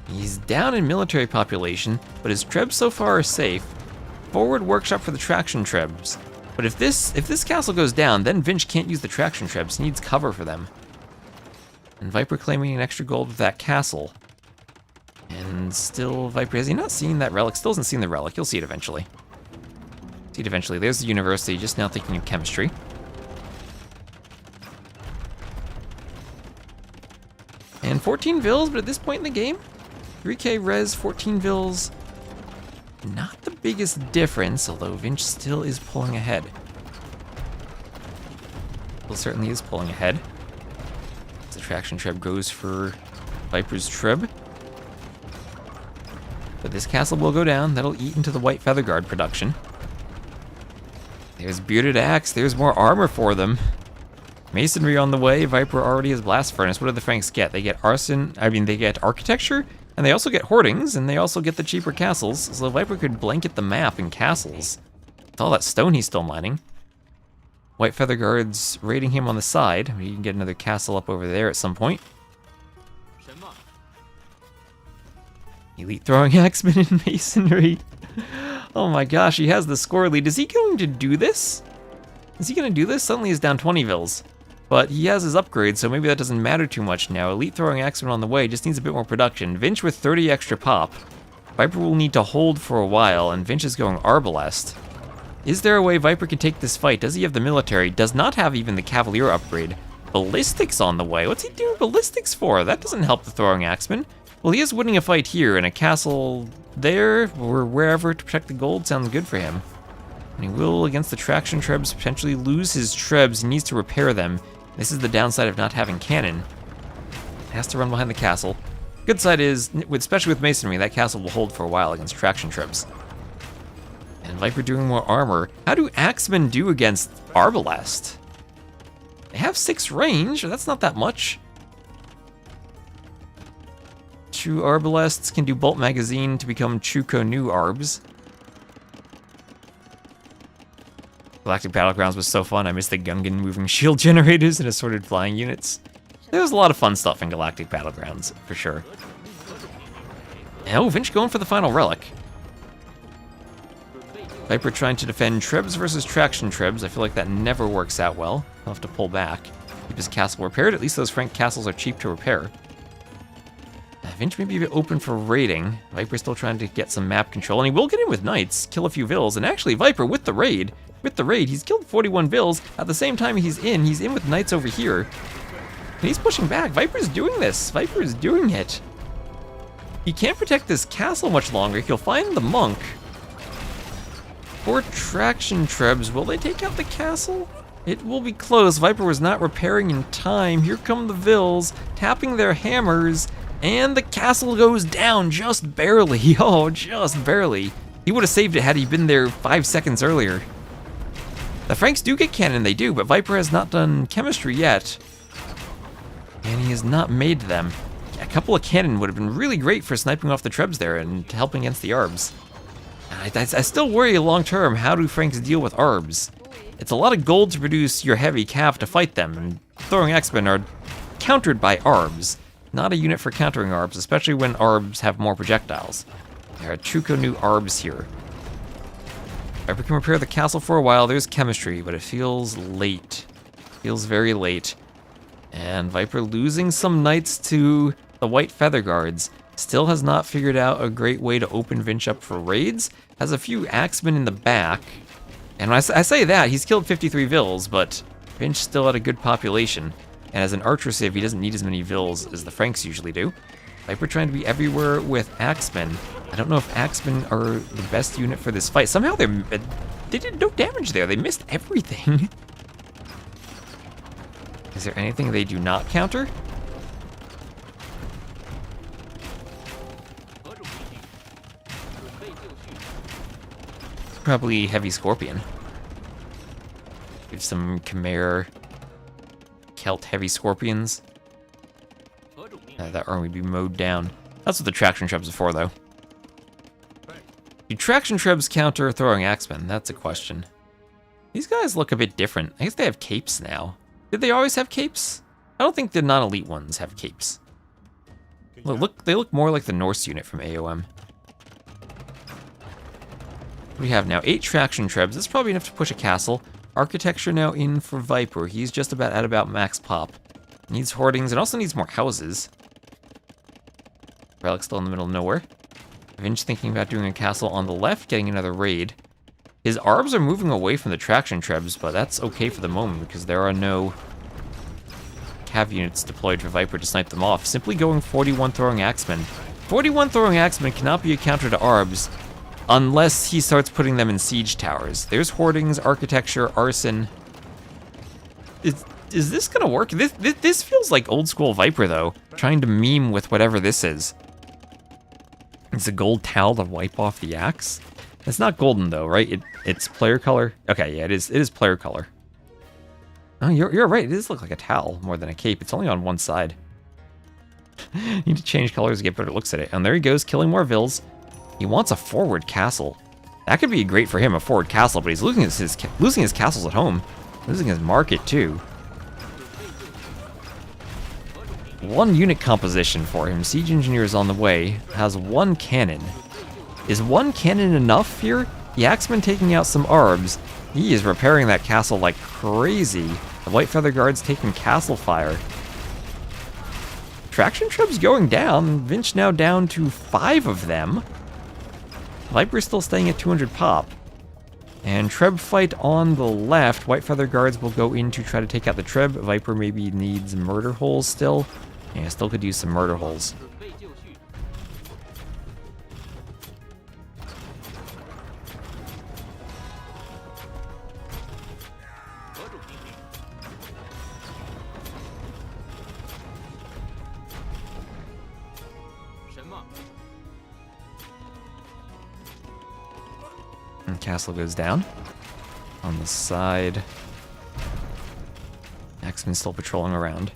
He's down in military population, but his trebs so far are safe. Forward workshop for the traction trebs. But if this castle goes down, then Vinch can't use the traction trebs. He needs cover for them. And Viper claiming an extra gold with that castle. And still, Viper, has he not seen that relic? Still hasn't seen the relic. You'll see it eventually. See it eventually. There's the university, just now thinking of chemistry. And 14 vils, but at this point in the game, 3k res, 14 vils. Not the biggest difference, although Vinch still is pulling ahead. Well, certainly is pulling ahead. The traction treb goes for Viper's treb. But this castle will go down. That'll eat into the white feather guard production. There's bearded axe. There's more armor for them. Masonry on the way. Viper already has blast furnace. What do the Franks get? They get arson. They get architecture. And they also get hoardings, and they also get the cheaper castles, so Viper could blanket the map in castles. With all that stone he's still mining. White Feather Guards raiding him on the side. He can get another castle up over there at some point. Elite throwing axemen in masonry. Oh my gosh, he has the score lead. Is he going to do this? Is he going to do this? Suddenly he's down 20 vils. But he has his upgrade, so maybe that doesn't matter too much now. Elite throwing axemen on the way, just needs a bit more production. Vinch with 30 extra pop. Viper will need to hold for a while, and Vinch is going Arbalest. Is there a way Viper can take this fight? Does he have the military? Does not have even the Cavalier upgrade. Ballistics on the way. What's he doing ballistics for? That doesn't help the throwing axemen. Well, he is winning a fight here, and a castle there, or wherever to protect the gold sounds good for him. And he will, against the traction trebs, potentially lose his trebs. He needs to repair them. This is the downside of not having cannon. Has to run behind the castle. Good side is, especially with masonry, that castle will hold for a while against traction trebs. And Viper doing more armor. How do axemen do against Arbalest? They have 6 range, that's not that much. 2 Arbalests can do bolt magazine to become Chuko new Arbs. Galactic Battlegrounds was so fun. I missed the Gungan moving shield generators and assorted flying units. There was a lot of fun stuff in Galactic Battlegrounds, for sure. Oh, Vinch going for the final relic. Viper trying to defend Trebs versus Traction Trebs. I feel like that never works out well. He'll have to pull back. Keep his castle repaired. At least those Frank castles are cheap to repair. Vinch may be a bit open for raiding. Viper's still trying to get some map control, and he will get in with knights, kill a few vills, and actually Viper with the raid, he's killed 41 vills. At the same time he's in with knights over here. And he's pushing back. Viper's doing this. Viper is doing it. He can't protect this castle much longer. He'll find the monk. For Traction Trebs, will they take out the castle? It will be close. Viper was not repairing in time. Here come the vills, tapping their hammers. And the castle goes down just barely. Oh, just barely. He would have saved it had he been there 5 seconds earlier. The Franks do get cannon, they do, but Viper has not done chemistry yet. And he has not made them. A couple of cannon would have been really great for sniping off the Trebs there and helping against the Arbs. I still worry long term, how do Franks deal with Arbs? It's a lot of gold to produce your heavy cav to fight them, and throwing X-Men are countered by Arbs. Not a unit for countering Arbs, especially when Arbs have more projectiles. There are Truco new Arbs here. Viper can repair the castle for a while. There's chemistry, but it feels late. Feels very late. And Viper losing some knights to the White Feather Guards. Still has not figured out a great way to open Vinch up for raids. Has a few axemen in the back. And when I say that, he's killed 53 vills, but Vinch still had a good population. And as an archer civ, he doesn't need as many vills as the Franks usually do. Viper trying to be everywhere with axemen. I don't know if axemen are the best unit for this fight. Somehow they did no damage there. They missed everything. Is there anything they do not counter? Probably heavy scorpion. Give some Khmer Celt heavy scorpions. That army would be mowed down. That's what the traction trebs are for, though. Do traction trebs counter throwing axemen? That's a question. These guys look a bit different. I guess they have capes now. Did they always have capes? I don't think the non-elite ones have capes. Look, they look more like the Norse unit from AOM. What do we have now? 8 traction trebs. That's probably enough to push a castle. Architecture now in for Viper. He's just at about max pop. Needs hoardings and also needs more houses. Relic's still in the middle of nowhere. Vinch thinking about doing a castle on the left, getting another raid. His Arbs are moving away from the traction trebs, but that's okay for the moment because there are no cav units deployed for Viper to snipe them off. Simply going 41 throwing axemen. 41 throwing axemen cannot be a counter to Arbs unless he starts putting them in siege towers. There's hoardings, architecture, arson. Is this gonna work? This feels like old school Viper though, trying to meme with whatever this is. It's a gold towel to wipe off the axe. It's not golden though, right? It's player color. Okay, yeah, it is player color. Oh, you're right. It does look like a towel more than a cape. It's only on one side. Need to change colors to get better looks at it. And there he goes, killing more vills. He wants a forward castle. That could be great for him, a forward castle, but he's losing his castles at home. Losing his market too. 1 unit composition for him. Siege engineer is on the way. Has 1 cannon. Is 1 cannon enough here? The axeman taking out some Arbs. He is repairing that castle like crazy. The White Feather Guard's taking castle fire. Traction trebs going down. Vinch now down to 5 of them. Viper's still staying at 200 pop. And Treb fight on the left. White Feather Guards will go in to try to take out the Treb. Viper maybe needs murder holes still. Yeah, still could use some murder holes. And castle goes down. On the side. Axeman still patrolling around.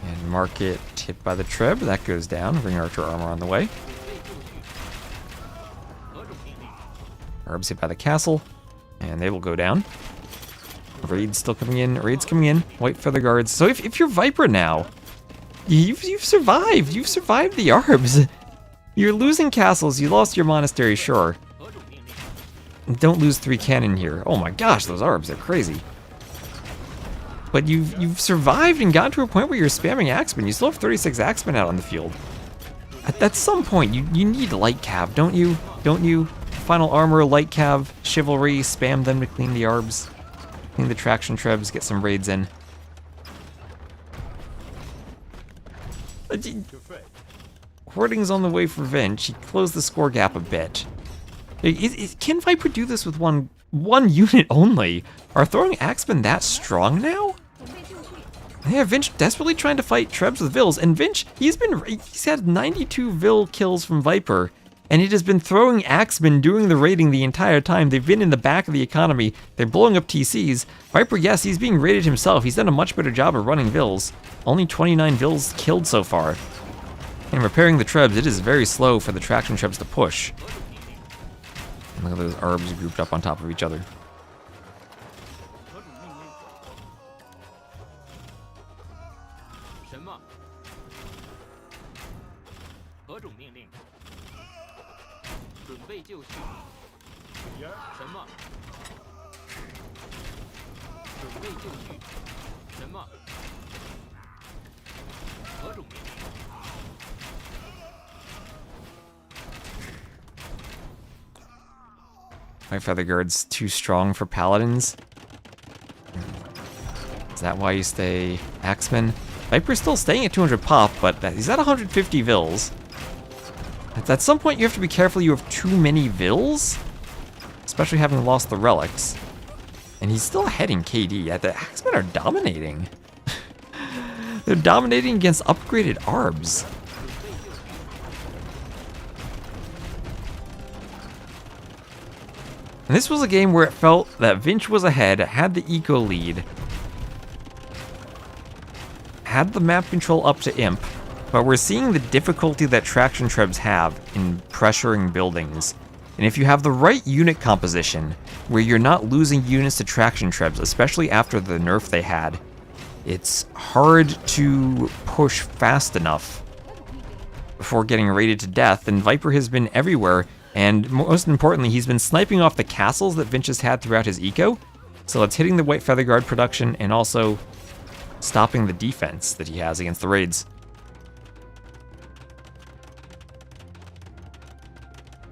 And market hit by the Treb. That goes down. Ring Archer armor on the way. Arbs hit by the castle, and they will go down. Raid's still coming in. Raid's coming in. White Feather Guards. So if you're Viper now, you've survived. You've survived the Arbs. You're losing castles. You lost your monastery, sure. Don't lose 3 cannon here. Oh my gosh, those Arbs, they're crazy. But you've survived and gotten to a point where you're spamming Axemen. You still have 36 Axemen out on the field. At some point, you need light cav, don't you? Don't you? Final armor, light cav, chivalry, spam them to clean the Arbs. Clean the traction trebs, get some raids in. Hoarding's on the way for Vinch. He closed the score gap a bit. Can Viper do this with one unit only? Are throwing Axemen that strong now? Yeah, Vinch desperately trying to fight Trebs with Vils, and Vinch, he's had 92 Vil kills from Viper, and it has been throwing Axemen doing the raiding the entire time. They've been in the back of the economy. They're blowing up TCs. Viper, yes, he's being raided himself. He's done a much better job of running Vils. Only 29 Vils killed so far. And repairing the Trebs, it is very slow for the traction Trebs to push. And look at those Arbs grouped up on top of each other. My Feather Guard's too strong for Paladins. Is that why you stay Axeman? Viper's still staying at 200 pop, but he's at 150 Vils. At some point you have to be careful you have too many Vils, especially having lost the relics. And he's still ahead in KD. The Axemen are dominating. They're dominating against upgraded Arbs. And this was a game where it felt that Vinch was ahead, had the eco lead, had the map control up to Imp, but we're seeing the difficulty that Traction Trebs have in pressuring buildings. And if you have the right unit composition, where you're not losing units to Traction Trebs, especially after the nerf they had, it's hard to push fast enough before getting raided to death, and Viper has been everywhere. And most importantly, he's been sniping off the castles that Vinch has had throughout his eco. So that's hitting the White Feather Guard production and also stopping the defense that he has against the raids.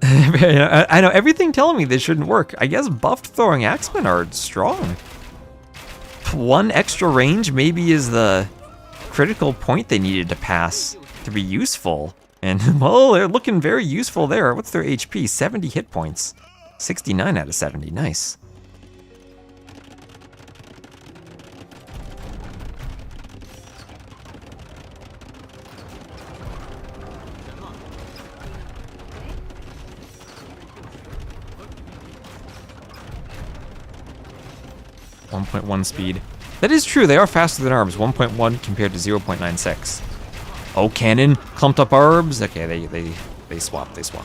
I know, everything telling me this shouldn't work. I guess buffed throwing Axemen are strong. 1 extra range maybe is the critical point they needed to pass to be useful. And, well, they're looking very useful there. What's their HP? 70 hit points. 69 out of 70. Nice. .1 speed. That is true. They are faster than Arbs. 1.1 compared to 0.96. Oh, cannon, clumped up Arbs. Okay, they swap, they swap.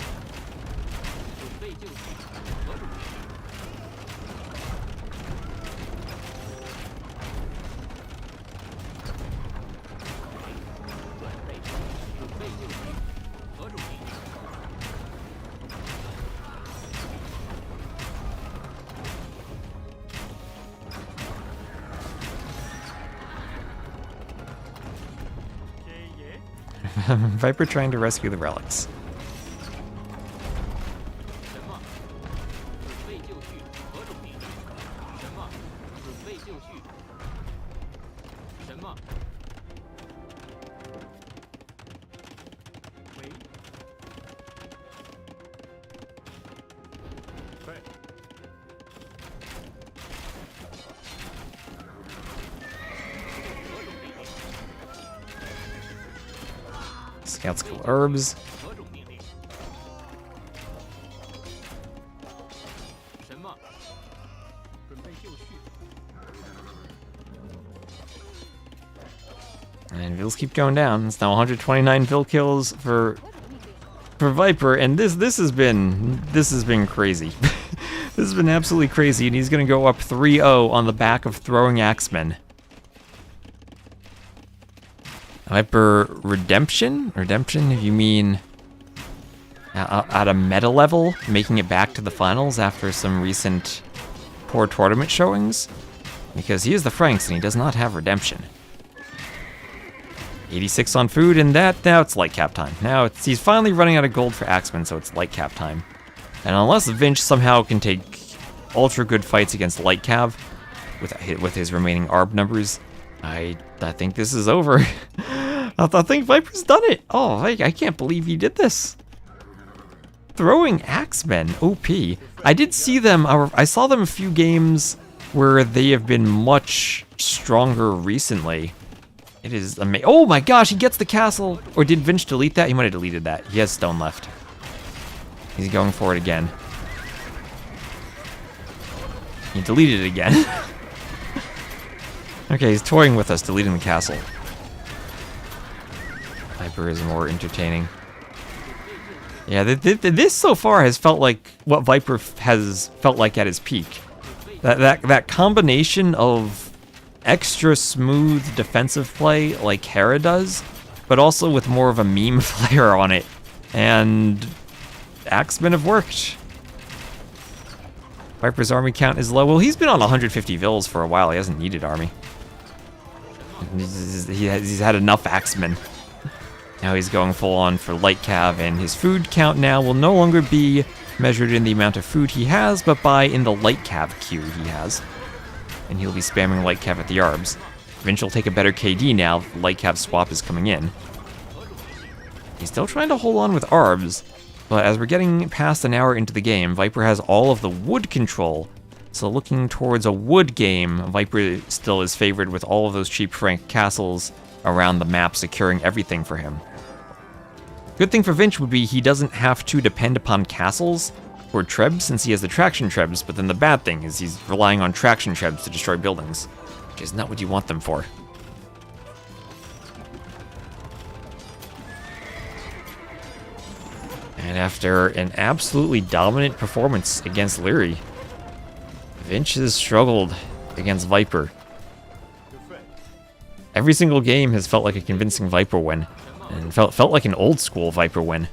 Viper trying to rescue the relics. Scouts kill Arbs. And Vils keep going down. It's now 129 Vil kills for Viper, and this has been crazy. This has been absolutely crazy, and he's going to go up 3-0 on the back of throwing axemen. Viper Redemption? Redemption, if you mean at a meta level, making it back to the finals after some recent poor tournament showings? Because he is the Franks, and he does not have Redemption. 86 on food, and now it's light cap time. Now he's finally running out of gold for axemen, so it's light cap time. And unless Vinch somehow can take ultra good fights against light cav with his remaining ARB numbers, I think this is over. I think Viper's done it. Oh, I can't believe he did this. Throwing axemen, OP. I did see them. I saw them a few games where they have been much stronger recently. It is amazing. Oh my gosh, he gets the castle. Or did Vinch delete that? He might have deleted that. He has stone left. He's going for it again. He deleted it again. Okay, he's toying with us, deleting the castle. Viper is more entertaining. Yeah, this so far has felt like what Viper has felt like at his peak. That combination of extra smooth defensive play like Hera does, but also with more of a meme flair on it. And axemen have worked. Viper's army count is low. Well, he's been on 150 vills for a while. He hasn't needed army. He's had enough axemen. Now he's going full on for light cav, and his food count now will no longer be measured in the amount of food he has, but in the light cav queue he has. And he'll be spamming light cav at the arbs. Vinch will take a better KD now. The light cav swap is coming in. He's still trying to hold on with arbs, but as we're getting past an hour into the game, Viper has all of the wood control. So looking towards a wood game, Viper still is favored with all of those cheap Frank castles around the map securing everything for him. Good thing for Vinch would be he doesn't have to depend upon castles or trebs since he has the traction trebs, but then the bad thing is he's relying on traction trebs to destroy buildings, which is not what you want them for. And after an absolutely dominant performance against Leary, Vinch has struggled against Viper. Every single game has felt like a convincing Viper win, and felt like an old school Viper win.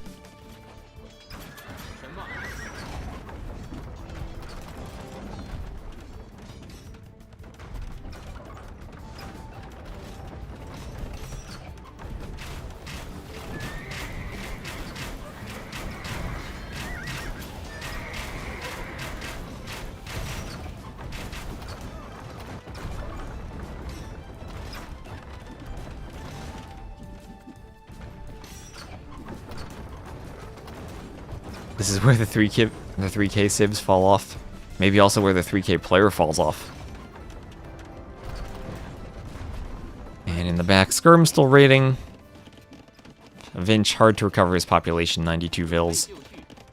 This is where the 3K civs fall off. Maybe also where the 3K player falls off. And in the back, Skirm still raiding. Vinch hard to recover his population, 92 vills.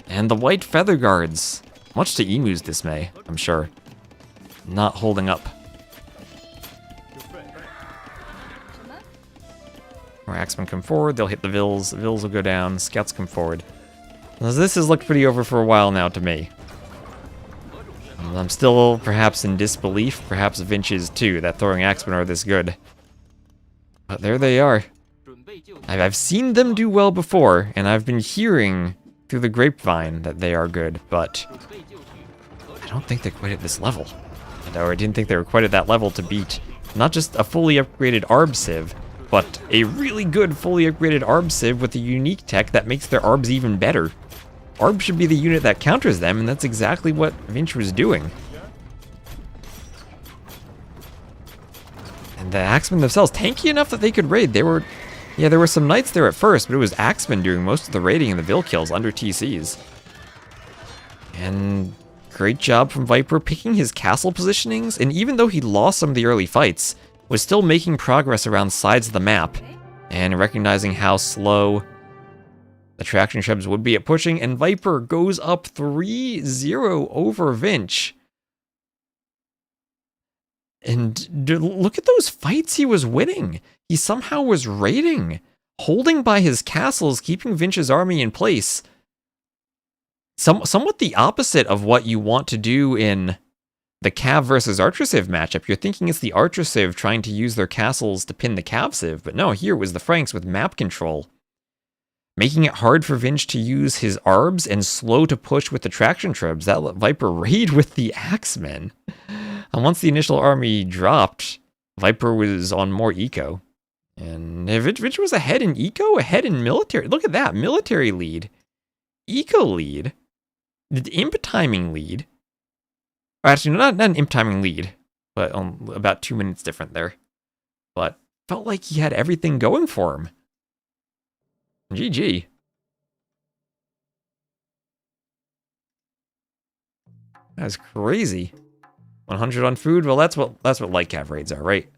And the white feather guards, much to Emu's dismay, I'm sure, not holding up. More axemen come forward, they'll hit the vills will go down, scouts come forward. This has looked pretty over for a while now to me. I'm still perhaps in disbelief, perhaps Vinch is too, that throwing axemen are this good. But there they are. I've seen them do well before, and I've been hearing through the grapevine that they are good, but I don't think they're quite at this level. Or I didn't think they were quite at that level to beat not just a fully upgraded ARB Civ, but a really good fully upgraded ARB Civ with a unique tech that makes their ARBs even better. ARB should be the unit that counters them, and that's exactly what Vinch was doing. And the Axemen themselves, tanky enough that they could raid. There were some Knights there at first, but it was Axemen doing most of the raiding and the Vill kills under TCs. And great job from Viper picking his castle positionings, and even though he lost some of the early fights, was still making progress around sides of the map, and recognizing how slow the traction trebs would be at pushing, and Viper goes up 3-0 over Vinch. And look at those fights he was winning. He somehow was raiding, holding by his castles, keeping Vinch's army in place. somewhat the opposite of what you want to do in the Cav versus Archer Civ matchup. You're thinking it's the Archer Civ trying to use their castles to pin the Cav Civ, but no, here was the Franks with map control, making it hard for Vinch to use his arbs and slow to push with the traction tribes. That let Viper raid with the Axemen. And once the initial army dropped, Viper was on more eco. And Vinch was ahead in eco, ahead in military. Look at that, military lead, eco lead, the imp timing lead. Actually, not an imp timing lead, but about 2 minutes different there. But felt like he had everything going for him. GG. That's crazy. 100 on food. Well, that's what light cav raids are, right?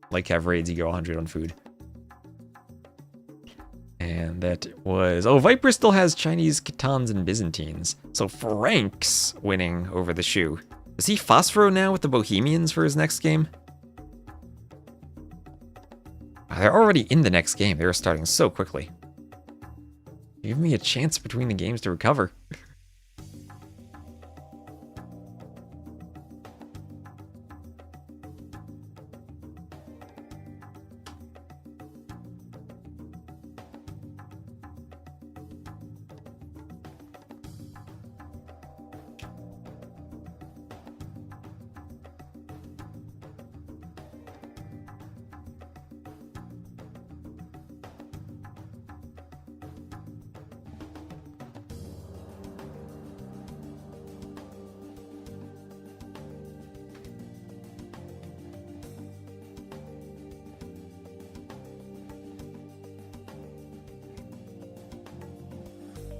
Light cav raids, you go 100 on food. And that was... Oh, Viper still has Chinese, Khitans, and Byzantines. So Franks winning over the Shu. Is he Phosphoro now with the Bohemians for his next game? Oh, they're already in the next game. They were starting so quickly. Give me a chance between the games to recover.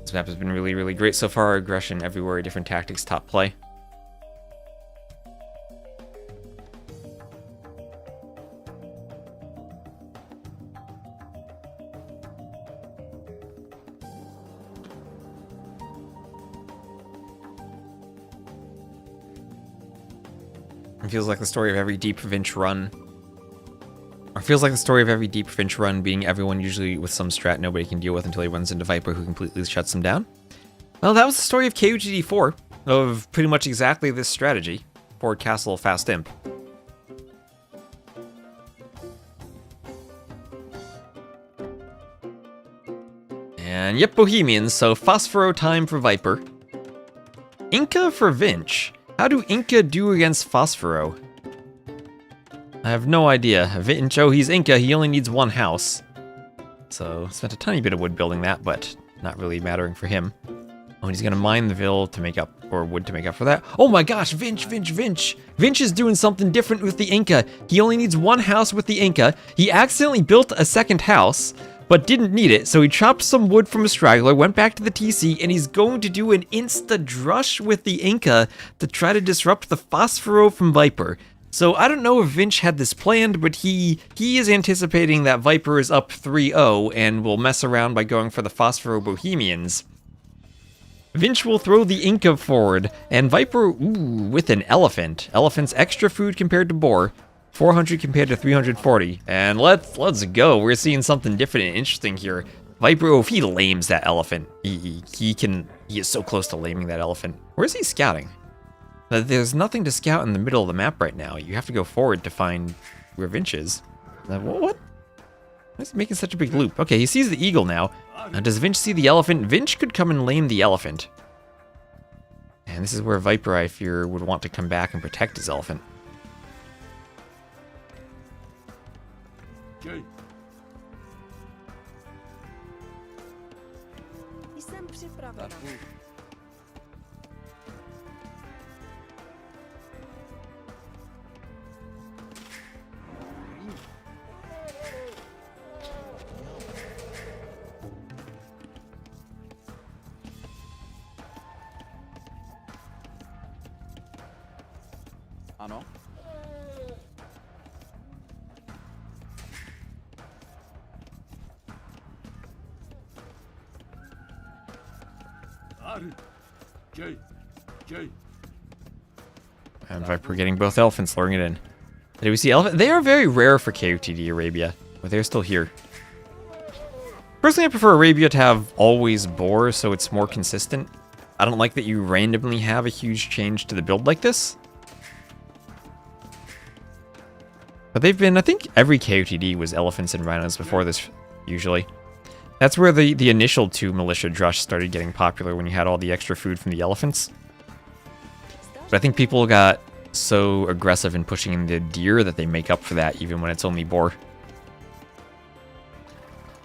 This map has been really, really great so far. Aggression everywhere, different tactics, top play. It feels like the story of every deep Vinch run. Or feels like the story of every deep Vinch run being everyone usually with some strat nobody can deal with until he runs into Viper who completely shuts them down. Well, that was the story of KOTD 4, of pretty much exactly this strategy. Forward Castle, Fast Imp. And yep, Bohemians, so Phosphoro time for Viper. Inca for Vinch. How do Inca do against Phosphoro? I have no idea. Vinch, oh, he's Inca, he only needs one house. So, spent a tiny bit of wood building that, but not really mattering for him. Oh, and he's gonna mine the Vil to make up, or wood to make up for that. Oh my gosh, Vinch! Vinch is doing something different with the Inca. He only needs one house with the Inca. He accidentally built a second house, but didn't need it, so he chopped some wood from a straggler, went back to the TC, and he's going to do an insta-drush with the Inca to try to disrupt the Phosphoro from Viper. So I don't know if Vinch had this planned, but he is anticipating that Viper is up 3-0 and will mess around by going for the Phosphoro Bohemians. Vinch will throw the Inca forward, and Viper, ooh, with an elephant. Elephant's extra food compared to boar, 400 compared to 340. And let's go. We're seeing something different and interesting here. Viper, oh, if he lames that elephant, he is so close to laming that elephant. Where is he scouting? There's nothing to scout in the middle of the map right now. You have to go forward to find where Vinch is. What? Why is he making such a big loop? Okay, he sees the eagle now. Does Vinch see the elephant? Vinch could come and lame the elephant. And this is where Viper, I fear, would want to come back and protect his elephant. Ano? And Viper getting both elephants, luring it in. Did we see elephant? They are very rare for KOTD Arabia, but they're still here. Personally, I prefer Arabia to have always boar, so it's more consistent. I don't like that you randomly have a huge change to the build like this. But they've been, I think every KOTD was elephants and rhinos before this, usually. That's where the initial 2 militia drush started getting popular, when you had all the extra food from the elephants. But I think people got so aggressive in pushing in the deer that they make up for that, even when it's only boar.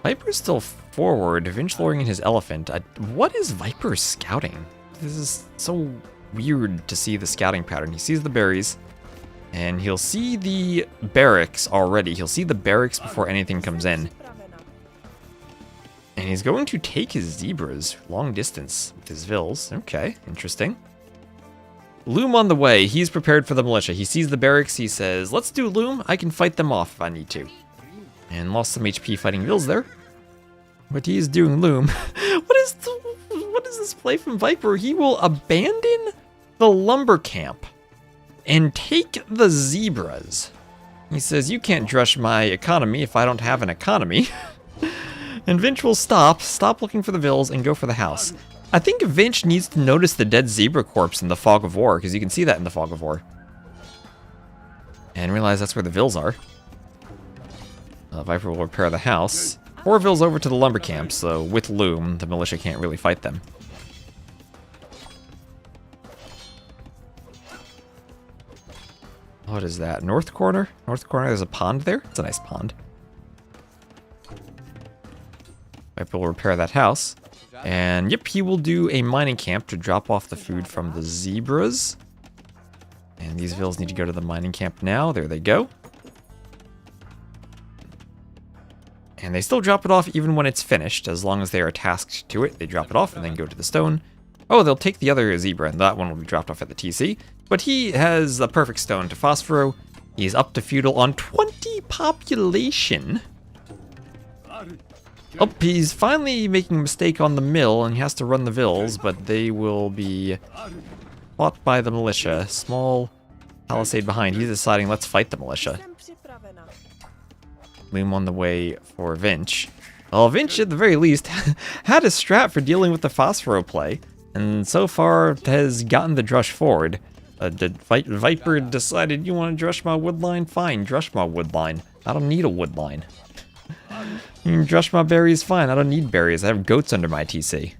Viper's still forward, Vinch luring in his elephant. What is Viper scouting? This is so weird to see the scouting pattern. He sees the berries, and he'll see the barracks already. He'll see the barracks before anything comes in. And he's going to take his zebras long distance with his vills. Okay, interesting. Loom on the way. He's prepared for the militia. He sees the barracks. He says, let's do Loom. I can fight them off if I need to. And lost some HP fighting vills there. But he's doing Loom. What is this play from Viper? He will abandon the lumber camp and take the zebras. He says, you can't drush my economy if I don't have an economy. And Vinch will stop looking for the vills, and go for the house. I think Vinch needs to notice the dead zebra corpse in the Fog of War, because you can see that in the Fog of War. And realize that's where the vills are. Viper will repair the house. 4 vills over to the lumber camp, so with Loom, the militia can't really fight them. What is that? North corner? North corner, there's a pond there? It's a nice pond. Viper will repair that house. And yep, he will do a mining camp to drop off the food from the zebras. And these vills need to go to the mining camp now. There they go. And they still drop it off even when it's finished. As long as they are tasked to it, they drop it off and then go to the stone. Oh, they'll take the other zebra, and that one will be dropped off at the TC. But he has the perfect stone to Phosphoro. He's up to feudal on 20 population. Oh, he's finally making a mistake on the mill, and he has to run the vills, but they will be fought by the militia. Small palisade behind. He's deciding, let's fight the militia. Loom on the way for Vinch. Well, Vinch, at the very least, had a strat for dealing with the Phosphoro play, and so far has gotten the drush forward. Viper decided, you want to drush my woodline? Fine, drush my woodline. I don't need a woodline. You can drush my berries? Fine, I don't need berries. I have goats under my TC.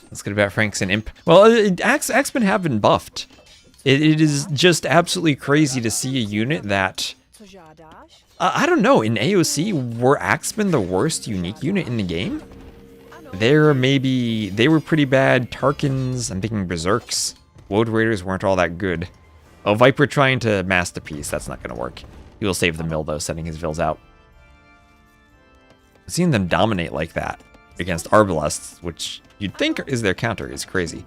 Let's get about Franks and Imp. Well, Axemen have been buffed. It is just absolutely crazy to see a unit that... I don't know, in AOC, were Axemen the worst unique unit in the game? They were pretty bad. Tarkins, I'm thinking Berserks. Woad Raiders weren't all that good. Oh, Viper trying to Masterpiece. That's not going to work. He will save the mill, though, sending his vills out. Seeing them dominate like that against Arbalests, which you'd think is their counter, is crazy.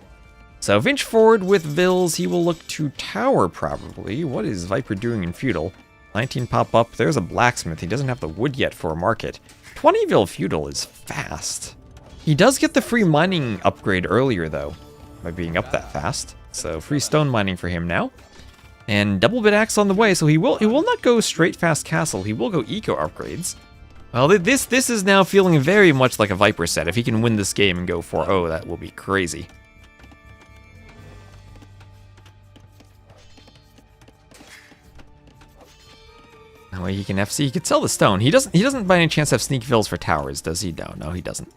So Vinch forward with vills. He will look to tower, probably. What is Viper doing in feudal? 19 pop up. There's a blacksmith. He doesn't have the wood yet for a market. 20 vil feudal is fast. He does get the free mining upgrade earlier, though, by being up that fast. So free stone mining for him now. And double bit axe on the way, so he will not go straight fast castle. He will go eco upgrades. Well, this is now feeling very much like a Viper set. If he can win this game and go 4-0, that will be crazy. That way he can FC. He could sell the stone. He doesn't by any chance have sneak vills for towers, does he? No, he doesn't.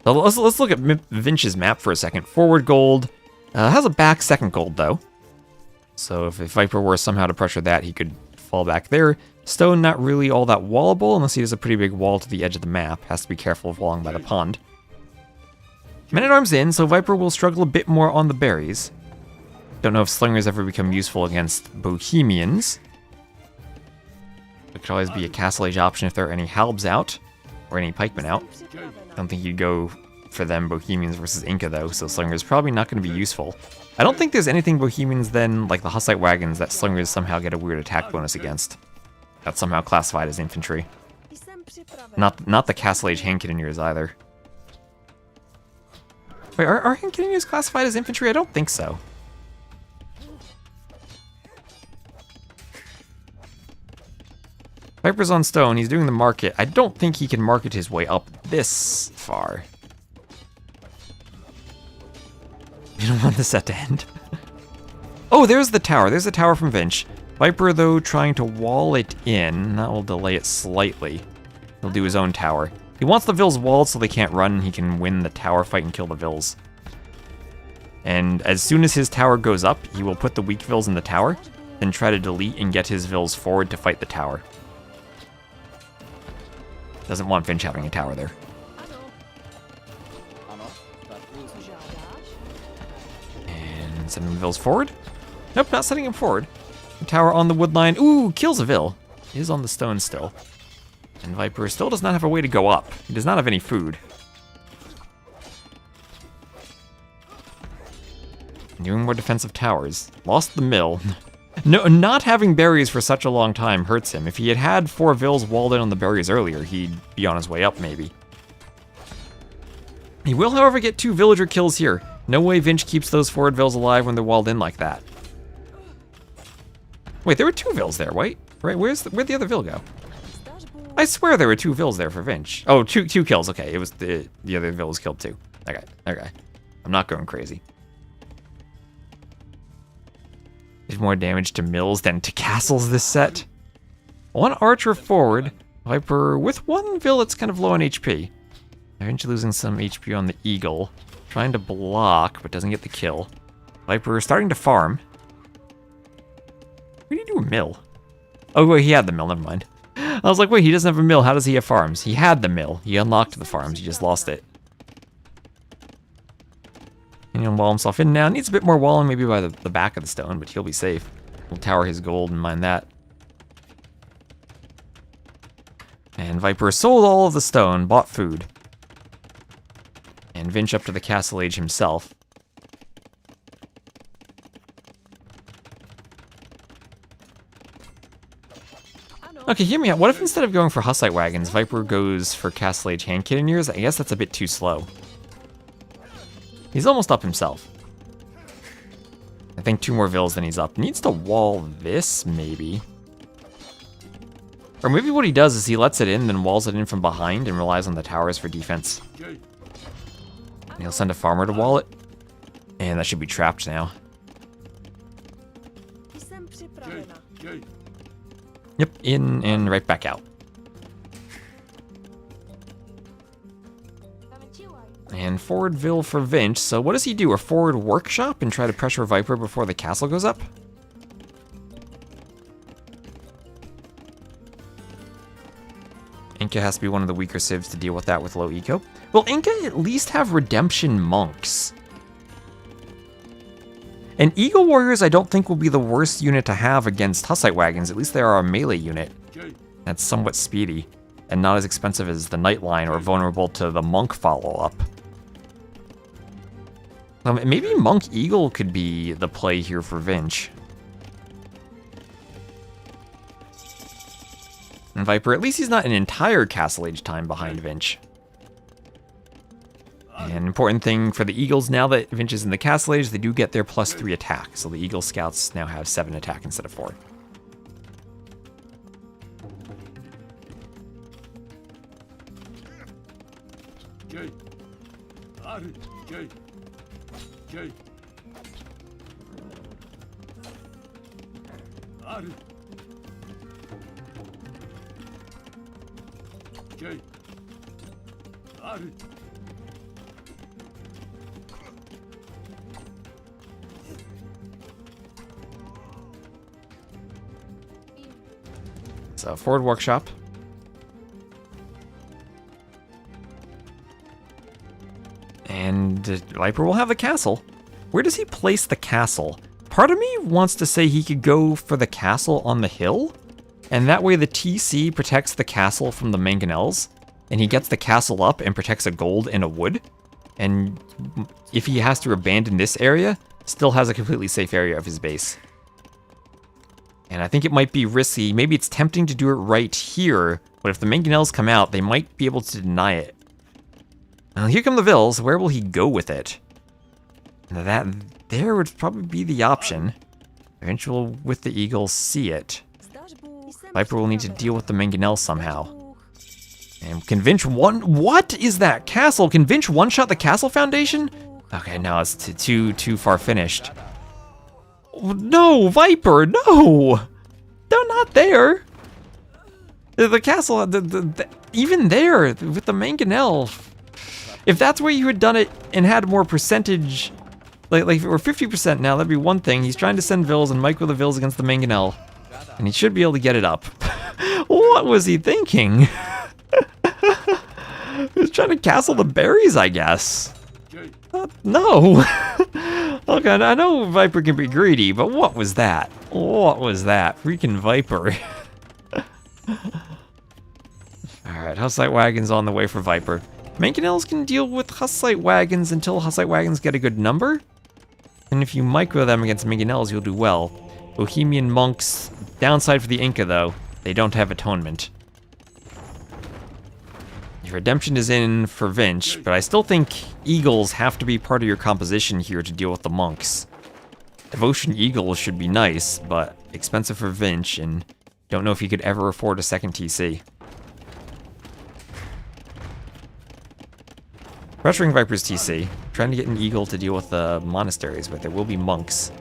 So let's look at Vinch's map for a second. Forward gold. Has a back second gold, though. So if Viper were somehow to pressure that, he could fall back there. Stone not really all that wallable, unless he has a pretty big wall to the edge of the map. Has to be careful of along by the pond. Men-at-Arms in, so Viper will struggle a bit more on the berries. Don't know if Slingers ever become useful against Bohemians. It could always be a Castle Age option if there are any Halbs out, or any Pikemen out. I don't think you'd go for them Bohemians versus Inca, though, so Slingers probably not going to be useful. I don't think there's anything Bohemians then, like the Hussite Wagons, that Slingers somehow get a weird attack bonus against. That's somehow classified as infantry. Not the Castle Age hand cannoneers either. Wait, are hand cannoneers classified as infantry? I don't think so. Viper's on stone. He's doing the market. I don't think he can market his way up this far. You don't want the set to end. Oh, there's the tower. There's the tower from Vinch. Viper, though, trying to wall it in. That will delay it slightly. He'll do his own tower. He wants the Vills walled so they can't run. He can win the tower fight and kill the Vills. And as soon as his tower goes up, he will put the weak Vills in the tower, then try to delete and get his Vills forward to fight the tower. Doesn't want Vinch having a tower there. And sending the Vills forward. Nope, not sending him forward. The tower on the wood line. Ooh, kills a Vill. He is on the stone still. And Viper still does not have a way to go up. He does not have any food. Doing more defensive towers. Lost the mill. No, not having berries for such a long time hurts him. If he had had 4 Vills walled in on the berries earlier, he'd be on his way up, maybe. He will, however, get 2 villager kills here. No way Vinch keeps those forward Vills alive when they're walled in like that. Wait, there were 2 Vills there, wait. Right, where'd the other Vill go? I swear there were 2 Vills there for Vinch. Oh, two kills, okay. It was the other Vill was killed too. Okay. I'm not going crazy. Did more damage to mills than to castles this set. 1 archer forward. Viper with 1 Vill that's kind of low on HP. Eventually losing some HP on the eagle. Trying to block, but doesn't get the kill. Viper starting to farm. Where did he do a mill? Oh, wait, he had the mill, never mind. I was like, wait, he doesn't have a mill, how does he have farms? He had the mill, he unlocked the farms, he just lost it. And he'll wall himself in now. Needs a bit more walling maybe by the back of the stone, but he'll be safe. He'll tower his gold and mine that. And Viper sold all of the stone, bought food. And Vinch up to the castle age himself. Okay, hear me out. What if instead of going for Hussite wagons, Viper goes for Castle Age hand cannoneers? I guess that's a bit too slow. He's almost up himself. I think 2 more Vills than he's up. Needs to wall this, maybe. Or maybe what he does is he lets it in, then walls it in from behind and relies on the towers for defense. And he'll send a farmer to wall it. And that should be trapped now. Yep, in and right back out. And forward Vill for Vinch. So what does he do? A forward workshop and try to pressure Viper before the castle goes up? Inca has to be one of the weaker civs to deal with that with low eco. Will Inca at least have redemption monks? And Eagle Warriors I don't think will be the worst unit to have against Hussite wagons. At least they are a melee unit that's somewhat speedy and not as expensive as the Nightline or vulnerable to the Monk follow-up. Maybe Monk Eagle could be the play here for Vinch. And Viper, at least he's not an entire Castle Age time behind Vinch. An important thing for the Eagles, now that Vinch is in the Castle Age, they do get their +3 attack. So the Eagle Scouts now have 7 attack instead of 4. So forward workshop. And Viper will have the castle. Where does he place the castle? Part of me wants to say he could go for the castle on the hill, and that way the TC protects the castle from the mangonels, and he gets the castle up and protects a gold and a wood. And if he has to abandon this area, still has a completely safe area of his base. And I think it might be risky. Maybe it's tempting to do it right here, but if the mangonels come out, they might be able to deny it. Well, here come the Vills. Where will he go with it? That there would probably be the option. Eventually, with the Eagles, see it. Viper will need to deal with the Mangonel somehow. And can Vinch what is that castle? Can Vinch one-shot the castle foundation? Okay, no, it's too far finished. No, Viper, no! They're not there. The castle, even there, with the Mangonel. If that's where you had done it and had more percentage, like if it were 50% now, that'd be one thing. He's trying to send Vils and micro the Vils against the Mangonel. And he should be able to get it up. What was he thinking? He was trying to castle the berries, I guess. No. Okay, I know Viper can be greedy, but what was that? What was that? Freaking Viper. Alright, Hussite Wagon's on the way for Viper. Mangonels can deal with Hussite Wagons until Hussite Wagons get a good number. And if you micro them against Mangonels, you'll do well. Bohemian Monks, downside for the Inca though, they don't have Atonement. Your Redemption is in for Vinch, but I still think Eagles have to be part of your composition here to deal with the Monks. Devotion Eagles should be nice, but expensive for Vinch, and don't know if he could ever afford a second TC. Pressuring Viper's TC, trying to get an Eagle to deal with the monasteries, but there will be monks.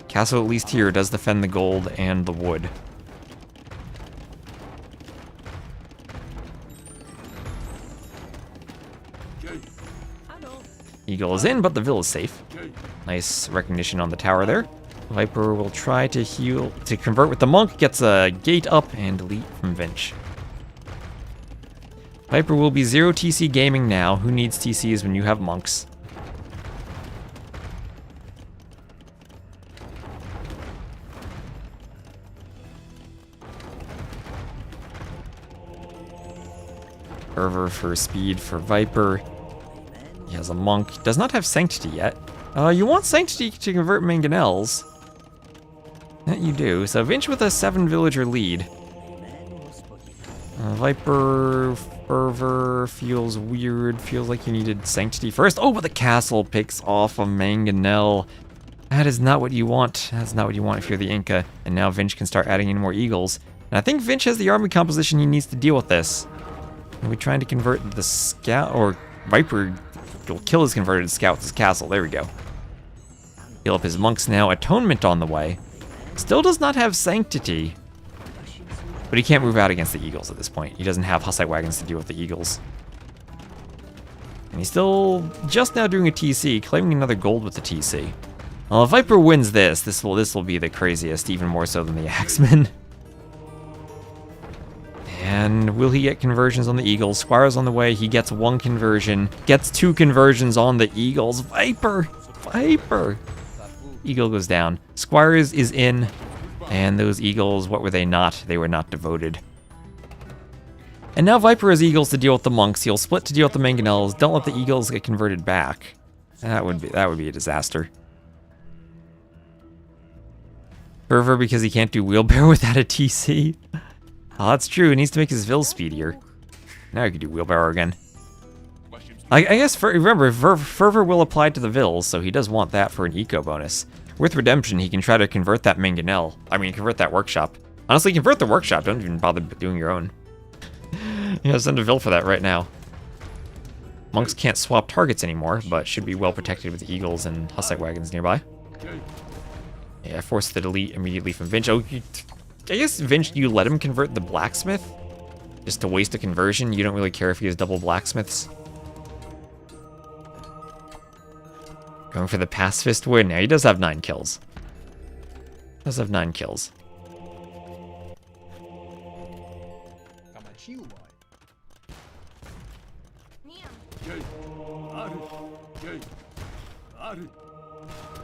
Castle, at least here, does defend the gold and the wood. Eagle is in, but the Vil is safe. Nice recognition on the tower there. Viper will try to heal, to convert with the monk, gets a gate up and delete from Vinch. Viper will be 0 TC gaming now. Who needs TCs when you have monks? Fervor for speed for Viper. He has a monk. Does not have Sanctity yet. You want Sanctity to convert Mangonels. That you do. So Vinch with a 7 villager lead. Viper, Fervor feels weird. Feels like you needed Sanctity first. Oh, but the castle picks off a Mangonel. That is not what you want. That's not what you want if you're the Inca. And now Vinch can start adding in more Eagles. And I think Vinch has the army composition he needs to deal with this. Are we trying to convert the scout, or Viper will kill his converted scout with his castle. There we go. Heal up his monks now. Atonement on the way. Still does not have Sanctity. But he can't move out against the Eagles at this point. He doesn't have Hussite Wagons to deal with the Eagles. And he's still just now doing a TC, claiming another gold with the TC. Well, if Viper wins this will be the craziest, even more so than the Axemen. And will he get conversions on the Eagles? Squire's on the way. He gets 1 conversion. Gets 2 conversions on the Eagles. Viper! Viper! Eagle goes down. Squires is in. And those Eagles, what were they not? They were not devoted. And now Viper has Eagles to deal with the monks. He'll split to deal with the Mangonels. Don't let the Eagles get converted back. That would be a disaster. Fervor because he can't do wheelbarrow without a TC. Oh, that's true. He needs to make his Vil speedier. Now he can do wheelbarrow again. I guess, remember, Fervor will apply to the Vils, so he does want that for an eco bonus. With Redemption, he can try to convert that Mangonel. I mean, convert that workshop. Honestly, convert the workshop. Don't even bother doing your own. Send a Vil for that right now. Monks can't swap targets anymore, but should be well protected with Eagles and Hussite Wagons nearby. Yeah, force the delete immediately from Vinch. Oh, I guess Vinch, you let him convert the blacksmith? Just to waste a conversion? You don't really care if he has double blacksmiths? Going for the pacifist win. Now he does have 9 kills. Does have 9 kills.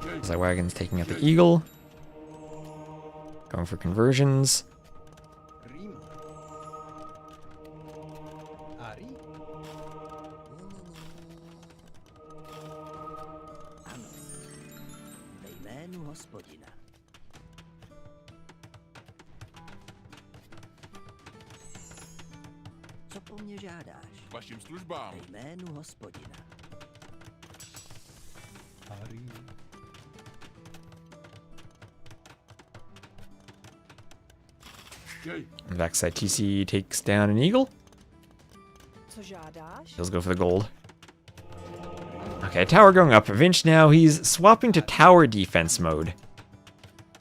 Hussite Wagons taking out the Eagle. Going for conversions. Vašim službám. Jménu hospodina. Backside TC takes down an eagle. He'll go for the gold. Okay, tower going up. Vinch now, he's swapping to tower defense mode.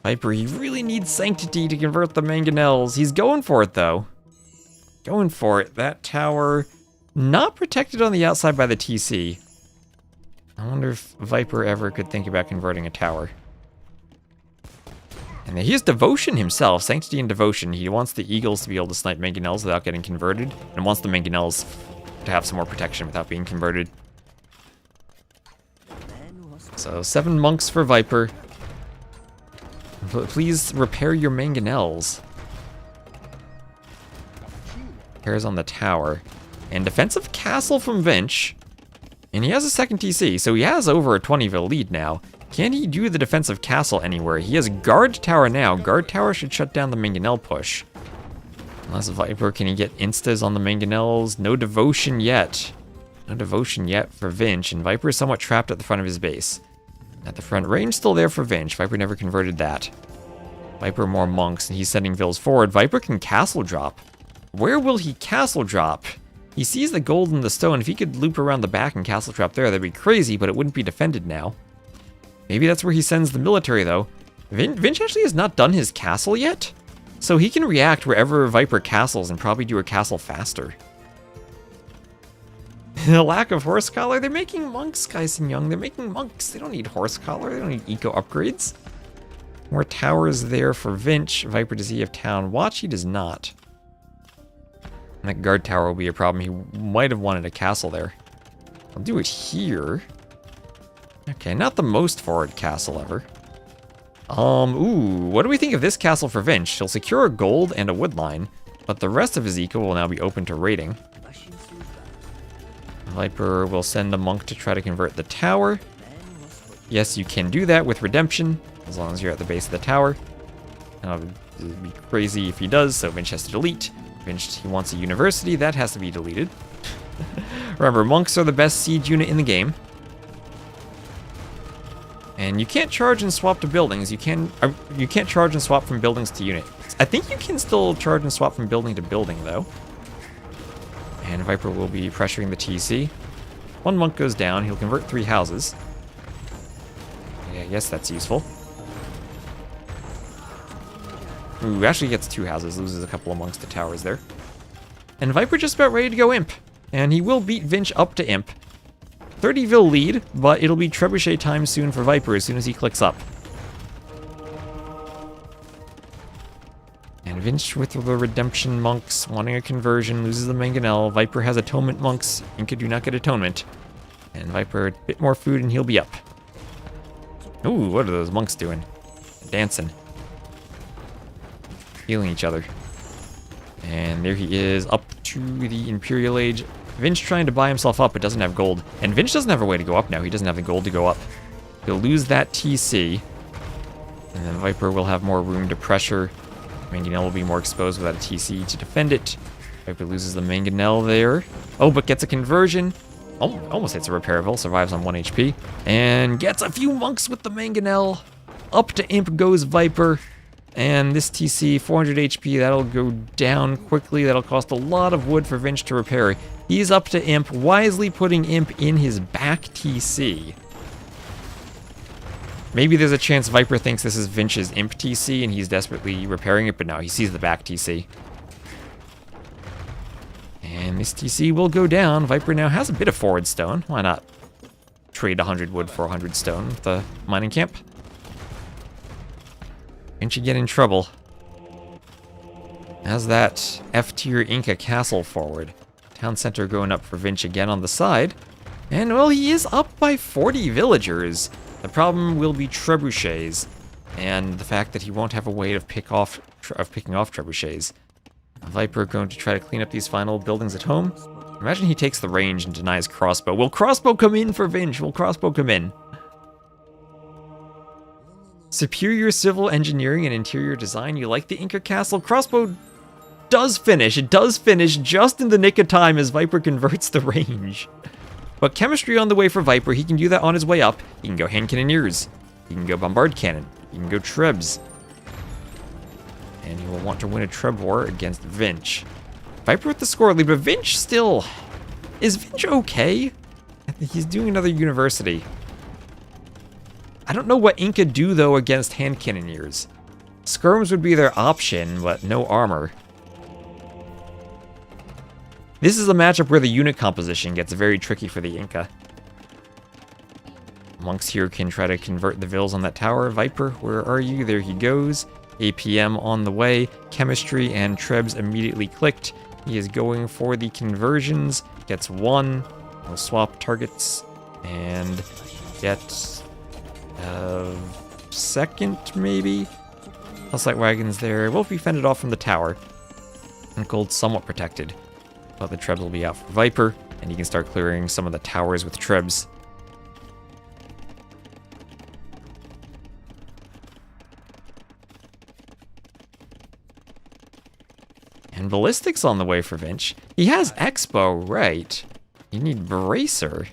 Viper, he really needs Sanctity to convert the mangonels. He's going for it, though. Going for it. That tower, not protected on the outside by the TC. I wonder if Viper ever could think about converting a tower. And he has Devotion himself, Sanctity and Devotion. He wants the Eagles to be able to snipe mangonels without getting converted, and wants the mangonels to have some more protection without being converted. So 7 monks for Viper. Please repair your mangonels. Hera's on the tower. And defensive castle from Vinch. And he has a second TC, so he has over a 20-ville lead now. Can he do the defensive castle anywhere? He has guard tower now. Guard tower should shut down the mangonel push. Unless Viper, can he get instas on the mangonels? No devotion yet. No devotion yet for Vinch, and Viper is somewhat trapped at the front of his base. At the front, range still there for Vinch. Viper never converted that. Viper more monks, and he's sending vills forward. Viper can castle drop. Where will he castle drop? He sees the gold in the stone. If he could loop around the back and castle trap there, that'd be crazy, but it wouldn't be defended now. Maybe that's where he sends the military, though. Vinch actually has not done his castle yet, so he can react wherever Viper castles and probably do a castle faster. The lack of horse collar? They're making monks, guys and young. They're making monks. They don't need horse collar. They don't need eco upgrades. More towers there for Vinch. Viper, does he have town watch? He does not. And that guard tower will be a problem. He might have wanted a castle there. I'll do it here. Okay, not the most forward castle ever. Ooh, what do we think of this castle for Vinch? He'll secure a gold and a wood line, but the rest of his eco will now be open to raiding. Viper will send a monk to try to convert the tower. Yes, you can do that with redemption, as long as you're at the base of the tower. It would be crazy if he does, so Vinch has to delete. Vinch, he wants a university, that has to be deleted. Remember, monks are the best siege unit in the game. And you can't charge and swap to buildings. You can't charge and swap from buildings to units. I think you can still charge and swap from building to building, though. And Viper will be pressuring the TC. 1 monk goes down. He'll convert 3 houses. Yeah, I guess that's useful. Ooh, actually gets 2 houses. Loses a couple of monks to towers there. And Viper just about ready to go imp. And he will beat Vinch up to imp. 30-ville lead, but it'll be trebuchet time soon for Viper as soon as he clicks up. And Vinch with the redemption monks wanting a conversion, loses the mangonel. Viper has atonement monks, Inca do not get atonement. And Viper a bit more food and he'll be up. Ooh, what are those monks doing? Dancing. Healing each other. And there he is, up to the Imperial Age. Vinch trying to buy himself up, but doesn't have gold. And Vinch doesn't have a way to go up now. He doesn't have the gold to go up. He'll lose that TC. And then Viper will have more room to pressure. Mangonel will be more exposed without a TC to defend it. Viper loses the Mangonel there. Oh, but gets a conversion. Oh, almost hits a repairable. Survives on 1 HP. And gets a few monks with the Mangonel. Up to Imp goes Viper. And this TC, 400 HP, that'll go down quickly. That'll cost a lot of wood for Vinch to repair. He's up to Imp, wisely putting Imp in his back TC. Maybe there's a chance Viper thinks this is Vinch's Imp TC and he's desperately repairing it, but no, he sees the back TC. And this TC will go down. Viper now has a bit of forward stone. Why not trade 100 wood for 100 stone with the mining camp? Vinch get in trouble. As that F-tier Inca castle forward. Town center going up for Vinch again on the side. And, well, he is up by 40 villagers. The problem will be trebuchets. And the fact that he won't have a way of picking off trebuchets. Viper going to try to clean up these final buildings at home. Imagine he takes the range and denies crossbow. Will crossbow come in for Vinch? Will crossbow come in? Superior civil engineering and interior design. You like the Inca castle? Crossbow does finish. It does finish just in the nick of time as Viper converts the range. But chemistry on the way for Viper. He can do that on his way up. He can go hand cannoneers. He can go bombard cannon. He can go trebs. and he will want to win a Treb war against Vinch. Viper with the score lead, but Vinch still... Is Vinch okay? I think he's doing another university. I don't know what Inca do, though, against hand cannoneers. Skirms would be their option, but no armor. This is a matchup where the unit composition gets very tricky for the Inca. Monks here can try to convert the Vils on that tower. Viper, where are you? There he goes. APM on the way. Chemistry and Trebs immediately clicked. He is going for the conversions. Gets one. We'll swap targets and get second, maybe? Hussite wagons there. Will be fended off from the tower. And gold somewhat protected. But the Trebs will be out for Viper, and he can start clearing some of the towers with Trebs. And Ballistics on the way for Vinch. He has Expo, right? You need Bracer.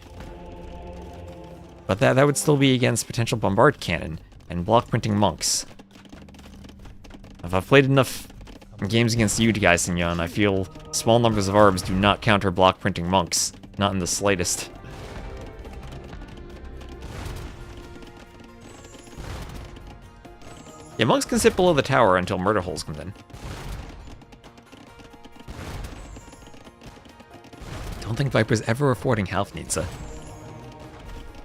But that would still be against potential Bombard Cannon and Block Printing Monks. If I've played enough games against you guys, Signon, I feel small numbers of arbs do not counter Block Printing Monks. Not in the slightest. Yeah, Monks can sit below the tower until Murder Holes comes in. Don't think Viper's ever affording Halfnitsa.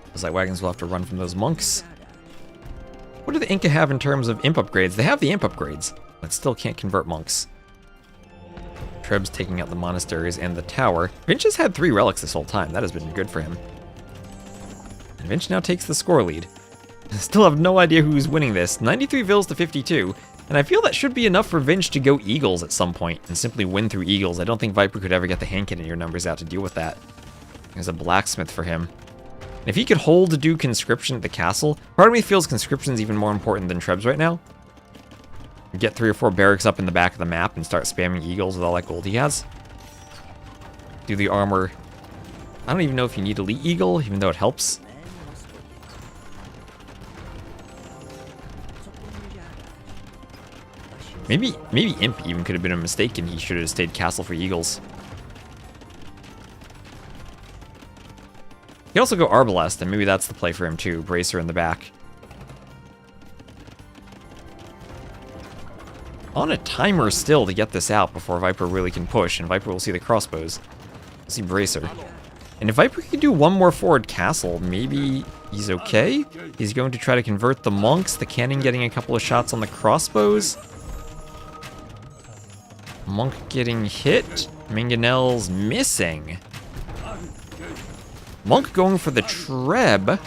Looks like wagons will have to run from those monks. What do the Inca have in terms of imp upgrades? They have the imp upgrades, but still can't convert monks. Treb's taking out the monasteries and the tower. Vinch has had 3 relics this whole time. That has been good for him. And Vinch now takes the score lead. Still have no idea who's winning this. 93 Vils to 52. And I feel that should be enough for Vinch to go Eagles at some point and simply win through Eagles. I don't think Viper could ever get the hand cannoneer numbers out to deal with that. There's a blacksmith for him. And if he could hold to do conscription at the castle, part of me feels conscription's even more important than Trebs right now. Get 3 or 4 barracks up in the back of the map and start spamming Eagles with all that gold he has. Do the armor. I don't even know if you need Elite Eagle, even though it helps. Maybe Imp even could have been a mistake and he should have stayed Castle for Eagles. He also go Arbalest, and maybe that's the play for him too. Bracer in the back. On a timer still to get this out before Viper really can push, and Viper will see the crossbows. We'll see Bracer. And if Viper can do one more forward castle, maybe he's okay? He's going to try to convert the monks, the cannon getting a couple of shots on the crossbows. Monk getting hit. Mangonel's missing. Monk going for the Treb.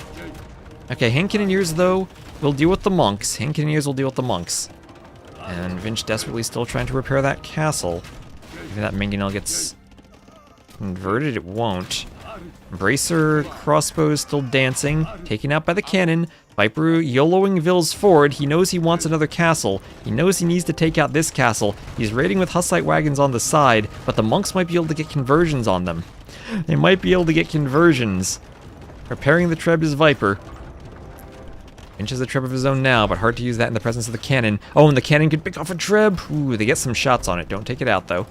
Okay, hand cannoneers, though, will deal with the monks. Hand cannoneers will deal with the monks. And Vinch desperately still trying to repair that castle. Maybe that Mangonel gets converted. It won't. Bracer, crossbows still dancing. Taken out by the cannon. Viper YOLOing Vils forward. He knows he wants another castle. He knows he needs to take out this castle. He's raiding with Hussite wagons on the side, but the monks might be able to get conversions on them. They might be able to get conversions. Repairing the Treb is Viper. Vinch has a Treb of his own now, but hard to use that in the presence of the cannon. Oh, and the cannon could pick off a Treb. Ooh, they get some shots on it. Don't take it out, though.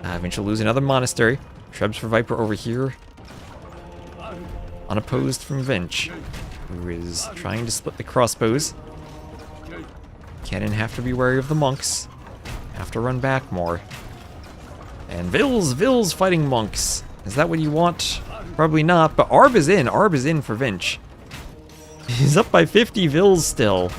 Vinch will lose another monastery. Trebs for Viper over here. Unopposed from Vinch, who is trying to split the crossbows. Cannon have to be wary of the monks. Have to run back more. And Vils fighting monks. Is that what you want? Probably not, but Arb is in. Arb is in for Vinch. He's up by 50 Vils still.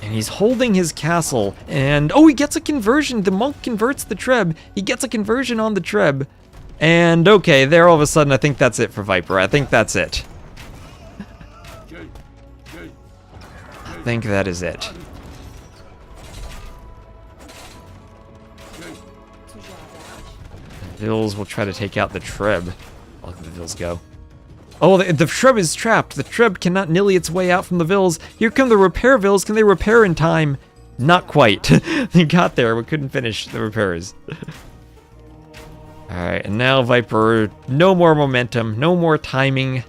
And he's holding his castle. And, oh, he gets a conversion. The monk converts the Treb. He gets a conversion on the Treb. And, okay, there all of a sudden, I think that's it for Viper. I think that's it. I think that is it. Vils will try to take out the Treb. Look at the Vils go. Oh, the Treb is trapped. The Treb cannot nilly its way out from the Vils. Here come the repair Vils. Can they repair in time? Not quite. They got there, but couldn't finish the repairs. Alright, and now Viper, no more momentum, no more timing.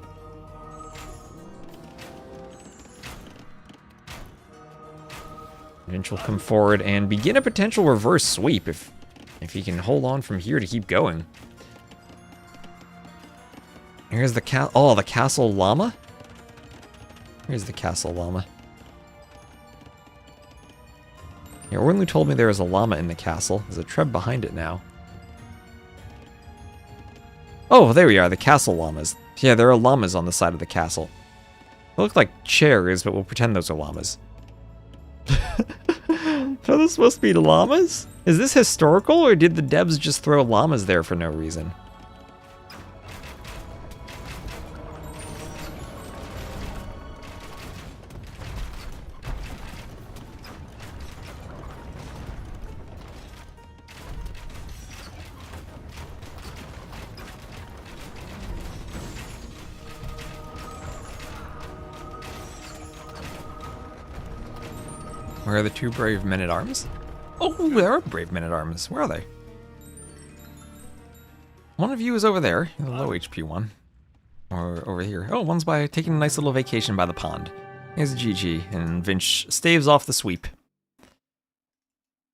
Vinch will come forward and begin a potential reverse sweep if he can hold on from here to keep going. Here's the the castle llama. Here's the castle llama. Yeah, Orlu told me there was a llama in the castle. There's a treb behind it now. Oh, there we are, the castle llamas. Yeah, there are llamas on the side of the castle. They look like chairs, but we'll pretend those are llamas. Are those supposed to be llamas? Is this historical, or did the devs just throw llamas there for no reason? Where are the two brave men-at-arms? Oh, there are brave men-at-arms. Where are they? One of you is over there, the low HP one. Or over here. Oh, one's by taking a nice little vacation by the pond. Here's GG, and Vinch staves off the sweep.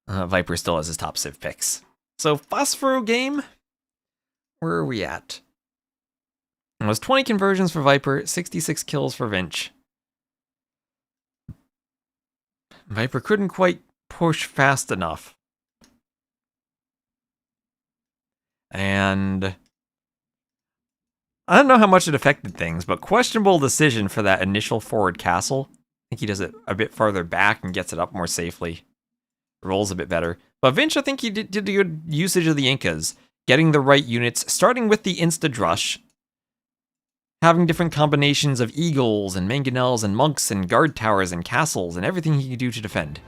Viper still has his top civ picks. So, Phosphoro game? Where are we at? It was 20 conversions for Viper, 66 kills for Vinch. Viper couldn't quite push fast enough. And I don't know how much it affected things, but questionable decision for that initial forward castle. I think he does it a bit farther back and gets it up more safely. Rolls a bit better. But Vinch, I think he did a good usage of the Incas. Getting the right units, starting with the Insta-Drush. Having different combinations of eagles and mangonels and monks and guard towers and castles and everything he could do to defend.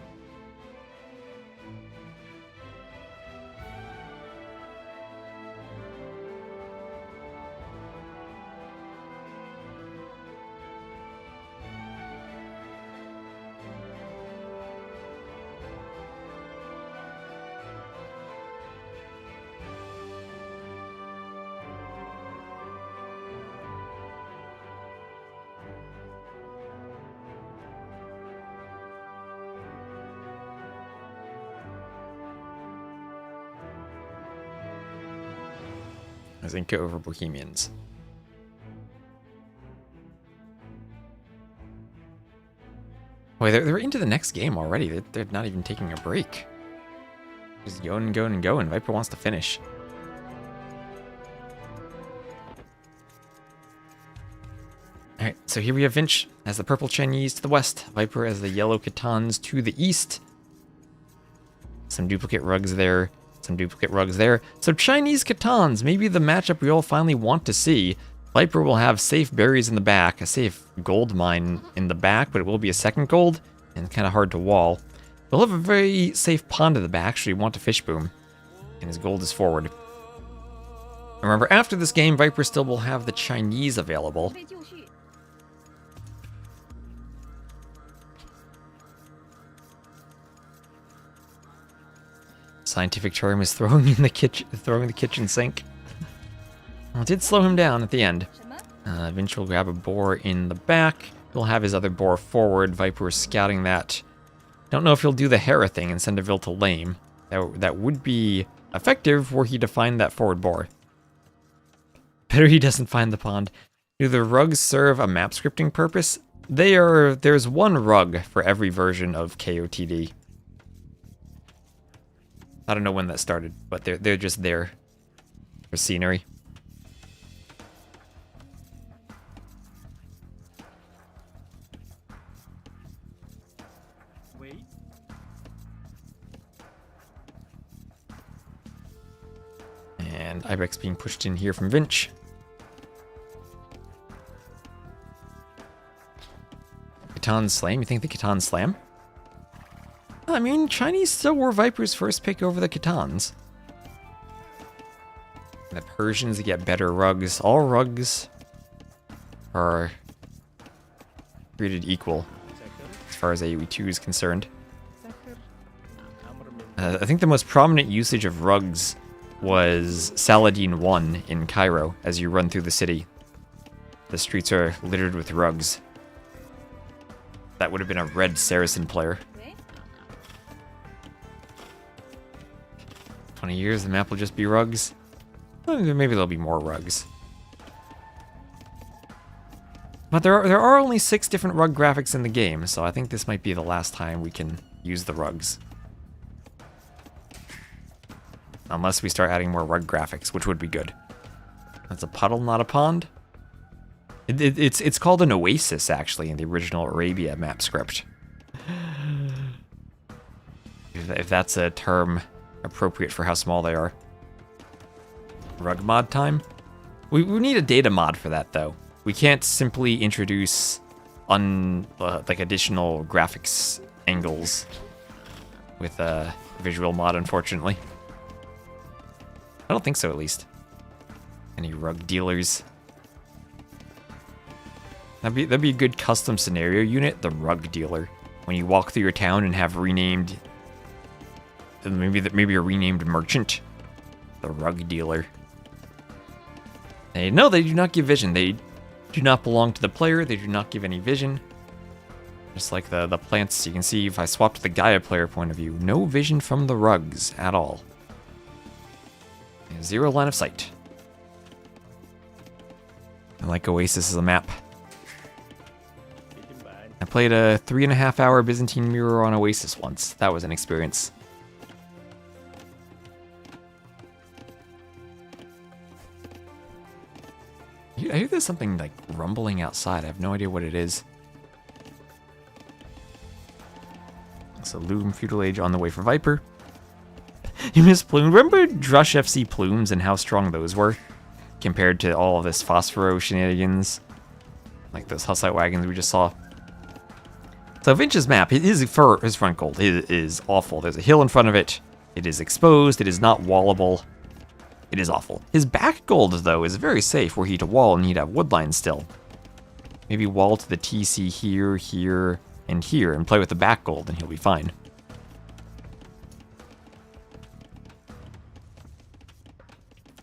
As Inca over Bohemians. Wait, they're into the next game already. They're not even taking a break. Just going and going and going. Viper wants to finish. Alright, so here we have Vinch as the purple Chinese to the west. Viper as the yellow Khitans to the east. Some duplicate rugs there. Some duplicate rugs there. So Chinese Khitans, maybe the matchup we all finally want to see. Viper will have safe berries in the back, a safe gold mine in the back, but it will be a second gold, and kind of hard to wall. We'll have a very safe pond in the back, should he want to fish boom. And his gold is forward. Remember, after this game, Viper still will have the Chinese available. Scientific charm is throwing the kitchen sink. Well, it did slow him down at the end. Vinch will grab a boar in the back. He'll have his other boar forward. Viper is scouting that. Don't know if he'll do the Hera thing and send a Vil to lame. That would be effective were he to find that forward boar. Better he doesn't find the pond. Do the rugs serve a map scripting purpose? There's one rug for every version of KOTD. I don't know when that started, but they're just there for scenery. Wait. And Ibex being pushed in here from Vinch. Khitan Slam? You think the Khitan Slam? I mean, Chinese still were Viper's first pick over the Khitans. The Persians get better rugs. All rugs are treated equal as far as AoE 2 is concerned. I think the most prominent usage of rugs was Saladin 1 in Cairo as you run through the city. The streets are littered with rugs. That would have been a red Saracen player. 20 years, the map will just be rugs. Well, maybe there'll be more rugs. But there are only 6 different rug graphics in the game, so I think this might be the last time we can use the rugs. Unless we start adding more rug graphics, which would be good. That's a puddle, not a pond. It's called an oasis, actually, in the original Arabia map script. If that's a term appropriate for how small they are. Rug mod time? We need a data mod for that, though. We can't simply introduce like additional graphics angles with a visual mod, unfortunately. I don't think so, at least. Any rug dealers? That'd be a good custom scenario unit, the rug dealer. When you walk through your town and have renamed, maybe a renamed merchant, the rug dealer. No, they do not give vision. They do not belong to the player. They do not give any vision. Just like the plants, you can see if I swapped the Gaia player point of view, no vision from the rugs at all. 0 line of sight. I like Oasis as a map. I played a 3.5-hour Byzantine Mirror on Oasis once. That was an experience. I hear there's something like rumbling outside. I have no idea what it is. So Loom Feudal Age on the way for Viper. You miss Plume. Remember Drush FC Plumes and how strong those were? Compared to all of this Phosphoro shenanigans. Like those Hussite wagons we just saw. So Vinch's map, his front gold is awful. There's a hill in front of it. It is exposed. It is not wallable. It is awful. His back gold, though, is very safe were he to wall and he'd have woodline still. Maybe wall to the TC here, here, and here, and play with the back gold, and he'll be fine.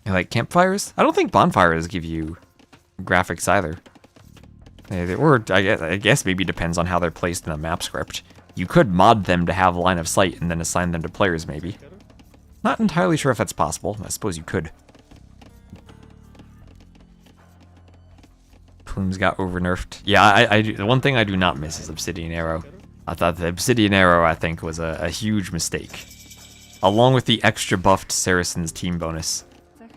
You like campfires? I don't think bonfires give you graphics either. Or I guess maybe it depends on how they're placed in the map script. You could mod them to have line of sight and then assign them to players, maybe. Not entirely sure if that's possible. I suppose you could. Plumes got over-nerfed. Yeah, the one thing I do not miss is Obsidian Arrow. I thought the Obsidian Arrow, I think, was a huge mistake. Along with the extra buffed Saracen's team bonus.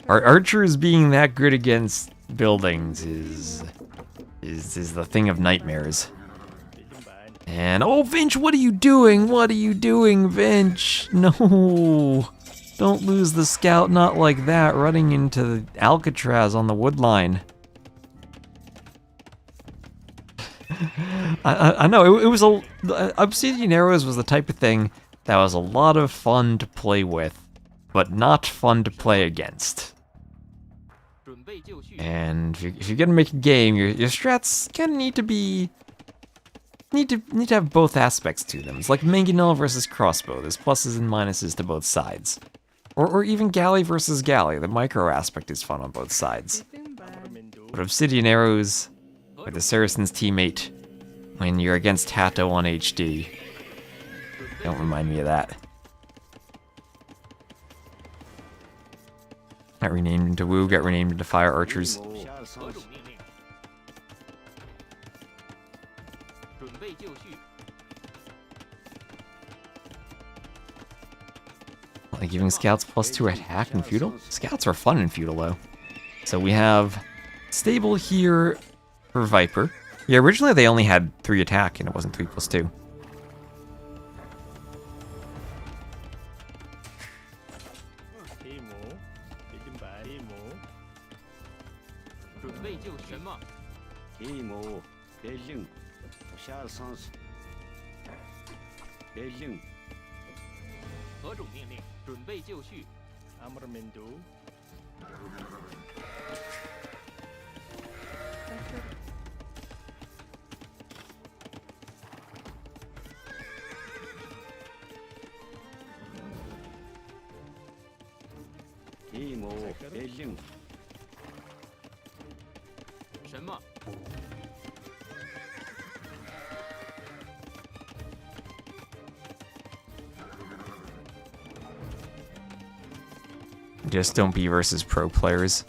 Our archers being that good against buildings is the thing of nightmares. And, oh, Vinch, what are you doing? What are you doing, Vinch? No. Don't lose the scout, not like that, running into Alcatraz on the woodline. I know, it was Obsidian Arrows was the type of thing that was a lot of fun to play with, but not fun to play against. And if you're gonna make a game, your strats kind of need to have both aspects to them. It's like Mangonel versus Crossbow. There's pluses and minuses to both sides. Or even Galley versus Galley. The micro aspect is fun on both sides. But Obsidian Arrows, with the Saracen's teammate, when you're against Hatto on HD, don't remind me of that. Got renamed into Wu, got renamed into Fire Archers. Like giving scouts +2 attack in Feudal? Scouts are fun in Feudal, though. So we have stable here for Viper. Yeah, originally they only had 3 attack and it wasn't 3+2. Just don't be versus pro players.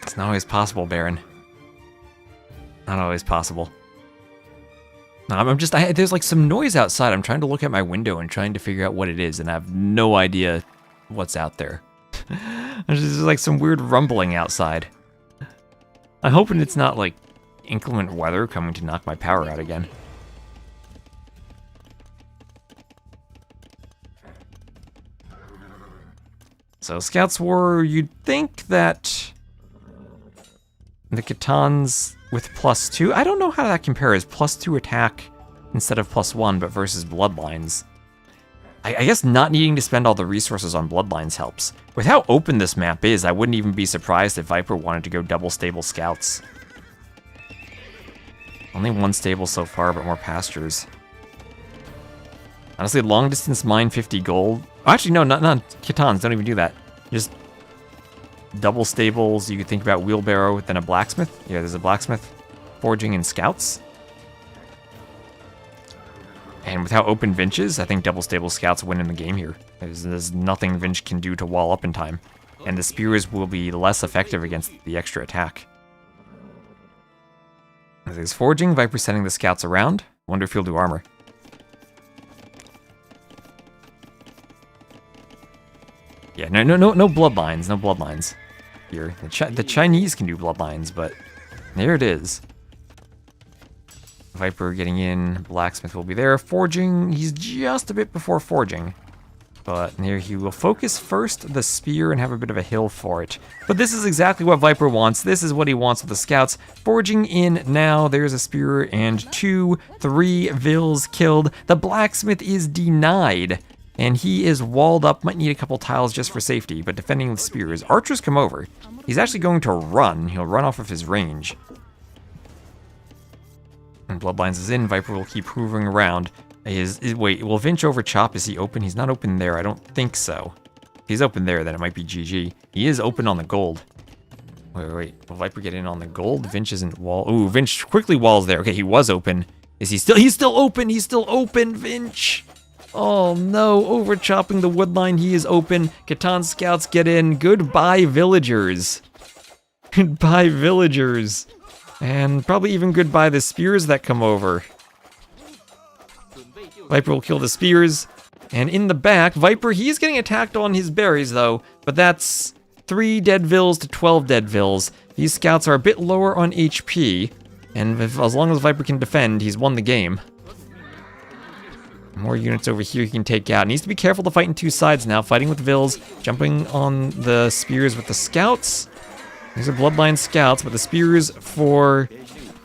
It's not always possible, Baron. Not always possible. No, there's like some noise outside. I'm trying to look at my window and trying to figure out what it is, and I have no idea what's out there. There's just like some weird rumbling outside. I'm hoping it's not like inclement weather coming to knock my power out again. So Scouts War, you'd think that the Khitans with +2, I don't know how that compares. +2 attack instead of +1, but versus Bloodlines. I guess not needing to spend all the resources on Bloodlines helps. With how open this map is, I wouldn't even be surprised if Viper wanted to go double stable Scouts. Only one stable so far, but more pastures. Honestly, long distance mine 50 gold. Oh, actually, no, not Khitans, don't even do that. Just double stables. You could think about wheelbarrow, then a blacksmith. Yeah, there's a blacksmith, forging, and scouts. And with how open Vinch is, I think double stable scouts win in the game here. There's nothing Vinch can do to wall up in time. And the spears will be less effective against the extra attack. There's forging, Viper sending the scouts around. Wonder if he'll do armor. Yeah, no bloodlines, no bloodlines here. The Chinese can do bloodlines, but there it is. Viper getting in, blacksmith will be there. Forging, he's just a bit before forging. But here he will focus first the spear and have a bit of a hill for it. But this is exactly what Viper wants. This is what he wants with the scouts. Forging in now, there's a spear and 3 vills killed. The blacksmith is denied. And he is walled up, might need a couple tiles just for safety, but defending with spears. Archers come over. He's actually going to run. He'll run off of his range. And Bloodlines is in. Viper will keep hovering around. Wait, will Vinch over chop? Is he open? He's not open there. I don't think so. If he's open there, then it might be GG. He is open on the gold. Wait. Will Viper get in on the gold? Vinch isn't wall. Ooh, Vinch quickly walls there. Okay, he was open. Is he still? He's still open. He's still open, Vinch. Oh no, over chopping the woodline. He is open. Khitan scouts get in. Goodbye, villagers. Goodbye, villagers. And probably even goodbye the spears that come over. Viper will kill the spears. And in the back, Viper, he's getting attacked on his berries though, but that's 3 dead vills to 12 dead vills. These scouts are a bit lower on HP, and as long as Viper can defend, he's won the game. More units over here he can take out. Needs to be careful to fight in 2 sides now, fighting with vills, jumping on the spears with the scouts. These are bloodline scouts, but the spears for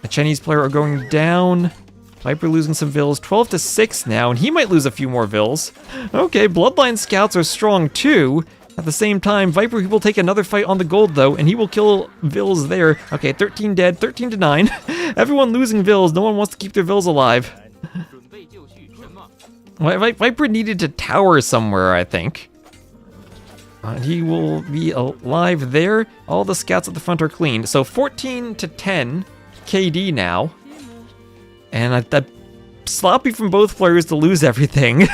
the Chinese player are going down. Viper losing some vills, 12 to 6 now, and he might lose a few more vills. Okay, bloodline scouts are strong too. At the same time, Viper he will take another fight on the gold though, and he will kill vills there. Okay, 13 dead, 13 to 9. Everyone losing vills, no one wants to keep their vills alive. Viper needed to tower somewhere, I think. He will be alive there. All the scouts at the front are cleaned. So 14 to 10 KD now. And that sloppy from both players to lose everything.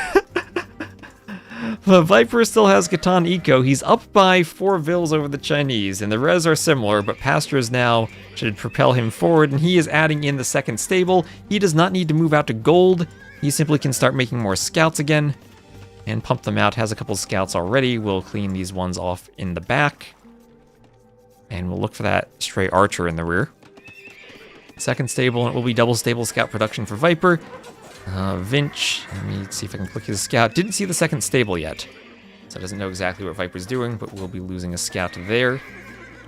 The Viper still has Khitan Eco. He's up by 4 vills over the Chinese, and the res are similar, but pastures now should propel him forward, and he is adding in the second stable. He does not need to move out to gold. He simply can start making more scouts again and pump them out. Has a couple scouts already. We'll clean these ones off in the back. And we'll look for that stray archer in the rear. Second stable, and it will be double stable scout production for Viper. Vinch, let me see if I can click his scout. Didn't see the second stable yet, so doesn't know exactly what Viper's doing, but we'll be losing a scout there.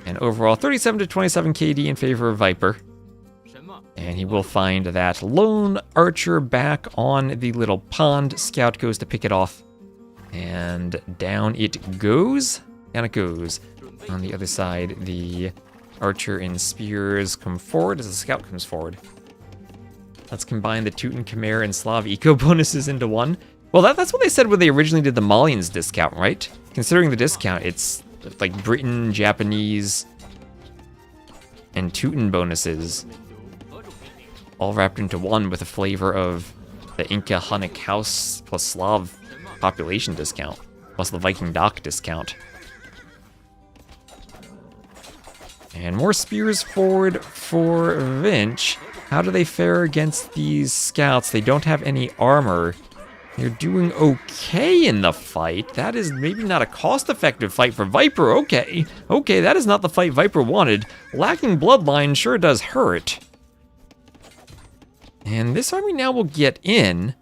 And overall, 37 to 27 KD in favor of Viper. And he will find that lone archer back on the little pond. Scout goes to pick it off. And down it goes. Down it goes. On the other side, the archer and spears come forward as the scout comes forward. Let's combine the Teuton, Khmer, and Slav eco bonuses into one. Well, that's what they said when they originally did the Malians discount, right? Considering the discount, it's like Britain, Japanese, and Teuton bonuses all wrapped into one with a flavor of the Inca Hunnic House plus Slav population discount, plus the Viking dock discount. And more spears forward for Vinch. How do they fare against these scouts? They don't have any armor. They're doing okay in the fight. That is maybe not a cost-effective fight for Viper. Okay, that is not the fight Viper wanted. Lacking bloodline sure does hurt. And this army now will get in.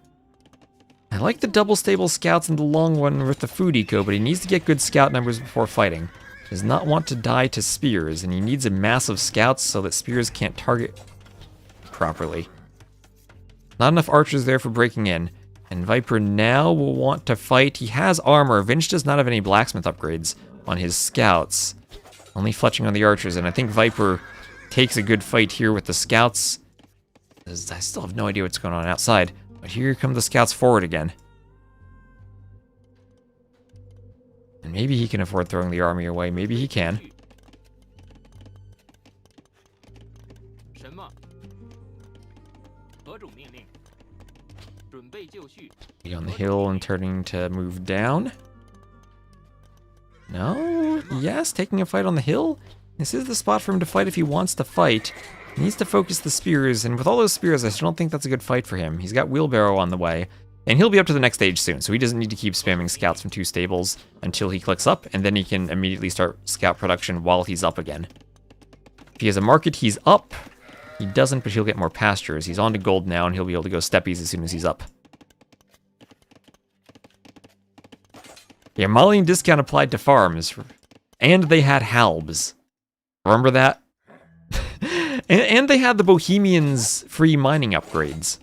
I like the double stable scouts in the long run with the food eco, but he needs to get good scout numbers before fighting. Does not want to die to spears, and he needs a massive scouts so that spears can't target properly. Not enough archers there for breaking in. And Viper now will want to fight. He has armor. Vinch does not have any blacksmith upgrades on his scouts. Only fletching on the archers, and I think Viper takes a good fight here with the scouts. I still have no idea what's going on outside, but here come the scouts forward again. And maybe he can afford throwing the army away. Maybe he can. Be on the hill and turning to move down. No? Yes, taking a fight on the hill? This is the spot for him to fight if he wants to fight. He needs to focus the spears, and with all those spears, I still don't think that's a good fight for him. He's got wheelbarrow on the way, and he'll be up to the next stage soon, so he doesn't need to keep spamming scouts from 2 stables until he clicks up, and then he can immediately start scout production while he's up again. If he has a market, he's up. He doesn't, but he'll get more pastures. He's on to gold now, and he'll be able to go steppies as soon as he's up. Yeah, Malian discount applied to farms, and they had halbs. Remember that? and they had the Bohemians free mining upgrades.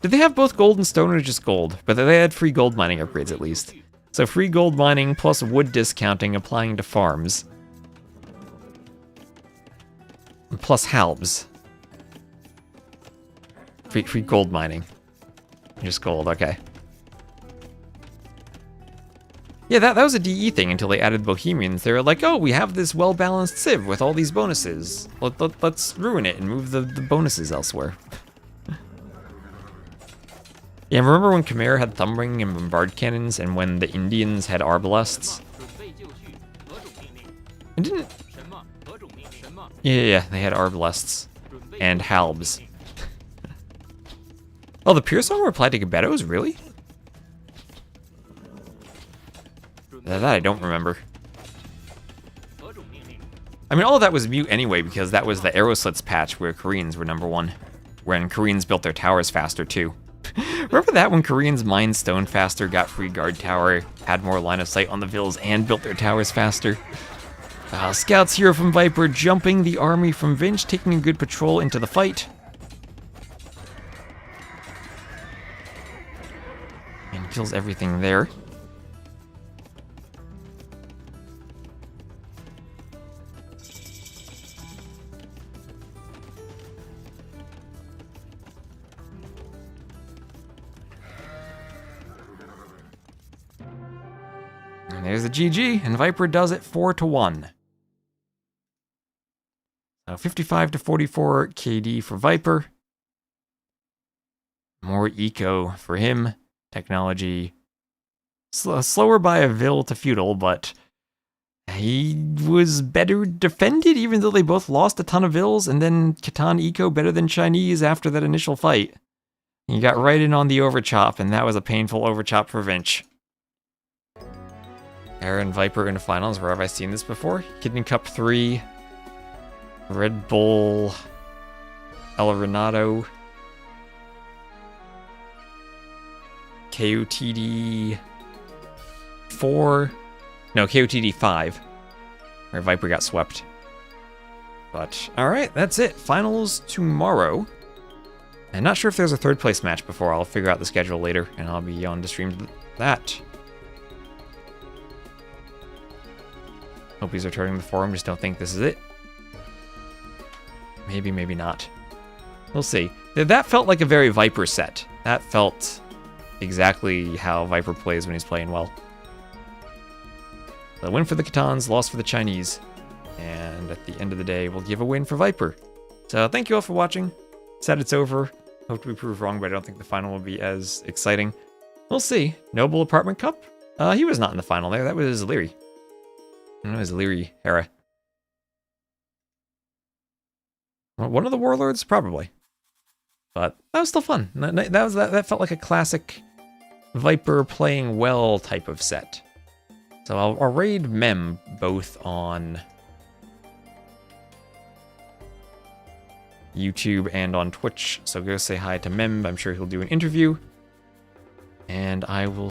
Did they have both gold and stone or just gold? But they had free gold mining upgrades at least. So free gold mining plus wood discounting applying to farms. Plus halbs. Free gold mining. Just gold, okay. Yeah, that was a DE thing until they added Bohemians. They were like, oh, we have this well-balanced civ with all these bonuses. Let's ruin it and move the bonuses elsewhere. Yeah, remember when Khmer had Thumbring and Bombard cannons, and when the Indians had arbalests? It didn't... Yeah, they had arbalests. And halbs. Oh, the Pierce armor applied to Gebettos? Really? That I don't remember. I mean, all of that was mute anyway, because that was the arrow slits patch where Koreans were #1. When Koreans built their towers faster, too. Remember that when Koreans mined stone faster, got free guard tower, had more line of sight on the villas, and built their towers faster? Scouts here from Viper, jumping the army from Vinch, taking a good patrol into the fight. And kills everything there. And there's the GG, and Viper does it 4-1. So 55 to 44 KD for Viper. More eco for him. Technology slower by a Vil to feudal, but he was better defended, even though they both lost a ton of Vils, and then Catan eco better than Chinese after that initial fight. He got right in on the overchop, and that was a painful overchop for Vinch. Hera and Viper into finals. Where have I seen this before? Kidney Cup 3. Red Bull. El Renato. KOTD 4. No, KOTD 5. Where Viper got swept. But, alright, that's it. Finals tomorrow. I'm not sure if there's a 3rd place match before. I'll figure out the schedule later, and I'll be on to stream that. Hope he's returning the forum, just don't think this is it. Maybe, maybe not. We'll see. That felt like a very Viper set. That felt exactly how Viper plays when he's playing well. The win for the Catans, loss for the Chinese. And at the end of the day, we'll give a win for Viper. So thank you all for watching. Sad it's over. Hope to be proved wrong, but I don't think the final will be as exciting. We'll see. Noble Apartment Cup? He was not in the final there. That was Leary. That was Leary Hera. Well, one of the warlords, probably. But that was still fun. That felt like a classic Viper playing well type of set. So I'll raid Mem both on YouTube and on Twitch. So go say hi to Mem. I'm sure he'll do an interview. And I will